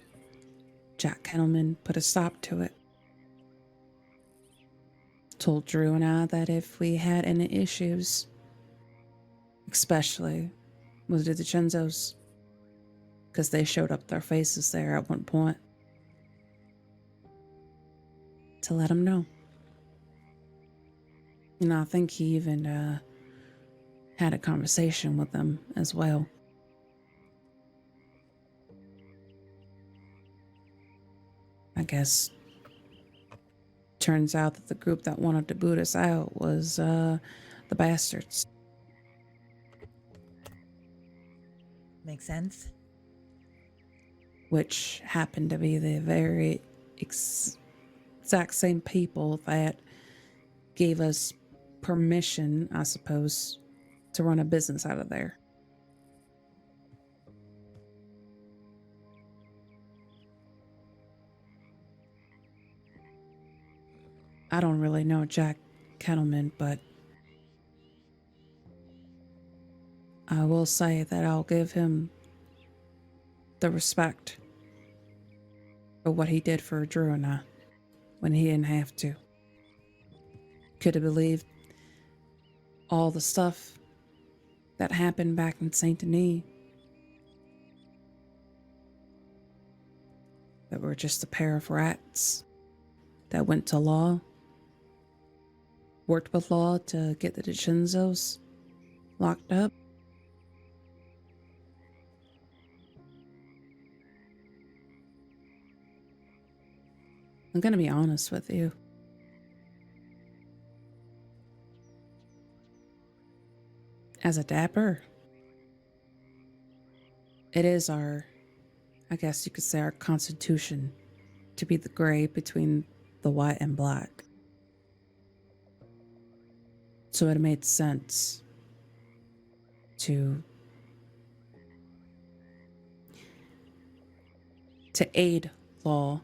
Jack Kettleman put a stop to it. Told Drew and I that if we had any issues, especially with the DiCenzos, because they showed up their faces there at one point, to let them know. And I think he even had a conversation with them as well. I guess turns out that the group that wanted to boot us out was the bastards. Makes sense. Which happened to be the very exact same people that gave us permission, I suppose, to run a business out of there. I don't really know Jack Kettleman, but I will say that I'll give him the respect for what he did for Drew and I when he didn't have to. Could have believed all the stuff that happened back in Saint Denis that were just a pair of rats that went to law, worked with law to get the DiCenzos locked up. I'm gonna be honest with you. As a dapper, it is our, I guess you could say, our constitution to be the gray between the white and black. So it made sense to aid law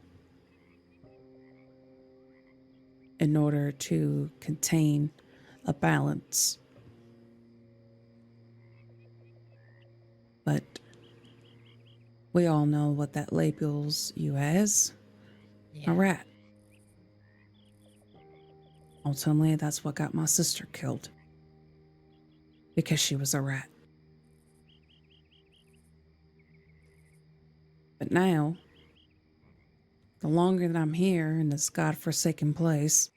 in order to contain a balance. But we all know what that labels you as. A rat. Ultimately, that's what got my sister killed. Because she was a rat. But now, the longer that I'm here in this godforsaken place,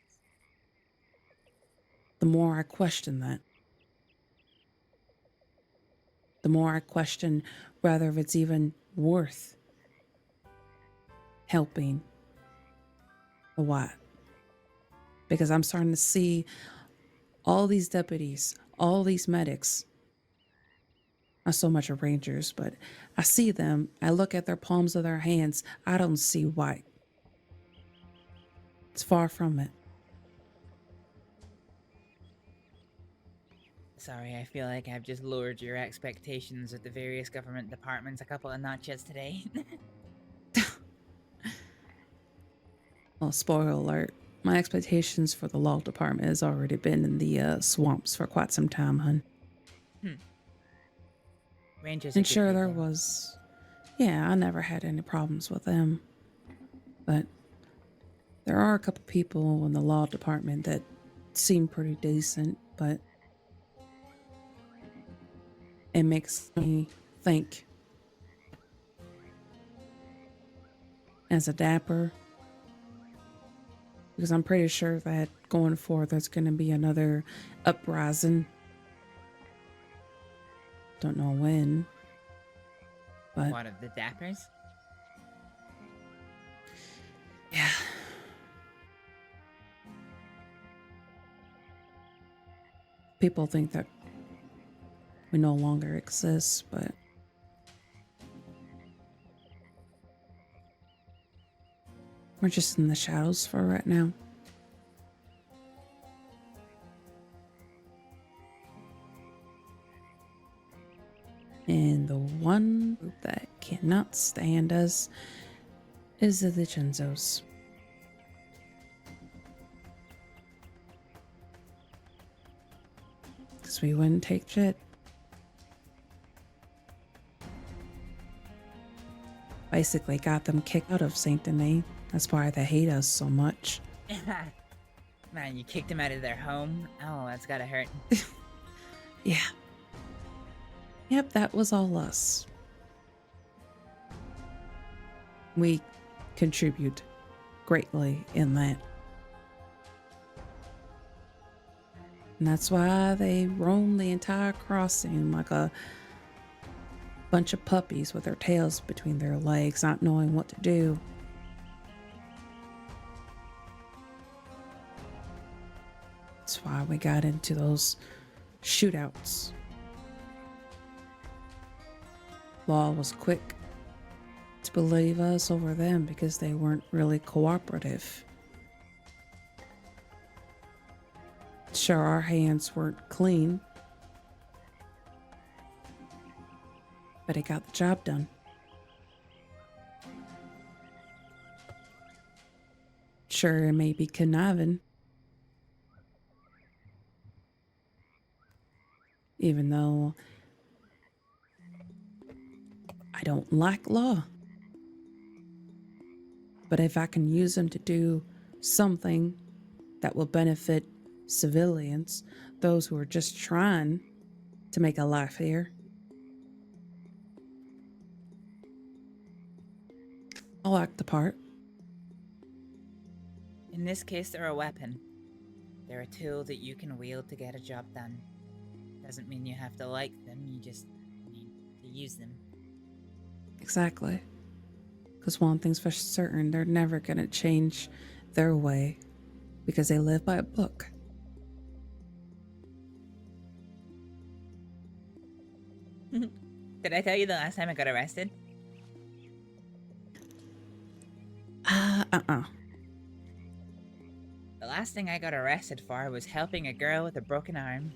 the more I question that. The more I question whether it's even worth helping the white. Because I'm starting to see all these deputies, all these medics, not so much rangers, but I see them, I look at their palms of their hands, I don't see white. It's far from it. Sorry, I feel like I've just lowered your expectations of the various government departments a couple of notches today. Well, spoiler alert. My expectations for the law department has already been in the swamps for quite some time, hun. Rangers And sure, there was... Yeah, I never had any problems with them. But there are a couple people in the law department that seem pretty decent, but it makes me think. As a dapper, because I'm pretty sure that going forward there's going to be another uprising. Don't know when, but What, of the dappers? yeah. People think that we no longer exist, but we're just in the shadows for right now. And the one group that cannot stand us is the DiCenzos. Because we wouldn't take shit. basically got them kicked out of Saint Denis. That's why they hate us so much. Man, you kicked them out of their home? Oh, that's gotta hurt. Yeah. Yep, that was all us. We contribute greatly in that. And that's why they roam the entire crossing like a bunch of puppies with their tails between their legs, not knowing what to do. That's why we got into those shootouts. Law was quick to believe us over them because they weren't really cooperative. Sure, our hands weren't clean, but it got the job done. Sure, it may be conniving, even though I don't like law. But if I can use them to do something that will benefit civilians, those who are just trying to make a life here, I'll act the part. In this case, they're a weapon. They're a tool that you can wield to get a job done. Doesn't mean you have to like them, you just need to use them. Exactly. Because one thing's for certain, they're never going to change their way because they live by a book. Did I tell you the last time I got arrested? The last thing I got arrested for was helping a girl with a broken arm.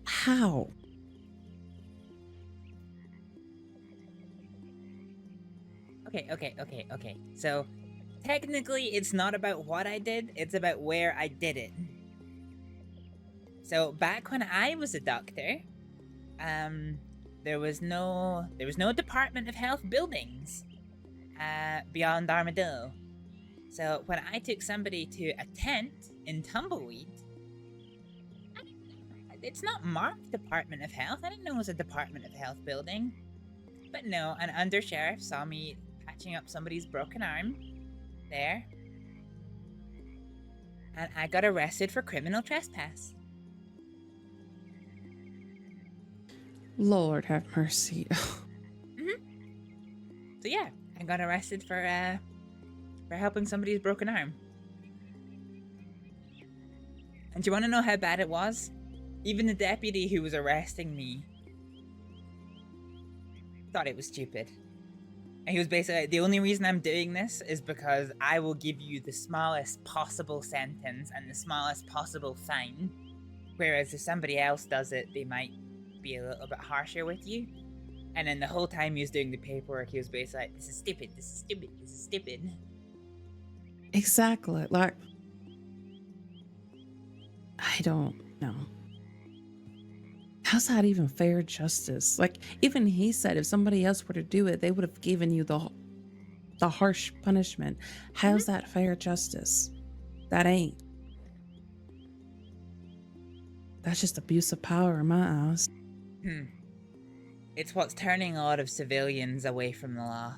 How? Okay. So, technically, it's not about what I did, it's about where I did it. So, back when I was a doctor, there was no Department of Health buildings beyond Armadillo. So, when I took somebody to a tent in Tumbleweed, it's not marked Department of Health. I didn't know it was a Department of Health building. But no, an undersheriff saw me patching up somebody's broken arm there. And I got arrested for criminal trespass. Lord have mercy. So yeah, I got arrested for helping somebody's broken arm. And do you want to know how bad it was? Even the deputy who was arresting me thought it was stupid. And he was basically like, the only reason I'm doing this is because I will give you the smallest possible sentence and the smallest possible fine. Whereas if somebody else does it, they might be a little bit harsher with you. And then the whole time he was doing the paperwork, he was basically like, this is stupid, this is stupid, this is stupid. Exactly. Like, I don't know. How's that even fair justice? Like, even he said if somebody else were to do it, they would have given you the harsh punishment. How's that fair justice? That ain't. That's just abuse of power in my eyes. It's what's turning a lot of civilians away from the law.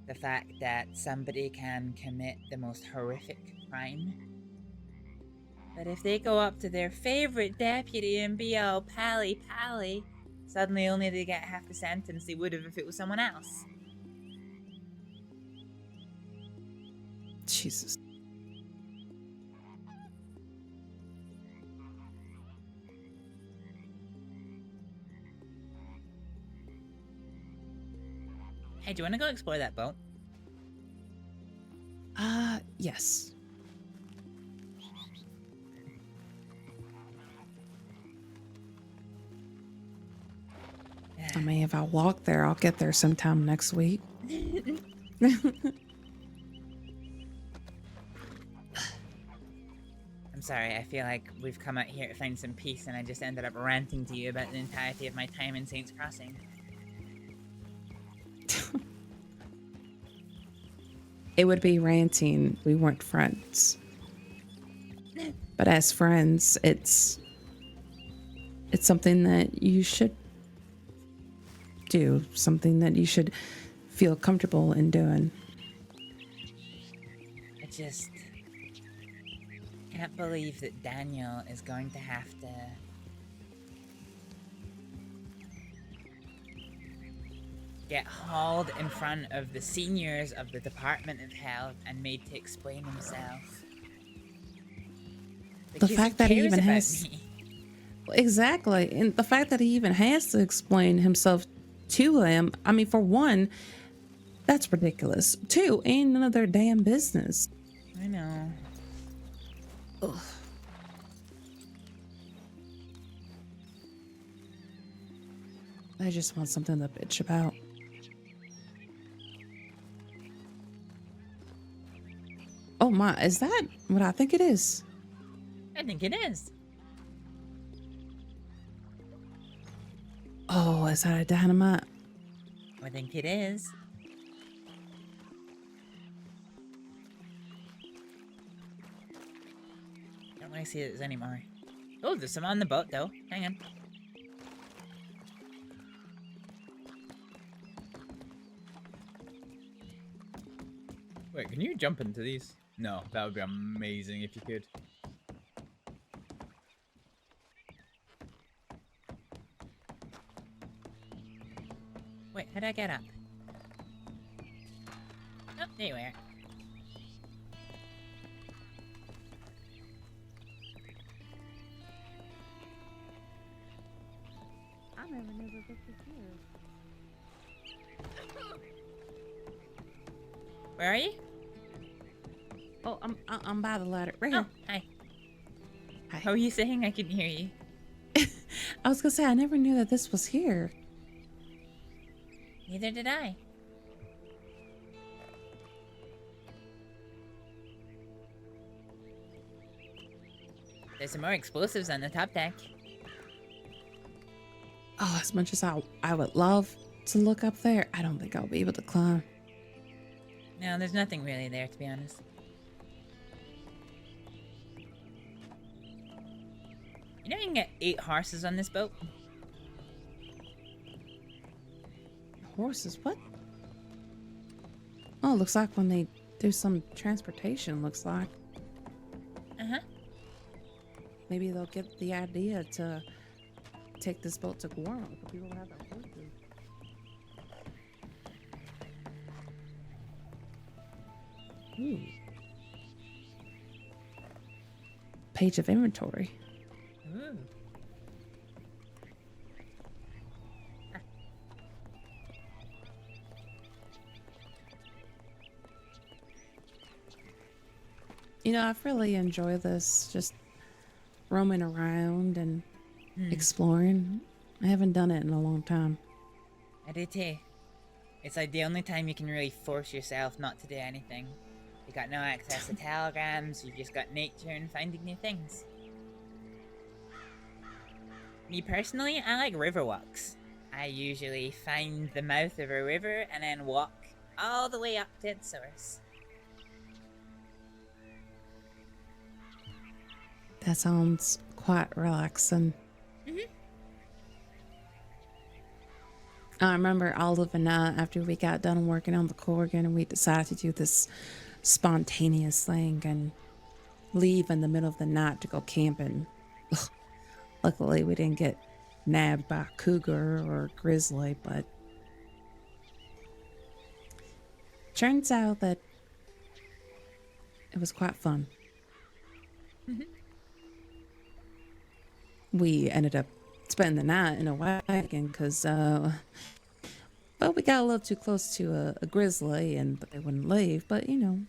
The fact that somebody can commit the most horrific crime, but if they go up to their favorite deputy and be all pally, suddenly only they get half the sentence they would have if it was someone else. Jesus. Hey, do you want to go explore that boat? Yes. I mean, if I walk there, I'll get there sometime next week. I'm I'm sorry, I feel like we've come out here to find some peace and I just ended up ranting to you about the entirety of my time in Saints Crossing. It would be ranting. We weren't friends. But as friends, it's something that you should do, something that you should feel comfortable in doing. I just can't believe that Daniel is going to have to get hauled in front of the seniors of the Department of Health and made to explain himself. The Because fact that he cares even about has... me. Exactly. And the fact that he even has to explain himself to them, I mean, for one, that's ridiculous. Two, ain't none of their damn business. I know. Ugh. I just want something to bitch about. Oh my, is that what I think it is? I think it is. Oh, is that a dynamite? I think it is. Don't really see it anymore. Oh, there's some on the boat though. Hang on. Wait, can you jump into these? No, that would be amazing if you could. Wait, how'd I get up? Oh, there you are. I never knew that this was here. Where are you? Oh, I'm by the ladder. Right here. Hi. Hi. How are you saying? I can hear you. I was gonna say, I never knew that this was here. Neither did I. There's some more explosives on the top deck. Oh, as much as I would love to look up there, I don't think I'll be able to climb. No, there's nothing really there, to be honest. You know you can get 8 horses on this boat? Horses? What? Oh, looks like when they do some transportation, looks like. Uh-huh. Maybe they'll get the idea to take this boat to Guam for people who have their horses. Ooh. Page of inventory. Ooh. You know, I've really enjoyed this, just roaming around and exploring. I haven't done it in a long time. I do too. It's like the only time you can really force yourself not to do anything. You got no access to telegrams, you've just got nature and finding new things. Me personally, I like river walks. I usually find the mouth of a river and then walk all the way up to its source. That sounds quite relaxing. I remember Olive and I, after we got done working on the Corrigan, and we decided to do this spontaneous thing and leave in the middle of the night to go camping. Ugh. Luckily, we didn't get nabbed by a cougar or a grizzly, but turns out that it was quite fun. We ended up spending the night in a wagon because, well, we got a little too close to a grizzly and they wouldn't leave, but you know.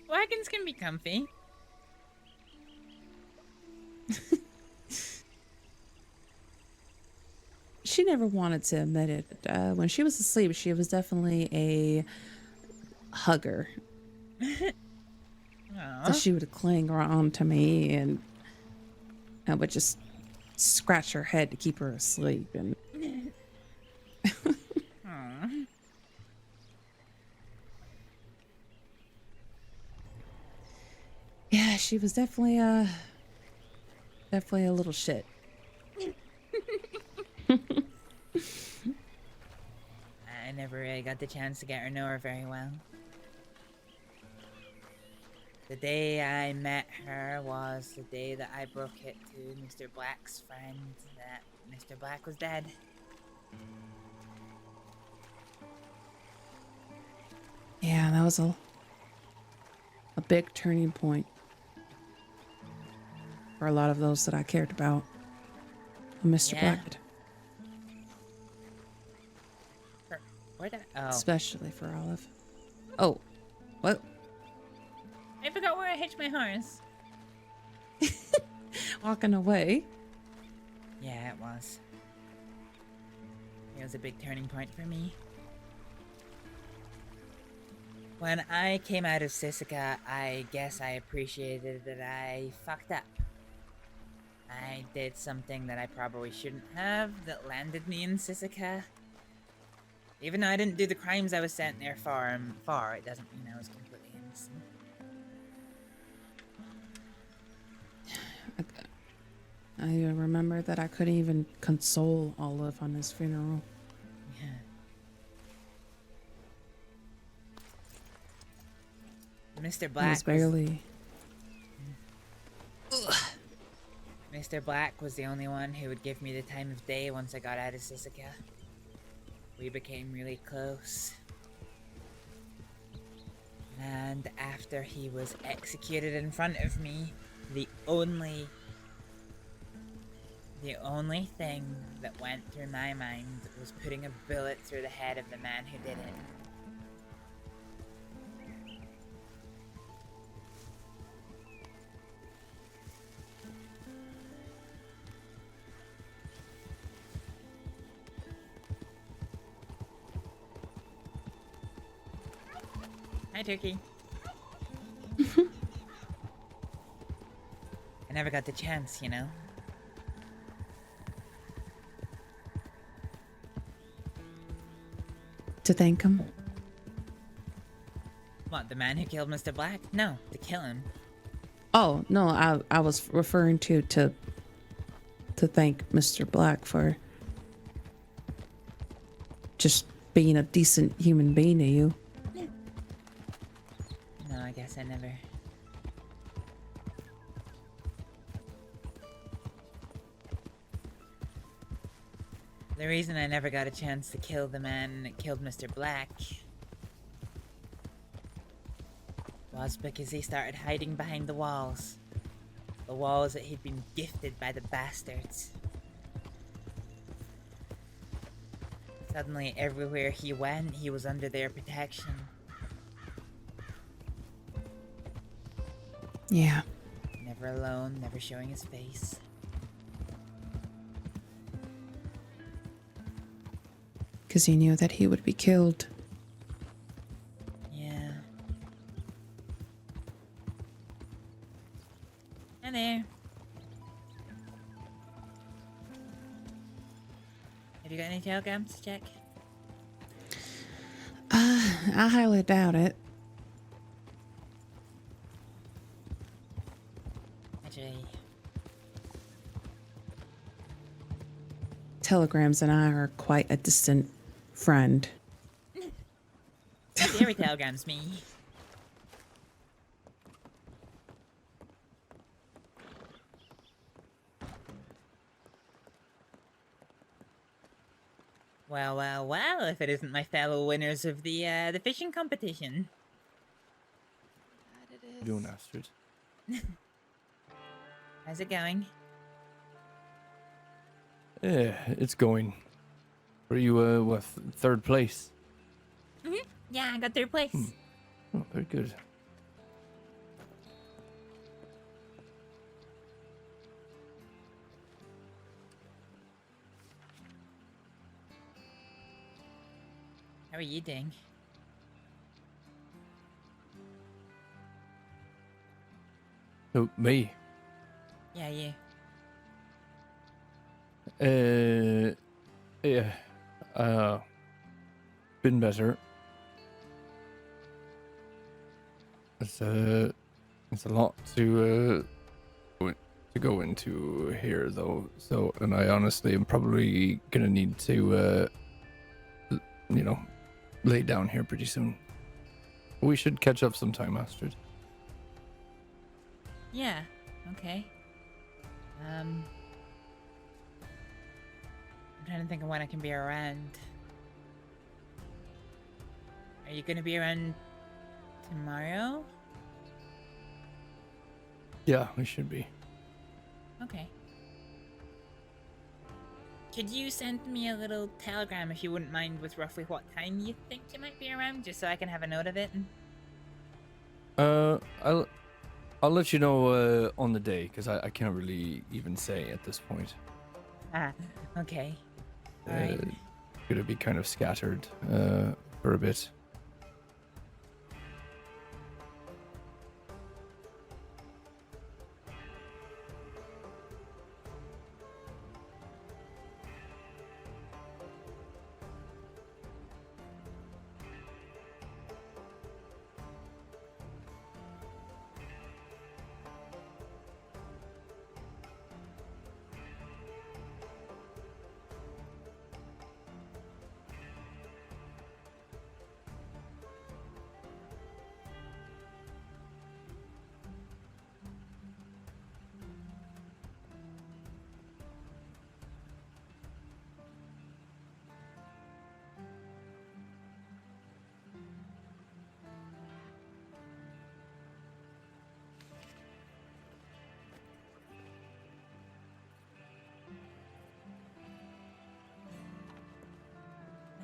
Wagons can be comfy. She never wanted to admit it. When she was asleep, she was definitely a hugger. So she would cling around to me, and I would just scratch her head to keep her asleep. And Aw. yeah, she was definitely a little shit. I never really got the chance to get her know her very well. The day I met her was the day that I broke it to Mr. Black's friend that Mr. Black was dead. Yeah, that was a big turning point for a lot of those that I cared about. Mr. Yeah. Black. Where did oh. Especially for Olive. Oh, what? I forgot where I hitched my horse. Walking away. Yeah, it was. It was a big turning point for me. When I came out of Sisika, I guess I appreciated that I fucked up. I did something that I probably shouldn't have that landed me in Sisika. Even though I didn't do the crimes I was sent there for, it doesn't mean I was completely innocent. I remember that I couldn't even console Olive on his funeral. Yeah. Mr. Black was barely. Mr. Black was the only one who would give me the time of day once I got out of Sisika. We became really close. And after he was executed in front of me, the only thing that went through my mind was putting a bullet through the head of the man who did it. Hi, Turkey. I never got the chance, you know? To thank him? What, the man who killed Mr. Black? No, to kill him. Oh, no, I was referring to thank Mr. Black for just being a decent human being to you. No, I guess I never. The reason I never got a chance to kill the man that killed Mr. Black was because he started hiding behind the walls. The walls that he'd been gifted by the bastards. Suddenly, everywhere he went, he was under their protection. Yeah. Never alone, never showing his face. Because he knew that he would be killed. Yeah. Hi there. Have you got any telegrams to check? I highly doubt it. Actually, Telegrams and I are quite a distant friend. what do every telegrams me? Well, well, well, if it isn't my fellow winners of the fishing competition. Doing Astrид. How's it going? Yeah, it's going. Were you, what, third place? Yeah, I got third place. Oh, very good. How are you doing? Who, me? Yeah, you. Yeah. Been better. It's a lot to go into here, though. So, and I honestly am probably gonna need to, lay down here pretty soon. We should catch up sometime, Astrид. Yeah. Okay. I'm trying to think of when I can be around. Are you gonna be around tomorrow? Yeah, we should be. Okay. Could you send me a little telegram if you wouldn't mind with roughly what time you think you might be around, just so I can have a note of it? I'll let you know on the day, because I can't really even say at this point. Ah, okay. Alright. Gonna be kind of scattered for a bit.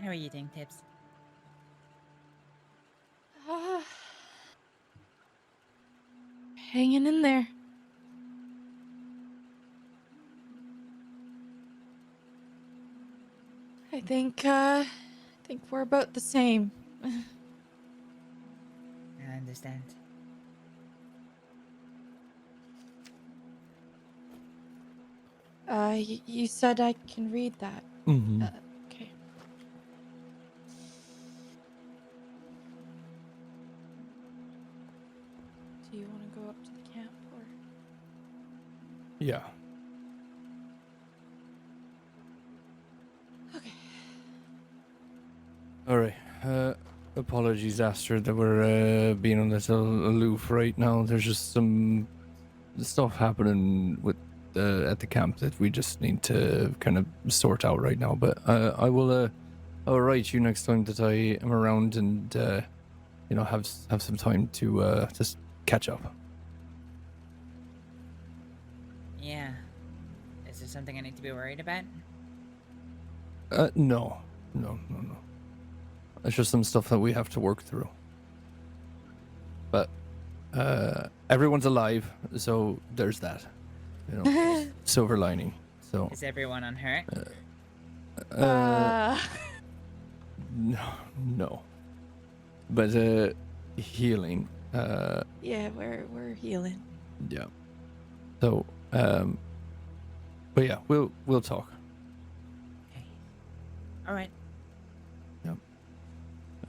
How are you doing, Tips? Hanging in there. I think we're about the same. I understand. You said I can read that. Mm-hmm. Okay. Do you want to go up to the camp, or? Yeah. Okay. All right. Apologies, Astrид, that we're being a little aloof right now. There's just some stuff happening with at the camp that we just need to kind of sort out right now. But I'll write you next time that I am around and have some time to just catch up. Yeah. Is there something I need to be worried about? No. It's just some stuff that we have to work through. But everyone's alive, so there's that. Silver lining. So. Is everyone unhurt? No. But healing. Yeah, we're healing. Yeah. So but yeah, we'll talk. Okay. All right. Yep.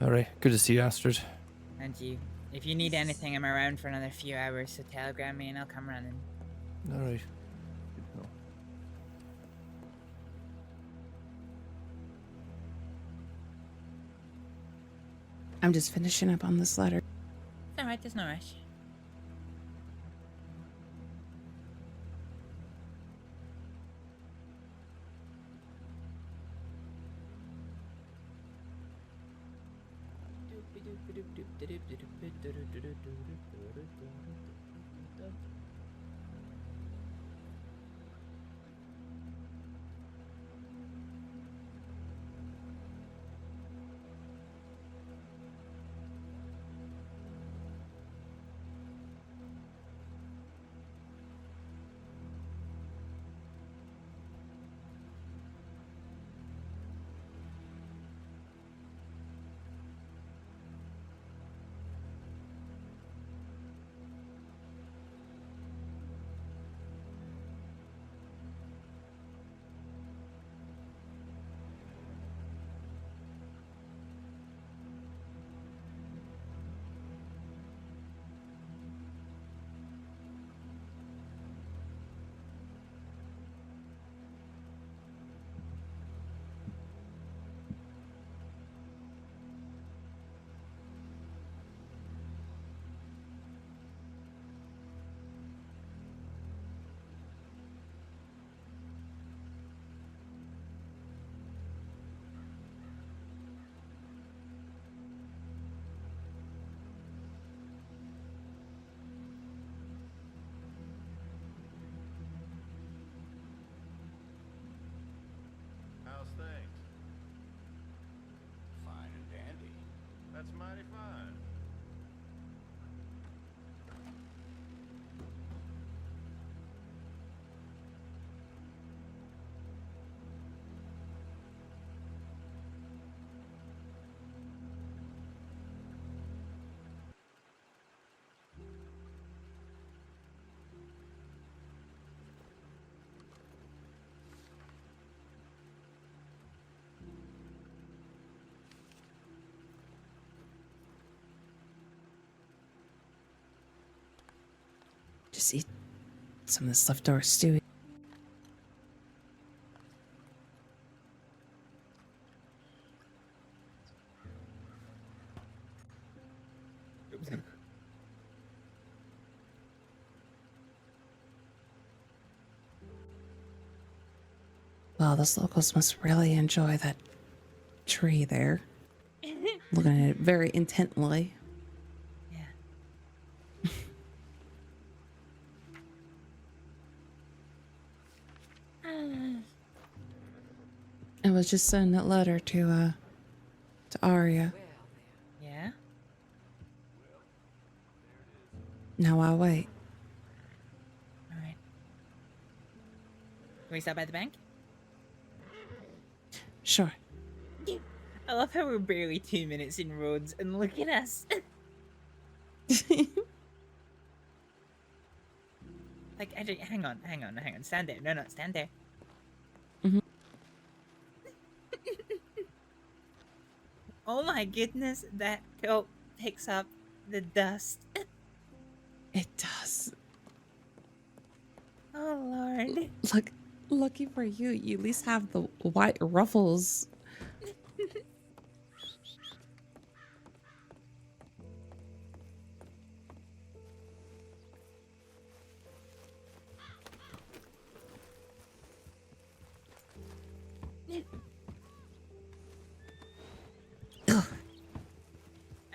All right. Good to see you, Astrid. And you. If you need anything, I'm around for another few hours, so telegram me and I'll come running. All right. I'm just finishing up on this letter. It's alright, there's no rush. That's mighty fine. Just eat some of this leftover stew. Well, those locals must really enjoy that tree there. Looking at it very intently. I was just sending that letter to Arya. Yeah? Now I wait. Alright. Can we stop by the bank? Sure. I love how we're barely 2 minutes in roads and look at us. Like, hang on. Stand there. No, stand there. Oh my goodness, that coat picks up the dust. It does. Oh Lord. Look, lucky for you, you at least have the white ruffles.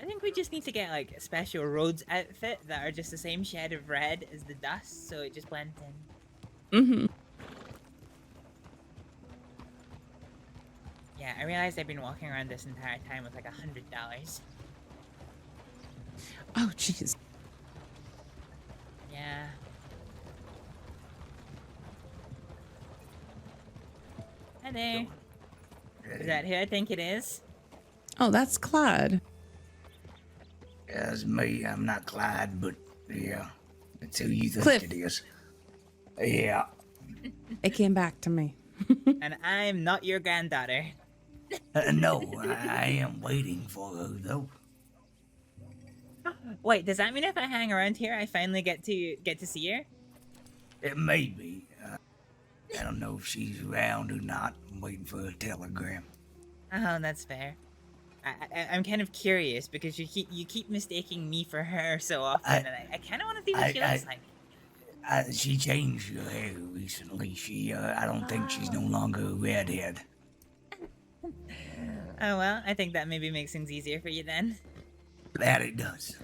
I think we just need to get like a special roads outfit that are just the same shade of red as the dust, so it just blends in. Yeah, I realized I've been walking around this entire time with like $100. Oh, jeez. Yeah. Hi there. Is that who I think it is? Oh, that's Clyde. Yeah, it's me. I'm not Clyde, but yeah, that's who you think Cliff. it is. Yeah. It came back to me. And I'm not your granddaughter. No, I am waiting for her though. Wait, does that mean if I hang around here, I finally get to see her? It may be. I don't know if she's around or not. I'm waiting for a telegram. Oh, that's fair. I'm kind of curious because you keep mistaking me for her so often, and I kind of want to see what she looks like. She changed her hair recently. I don't think she's no longer a redhead. Oh well, I think that maybe makes things easier for you then. That it does.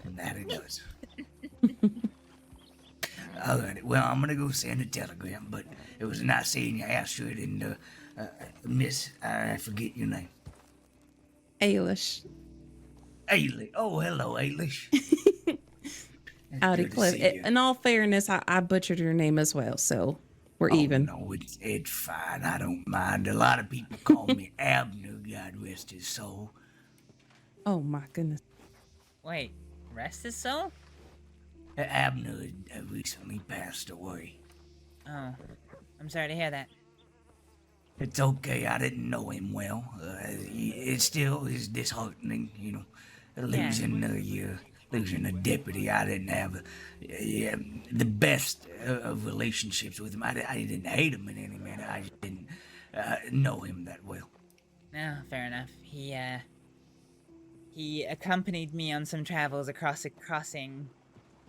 Alright, well, I'm gonna go send a telegram, but it was nice seeing you, Astrид, and Miss, I forget your name. Ailish. Ailish. Oh, hello, Ailish. Howdy, Good to Cliff. see you. In all fairness, I butchered your name as well, so we're even. No, it's fine. I don't mind. A lot of people call me Abner, God rest his soul. Oh my goodness. Wait, rest his soul? Abner had recently passed away. Oh, I'm sorry to hear that. It's okay. I didn't know him well. It still is disheartening, you know, losing a deputy. I didn't have the best of relationships with him. I didn't hate him in any manner. I just didn't know him that well. No, fair enough. He accompanied me on some travels across a crossing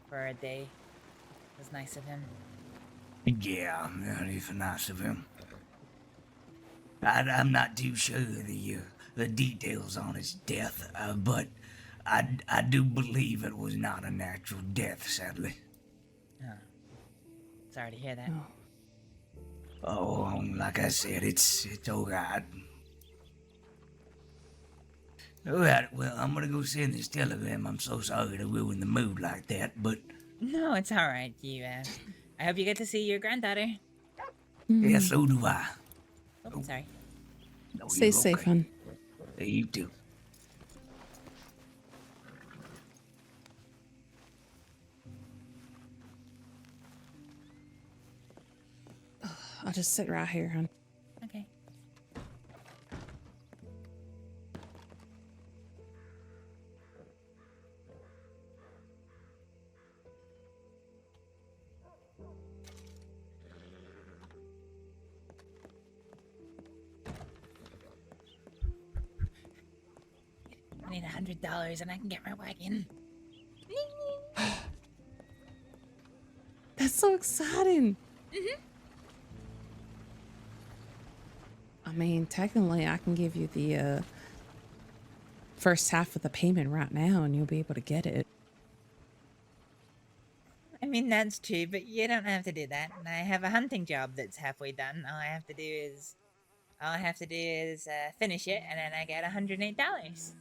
for a day. It was nice of him. Yeah, very nice of him. I'm not too sure the details on his death, but I do believe it was not a natural death, sadly. Oh. Sorry to hear that. Oh, like I said, it's alright. All right, well, I'm gonna go send this telegram. I'm so sorry to ruin the mood like that, but No, it's all right. I hope you get to see your granddaughter. yeah, so do I. Oh, sorry. No, Stay you're safe, okay. hon. Hey, you too. I'll just sit right here, hon. Okay. I need $100 and I can get my wagon. That's so exciting. I mean, technically, I can give you the first half of the payment right now, and you'll be able to get it. I mean, that's true, but you don't have to do that. I have a hunting job that's halfway done. All I have to do is finish it, and then I get $108.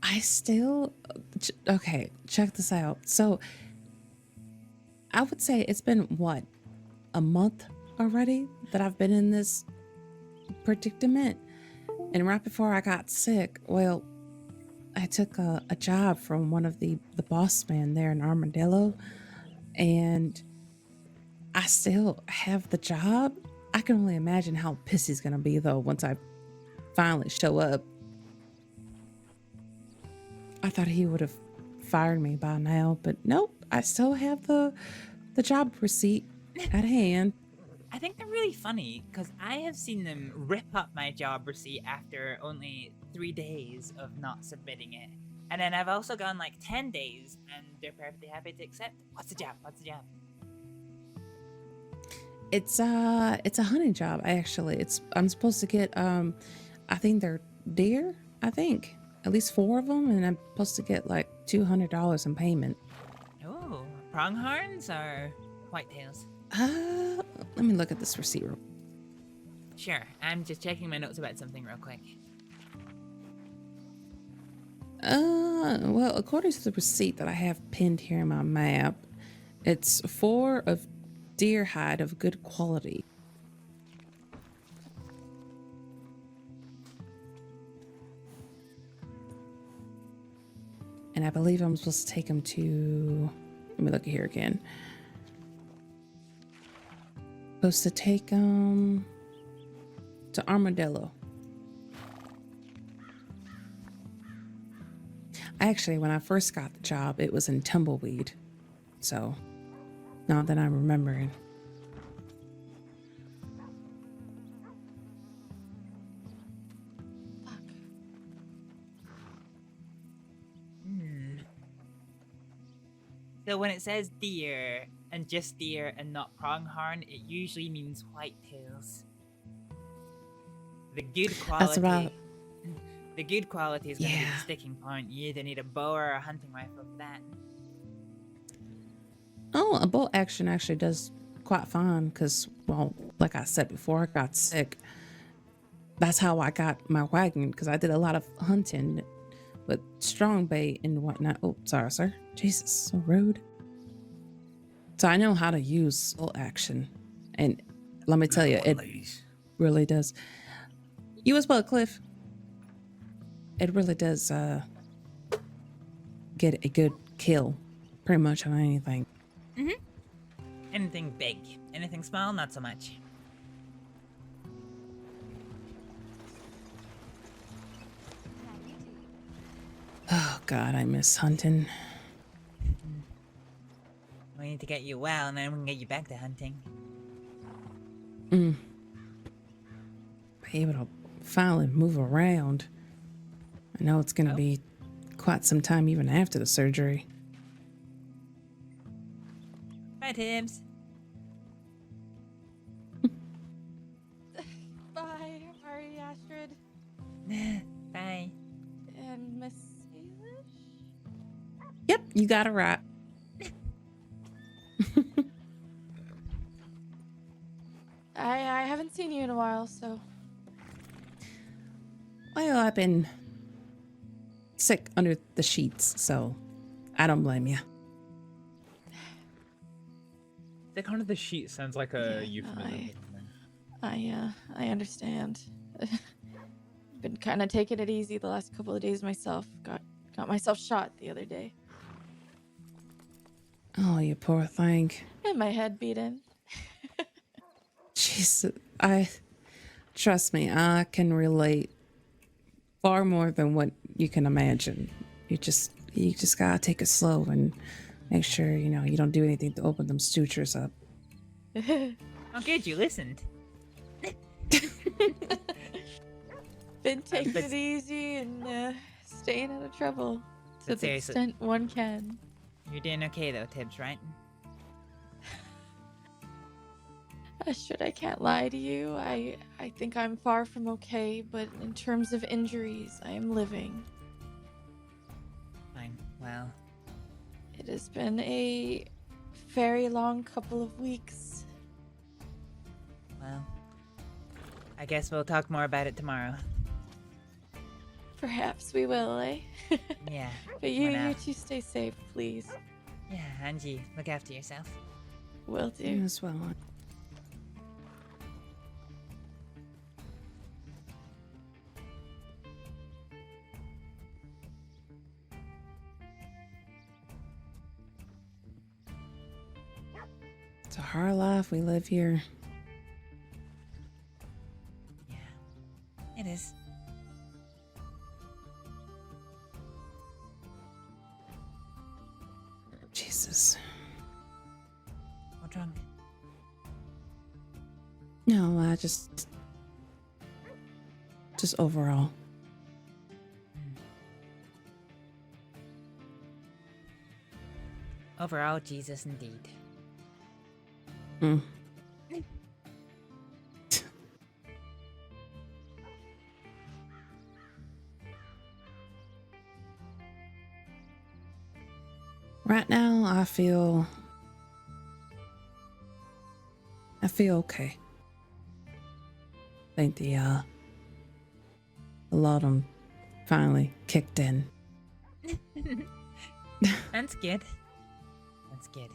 I still... Okay, check this out. So, I would say it's been, what, a month already that I've been in this predicament? And right before I got sick, well, I took a job from one of the boss man there in Armadillo, and I still have the job. I can only imagine how pissed he's gonna be though once I finally show up. I thought he would have fired me by now, but nope, I still have the job receipt at hand. I think they're really funny because I have seen them rip up my job receipt after only 3 days of not submitting it. And then I've also gone like 10 days and they're perfectly happy to accept. What's the job? What's the job? It's a hunting job actually. I'm supposed to get I think they're deer, I think. At least 4 of them, and I'm supposed to get like $200 in payment. Oh, pronghorns or whitetails? Let me look at this receipt. Sure, I'm just checking my notes about something real quick. Well, according to the receipt that I have pinned here in my map, it's 4 of deer hide of good quality. And I believe I'm supposed to take them to... Let me look here again. Supposed to take them to Armadillo. Actually, when I first got the job, it was in Tumbleweed. So, now that I'm remembering. So when it says deer, and just deer and not pronghorn, it usually means whitetails. The good quality... That's about... The good quality is going to be Yeah. the sticking point. You either need a bow or a hunting rifle for that. Oh, a bolt action actually does quite fine because, well, like I said before, I got sick. That's how I got my wagon, because I did a lot of hunting with strong bait and whatnot. Oh, sorry, sir. Jesus, so rude. So I know how to use bolt action, and let me tell you, it really does. You as well, Cliff. It really does get a good kill, pretty much on anything. Mm-hmm. Anything big. Anything small, not so much. Oh God, I miss hunting. We need to get you well, and then we can get you back to hunting. Be able to finally move around. I know it's gonna be quite some time even after the surgery. Bye, Tibbs. Bye. Are you Astrid? Bye. And Miss Salish? Yep, you got it right. I haven't seen you in a while, so. Well, I've been sick under the sheets, so I don't blame you. The kind of the sheet sounds like a euphemism. I understand. Been kind of taking it easy the last couple of days myself. Got myself shot the other day. Oh, you poor thing. And my head beaten. Jesus, trust me, I can relate far more than what you can imagine. You just gotta take it slow and make sure, you don't do anything to open them sutures up. Oh, good, you listened. Been taking it easy and staying out of trouble to But the seriously, extent one can. you're doing okay though, Tibbs, right? Astrid, I can't lie to you. I think I'm far from okay, but in terms of injuries, I am living. Fine. Well, It has been a very long couple of weeks. well, I guess we'll talk more about it tomorrow. Perhaps we will, eh? Yeah. But you for now. two stay safe, please. Yeah, Angie, look after yourself. Will do. You as well. It's a hard life we live here. It is. Jesus. What's wrong? No, I just overall. Overall, Jesus indeed. Mm. Right now, I feel okay. I think the laudanum finally kicked in. That's good. That's good.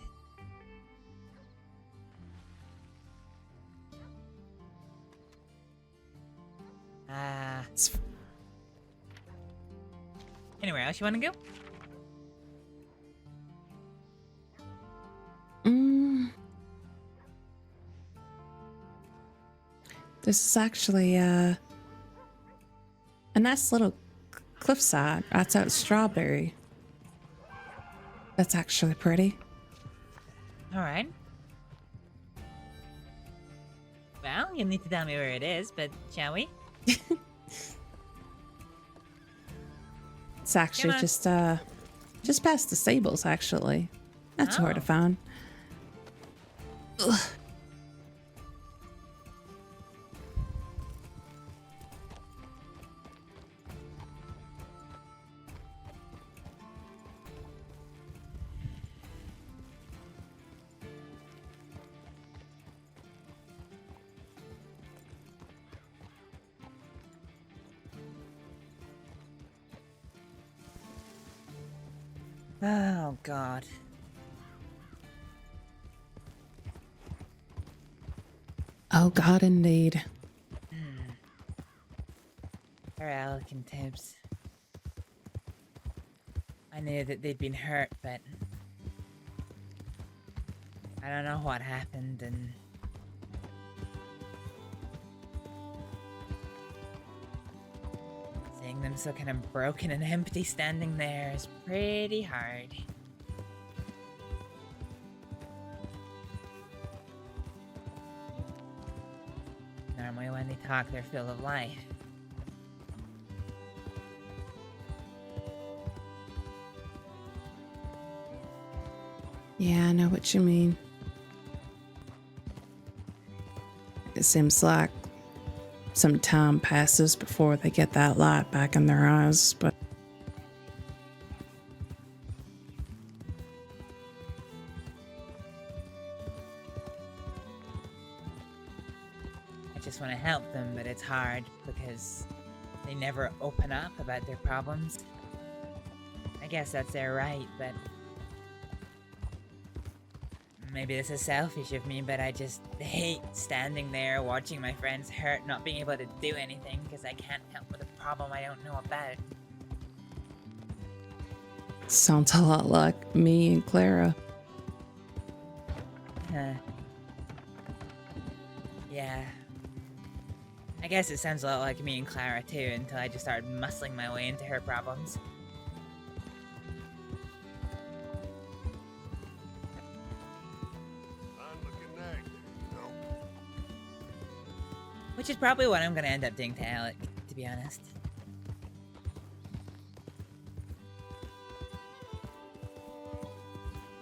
Anywhere else you want to go? This is actually a nice little cliffside outside of Strawberry. That's actually pretty. All right. Well, you'll need to tell me where it is, but shall we? It's actually just past the stables, actually. Not too hard to find. Ugh. Oh, God. Oh, God, indeed. Poor Alec and Tibbs. I knew that they'd been hurt, but I don't know what happened, and seeing them so kind of broken and empty standing there is pretty hard. Normally when they talk, they're full of life. Yeah, I know what you mean. It seems like some time passes before they get that light back in their eyes, but I just want to help them, but it's hard because they never open up about their problems. I guess that's their right, but maybe this is selfish of me, but I just hate standing there watching my friends hurt, not being able to do anything because I can't help with a problem I don't know about. Sounds a lot like me and Clara. Yeah. I guess it sounds a lot like me and Clara too, until I just started muscling my way into her problems. Which is probably what I'm gonna end up doing to Alec, to be honest.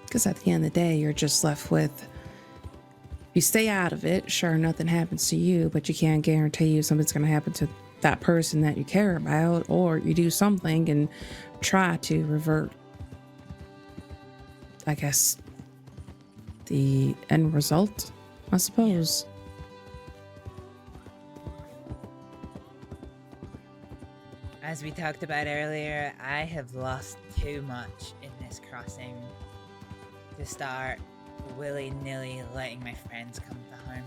Because at the end of the day, you're just left with, you stay out of it, sure, nothing happens to you, but you can't guarantee you something's going to happen to that person that you care about, or you do something and try to revert, I guess, the end result, I suppose. As we talked about earlier, I have lost too much in this crossing to start willy-nilly letting my friends come to harm.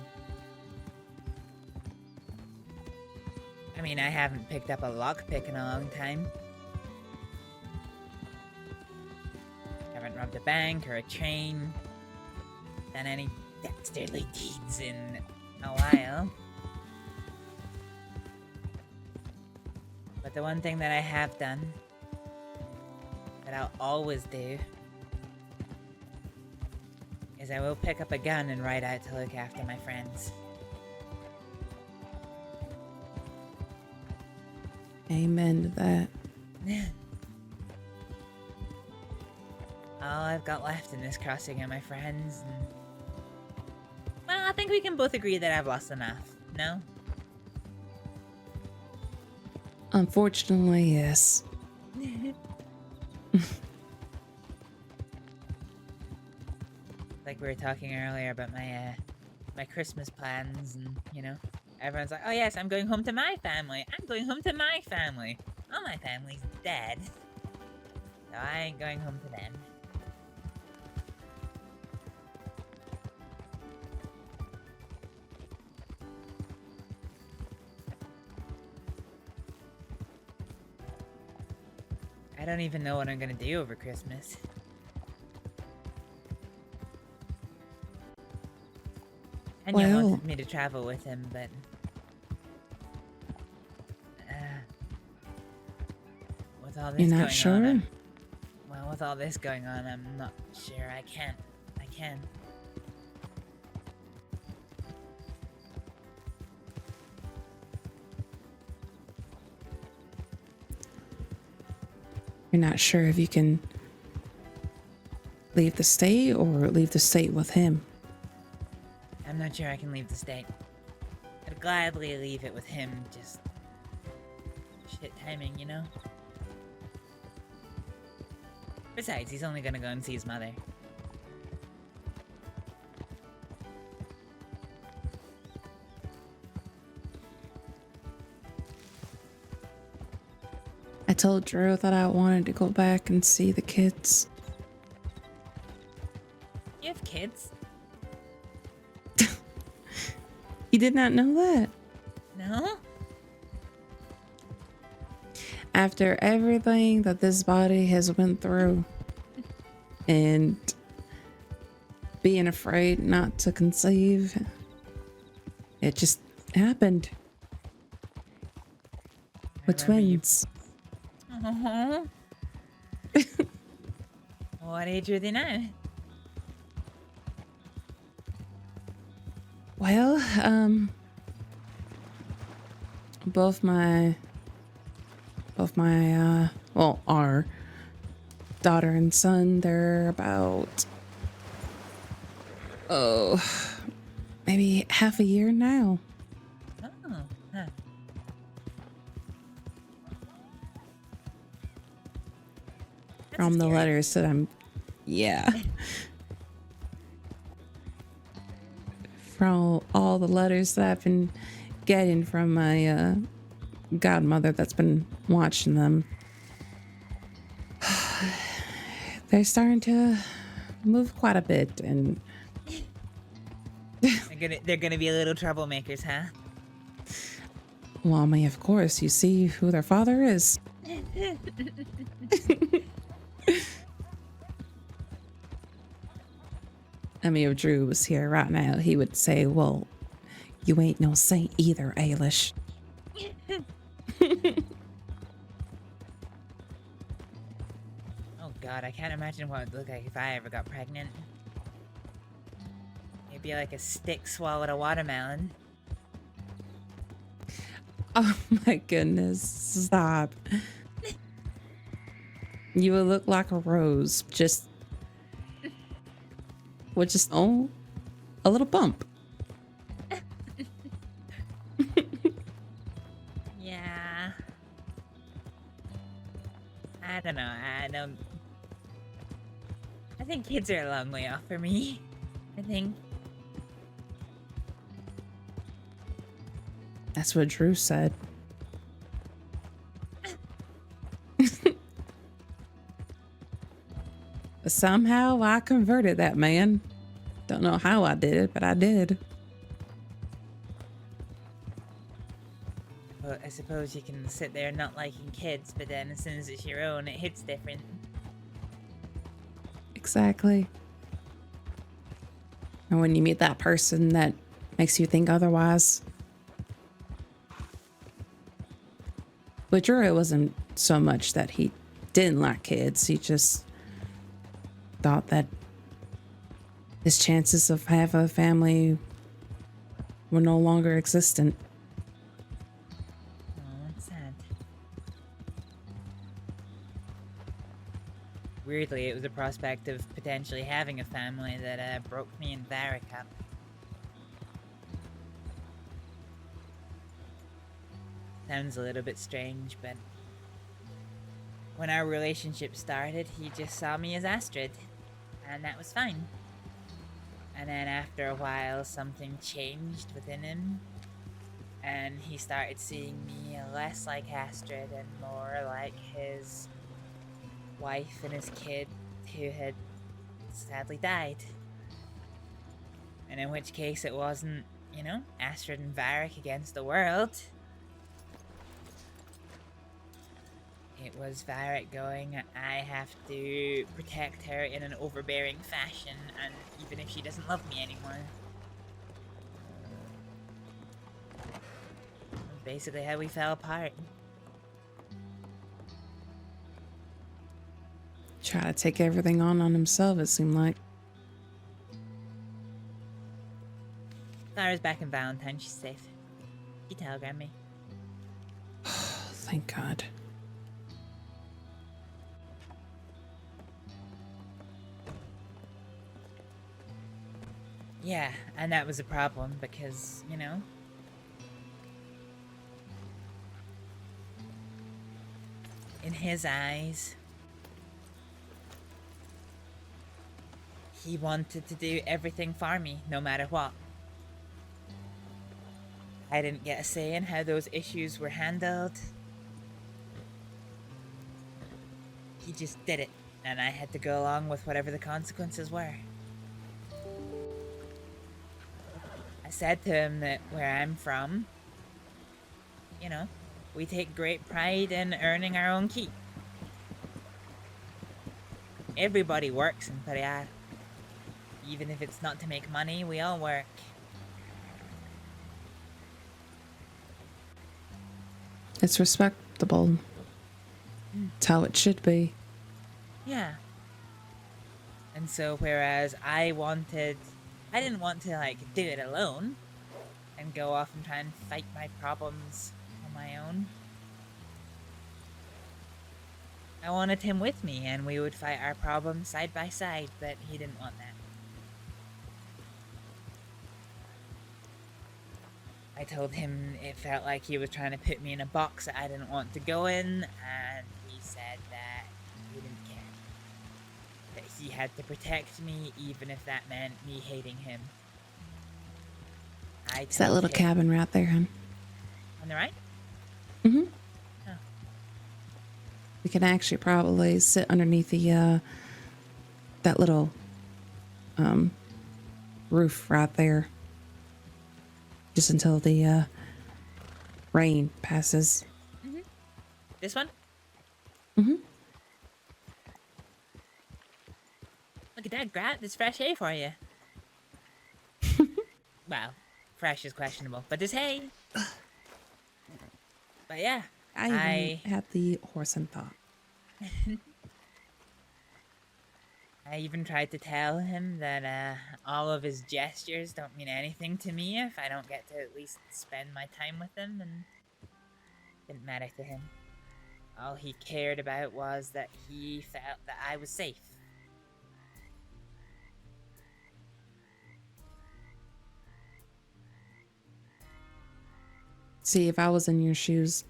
I mean, I haven't picked up a lockpick in a long time. Haven't robbed a bank or a train. Done any dastardly deeds in a while. But the one thing that I have done, that I'll always do, is I will pick up a gun and ride out to look after my friends. Amen to that. All I've got left in this crossing are my friends, and... well, I think we can both agree that I've lost enough, no? Unfortunately, yes. Like we were talking earlier about my my Christmas plans, and you know, everyone's like, "Oh yes, I'm going home to my family. I'm going home to my family. All my family's dead, so I ain't going home to them." I don't even know what I'm gonna do over Christmas. Anya wanted me to travel with him, but... with all this You're not going sure? on... well, with all this going on, I'm not sure I can. You're not sure if you can leave the state or leave the state with him. I'm not sure I can leave the state. I'd gladly leave it with him, just... shit timing, you know? Besides, he's only gonna go and see his mother. I told Drew that I wanted to go back and see the kids. You have kids? You did not know that? No? After everything that this body has went through and being afraid not to conceive, it just happened. With twins. Uh-huh. What age are they now? Well, both my well, our daughter and son, they're about, maybe half a year now. Oh, huh. From the letters that I'm, yeah. From all the letters that I've been getting from my godmother that's been watching them. They're starting to move quite a bit, and They're gonna be little troublemakers, huh? well, I mean, of course, you see who their father is. I mean, if Drew was here right now, he would say, well, you ain't no saint either, Ailish. Oh god, I can't imagine what it would look like if I ever got pregnant. It'd be like a stick swallowed a watermelon. Oh my goodness, stop. You would look like a rose, just with just a little bump. Yeah. I don't know, I think kids are a long way off for me. I think. That's what Drew said. Somehow I converted that man. Don't know how I did it, but I did. Well, I suppose you can sit there not liking kids, but then as soon as it's your own, it hits different. Exactly. And when you meet that person that makes you think otherwise. But Drew, it wasn't so much that he didn't like kids. He just thought that his chances of having a family were no longer existent. Oh, that's sad. Weirdly, it was the prospect of potentially having a family that broke me and Varric up. Sounds a little bit strange, but when our relationship started, he just saw me as Astrid, and that was fine. And then after a while, something changed within him, and he started seeing me less like Astrid and more like his wife and his kid who had sadly died. And in which case it wasn't, you know, Astrid and Varric against the world. It was Varric going, I have to protect her in an overbearing fashion, and even if she doesn't love me anymore. That's basically how we fell apart. Try to take everything on himself, it seemed like. Clara's back in Valentine, she's safe. She telegrammed me. Thank God. Yeah, and that was a problem because, you know, in his eyes, he wanted to do everything for me, no matter what. I didn't get a say in how those issues were handled. He just did it, and I had to go along with whatever the consequences were. I said to him that where I'm from, you know, we take great pride in earning our own keep. Everybody works in Periar. Even if it's not to make money, we all work. It's respectable. It's how it should be. Yeah. And so whereas I didn't want to, like, do it alone and go off and try and fight my problems on my own. I wanted him with me, and we would fight our problems side by side, but he didn't want that. I told him it felt like he was trying to put me in a box that I didn't want to go in, and he said that he didn't care. That he had to protect me, even if that meant me hating him. It's that little cabin right there, hun. On the right? Mm-hmm. Oh. We can actually probably sit underneath the that little roof right there, just until the rain passes. This one? Mm-hmm. Look at that, Grat. There's fresh hay for you. Well, fresh is questionable, but there's hay. But yeah, I even had the horse and thought. I even tried to tell him that all of his gestures don't mean anything to me if I don't get to at least spend my time with him, and it didn't matter to him. All he cared about was that he felt that I was safe. See, if I was in your shoes,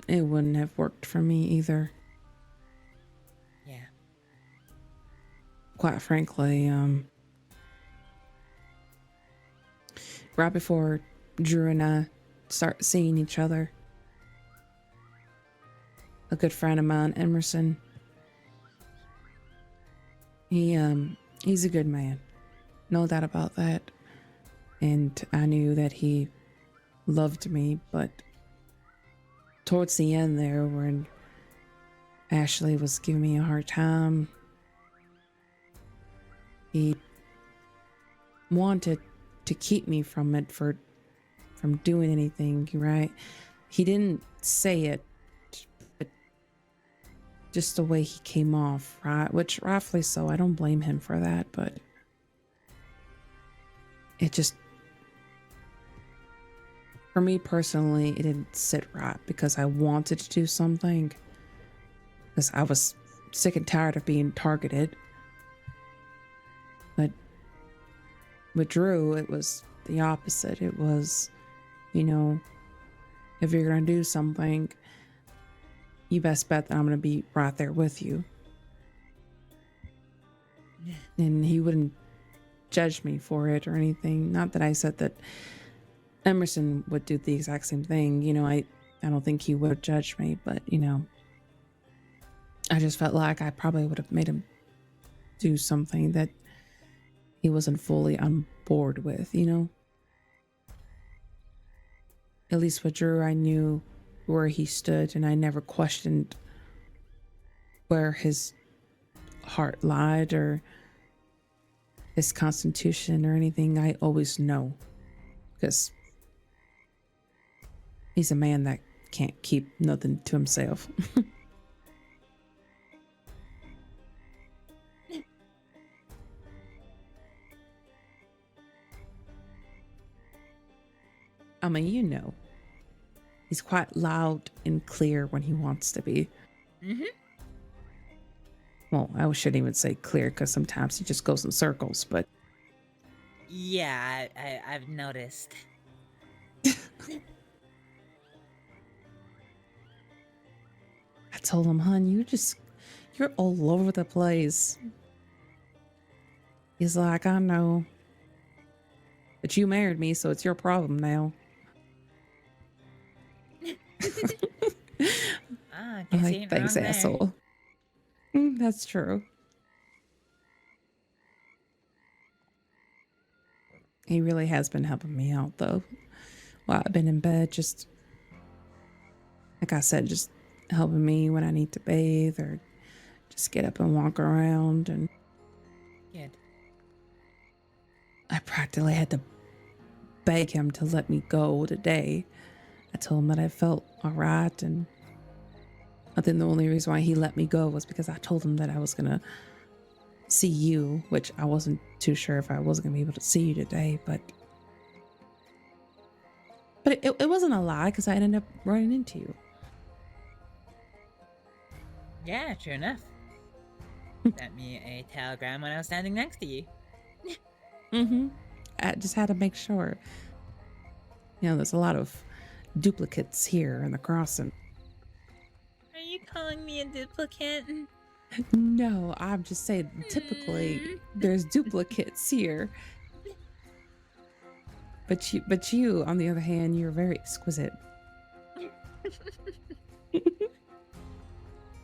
it wouldn't have worked for me either. Yeah. Quite frankly, right before Drew and I start seeing each other, a good friend of mine, Emerson, he's a good man, no doubt about that. And I knew that he loved me, but towards the end there, when Ashley was giving me a hard time, he wanted to keep me from doing anything, right? He didn't say it, but just the way he came off, right? Which rightfully so, I don't blame him for that, but it just, for me personally, it didn't sit right because I wanted to do something. Because I was sick and tired of being targeted. But with Drew, it was the opposite. It was, you know, if you're going to do something, you best bet that I'm going to be right there with you. And he wouldn't judge me for it or anything. Not that I said that Emerson would do the exact same thing. You know, I don't think he would judge me, but, you know, I just felt like I probably would have made him do something that he wasn't fully on board with, you know? At least with Drew, I knew where he stood, and I never questioned where his heart lied or his constitution or anything. I always know, because he's a man that can't keep nothing to himself. I mean, you know, he's quite loud and clear when he wants to be. Mm-hmm. Well, I shouldn't even say clear, because sometimes he just goes in circles, but... Yeah, I've noticed. I told him, hon, you're all over the place. He's like, I know. But you married me, so it's your problem now. Guess Like, he ain't thanks, wrong there. asshole. That's true. He really has been helping me out, though. While I've been in bed, just, like I said, just helping me when I need to bathe or just get up and walk around. And Good. I practically had to beg him to let me go today. I told him that I felt all right, and I think the only reason why he let me go was because I told him that I was gonna see you, which I wasn't too sure if I wasn't gonna be able to see you today, but it wasn't a lie, because I ended up running into you. Yeah, true enough. Sent me a telegram when I was standing next to you. Mm-hmm. I just had to make sure. You know, there's a lot of duplicates here in the crossing. Are you calling me a duplicate? No, I'm just saying, typically there's duplicates here. But you, on the other hand, you're very exquisite.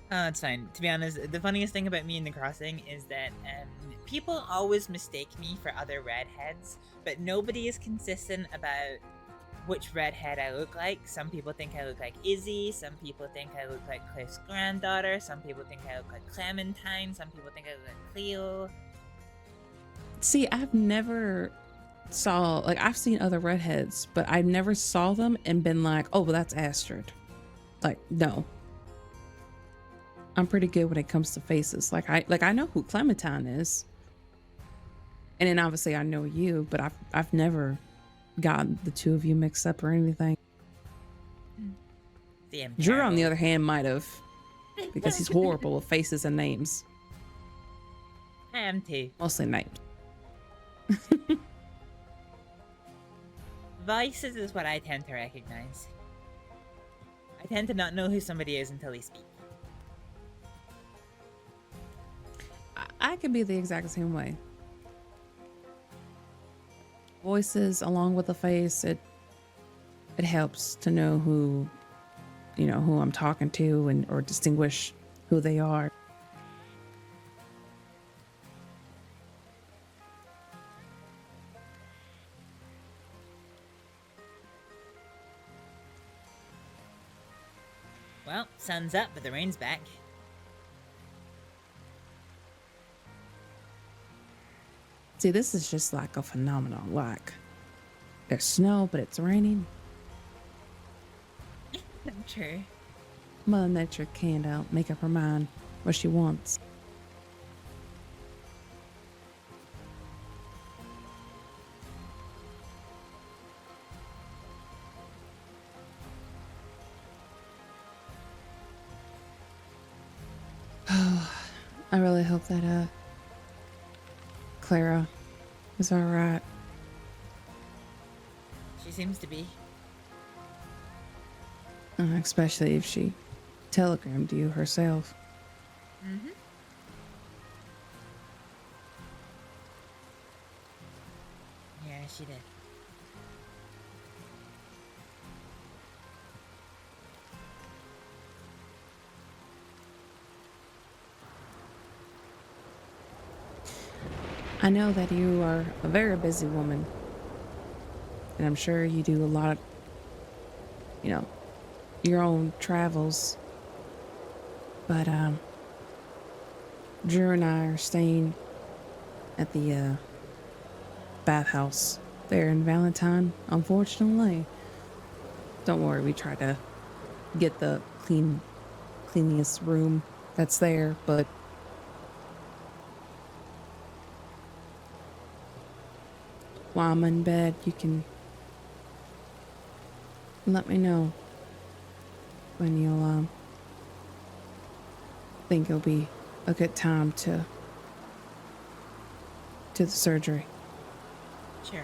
Oh, it's fine. To be honest, the funniest thing about me in the crossing is that people always mistake me for other redheads, but nobody is consistent about which redhead I look like. Some people think I look like Izzy, some people think I look like Cliff's granddaughter, some people think I look like Clementine, some people think I look like Cleo. See, I've never saw, like, I've seen other redheads, but I've never saw them and been like, oh, well, that's Astrид. Like, no. I'm pretty good when it comes to faces. Like I know who Clementine is. And then obviously I know you, but I've never gotten the two of you mixed up or anything. Drew, on the other hand, might have. Because he's horrible with faces and names. I am too. Mostly names. Voices is what I tend to recognize. I tend to not know who somebody is until they speak. I could be the exact same way. Voices along with the face, it helps to know who, who I'm talking to and or distinguish who they are. Well, sun's up, but the rain's back. See, this is just like a phenomenon. Like, there's snow, but it's raining. True. Mother Nature can't make up her mind what she wants. I really hope that Clara is all right. She seems to be. Especially if she telegrammed you herself. Mm-hmm. Yeah, she did. I know that you are a very busy woman. And I'm sure you do a lot of, your own travels. But, Drew and I are staying at the, bathhouse there in Valentine, unfortunately. Don't worry, we try to get the cleanest room that's there, but while I'm in bed, you can let me know when you'll think it'll be a good time to the surgery. Sure.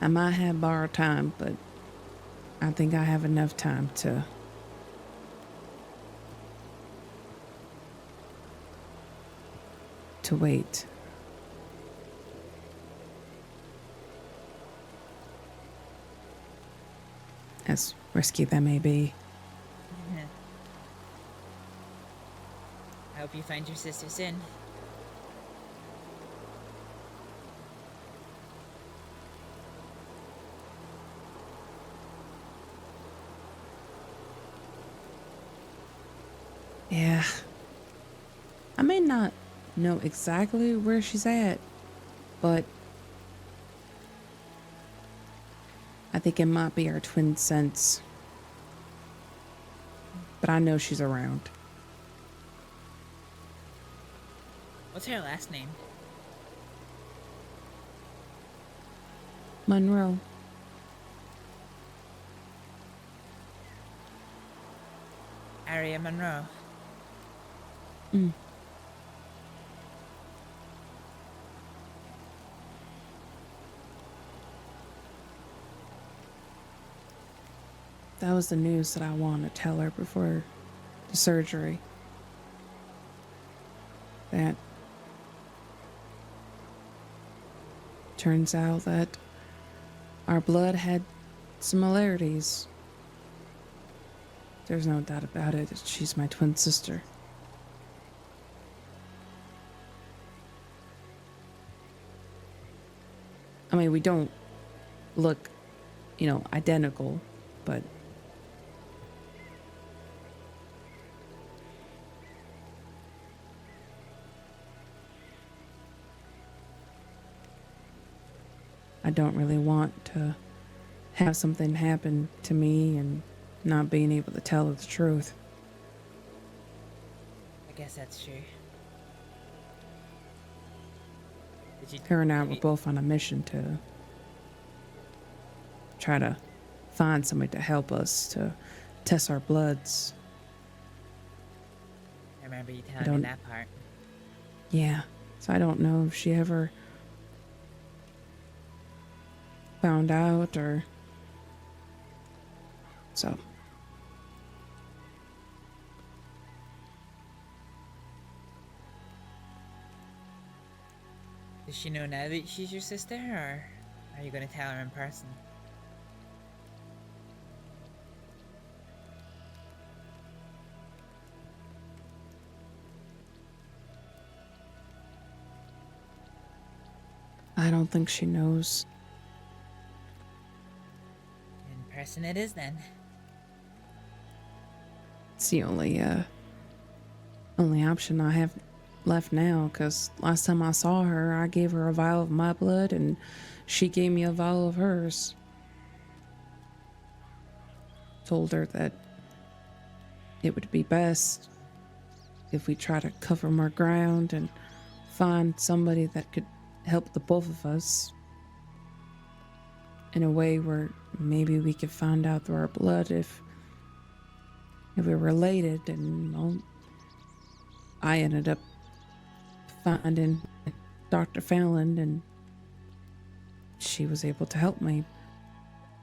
I might have borrowed time, but I think I have enough time to wait. As risky that may be. I hope you find your sister soon. Yeah. I may not know exactly where she's at, but I think it might be our twin sense. But I know she's around. What's her last name? Monroe. Maria Monroe. Mm. That was the news that I wanted to tell her before the surgery. That turns out that our blood had similarities. There's no doubt about it. She's my twin sister. I mean, we don't look, identical, but I don't really want to have something happen to me and not being able to tell her the truth. I guess that's true. Her and I were both on a mission to try to find somebody to help us to test our bloods. I remember you telling me that part. Yeah, so I don't know if she ever found out or so. Does she know now that she's your sister, or are you going to tell her in person? I don't think she knows. In person it is then. It's the only option I have left now, because last time I saw her, I gave her a vial of my blood and she gave me a vial of hers. Told her that it would be best if we try to cover more ground and find somebody that could help the both of us in a way where maybe we could find out through our blood if we're related. And well, I ended up finding Dr. Fallon, and she was able to help me.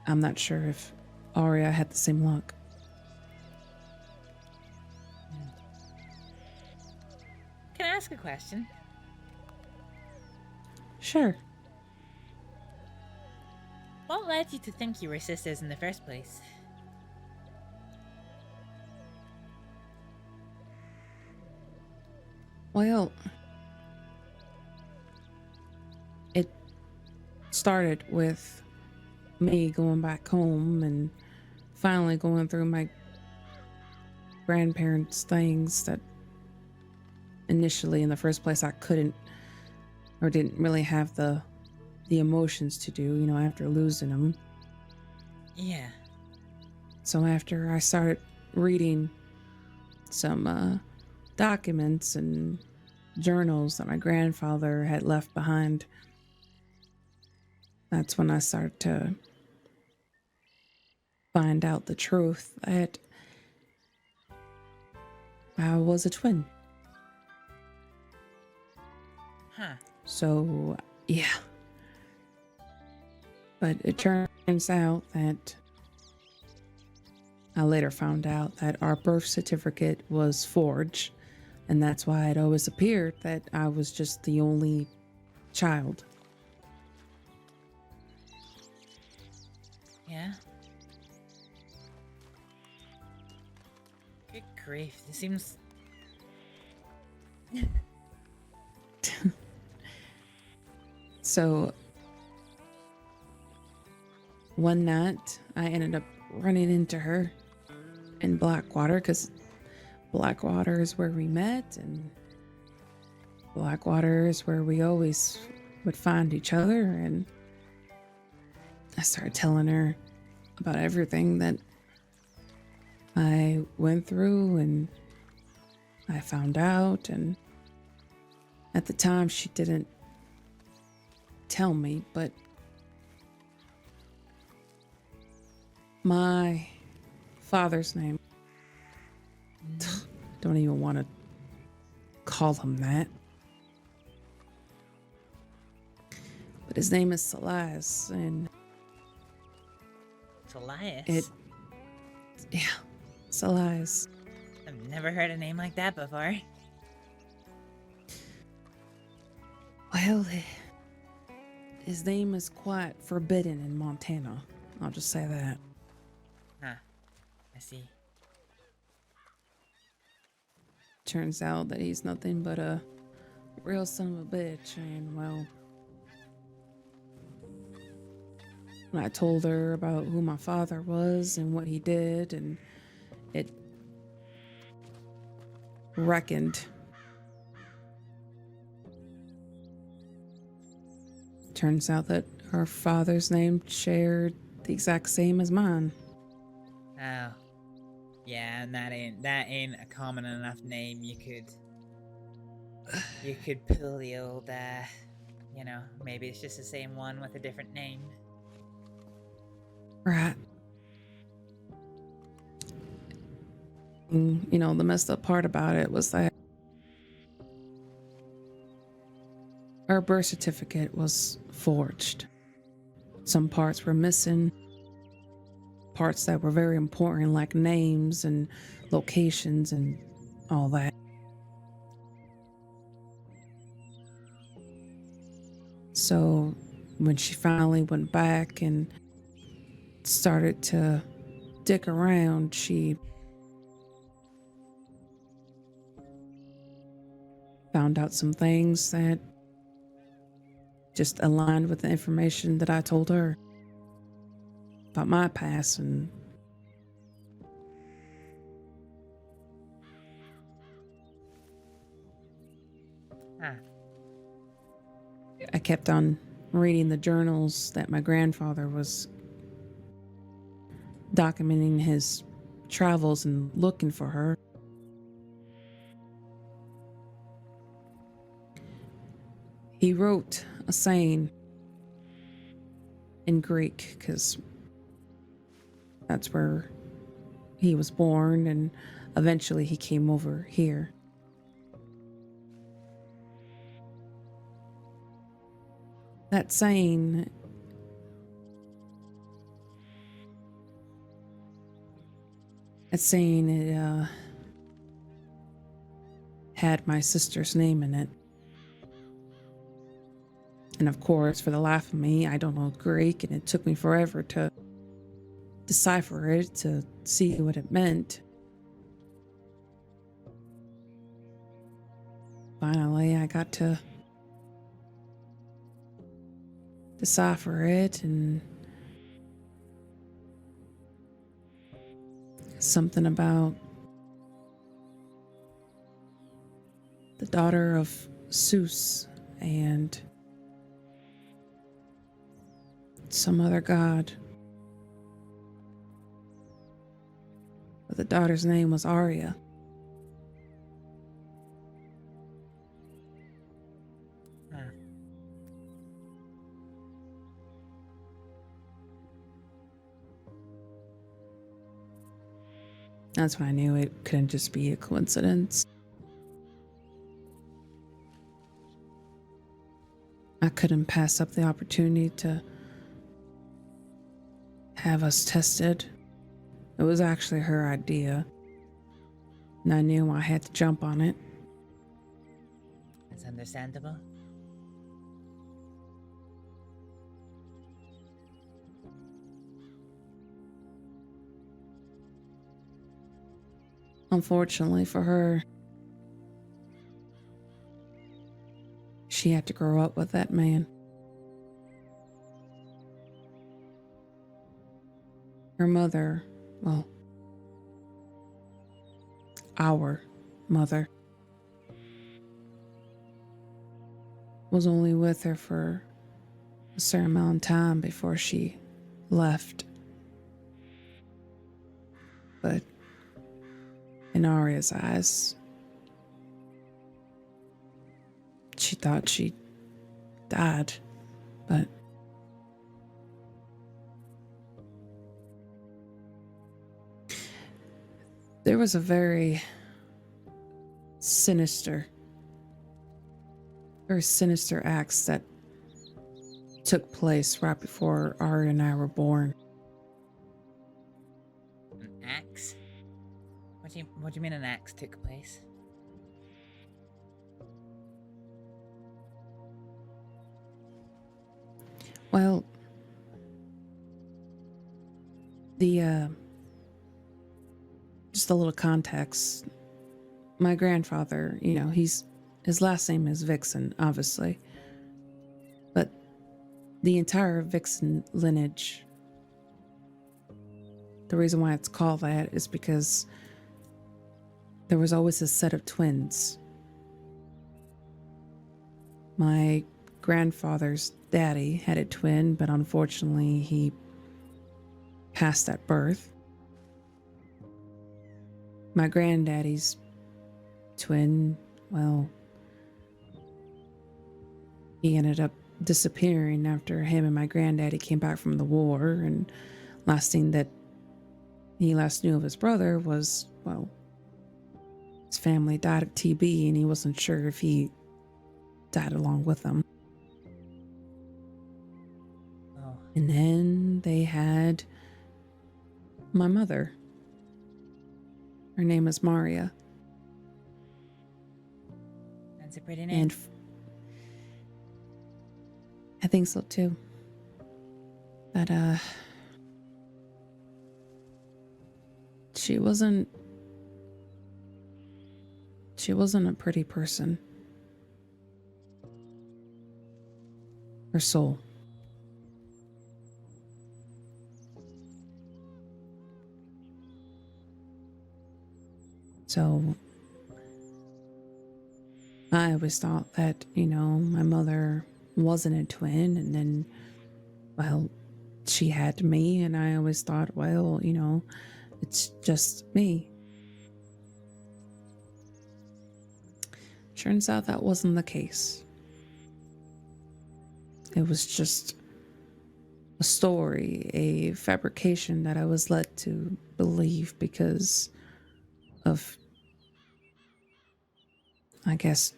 I'm not sure if Aria had the same luck. Can I ask a question? Sure. What led you to think you were sisters in the first place? Well, it started with me going back home and finally going through my grandparents' things that initially in the first place I couldn't or didn't really have the emotions to do, after losing them. Yeah. So after I started reading some documents and journals that my grandfather had left behind, that's when I started to find out the truth that I was a twin. Huh. So, yeah. But it turns out that I later found out that our birth certificate was forged, and that's why it always appeared that I was just the only child. Yeah? Good grief, this seems... So, one night, I ended up running into her in Blackwater, because Blackwater is where we met, and Blackwater is where we always would find each other. And I started telling her about everything that I went through and I found out. And at the time, she didn't tell me, but my father's name Don't even want to call him that. But his name is Celeste, and Elias. Yeah, Celeste. I've never heard a name like that before. Well, his name is quite forbidden in Montana. I'll just say that. Huh. I see. Turns out that he's nothing but a real son of a bitch, and well, when I told her about who my father was and what he did, and it reckoned. Turns out that her father's name shared the exact same as mine. Oh. Yeah, and that ain't a common enough name you could pull the old maybe it's just the same one with a different name. Right. And, the messed up part about it was that her birth certificate was forged. Some parts were missing. Parts that were very important, like names and locations and all that. So when she finally went back and started to dig around, she found out some things that just aligned with the information that I told her about my past. And I kept on reading the journals that my grandfather was documenting his travels and looking for her. He wrote a saying in Greek because that's where he was born, and eventually he came over here. That saying it had my sister's name in it. And of course, for the life of me, I don't know Greek, and it took me forever to decipher it, to see what it meant. Finally, I got to decipher it, and something about the daughter of Zeus and some other god. But the daughter's name was Arya. That's when I knew it couldn't just be a coincidence. I couldn't pass up the opportunity to have us tested. It was actually her idea, and I knew I had to jump on it. That's understandable. Unfortunately for her, she had to grow up with that man. Her mother, well, our mother, was only with her for a certain amount of time before she left. But in Arya's eyes, she thought she died, but There was a very sinister acts that took place right before Ari and I were born. An axe? What do you mean an axe took place? Well, just a little context. My grandfather, his last name is Vixen, obviously. But the entire Vixen lineage, the reason why it's called that is because there was always a set of twins. My grandfather's daddy had a twin, but unfortunately he passed at birth. My granddaddy's twin, well, he ended up disappearing after him and my granddaddy came back from the war, and last thing that he last knew of his brother was, well, his family died of TB and he wasn't sure if he died along with them. Oh. And then they had my mother. Her name is Maria. That's a pretty name. And I think so too. But she wasn't a pretty person. Her soul. So I always thought that, my mother wasn't a twin, and then, well, she had me, and I always thought, well, it's just me. Turns out that wasn't the case. It was just a story, a fabrication that I was led to believe because of, I guess,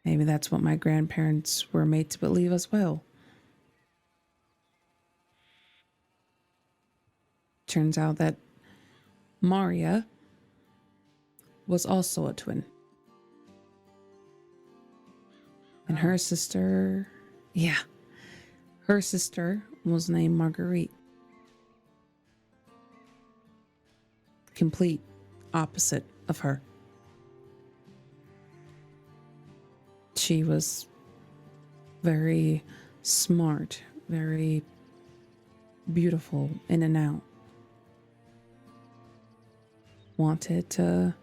maybe that's what my grandparents were made to believe as well. Turns out that Maria was also a twin. And her sister was named Marguerite. Complete opposite of her. She was very smart, very beautiful in and out. Wanted to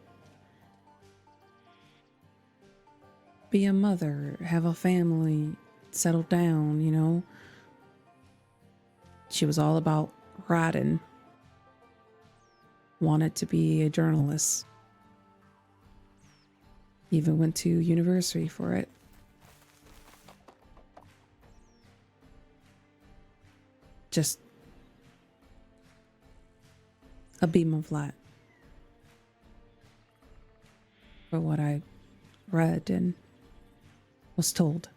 be a mother, have a family, settle down, She was all about writing. Wanted to be a journalist. Even went to university for it. Just a beam of light. For what I read and was told.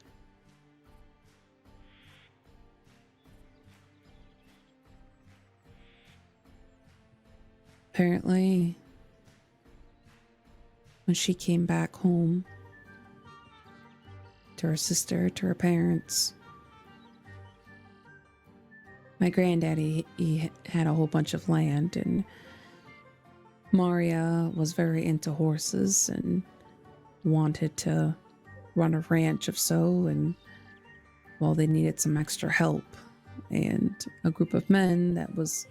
Apparently, when she came back home to her sister, to her parents, my granddaddy, he had a whole bunch of land, and Maria was very into horses and wanted to run a ranch of so, and well, they needed some extra help, and a group of men that was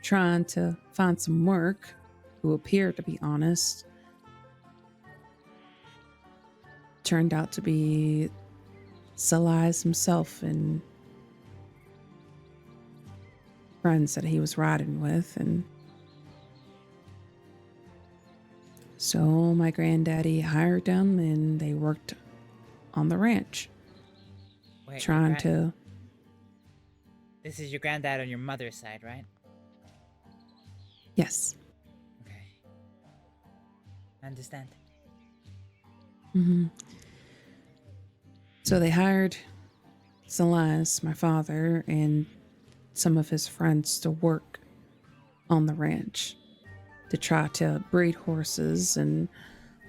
trying to find some work, who appeared to be honest, turned out to be Celise himself and friends that he was riding with. And so my granddaddy hired them and they worked on the ranch. Wait, trying to... This is your granddad on your mother's side, right? Yes. Okay. I understand. Mm-hmm. So they hired Celeste, my father, and some of his friends to work on the ranch to try to breed horses and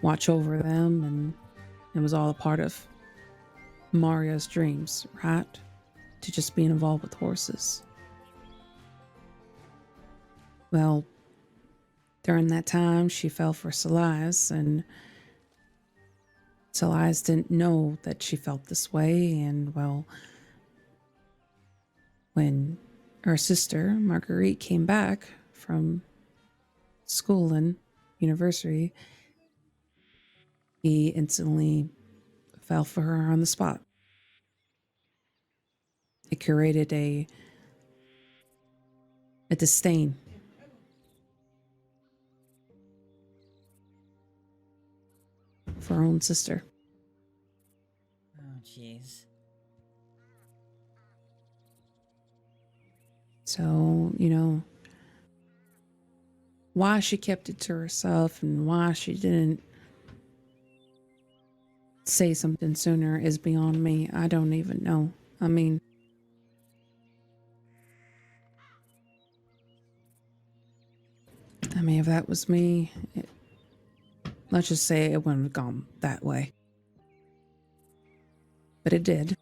watch over them, and it was all a part of Maria's dreams, right? To just being involved with horses. Well, during that time, she fell for Celeste, and Celeste didn't know that she felt this way, and well, when her sister, Marguerite, came back from school and university, he instantly fell for her on the spot. It created a disdain. For her own sister. Oh, jeez. So, why she kept it to herself and why she didn't say something sooner is beyond me. I don't even know. I mean, if that was me, let's just say it wouldn't have gone that way. But it did.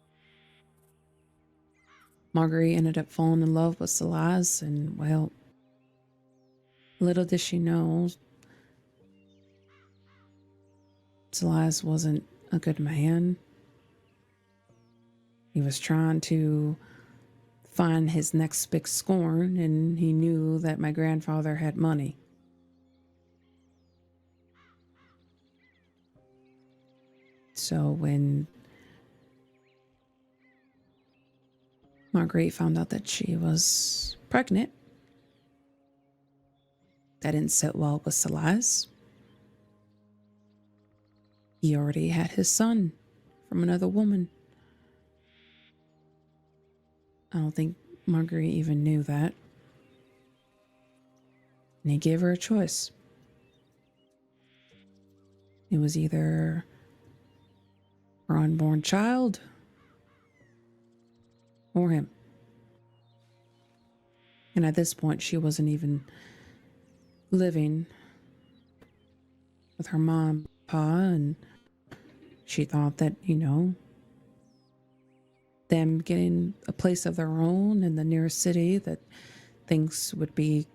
Marguerite ended up falling in love with Celeste, and well, little did she know, Celeste wasn't a good man. He was trying to find his next big scorn, and he knew that my grandfather had money. So when Marguerite found out that she was pregnant, that didn't sit well with Celeste. He already had his son from another woman. I don't think Marguerite even knew that. And he gave her a choice. It was either her unborn child or him. And at this point, she wasn't even living with her mom and pa, and she thought that, them getting a place of their own in the nearest city, that things would be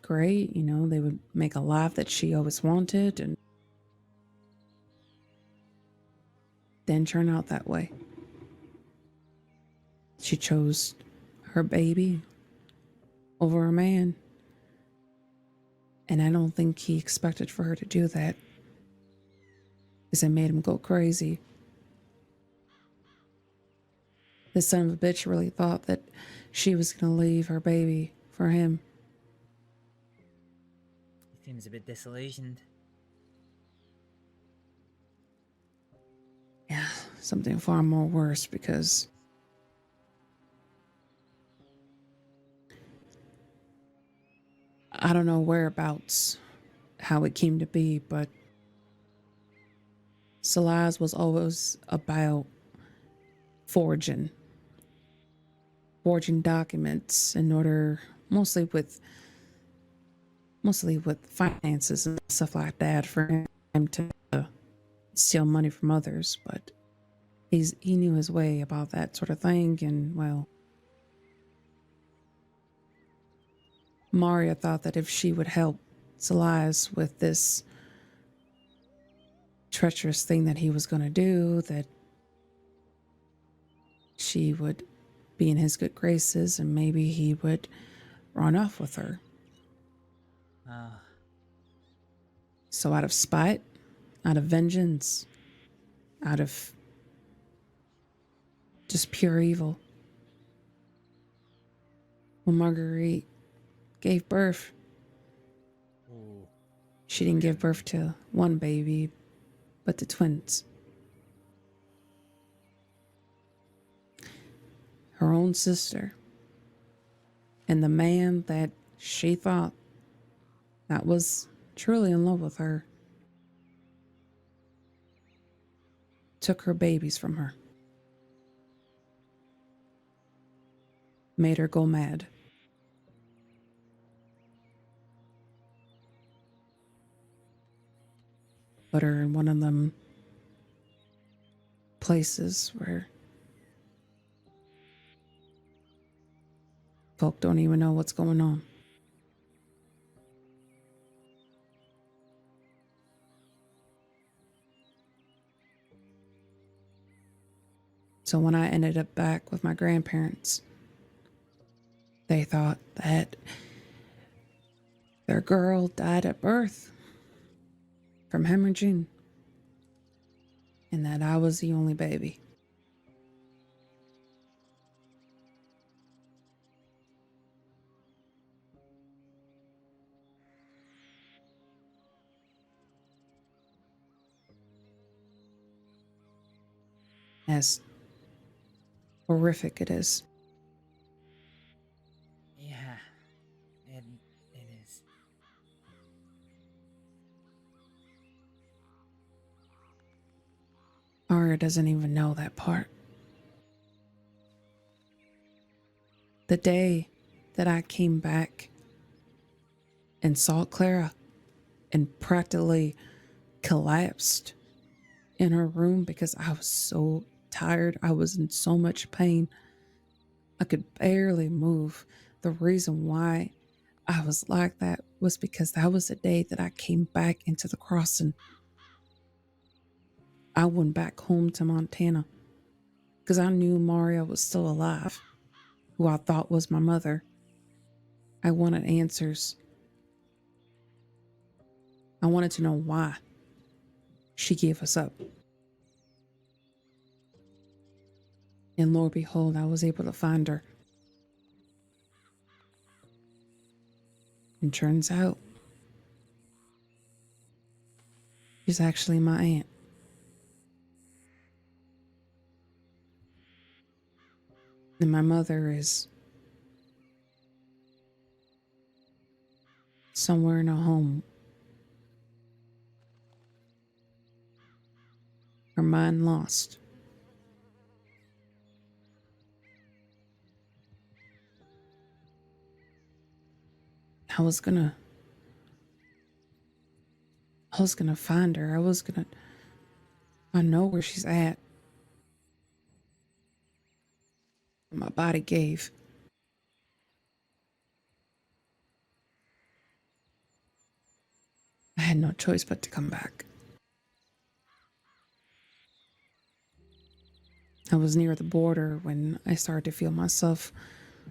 great. They would make a life that she always wanted, and didn't turn out that way. She chose her baby over a man. And I don't think he expected for her to do that, because it made him go crazy. This son of a bitch really thought that she was going to leave her baby for him. He seems a bit disillusioned. Yeah, something far more worse, because I don't know whereabouts, how it came to be, but Celeste was always about forging documents in order, mostly with finances and stuff like that, for him to steal money from others. But he knew his way about that sort of thing, and well, Maria thought that if she would help Celeste with this treacherous thing that he was going to do, that she would be in his good graces and maybe he would run off with her. So out of spite, out of vengeance, out of just pure evil, when Marguerite gave birth, she didn't give birth to one baby, but to twins. Her own sister. And the man that she thought that was truly in love with her took her babies from her, made her go mad. Put her in one of them places where folk don't even know what's going on. So when I ended up back with my grandparents, they thought that their girl died at birth from hemorrhaging and that I was the only baby. As horrific it is. Yeah, it is. Aria doesn't even know that part. The day that I came back and saw Clara and practically collapsed in her room because I was so tired. I was in so much pain. I could barely move. The reason why I was like that was because that was the day that I came back into the crossing. I went back home to Montana because I knew Maria was still alive, who I thought was my mother. I wanted answers. I wanted to know why she gave us up. And Lord behold, I was able to find her. And turns out, she's actually my aunt. And my mother is somewhere in a home. Her mind lost. I was gonna find her. I know where she's at. My body gave. I had no choice but to come back. I was near the border when I started to feel myself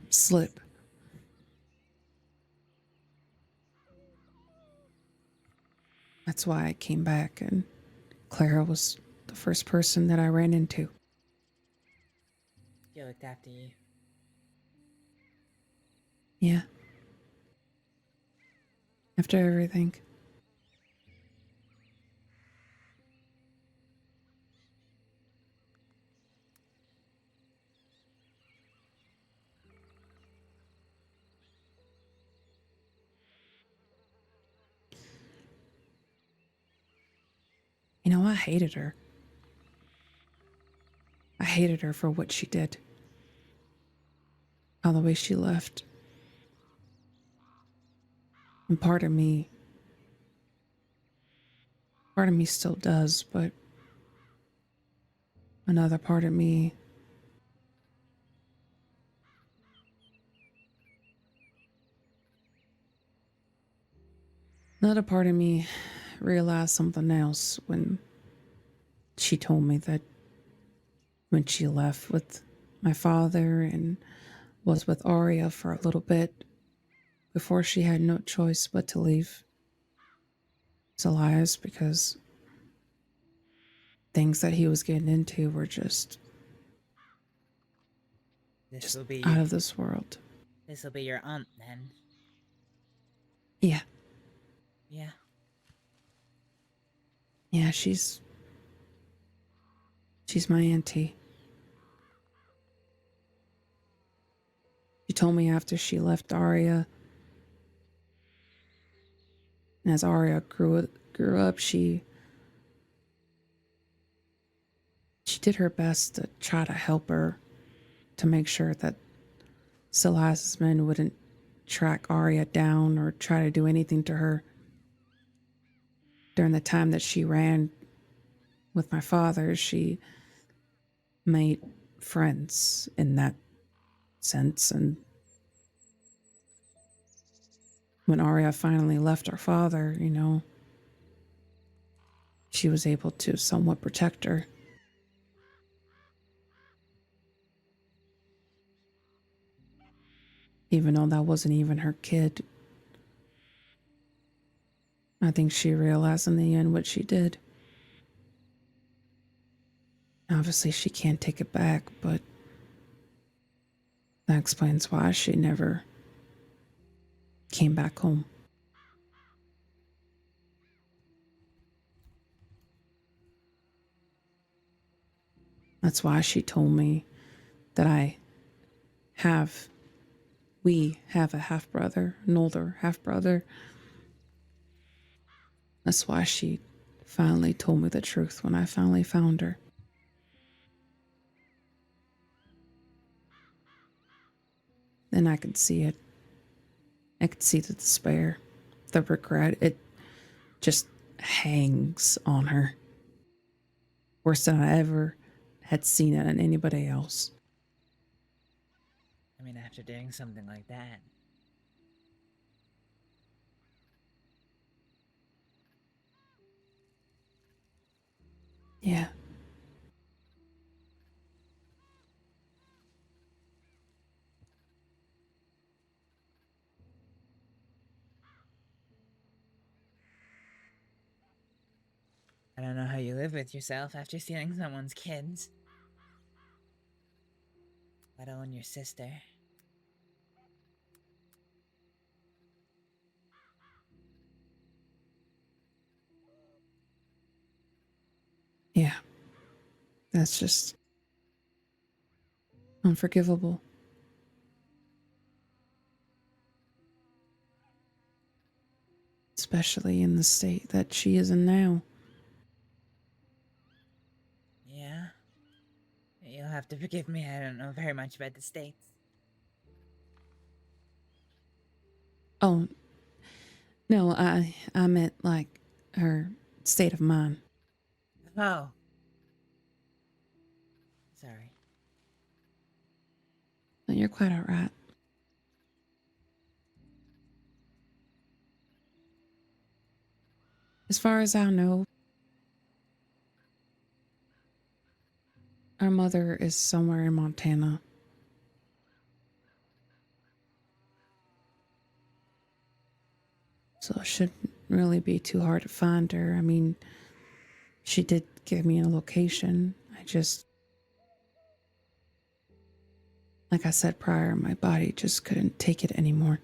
slip. That's why I came back, and Clara was the first person that I ran into. She looked after you. Yeah. After everything. You know, I hated her. I hated her for what she did. All the way she left. And part of me still does, but another part of me realized something else when she told me that when she left with my father and was with Aria for a little bit before she had no choice but to leave. It's Elias, because things that he was getting into were just out of this world. This'll be your aunt then. Yeah. Yeah. Yeah, she's my auntie. She told me after she left Aria And as Arya grew up, she did her best to try to help her, to make sure that Silas's men wouldn't track Arya down or try to do anything to her. During the time that she ran with my father, she made friends in that sense. And when Arya finally left her father, you know, she was able to somewhat protect her. Even though that wasn't even her kid. I think she realized in the end what she did. Obviously, she can't take it back, but that explains why she never came back home. That's why she told me that we have a half-brother, an older half-brother. That's why she finally told me the truth when I finally found her. Then I could see it. I could see the despair, the regret. It just hangs on her. Worse than I ever had seen it in anybody else. I mean, after doing something like that. Yeah. I don't know how you live with yourself after stealing someone's kids. Let alone your sister. Yeah. That's just unforgivable. Especially in the state that she is in now. Yeah? You'll have to forgive me, I don't know very much about the States. Oh, no, I meant like her state of mind. Oh. Sorry. No, you're quite all right. As far as I know, our mother is somewhere in Montana. So it shouldn't really be too hard to find her. I mean, she did give me a location. Like I said prior, my body just couldn't take it anymore.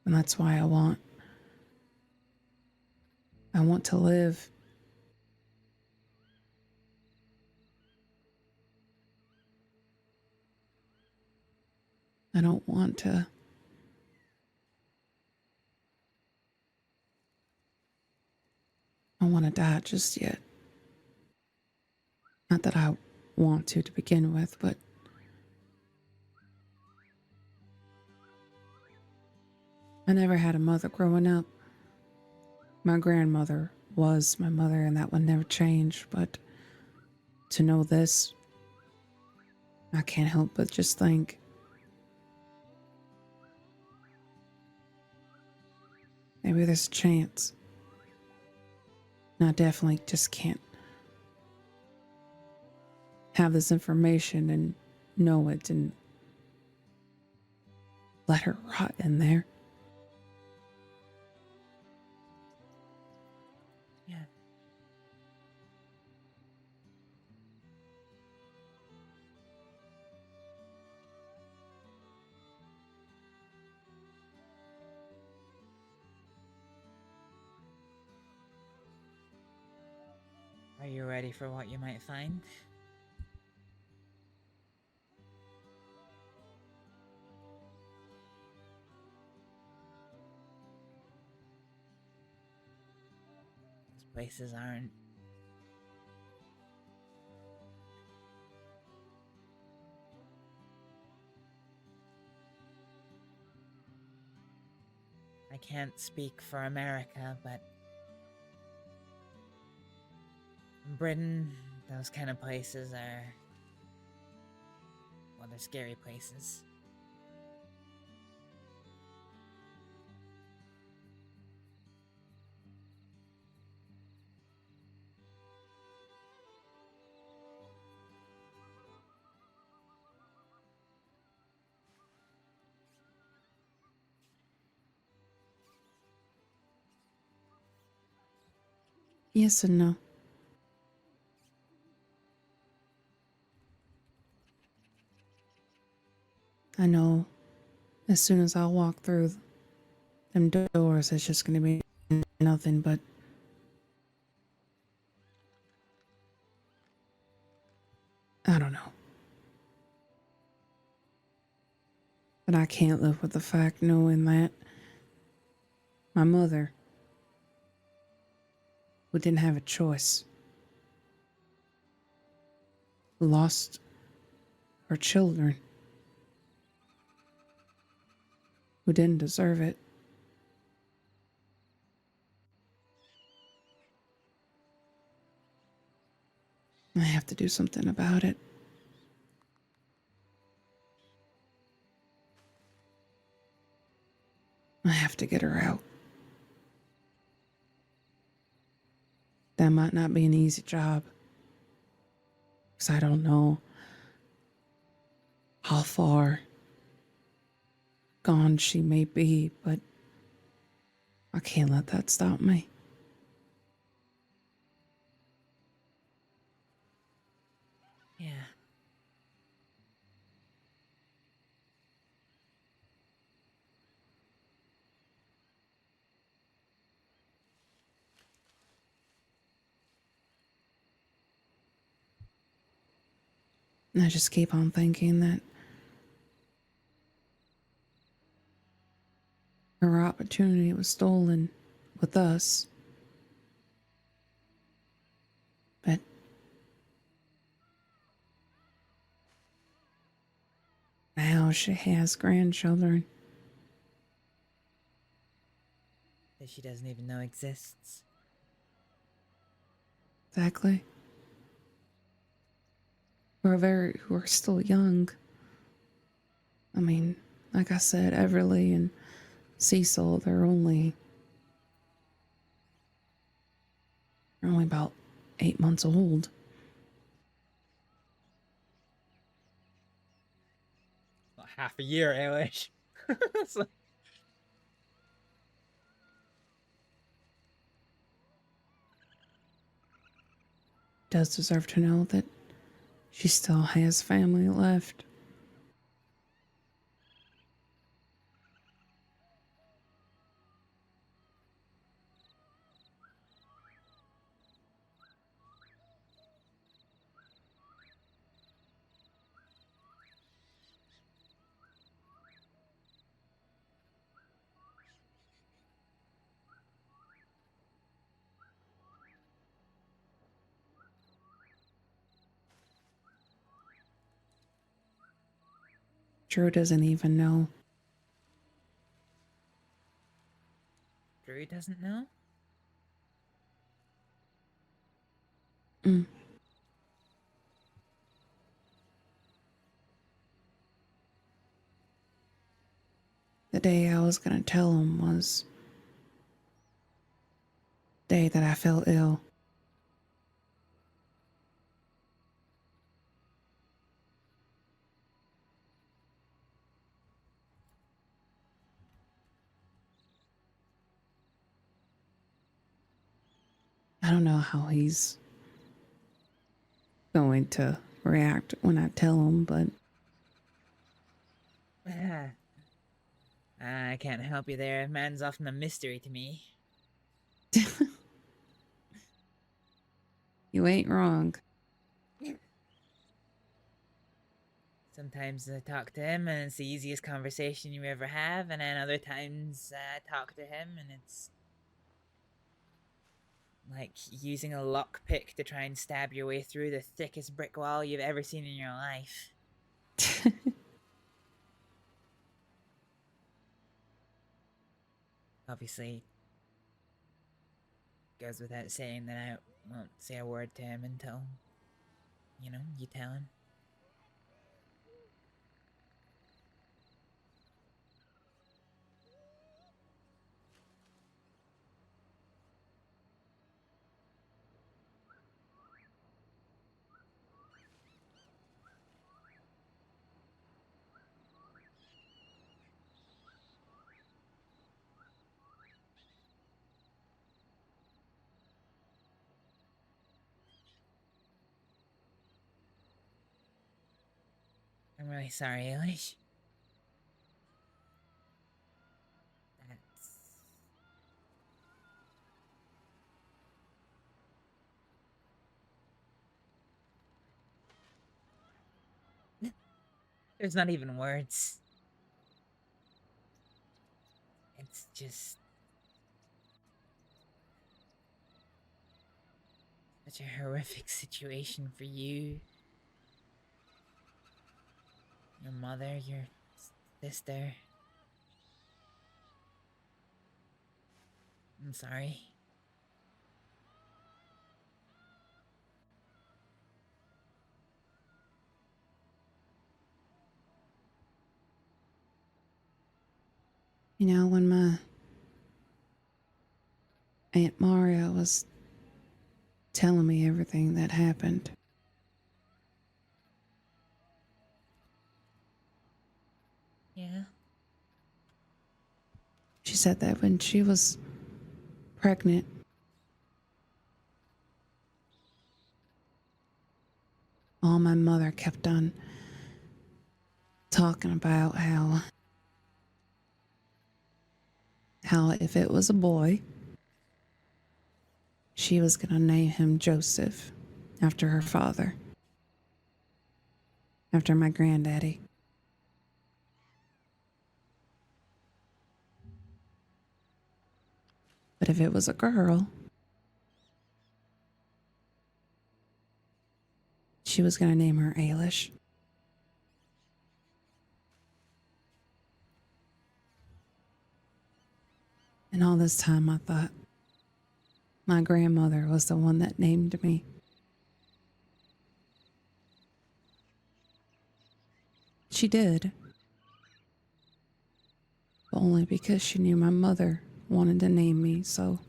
And that's why I want to live. I don't want to die just yet. Not that I want to begin with, but I never had a mother growing up. My grandmother was my mother, and that would never change, but to know this, I can't help but just think maybe there's a chance. And I definitely just can't have this information and know it and let her rot in there. Yeah. Are you ready for what you might find? places aren't. I can't speak for America, but in Britain, those kind of places are, well, they're scary places. Yes and no. I know as soon as I walk through them doors, it's just gonna be nothing but I don't know. But I can't live with the fact knowing that my mother, who didn't have a choice, who lost her children, who didn't deserve it, I have to do something about it. I have to get her out. That might not be an easy job, because I don't know how far gone she may be, but I can't let that stop me. Yeah. And I just keep on thinking that her opportunity was stolen with us. But now she has grandchildren. That she doesn't even know exists. Exactly. Who are still young. I mean, like I said, Everly and Cecil, they're only about 8 months old. Not half a year, Elish. It's like- Does deserve to know that she still has family left. Drew doesn't even know. Drew doesn't know? Mm. The day I was gonna tell him was the day that I fell ill. I don't know how he's going to react when I tell him, but I can't help you there. Man's often a mystery to me. you ain't wrong. Sometimes I talk to him and it's the easiest conversation you ever have, and then other times I talk to him and it's like using a lockpick to try and stab your way through the thickest brick wall you've ever seen in your life. Obviously, goes without saying that I won't say a word to him until, you know, you tell him. I'm really sorry, Elish. There's not even words. It's just such a horrific situation for you, your mother, your sister. I'm sorry. You know, when my Aunt Maria was telling me everything that happened, Yeah. she said that when she was pregnant, all my mother kept on talking about how if it was a boy, she was going to name him Joseph after her father, after my granddaddy. But if it was a girl, she was going to name her Ailish. And all this time I thought my grandmother was the one that named me. She did. But only because she knew my mother wanted to name me, so.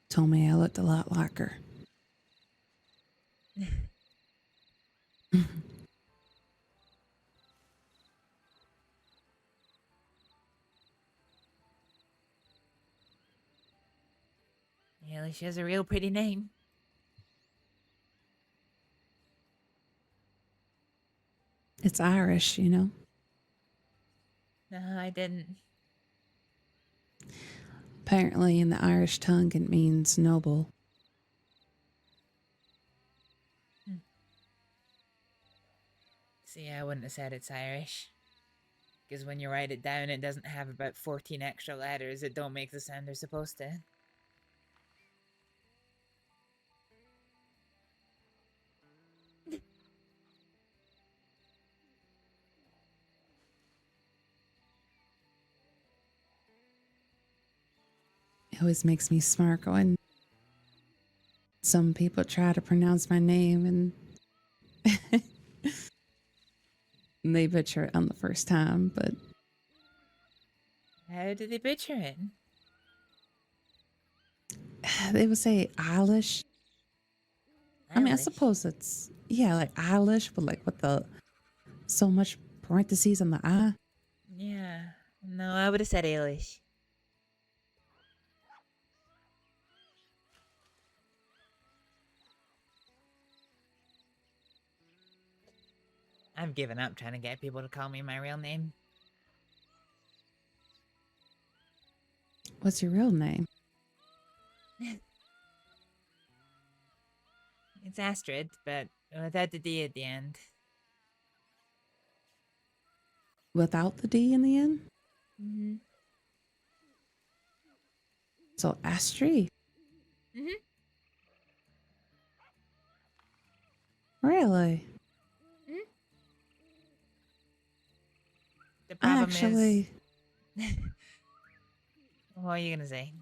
Told me I looked a lot like her. Yeah, she has a real pretty name. It's Irish, you know? No, I didn't. Apparently, in the Irish tongue, it means noble. See, I wouldn't have said it's Irish. Because when you write it down, it doesn't have about 14 extra letters that don't make the sound they're supposed to. It always makes me smirk when some people try to pronounce my name and they butcher it on the first time, but How did they butcher it? they would say Eilish. I mean, I suppose it's, yeah, like Eilish, but like with the so much parentheses on the I. Yeah. No, I would have said Ailish. I've given up trying to get people to call me my real name. What's your real name? It's Astrid, but Without the D at the end. Without the D in the end? Mm-hmm. So Astrið. Mm-hmm. Really? Mm-hmm. The I problem actually... is... What are you gonna say?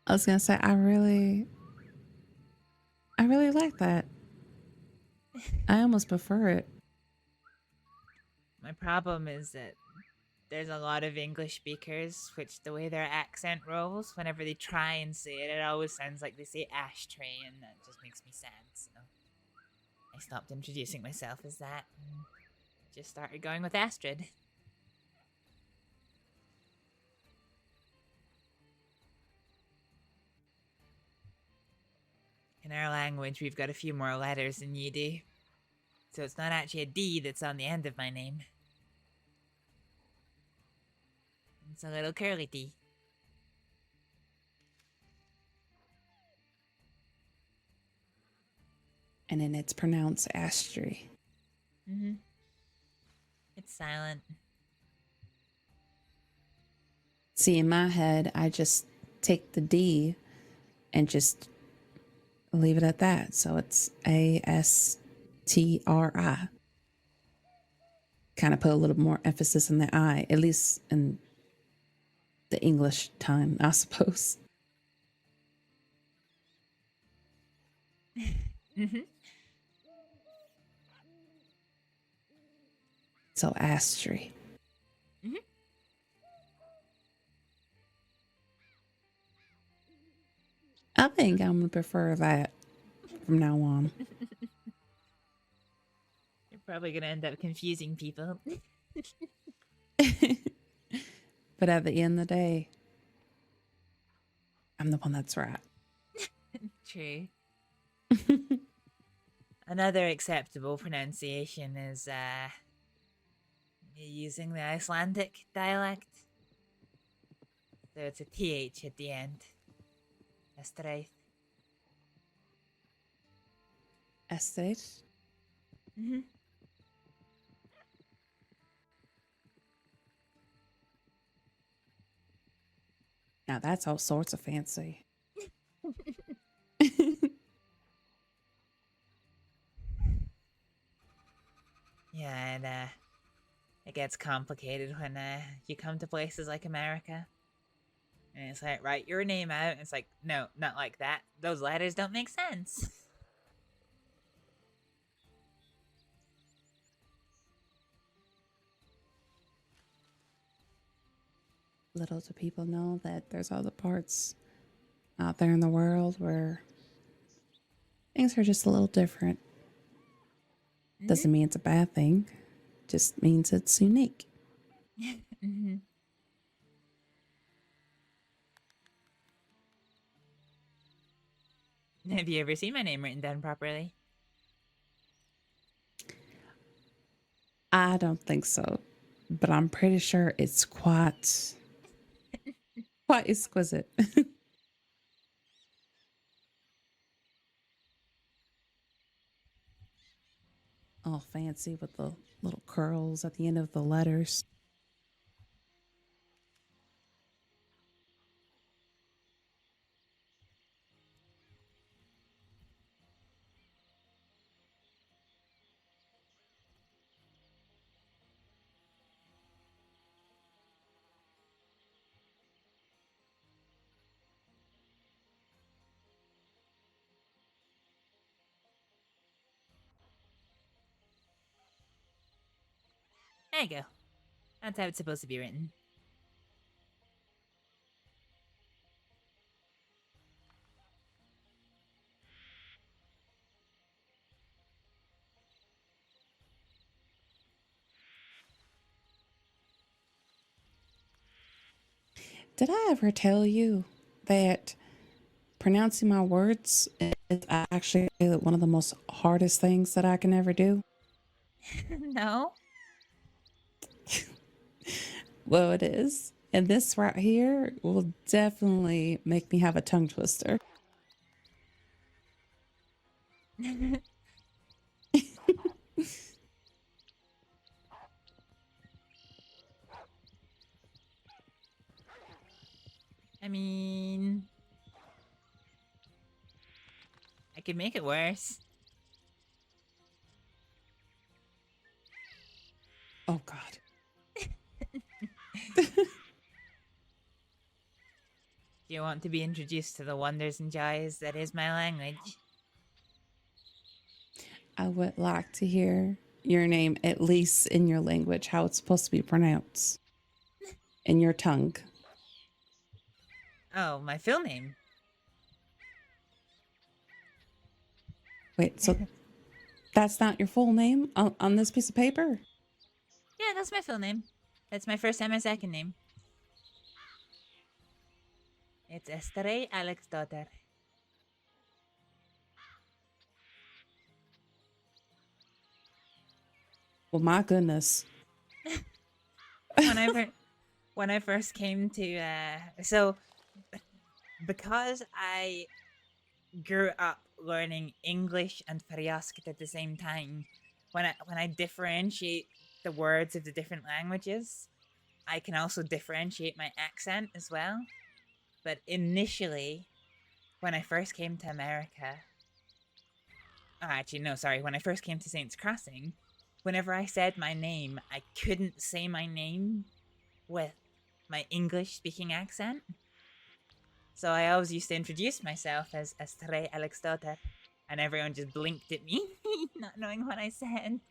I was gonna say, I really like that. I almost prefer it. My problem is that there's a lot of English speakers, which the way their accent rolls, whenever they try and say it, it always sounds like they say ashtray, and that just makes me sad, so I stopped introducing myself as that, and just started going with Astrид. In our language, we've got a few more letters than you do, so it's not actually a D that's on the end of my name. It's a little curly D. And then it's pronounced Astrið. Mm-hmm. It's silent. See, in my head, I just take the D and just leave it at that. So it's A-S-T-R-I. Kind of put a little more emphasis on the I, at least in the English tongue, I suppose. Mm-hmm. So Astrið. Mm-hmm. I think I'm gonna prefer that from now on. You're probably gonna end up confusing people. But at the end of the day, I'm the one that's right. True. Another acceptable pronunciation is using the Icelandic dialect. So it's a TH at the end. Astrið. Astrið? Mm-hmm. Now that's all sorts of fancy. Yeah, and it gets complicated when you come to places like America. And it's like, write your name out. And it's like, no, not like that. Those letters don't make sense. Little do people know that there's other parts out there in the world where things are just a little different. Mm-hmm. Doesn't mean it's a bad thing. Just means it's unique. Mm-hmm. Have you ever seen my name written down properly? I don't think so, but I'm pretty sure it's quite exquisite. All fancy with the little curls at the end of the letters. There you go. That's how it's supposed to be written. Did I ever tell you that pronouncing my words is actually one of the most hardest things that I can ever do? No. Well, it is. And this right here will definitely make me have a tongue twister. I mean, I could make it worse. Oh God. Do you want to be introduced to the wonders and joys that is my language? I would like to hear your name, at least in your language, how it's supposed to be pronounced. In your tongue. Oh, my full name. Wait, so that's not your full name on this piece of paper? Yeah, that's my full name. That's my first and my second name. It's Astrið Aleksdóttir. Well, my goodness. When I first came to so because I grew up learning English and Farjaskit at the same time, when I differentiate the words of the different languages, I can also differentiate my accent as well. But initially, when I first came to America, when I first came to Saints Crossing, whenever I said my name, I couldn't say my name with my English-speaking accent. So I always used to introduce myself as Astrið Aleksdóttir, and everyone just blinked at me, not knowing what I said.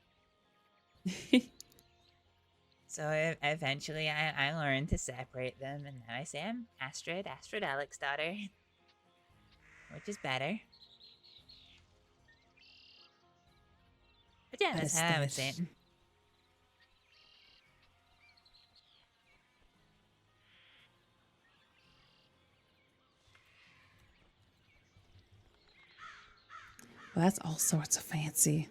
So eventually I learned to separate them, and now I say I'm Astrið Aleksdóttir, which is better. But yeah, that's how I was saying. Well, that's all sorts of fancy.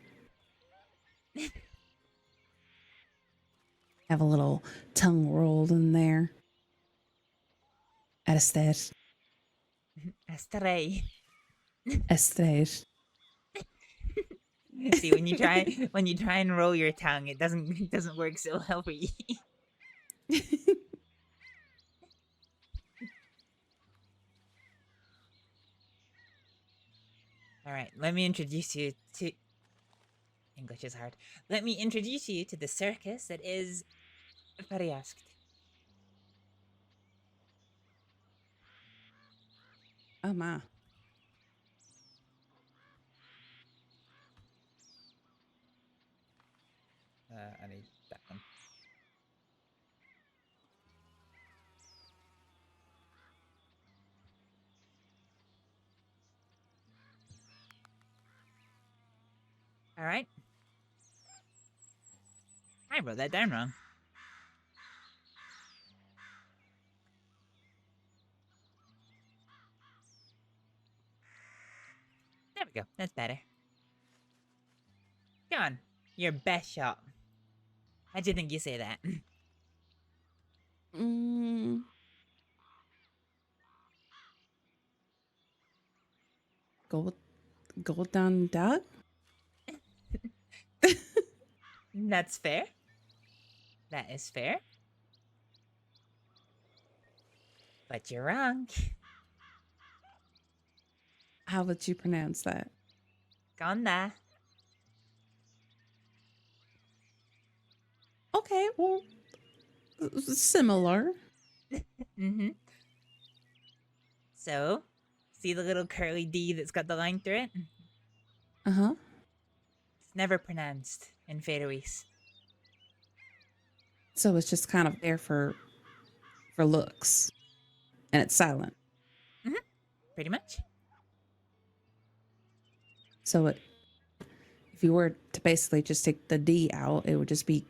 Have a little tongue rolled in there. Astrið. Astrið. Astrið. See, when you try and roll your tongue, it doesn't work so well for you. All right, let me introduce you to... English is hard. Let me introduce you to the circus that is Farjaskit. Oh my. I need that one. All right. I wrote that down wrong. There we go. That's better. Go on. Your best shot. How'd you think you say that? Golden duck? That's fair. That is fair. But you're wrong. How would you pronounce that? Gonda. Okay, well, similar. Mm-hmm. So, see the little curly D that's got the line through it? Uh-huh. It's never pronounced in Faroese. So it's just kind of there for looks. And it's silent. Mm-hmm. Pretty much. So if you were to basically just take the D out, it would just be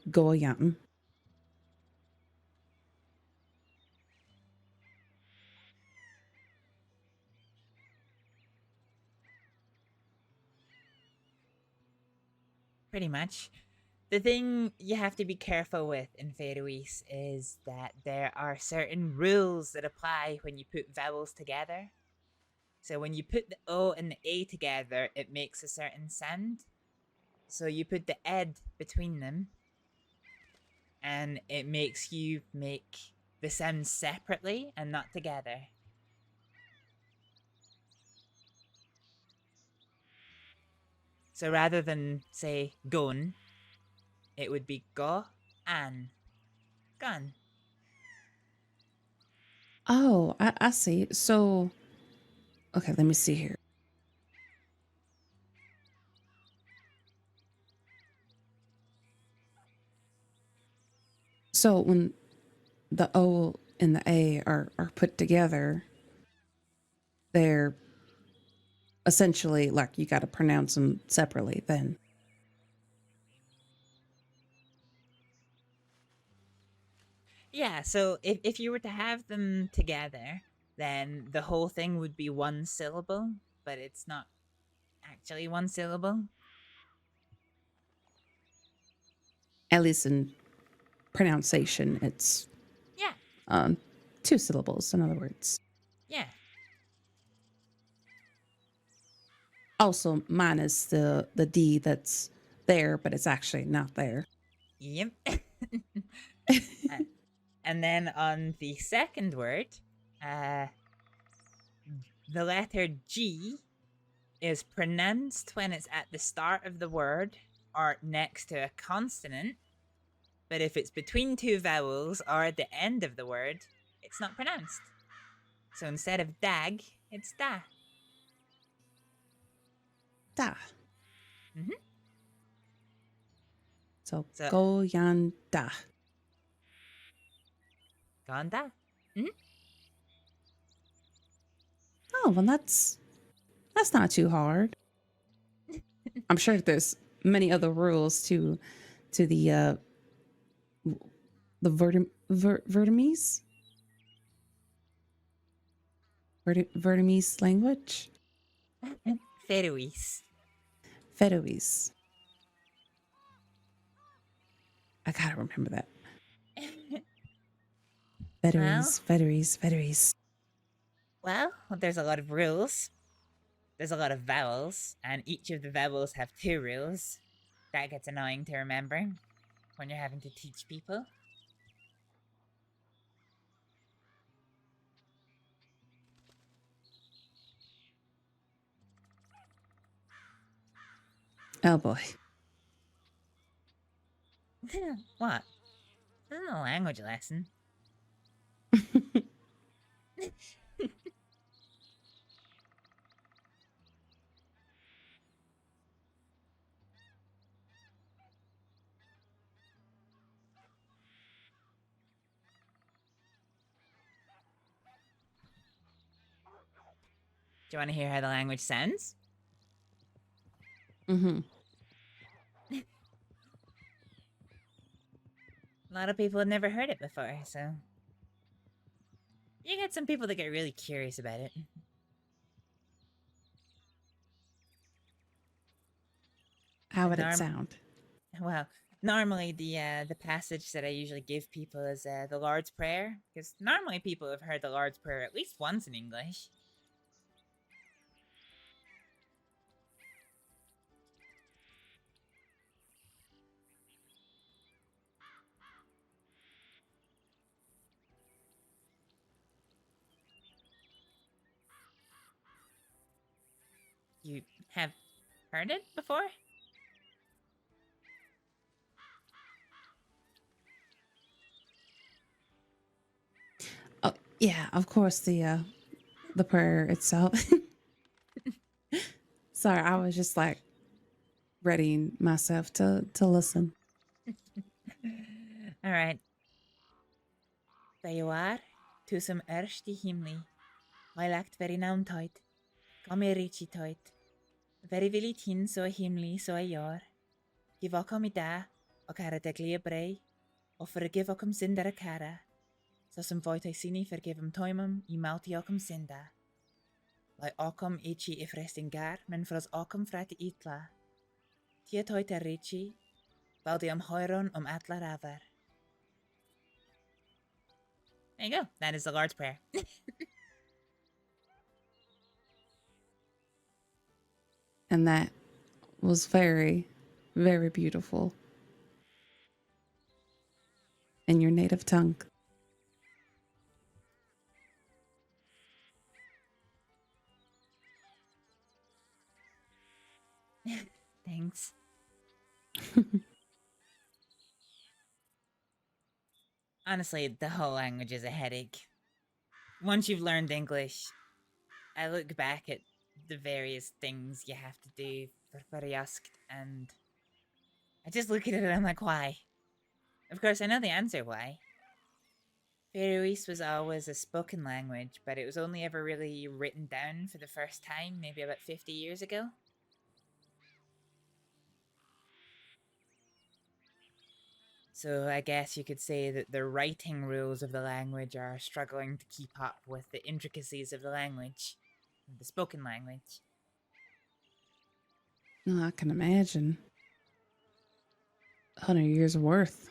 Goyan. Pretty much. The thing you have to be careful with in Faroese is that there are certain rules that apply when you put vowels together. So when you put the O and the A together, it makes a certain sound. So you put the ed between them, and it makes you make the sounds separately and not together. So rather than say gun, it would be go an. Gun. Oh, I see. So, okay, let me see here. So when the O and the A are put together, they're essentially like you got to pronounce them separately then. Yeah, so if you were to have them together, then the whole thing would be one syllable, but it's not actually one syllable. At least in pronunciation, it's Yeah. 2 syllables, in other words. Yeah. Also, minus the D that's there, but it's actually not there. Yep. And then on the second word, the letter G is pronounced when it's at the start of the word or next to a consonant, but if it's between 2 vowels or at the end of the word, it's not pronounced. So instead of dag, it's da. Da. Mm-hmm. So go yan da. Ganda. Mm-hmm. Oh, well, that's not too hard. I'm sure there's many other rules to the Vertimese language. Feroese. Feroese. I gotta remember that. Feroese. Well, there's a lot of rules. There's a lot of vowels, and each of the vowels have 2 rules. That gets annoying to remember when you're having to teach people. Oh boy. What? This isn't a language lesson. Do you want to hear how the language sounds? Mm-hmm. A lot of people have never heard it before, so... You get some people that get really curious about it. How would it sound? Well, normally the passage that I usually give people is the Lord's Prayer, because normally people have heard the Lord's Prayer at least once in English. You have heard it before? Oh yeah, of course the prayer itself. Sorry, I was just like readying myself to listen. All right. Bejwaar, tussen erst die himli. Hij lagt very naam tijd. Kom je richi tijd. Very willy tin so himli so jaar. Give ook om da, ook haar de glee brei. Of vergive ook om zindere kara. So some voit hij sini vergive hem toimum, I mouti ook om zinda. Lai ook om ichi if resting gar, men fros ook om frate itla. Tiet hoit er richi, baldi om hoiron om atla ravar. There you go. That is the Lord's Prayer. And that was very, very beautiful in your native tongue. Thanks. Honestly, the whole language is a headache. Once you've learned English, I look back at the various things you have to do for Peryask, and I just look at it and I'm like, why? Of course, I know the answer why. Faroese was always a spoken language, but it was only ever really written down for the first time, maybe about 50 years ago. So I guess you could say that the writing rules of the language are struggling to keep up with the intricacies of the language, the spoken language. No, I can imagine. 100 years worth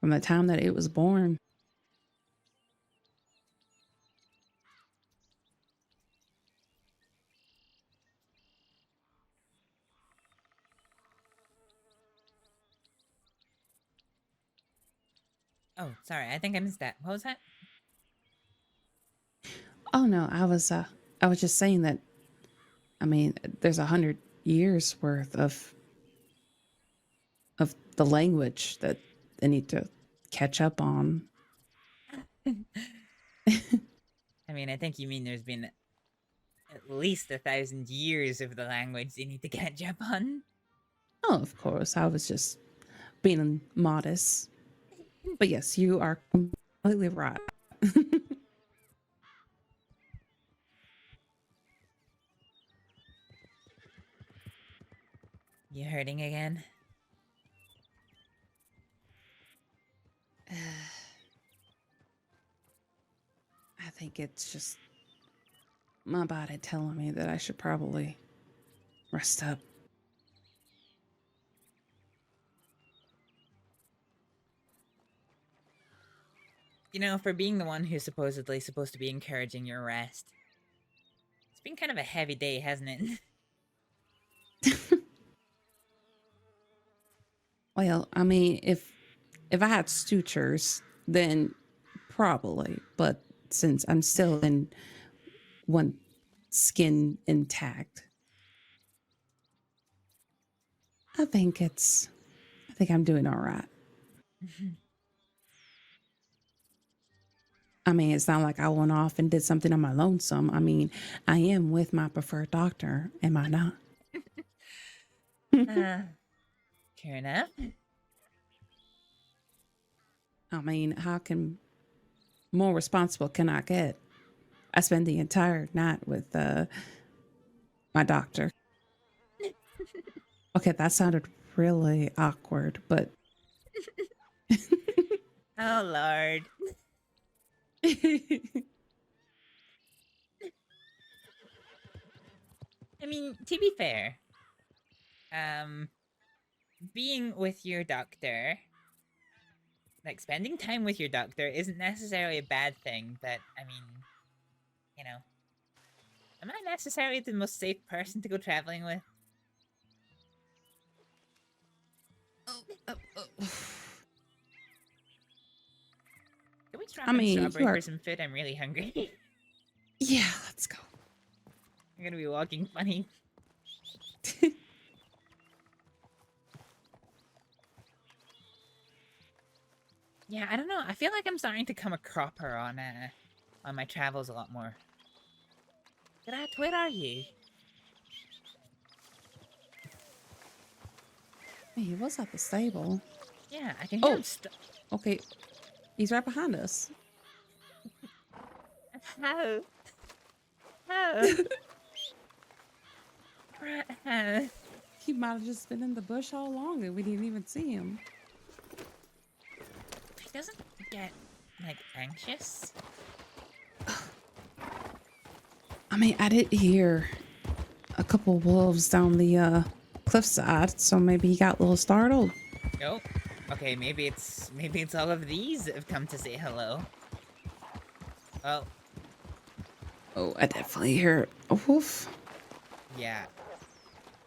from the time that it was born. Oh, sorry, I think I missed that. What was that? Oh no, I was just saying that. I mean, there's 100 years worth of the language that they need to catch up on. I mean, I think you mean there's been at least 1,000 years of the language they need to catch up on. Oh, of course, I was just being modest. But yes, you are completely right. You hurting again? I think it's just my body telling me that I should probably rest up. You know, for being the one who's supposedly supposed to be encouraging your rest, it's been kind of a heavy day, hasn't it? Well, I mean, if I had sutures, then probably. But since I'm still in one skin intact, I think I'm doing all right. I mean, it's not like I went off and did something on my lonesome. I mean, I am with my preferred doctor, am I not? Fair enough. I mean, how more responsible can I get? I spend the entire night with my doctor. Okay, that sounded really awkward, but... Oh, Lord. I mean, to be fair, being with your doctor, like, spending time with your doctor isn't necessarily a bad thing, but, I mean, you know, am I necessarily the most safe person to go traveling with? Can we drop in strawberry for some food? I'm really hungry. Yeah, let's go. I'm gonna be walking funny. Yeah, I don't know. I feel like I'm starting to come a cropper on my travels a lot more. Grat, where are you? Hey, he was at the stable. Yeah, I can hear him. Okay, he's right behind us. How? How? Grat, He might have just been in the bush all along and we didn't even see him. He doesn't get, like, anxious. I mean, I did hear a couple wolves down the cliffside, so maybe he got a little startled. Oh, okay, maybe it's all of these that have come to say hello. Oh. Oh, I definitely hear a wolf. Yeah.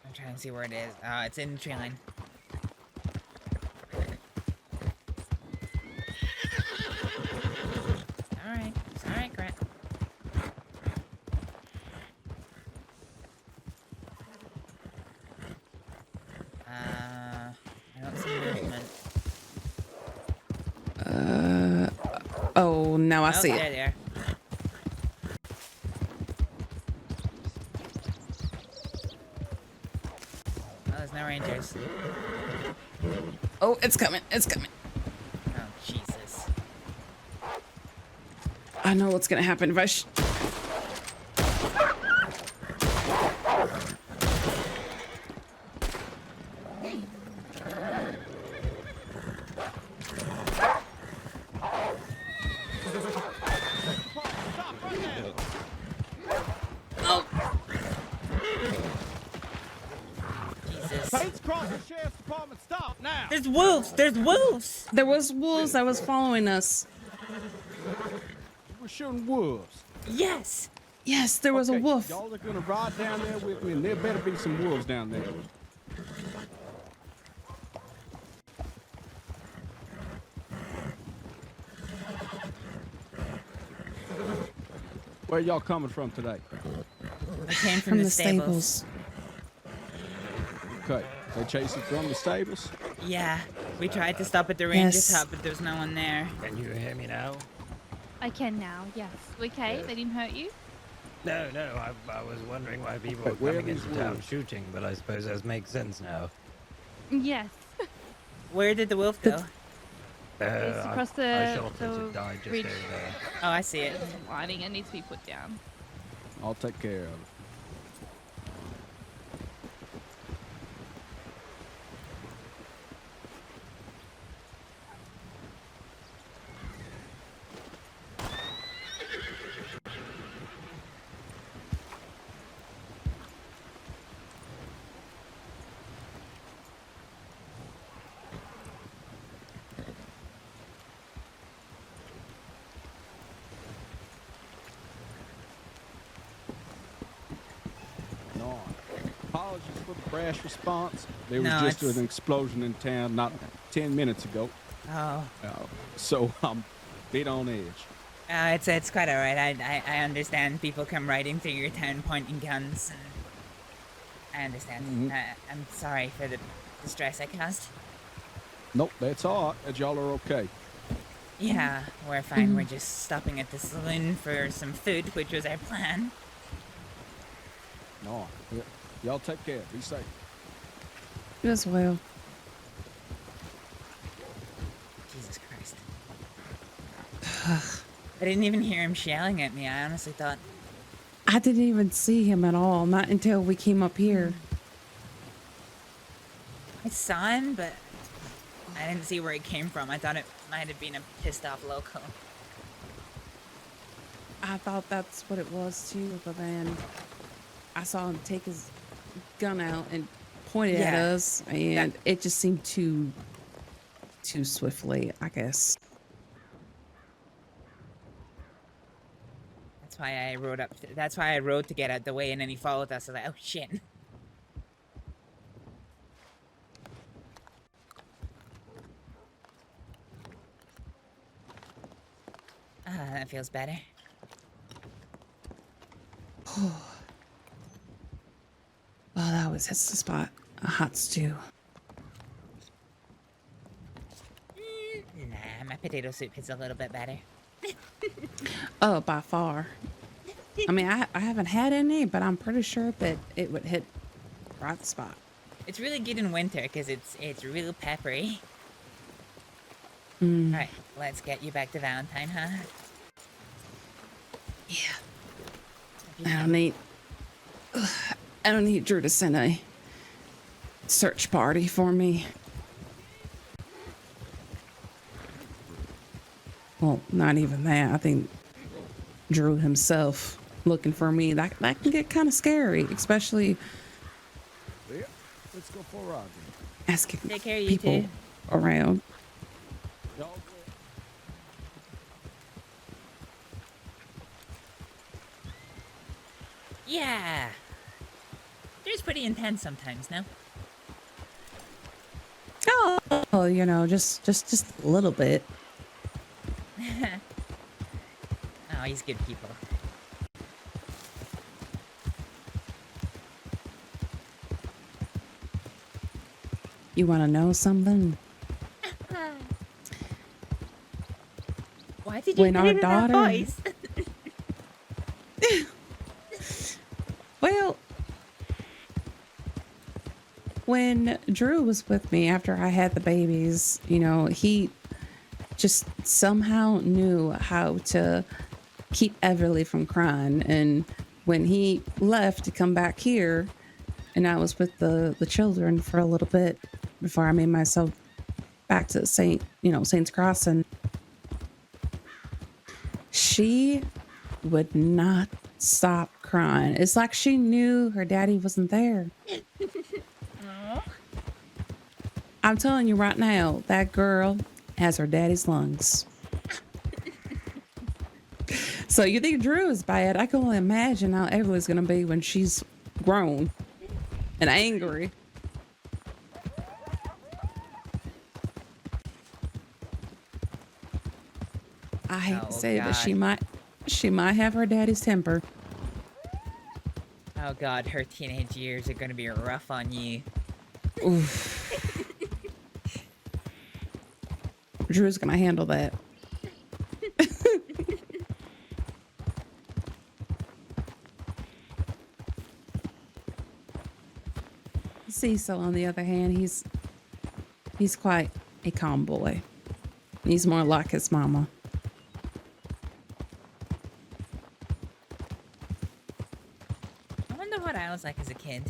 I'm trying to see where it is. It's in the tree line. Alright. It's alright, Grant. Oh, now I Oh, see there it. they are. Oh, there's no rangers. Oh, it's coming. It's coming. Oh, Jesus. I know what's gonna happen if I There's wolves! There's wolves! There was wolves that was following us. We're shooting wolves. Yes! Yes, there was a wolf. Y'all are gonna ride down there with me, and there better be some wolves down there. Where y'all coming from today? We came from the stables. Okay, they chasing from the stables? Yeah, we tried to stop at the ranger Yes. hut, but there's no one there. Can you hear me now? I can now, yes. Okay, they didn't hurt you? No, I was wondering why people were where are coming these into town wolves? shooting, but I suppose that makes sense now. Yes. Where did the wolf go? It's across I shot it, the it died just ridge. over there. Oh, I see it. There's lighting, it needs to be put down. I'll take care of it. No. Apologies for the brash response. There was No, just it's- an explosion in town not 10 minutes ago. Oh. So I'm a bit on edge. It's quite alright. I understand people come riding through your town pointing guns. And I understand. Mhm. I'm sorry for the stress I caused. Nope, that's all right. That y'all are okay. Yeah, we're fine. We're just stopping at the saloon for some food, which was our plan. No, y'all take care. Be safe. You as well. Jesus Christ. I didn't even hear him yelling at me. I honestly thought... I didn't even see him at all. Not until we came up here. I saw him, but I didn't see where he came from. I thought it might have been a pissed off local. I thought that's what it was too, but then I saw him take his gun out and point it at Yeah. us, and it just seemed too swiftly, I guess. That's why I rode up. That's why I rode to get out the way, and then he followed us. I was like, oh shit. That feels better. Well, that was hits the spot. A hot stew. Nah, my potato soup is a little bit better. Oh, by far. I mean, I haven't had any, but I'm pretty sure that it would hit right the spot. It's really good in winter because it's real peppery. Mm. All right, let's get you back to Valentine, huh? Yeah. I don't need Drew to send a search party for me. Well, not even that. I think Drew himself looking for me, that can get kind of scary, especially Yeah, let's go for a ride. asking Take care of you people too. around. Y'all Yeah. It's pretty intense sometimes, no? Oh, you know, just a little bit. Oh, he's good people. You want to know something? Why do Did you when our hear that daughter, voice? well, when Drew was with me after I had the babies, you know, he just somehow knew how to keep Everly from crying. And when he left to come back here, and I was with the children for a little bit before I made myself back to Saints Crossing, she would not stop crying. It's like she knew her daddy wasn't there. I'm telling you right now, that girl has her daddy's lungs. So you think Drew is bad? I can only imagine how Everly's gonna be when she's grown and angry. I hate to say it, but she might have her daddy's temper. Oh god, her teenage years are gonna be rough on you. Oof. Drew's gonna handle that. Cecil, on the other hand, he's quite a calm boy. He's more like his mama. I wonder what I was like as a kid.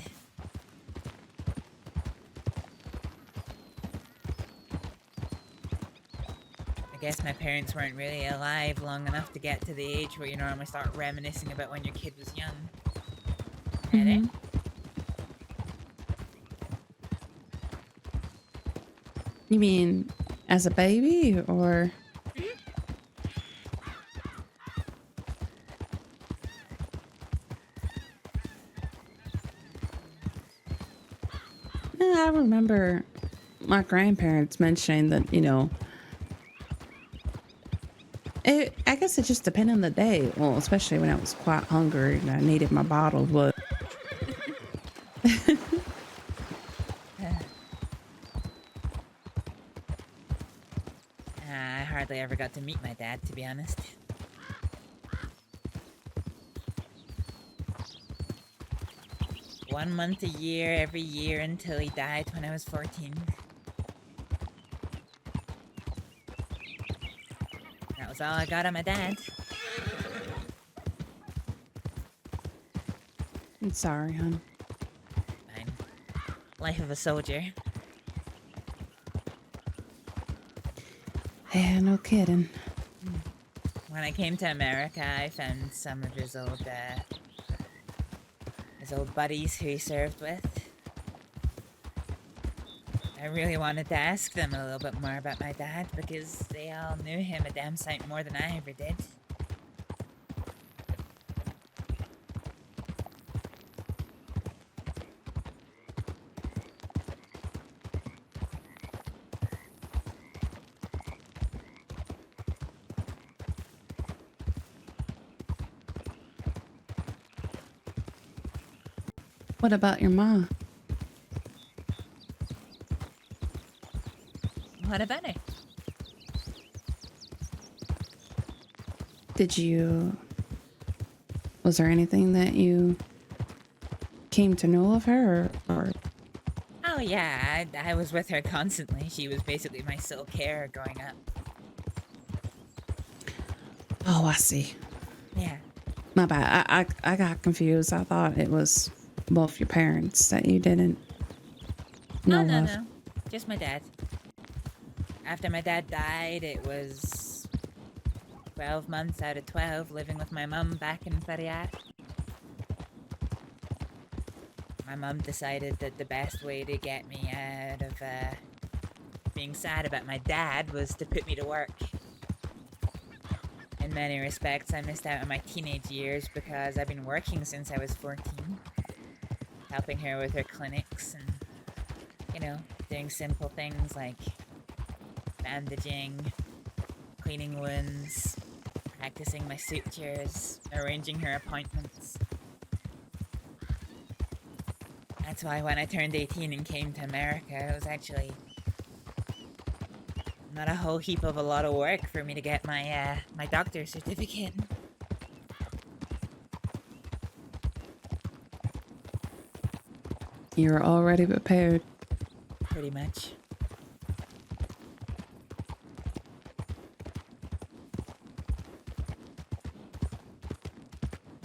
I guess my parents weren't really alive long enough to get to the age where you normally start reminiscing about when your kid was young. Get it? You mean as a baby, or? Yeah, I remember my grandparents mentioning that, you know, I guess it just depended on the day. Well, especially when I was quite hungry and I needed my bottled water. I hardly ever got to meet my dad, to be honest. One month a year, every year until he died when I was 14. That was all I got on my dad. I'm sorry, hon. Fine. Life of a soldier. Yeah, no kidding. When I came to America, I found some of his old buddies who he served with. I really wanted to ask them a little bit more about my dad because they all knew him a damn sight more than I ever did. What about your ma? What about her? Was there anything that you came to know of her, or? Oh yeah, I was with her constantly. She was basically my sole carer growing up. Oh, I see. Yeah. My bad. I got confused. I thought it was both your parents that you didn't know No, of. no. Just my dad. After my dad died, it was 12 months out of 12 living with my mum back in Ferrier. My mum decided that the best way to get me out of being sad about my dad was to put me to work. In many respects, I missed out on my teenage years because I've been working since I was 14. Helping her with her clinics and, you know, doing simple things like bandaging, cleaning wounds, practicing my sutures, arranging her appointments. That's why when I turned 18 and came to America, it was actually not a whole heap of a lot of work for me to get my my doctor's certificate. You're already prepared. Pretty much.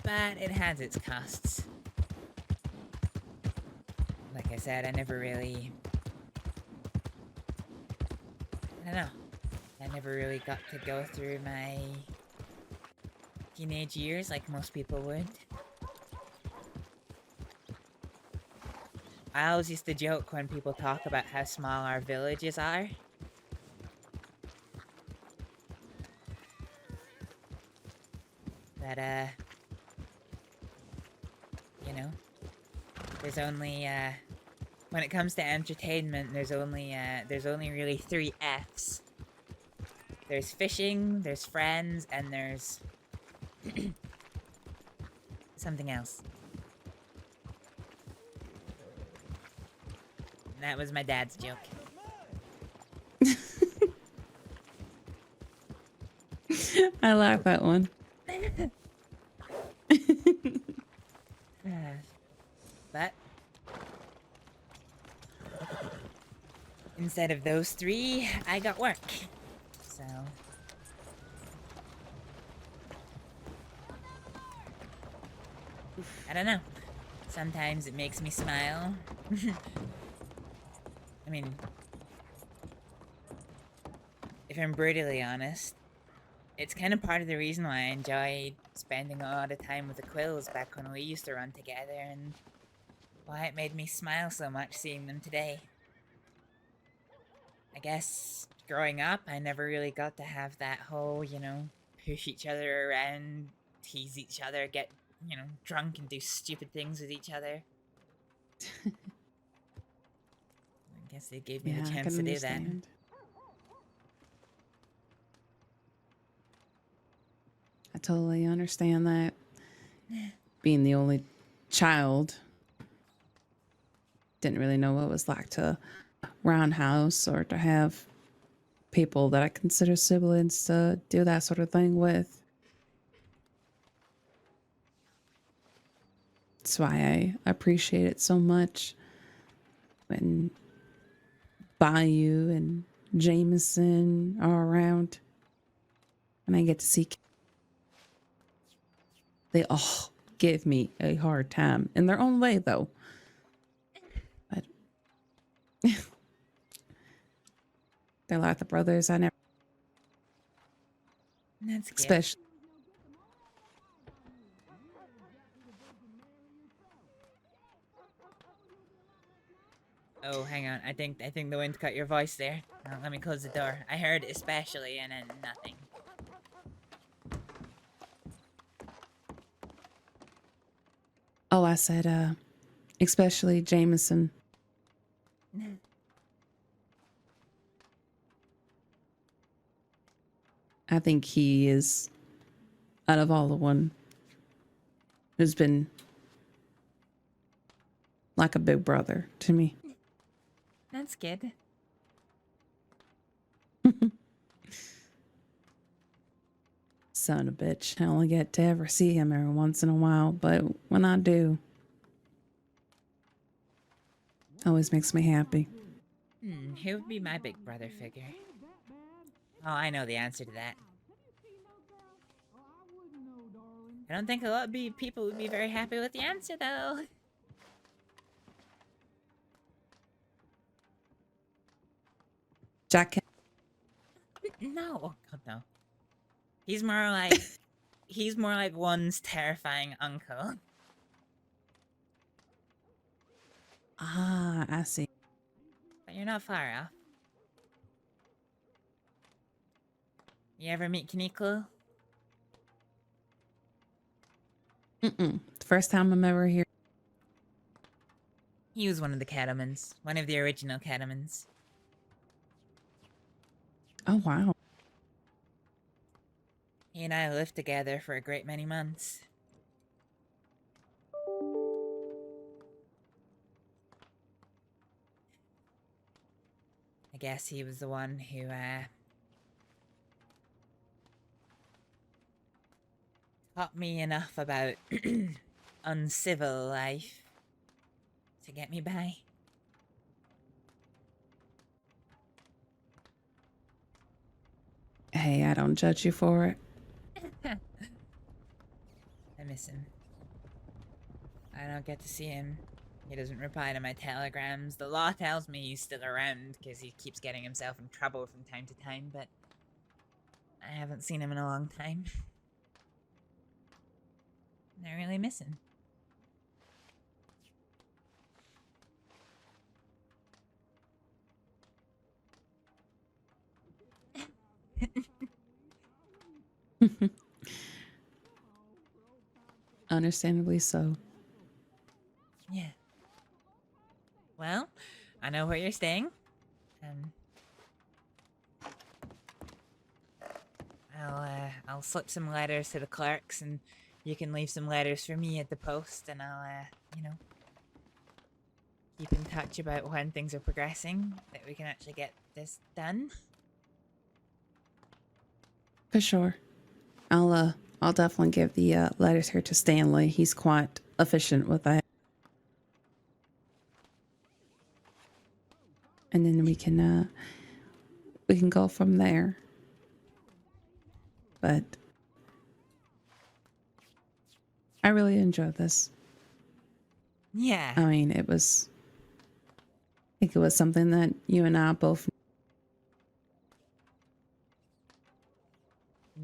But it has its costs. Like I said, I never really... I don't know. I never really got to go through my teenage years like most people would. I always used to joke when people talk about how small our villages are. That, you know, there's only, when it comes to entertainment, there's only really 3 F's. There's fishing, there's friends, and there's something else. And that was my dad's joke. I like that one. But instead of those 3, I got work. So I don't know. Sometimes it makes me smile. I mean, if I'm brutally honest, it's kind of part of the reason why I enjoyed spending a lot of time with the Quills back when we used to run together, and why it made me smile so much seeing them today. I guess growing up, I never really got to have that whole, you know, push each other around, tease each other, get, you know, drunk and do stupid things with each other. I guess they gave me the chance to do that. I totally understand that. Being the only child, didn't really know what it was like to roundhouse or to have people that I consider siblings to do that sort of thing with. That's why I appreciate it so much when Bayou and Jameson are around and I get to see. They all give me a hard time in their own way, though. But they're like the brothers I never. That's good. Especially. Oh, hang on. I think the wind cut your voice there. Let me close the door. I heard especially and then nothing. Oh, I said, especially Jameson. I think he is, out of all the one, who's been like a big brother to me. That's good. Son of a bitch. I only get to ever see him every once in a while, but when I do, it always makes me happy. Who would be my big brother figure? Oh, I know the answer to that. I don't think a lot of people would be very happy with the answer, though. Jack. No, oh God, no. He's more like one's terrifying uncle. Ah, I see. But you're not far off. You ever meet Kaneko? The first time I'm ever here. He was one of the Catamans. One of the original Catamans. Oh, wow. He and I lived together for a great many months. I guess he was the one who taught me enough about uncivil life to get me by. Hey, I don't judge you for it. I miss him. I don't get to see him. He doesn't reply to my telegrams. The law tells me he's still around because he keeps getting himself in trouble from time to time, but I haven't seen him in a long time. I really miss him. Understandably so. Yeah. Well, I know where you're staying. I'll slip some letters to the clerks, and you can leave some letters for me at the post, and I'll, you know, keep in touch about when things are progressing, that we can actually get this done. For sure. I'll definitely give the letters here to Stanley. He's quite efficient with that. And then we can go from there. But I really enjoyed this. Yeah. I mean, I think it was something that you and I both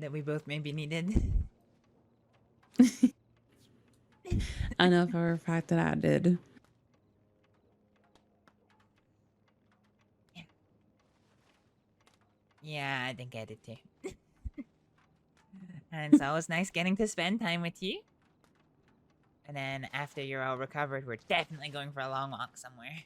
that we both maybe needed. I know for a fact that I did. Yeah, I think I did too. And it's always nice getting to spend time with you. And then after you're all recovered, we're definitely going for a long walk somewhere.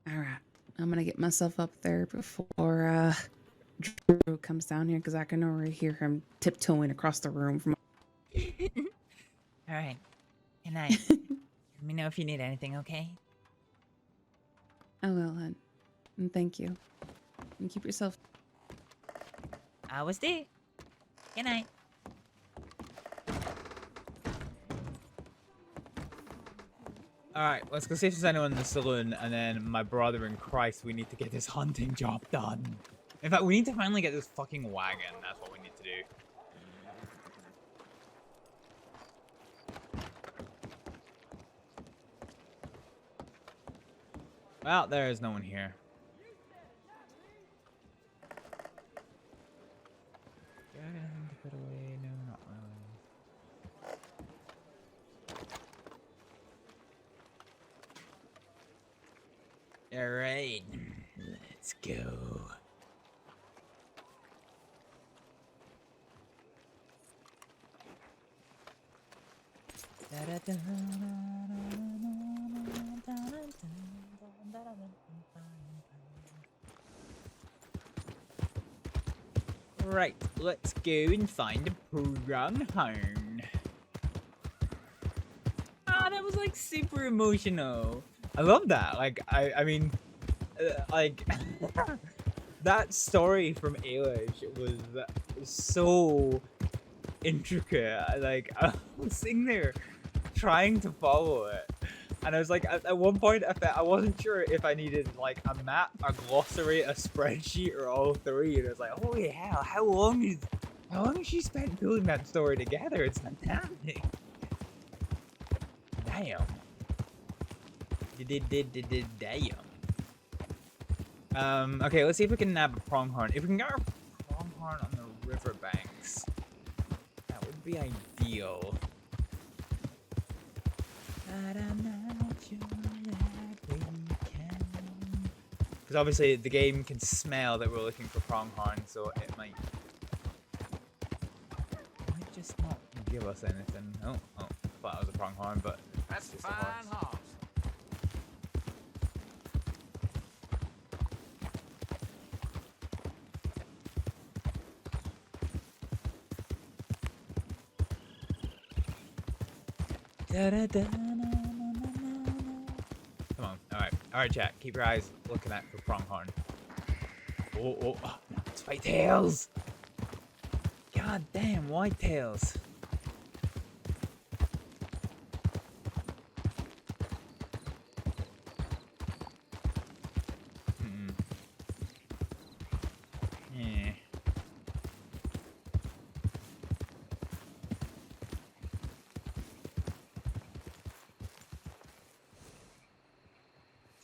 All right. I'm going to get myself up there before Drew comes down here because I can already hear him tiptoeing across the room from. All right. Good night. Let me know if you need anything, okay? I will, hon. And thank you. And keep yourself. I always do. Good night. Alright, let's go see if there's anyone in the saloon, and then my brother in Christ, we need to get this hunting job done. In fact, we need to finally get this fucking wagon. That's what we need to do. Well, there is no one here. Put away. No, not really. Alright, let's go. Right, let's go and find a pronghorn. Ah, that was like super emotional. I love that. Like, I mean, like, that story from Ailish was so intricate. Like, I was sitting there trying to follow it. And I was like, at one point, I wasn't sure if I needed like a map, a glossary, a spreadsheet, or all three. And I was like, holy hell, how long has she spent pulling that story together? It's fantastic. Damn. Damn. Okay, let's see if we can nab a pronghorn. If we can get our pronghorn on the riverbanks, that would be ideal. But I'm not sure that we can. Because obviously the game can smell that we're looking for pronghorn, so it might just not give us anything. Oh, thought that was a pronghorn, but That's just fine a horse. horse. Come on. Alright, chat. Keep your eyes looking at for pronghorn. Oh, it's whitetails! God damn, whitetails.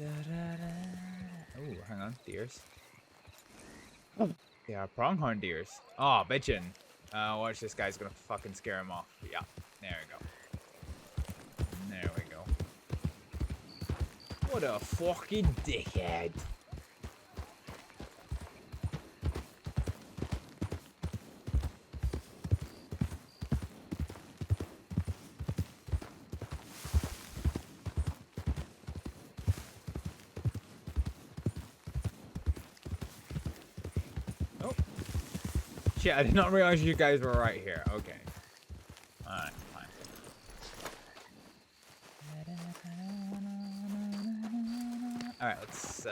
Yeah. Oh, hang on, deers. They are pronghorn deers. Oh, bitchin'. Watch, this guy's gonna fucking scare him off. Yeah, there we go. There we go. What a fucking dickhead. Shit, I did not realize you guys were right here. Okay. Alright, fine. Alright, let's,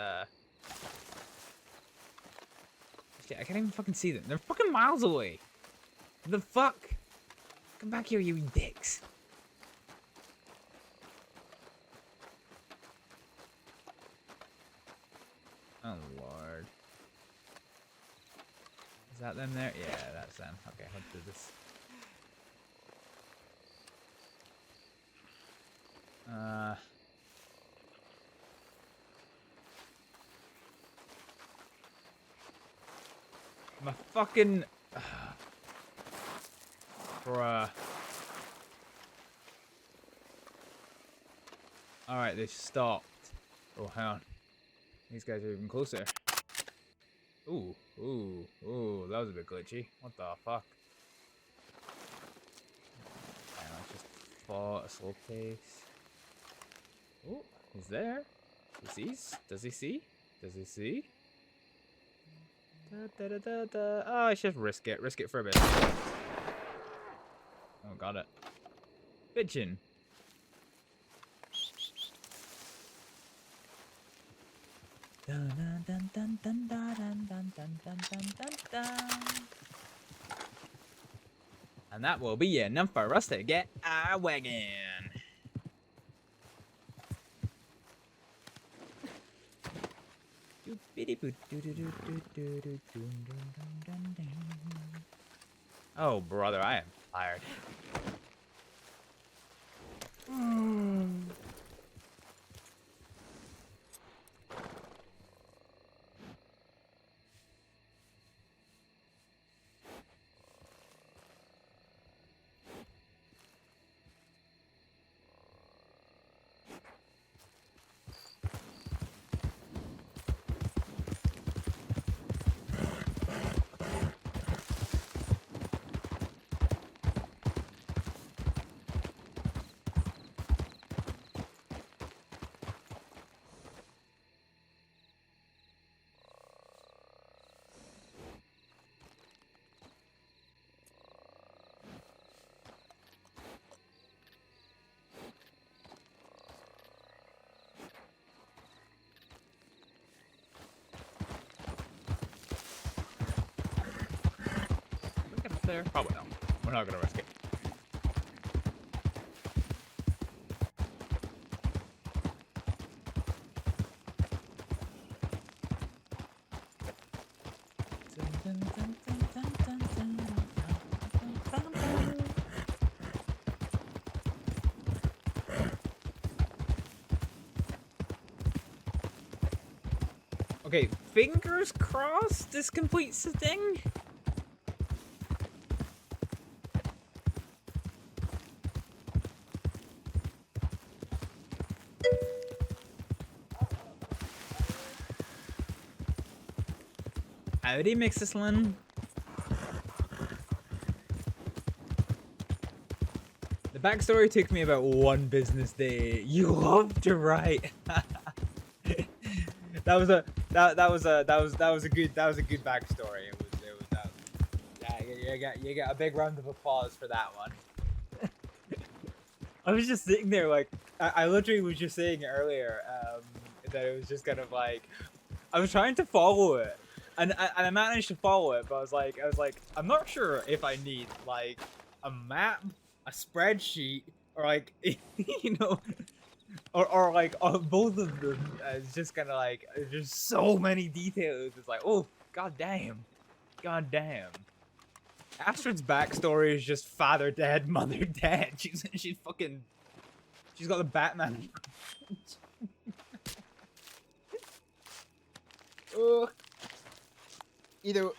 Shit, I can't even fucking see them. They're fucking miles away. The fuck? Come back here, you dicks. Oh, Lord. Is that them there? Yeah, that's them. Okay, let's do this. My fucking... Bruh. Alright, they stopped. Oh, hang on. These guys are even closer. Ooh, that was a bit glitchy. What the fuck? Hang on, just fall at a slow pace. Oh, he's there. Does he see? Oh, I should risk it. Risk it for a bit. Oh, got it. Bitchin'. And that will be enough for us to get our wagon. Oh, brother, I am tired. There? Probably not. We're not gonna risk it. Okay, fingers crossed this completes the thing. Howdy, Mixislan. The backstory took me about one business day. You love to write. that was a good backstory. Yeah, you got a big round of applause for that one. I was just sitting there like I literally was just saying earlier that it was just kind of like I was trying to follow it, and I managed to follow it, but I was like I'm not sure if I need like a map, a spreadsheet, or like you know, or like both of them. It's just kind of like there's so many details. It's like oh god damn. Astrid's backstory is just father dead, mother dead. She's got the Batman. Oh. Either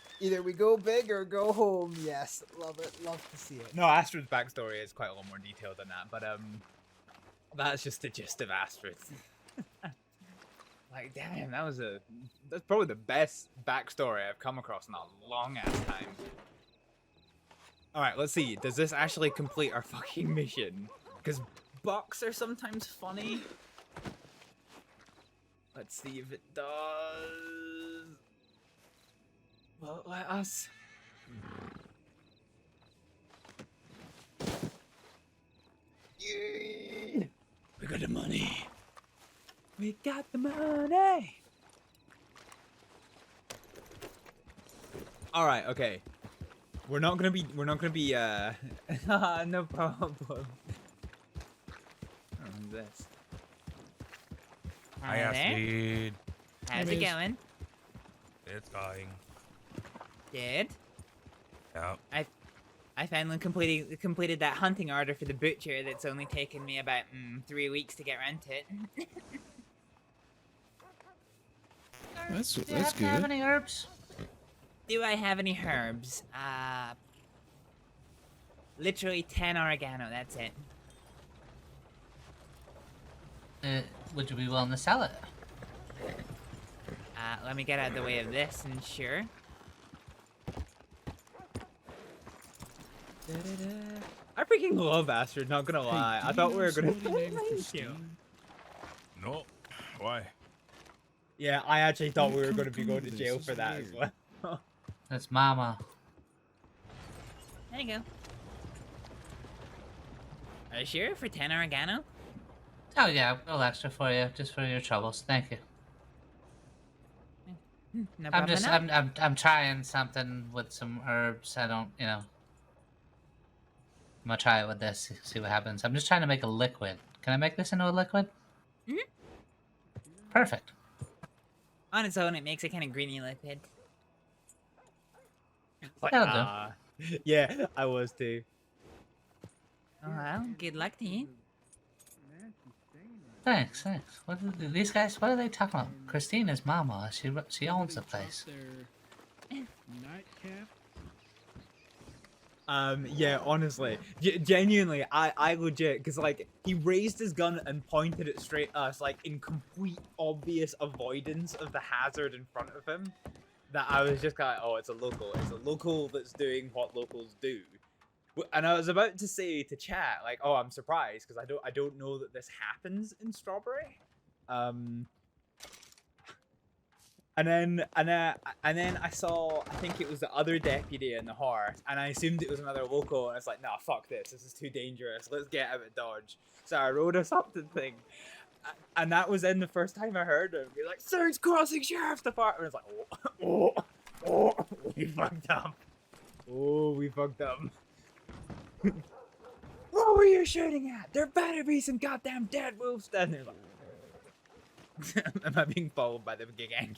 we go big or go home. Yes, love it. Love to see it. No, Astrid's backstory is quite a lot more detailed than that, but that's just the gist of Astrid. Like, damn, that's probably the best backstory I've come across in a long ass time. Alright, let's see. Does this actually complete our fucking mission? Because bucks are sometimes funny. Let's see if it does. Well, let us. Yay! We got the money. We got the money. All right, okay. We're not gonna be no problem. Oh, this. Hi, Astrið. How's it going? It's going. Good. Yeah. I finally completed that hunting order for the butcher that's only taken me about 3 weeks to get around to it. That's Do good. you have any herbs? Do I have any herbs? Literally 10 oregano, that's it. Would you be willing to sell it? Let me get out of the way of this, and sure. I freaking love Astrid, not gonna lie. I thought we were gonna. No. Why? Yeah, I actually thought we were gonna be going to jail for that as well. That's Mama. There you go. Are you sure for 10 oregano? Oh yeah, a little extra for you, just for your troubles. Thank you. No I'm problem. I'm trying something with some herbs. I don't, you know. I'm gonna try it with this, see what happens. I'm just trying to make a liquid. Can I make this into a liquid? Perfect. On its own, it makes a kind of greeny liquid. Like, That'll do. Yeah, I was too. Oh well, good luck to you. Thanks. What are these guys? What are they talking about? Christine is Mama. She owns the place. Nightcap. Yeah, honestly, genuinely, I legit, because like he raised his gun and pointed it straight at us, like in complete obvious avoidance of the hazard in front of him. That I was just kind of, oh, it's a local that's doing what locals do. And I was about to say to chat, like, oh, I'm surprised because I don't know that this happens in Strawberry. And then I saw, I think it was the other deputy in the horse, and I assumed it was another local, and it's like, nah, fuck this is too dangerous, let's get out of Dodge. So I wrote a something thing, and that was in the first time I heard him be like, Surge crossing sheriff's department. It's like, oh, we fucked up. Oh, we fucked up. What were you shooting at? There better be some goddamn dead wolves standing there. Am I being followed by the gang?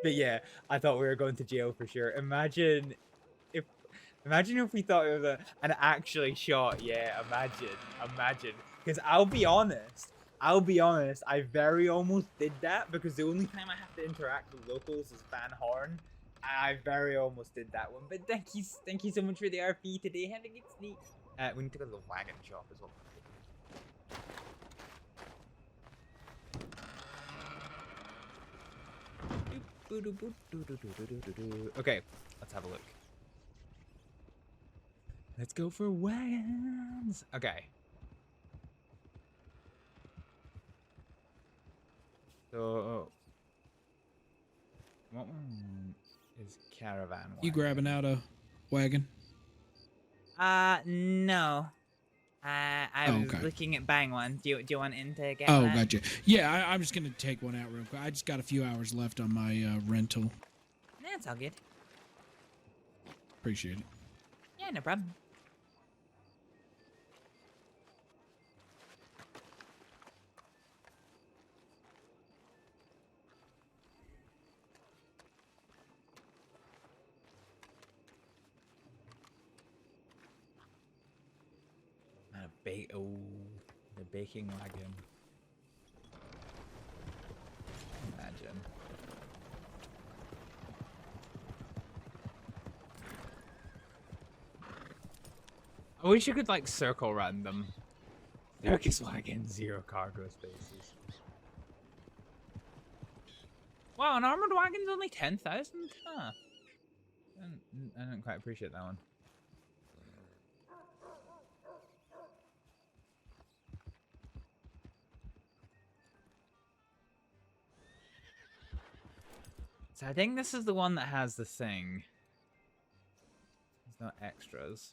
But yeah, I thought we were going to jail for sure. Imagine if we thought it was an actually shot. Yeah, imagine. Because I'll be honest, I very almost did that because the only time I have to interact with locals is Van Horn. I very almost did that one. But thank you so much for the RP today. Have a good sleep. We need to go to the wagon shop as well. Okay, let's have a look. Let's go for wagons. Okay. So, what one is caravan wagon? You grabbing out a wagon? No. I Oh, was okay. looking at buying one. Do you want in to get Oh, one? gotcha. Yeah, I'm just gonna take one out real quick. I just got a few hours left on my rental. That's all good. Appreciate it. Yeah, no problem. The baking wagon. Imagine. I wish you could like circle run them. Circus wagon, 0 cargo spaces. Wow, an armored wagon's only 10,000? Huh. I didn't quite appreciate that one. So I think this is the one that has the thing. There's no extras.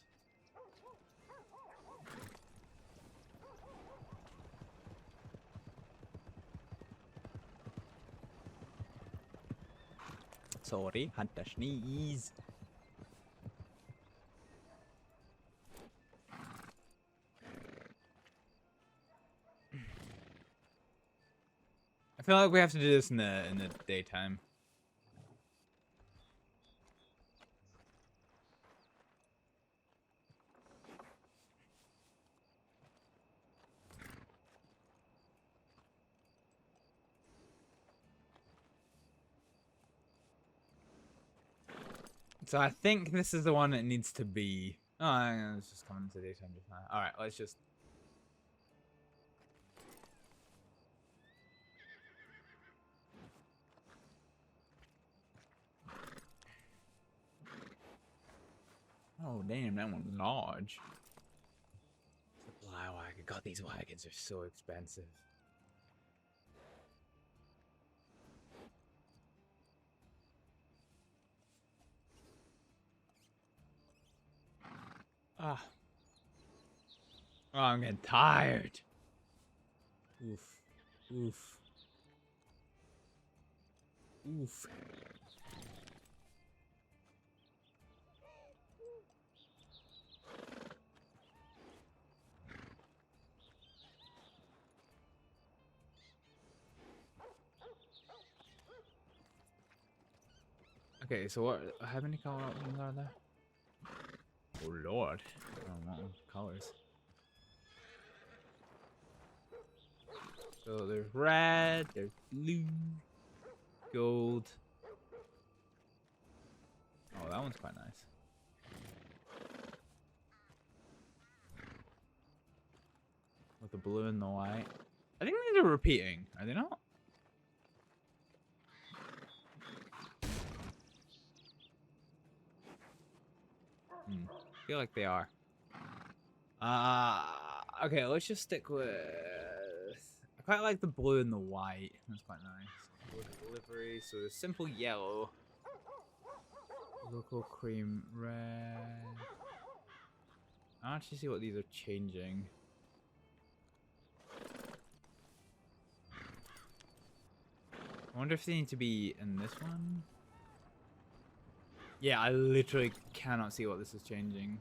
Sorry, had to sneeze. I feel like we have to do this in the daytime. So I think this is the one that needs to be. Oh, it's just coming to daytime just now. All right, let's just. Oh damn, that one's large. Supply wagon. God, these wagons are so expensive. Ah. Oh, I'm getting tired. Oof. Oof. Oof. Okay, so what? How many color options are there? Oh lord, I don't want colors. So there's red, there's blue, gold. Oh, that one's quite nice. With the blue and the white. I think these are repeating, are they not? I feel like they are. Okay, let's just stick with. I quite like the blue and the white. That's quite nice. Look at delivery. So there's simple yellow, local cream red. I actually see what these are changing. I wonder if they need to be in this one. Yeah, I literally cannot see what this is changing.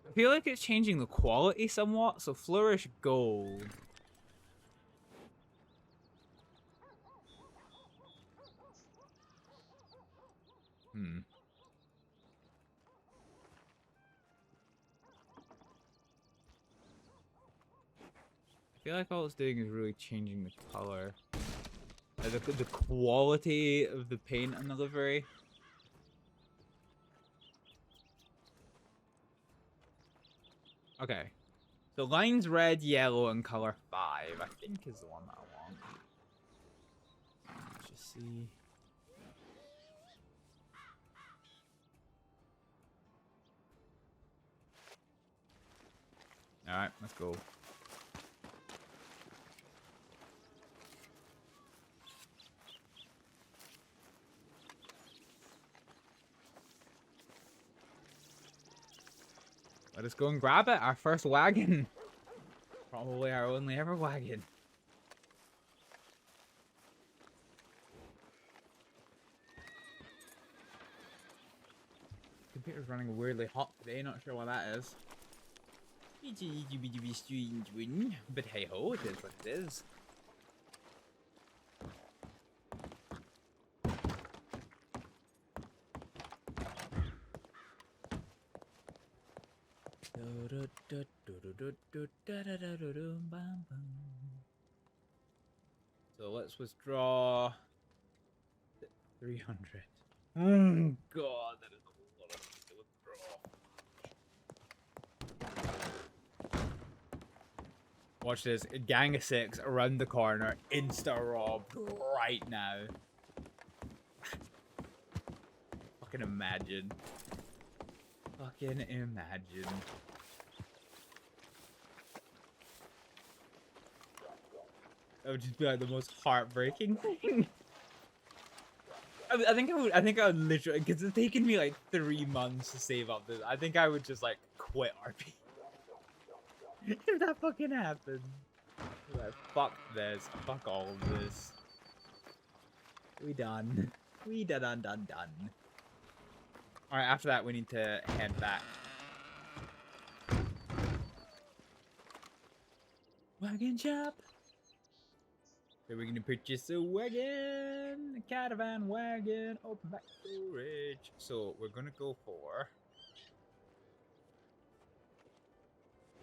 I feel like it's changing the quality somewhat, so flourish gold. I feel like all it's doing is really changing the color. The quality of the paint and the livery. Okay. So lines red, yellow, and color 5, I think is the one that I want. Let's just see. Alright, let's go. Let us go and grab it. Our first wagon. Probably our only ever wagon. Computer's running weirdly hot today. Not sure why that is. It's a strange one, but hey ho, it is what it is. So let's withdraw 300. Oh god, that is a lot of money to withdraw. Watch this, a gang of 6 around the corner, insta-rob right now. Fucking imagine. Fucking imagine. That would just be like the most heartbreaking thing. I think I would literally, because it's taken me like 3 months to save up this. I think I would just like quit RP. If that fucking happened. Like, fuck this. Fuck all of this. We done. We done. Alright, after that we need to head back. Wagon shop. So we're gonna purchase a wagon, a caravan wagon, open back storage. So we're gonna go for.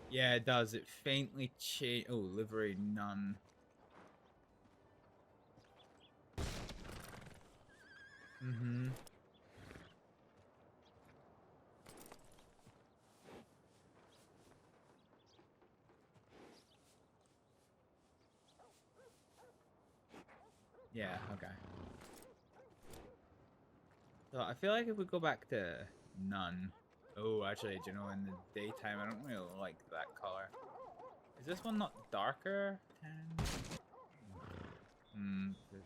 Yeah, it does. It faintly change. Oh, livery none. Mm-hmm. Yeah, okay. So I feel like if we go back to none. Oh, actually, do you know, in the daytime, I don't really like that color. Is this one not darker? 10? 15.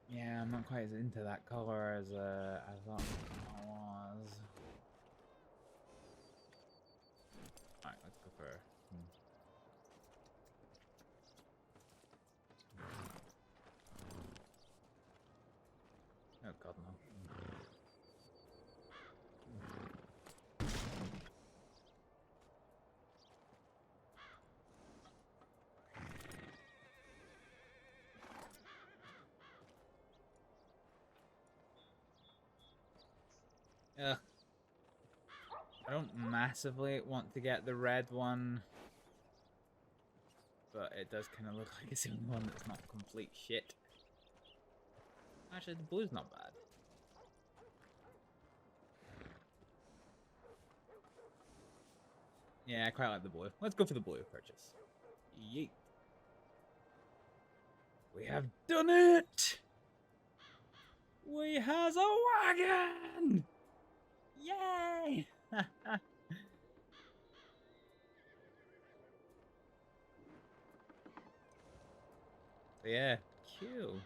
Yeah, I'm not quite as into that color as I thought I was. Alright, let's go for. Oh god, no. Ugh. I don't massively want to get the red one, but it does kind of look like it's the only one that's not complete shit. Actually, the blue's not bad. Yeah, I quite like the blue. Let's go for the blue purchase. Yeet. We have done it! We has a wagon! Yay! So yeah, cool.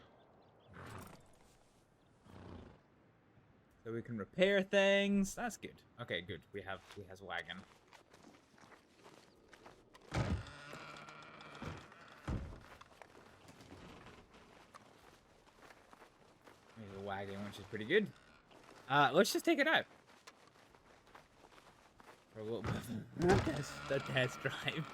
So we can repair things. That's good. Okay, good. We has wagon. There's a wagon, which is pretty good. Let's just take it out. For a little bit of the test drive.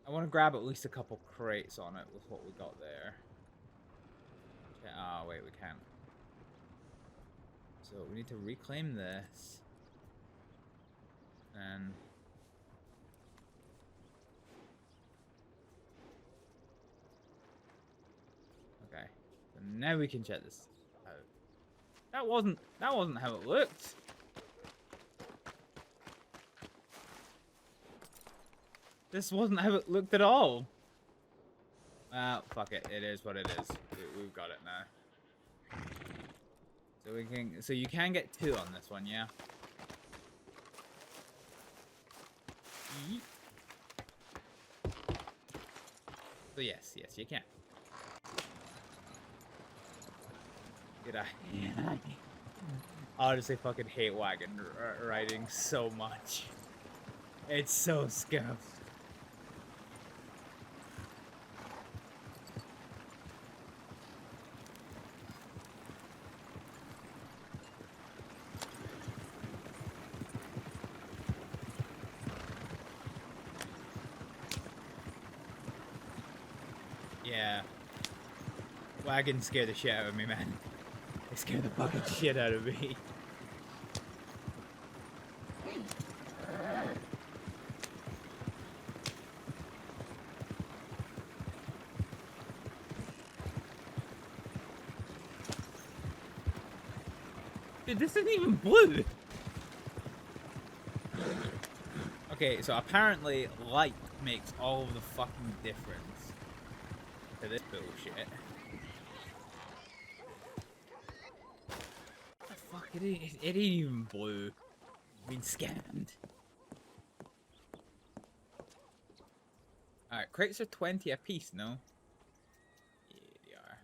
I want to grab at least a couple crates on it with what we got there. Oh, wait, we can't. So we need to reclaim this. And... okay. So now we can check this out. That wasn't how it looked. This wasn't how it looked at all. Well, fuck it. It is what it is. We've got it now. So we can. So you can get 2 on this one, yeah. Yeet. So yes, you can. Did I? I honestly fucking hate wagon riding so much. It's so scuffed. Yeah. Wagons scare the shit out of me, man. They scare the fucking shit out of me. Dude, this isn't even blue! Okay, so apparently light makes all of the fucking difference to this bullshit. What the fuck? It ain't even blue. I've been scammed. Alright, crates are 20 a piece, no? Yeah, they are.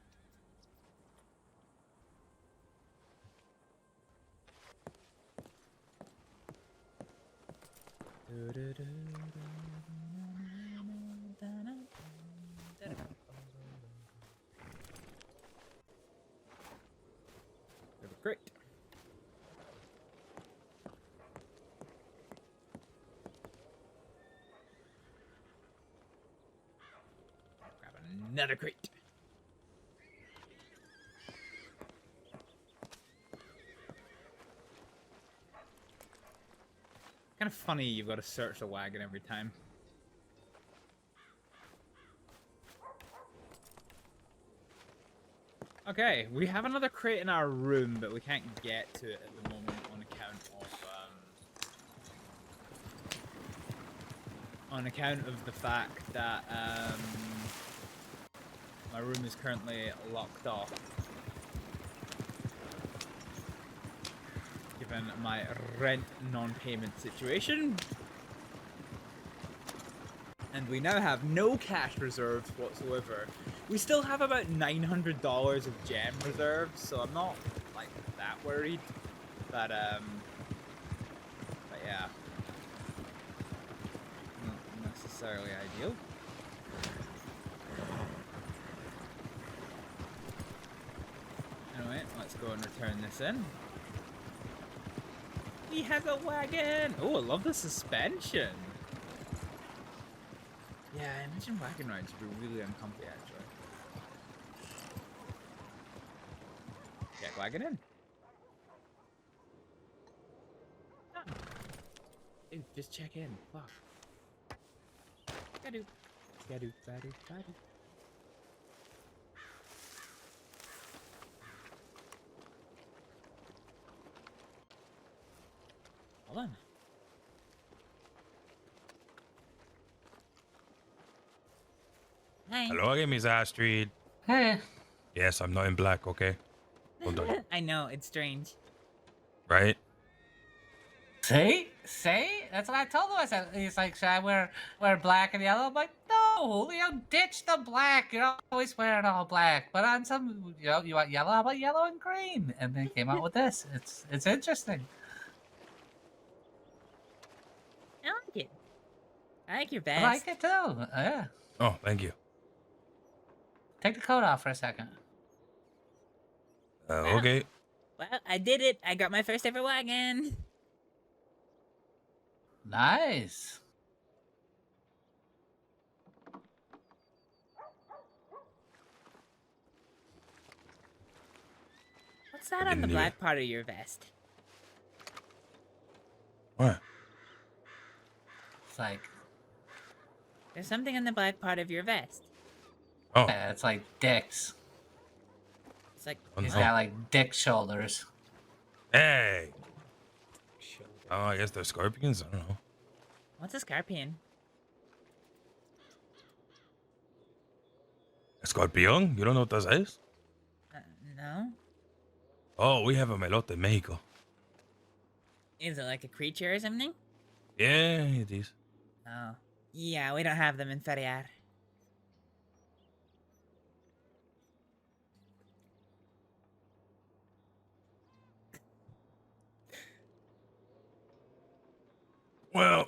Great. Grab another crate. Kind of funny you've got to search the wagon every time. Okay, we have another crate in our room, but we can't get to it at the moment on account of the fact that my room is currently locked off, given my rent non-payment situation. And we now have no cash reserves whatsoever. We still have about $900 of gem reserves, so I'm not like that worried. But yeah, not necessarily ideal. Anyway, let's go and return this in. He has a wagon. Oh, I love the suspension. Yeah, I imagine wagon rides would be really uncomfy, actually. Get wagon in. Ah. Dude, just check in. Fuck. Gadoo. Gadoo, gadoo, gadoo. Hold on. Hi. Hello again, Miss Astrид. Hey. Yes, I'm not in black, okay? Hold on. I know, it's strange. Right? See? That's what I told him. I said, he's like, should I wear black and yellow? I'm like, no, ditch the black. You're always wearing all black. But on some, you want yellow? How about yellow and green? And they came out with this. It's interesting. I like it. I like your vest. I like it too. Yeah. Oh, thank you. Take the coat off for a second. Okay. Well, I did it. I got my first ever wagon. Nice. What's that on the black part of your vest? What? It's like... There's something on the black part of your vest. Oh. Yeah, it's like dicks. It's like... He's got like dick shoulders. Hey! Oh, I guess they're scorpions? I don't know. What's a scorpion? A scorpion? You don't know what that is? No. Oh, we have a melote in Mexico. Is it like a creature or something? Yeah, it is. Oh. Yeah, we don't have them in Ferriar. Well,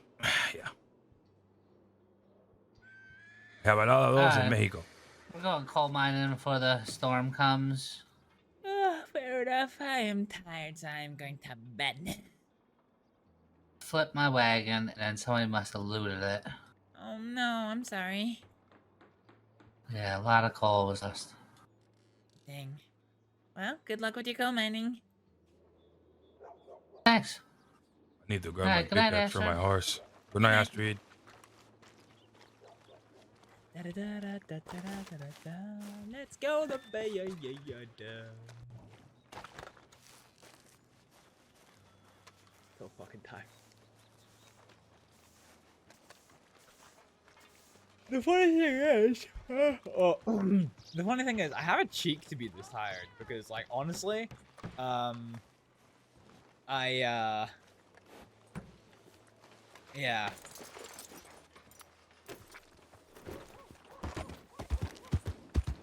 yeah. Have a lot of those in Alright. Mexico. We're going coal mining before the storm comes. Oh, fair enough. I am tired, so I'm going to bed. Flip my wagon, and then somebody must have looted it. Oh no, I'm sorry. Yeah, a lot of coal was lost. Dang. Well, good luck with your coal mining. Thanks. I need to grab Alright, my good night, pickaxe for my Astrid. horse. Good night, Astrид. Let's go the bay. So fucking tired. The funny thing is, the funny thing is, I have a cheek to be this tired because, like, honestly, yeah.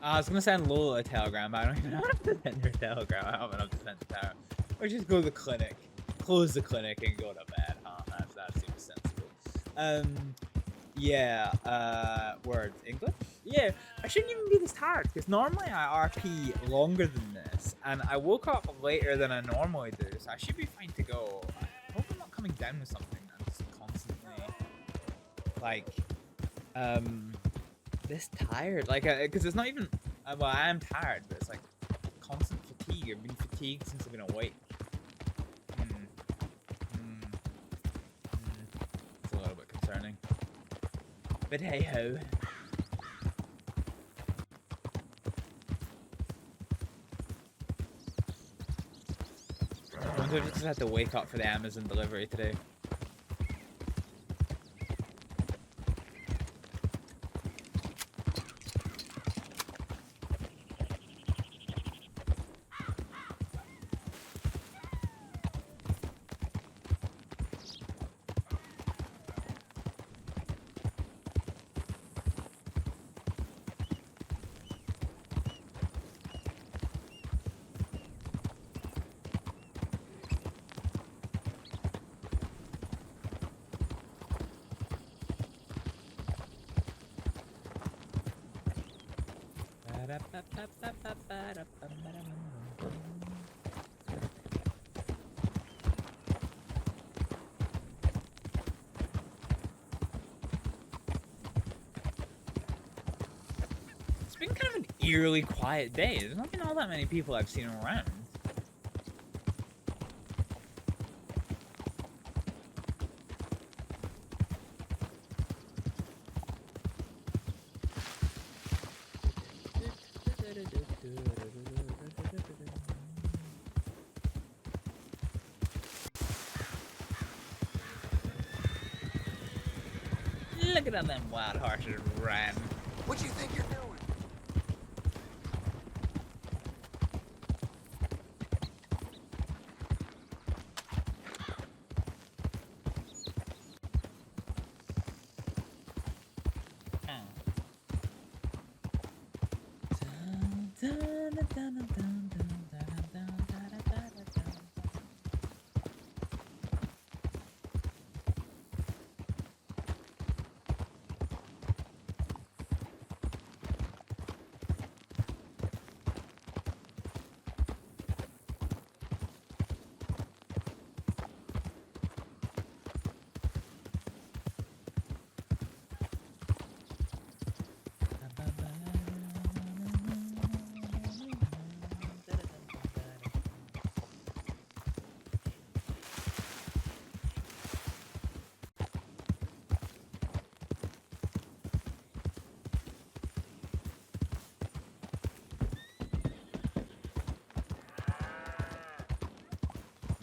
I was gonna send Lola a telegram, but I don't even know how to send her a telegram. I haven't enough to send to her. Or just go to the clinic, close the clinic, and go to bed, huh? That seems sensible. Yeah, words. English? Yeah, I shouldn't even be this tired, because normally I RP longer than this, and I woke up later than I normally do, so I should be fine to go. I hope I'm not coming down with something that's constantly, like, this tired. Like, because it's not even, well, I am tired, but it's like constant fatigue. I've been fatigued since I've been awake. It's a little bit concerning. But hey ho. I wonder if I just have to wake up for the Amazon delivery today. It's been kind of an eerily quiet day. There's not been all that many people I've seen around. Look at how them wild horses ran. What do you think you're doing?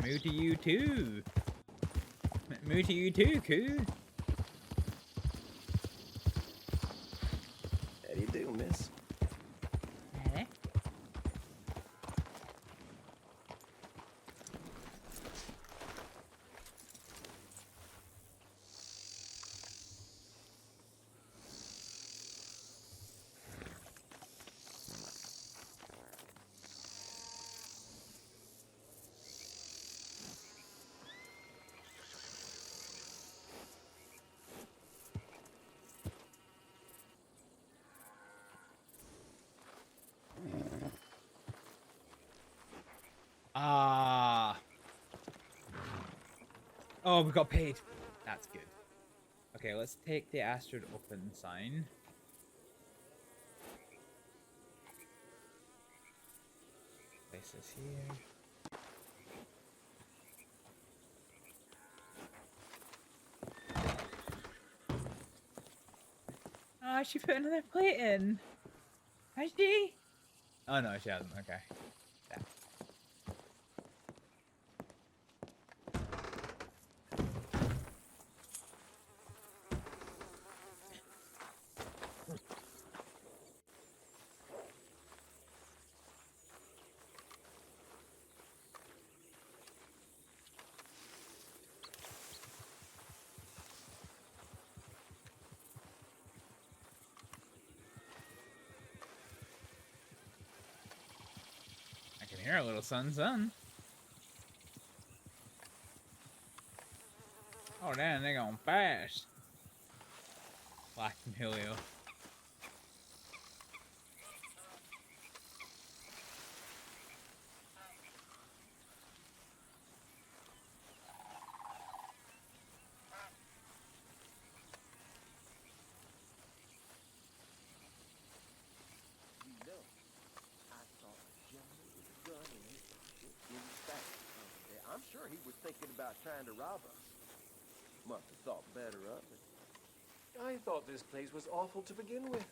Moo to you too. Moo to you too, Koo. How do you do, miss? Eh? Oh, we got paid. That's good. Okay, let's take the Astrид open sign. Place this here. Oh, she put another plate in. Has she? Oh no, she hasn't. Okay. Yeah. I can hear a little son. Oh damn, they going fast. Black and Helio. I'm sure he was thinking about trying to rob us. Must have thought better of it. I thought this place was awful to begin with.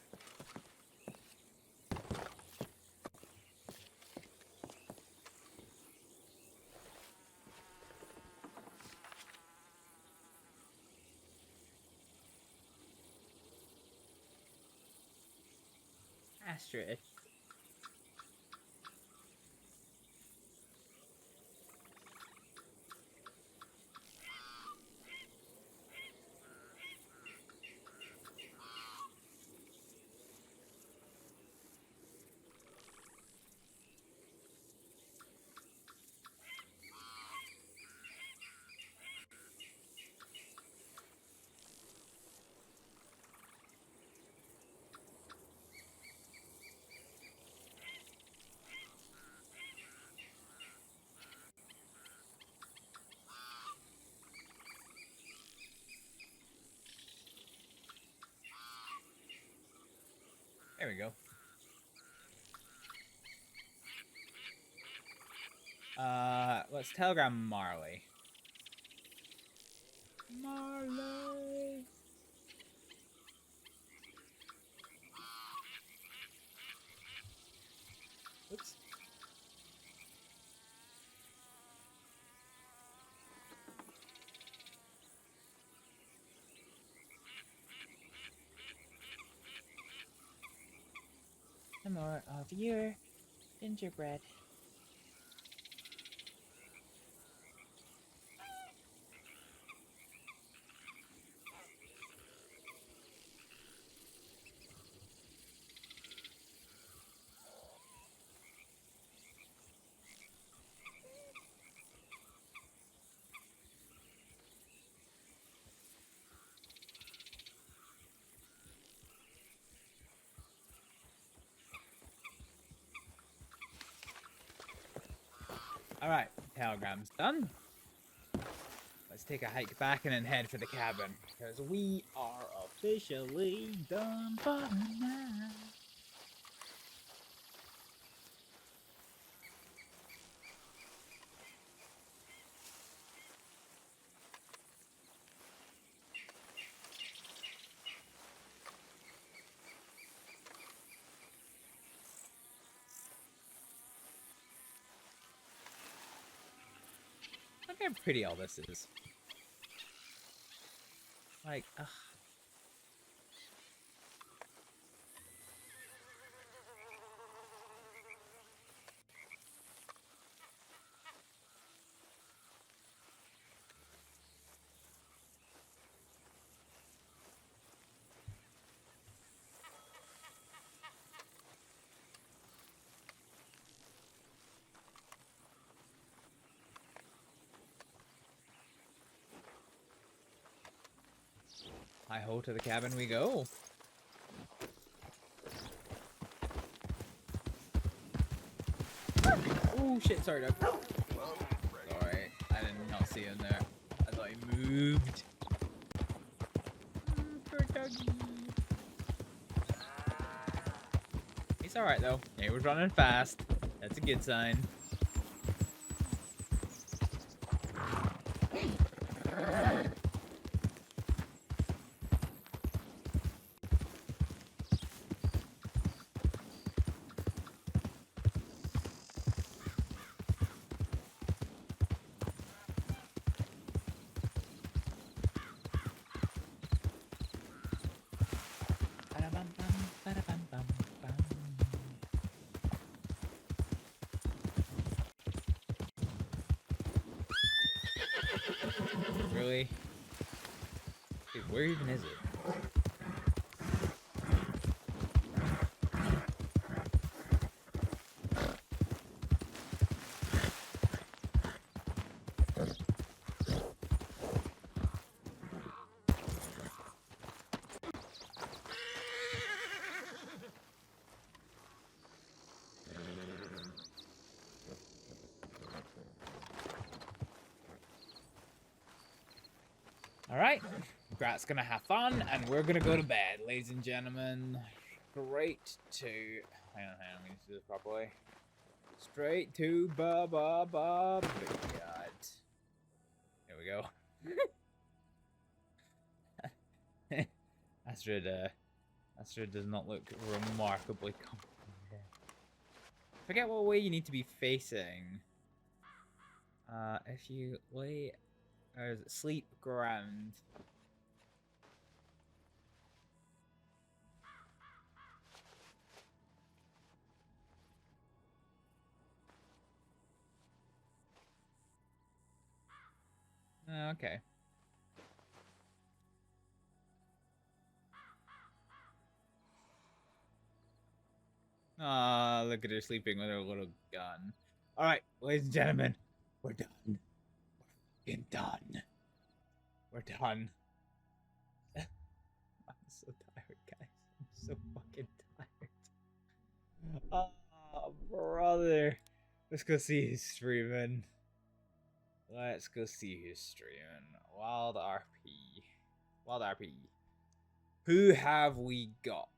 Astrид. There we go. Let's telegram Marley. Marley. Oops. Some more of your gingerbread. Alright, telegram's done. Let's take a hike back and then head for the cabin, because we are officially done for the night. Look how pretty all this is. Like, ugh. Hi-ho, to the cabin we go. Oh shit, sorry Doug. Sorry, I did not see him there. thought he moved. Poor doggy. He's alright though. He was running fast. That's a good sign. Really? Dude, where even is it? Alright, Grat's gonna have fun, and we're gonna go to bed, ladies and gentlemen. Straight to... Hang on, we need to do this properly. Straight to Booyard. There we go. Astrид does not look remarkably comfortable. Forget what way you need to be facing. If you lay... sleep ground. Okay. Ah, look at her sleeping with her little gun. Alright, ladies and gentlemen, we're done. We're done. We're done. I'm so tired, guys. I'm so fucking tired. Oh, brother. Let's go see who's streaming. Let's go see who's streaming. WildRP. WildRP. Who have we got?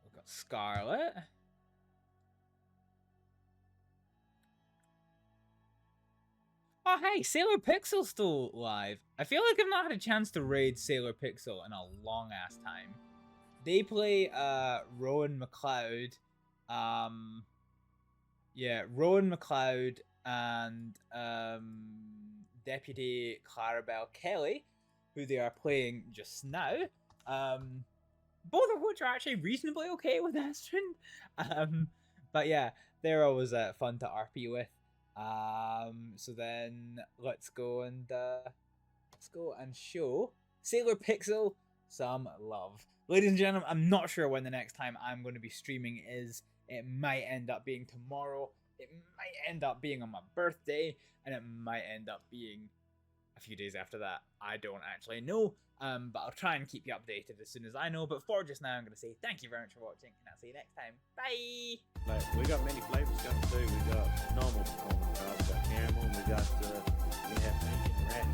We've got Scarlet. Oh, hey, Sailor Pixel's still live. I feel like I've not had a chance to raid Sailor Pixel in a long-ass time. They play, Rowan McLeod. Yeah, Rowan McLeod and, Deputy Clarabelle Kelly, who they are playing just now. Both of which are actually reasonably okay with Astrид. But yeah, they're always, fun to RP with. So then let's go and show Sailor Pixel some love. Ladies and gentlemen, I'm not sure when the next time I'm going to be streaming is. It might end up being tomorrow. It might end up being on my birthday, and it might end up being a few days after that. I don't actually know. But I'll try and keep you updated as soon as I know. But for just now, I'm going to say thank you very much for watching, and I'll see you next time. Bye! Like, we got many flavors coming too. We got normal performance cards, we got caramel, and we have bacon and rat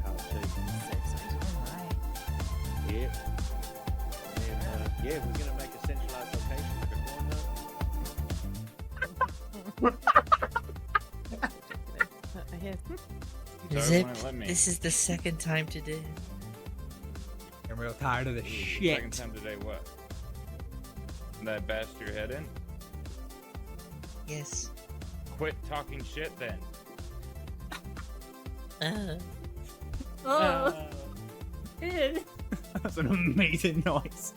coming too. Yep. And yeah, we're gonna make a centralized location like a corn Zip, this is the second time today. I'm real tired of this shit. Second time today, what? That bashed your head in? Yes. Quit talking shit then. That's an amazing noise.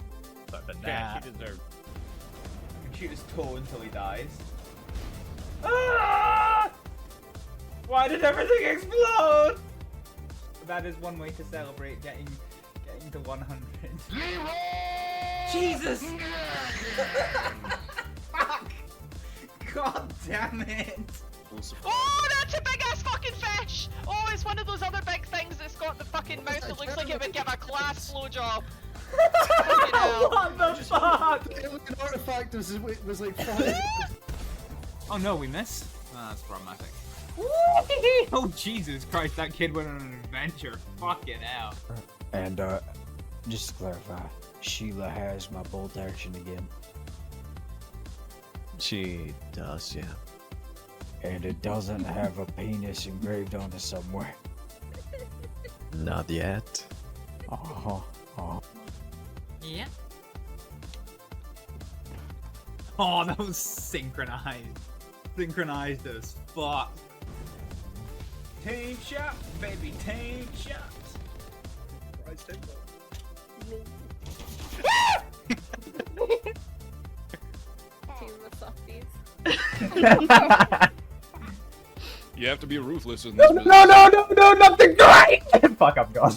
Sorry for Yeah, that. she deserved. I can shoot his toe until he dies. Ah! Why did everything explode? That is one way to celebrate getting to 100. Jesus! Fuck! God damn it! Oh, that's a big ass fucking fish! Oh, it's one of those other big things that's got the fucking mouth that looks like it would give a class blowjob. What the fuck? It was an artifact, was like 5. Oh no, we miss. That's problematic. Oh, Jesus Christ, that kid went on an adventure. Fucking hell. And, just to clarify, Sheila has my bolt action again. She does, yeah. And it doesn't have a penis engraved on it somewhere. Not yet. Yeah. Oh, that was synchronized. Synchronized as fuck. Tank shot, baby, tank shots. You have to be ruthless in No, this no, no, no, no, not the grind! Fuck, I'm gone.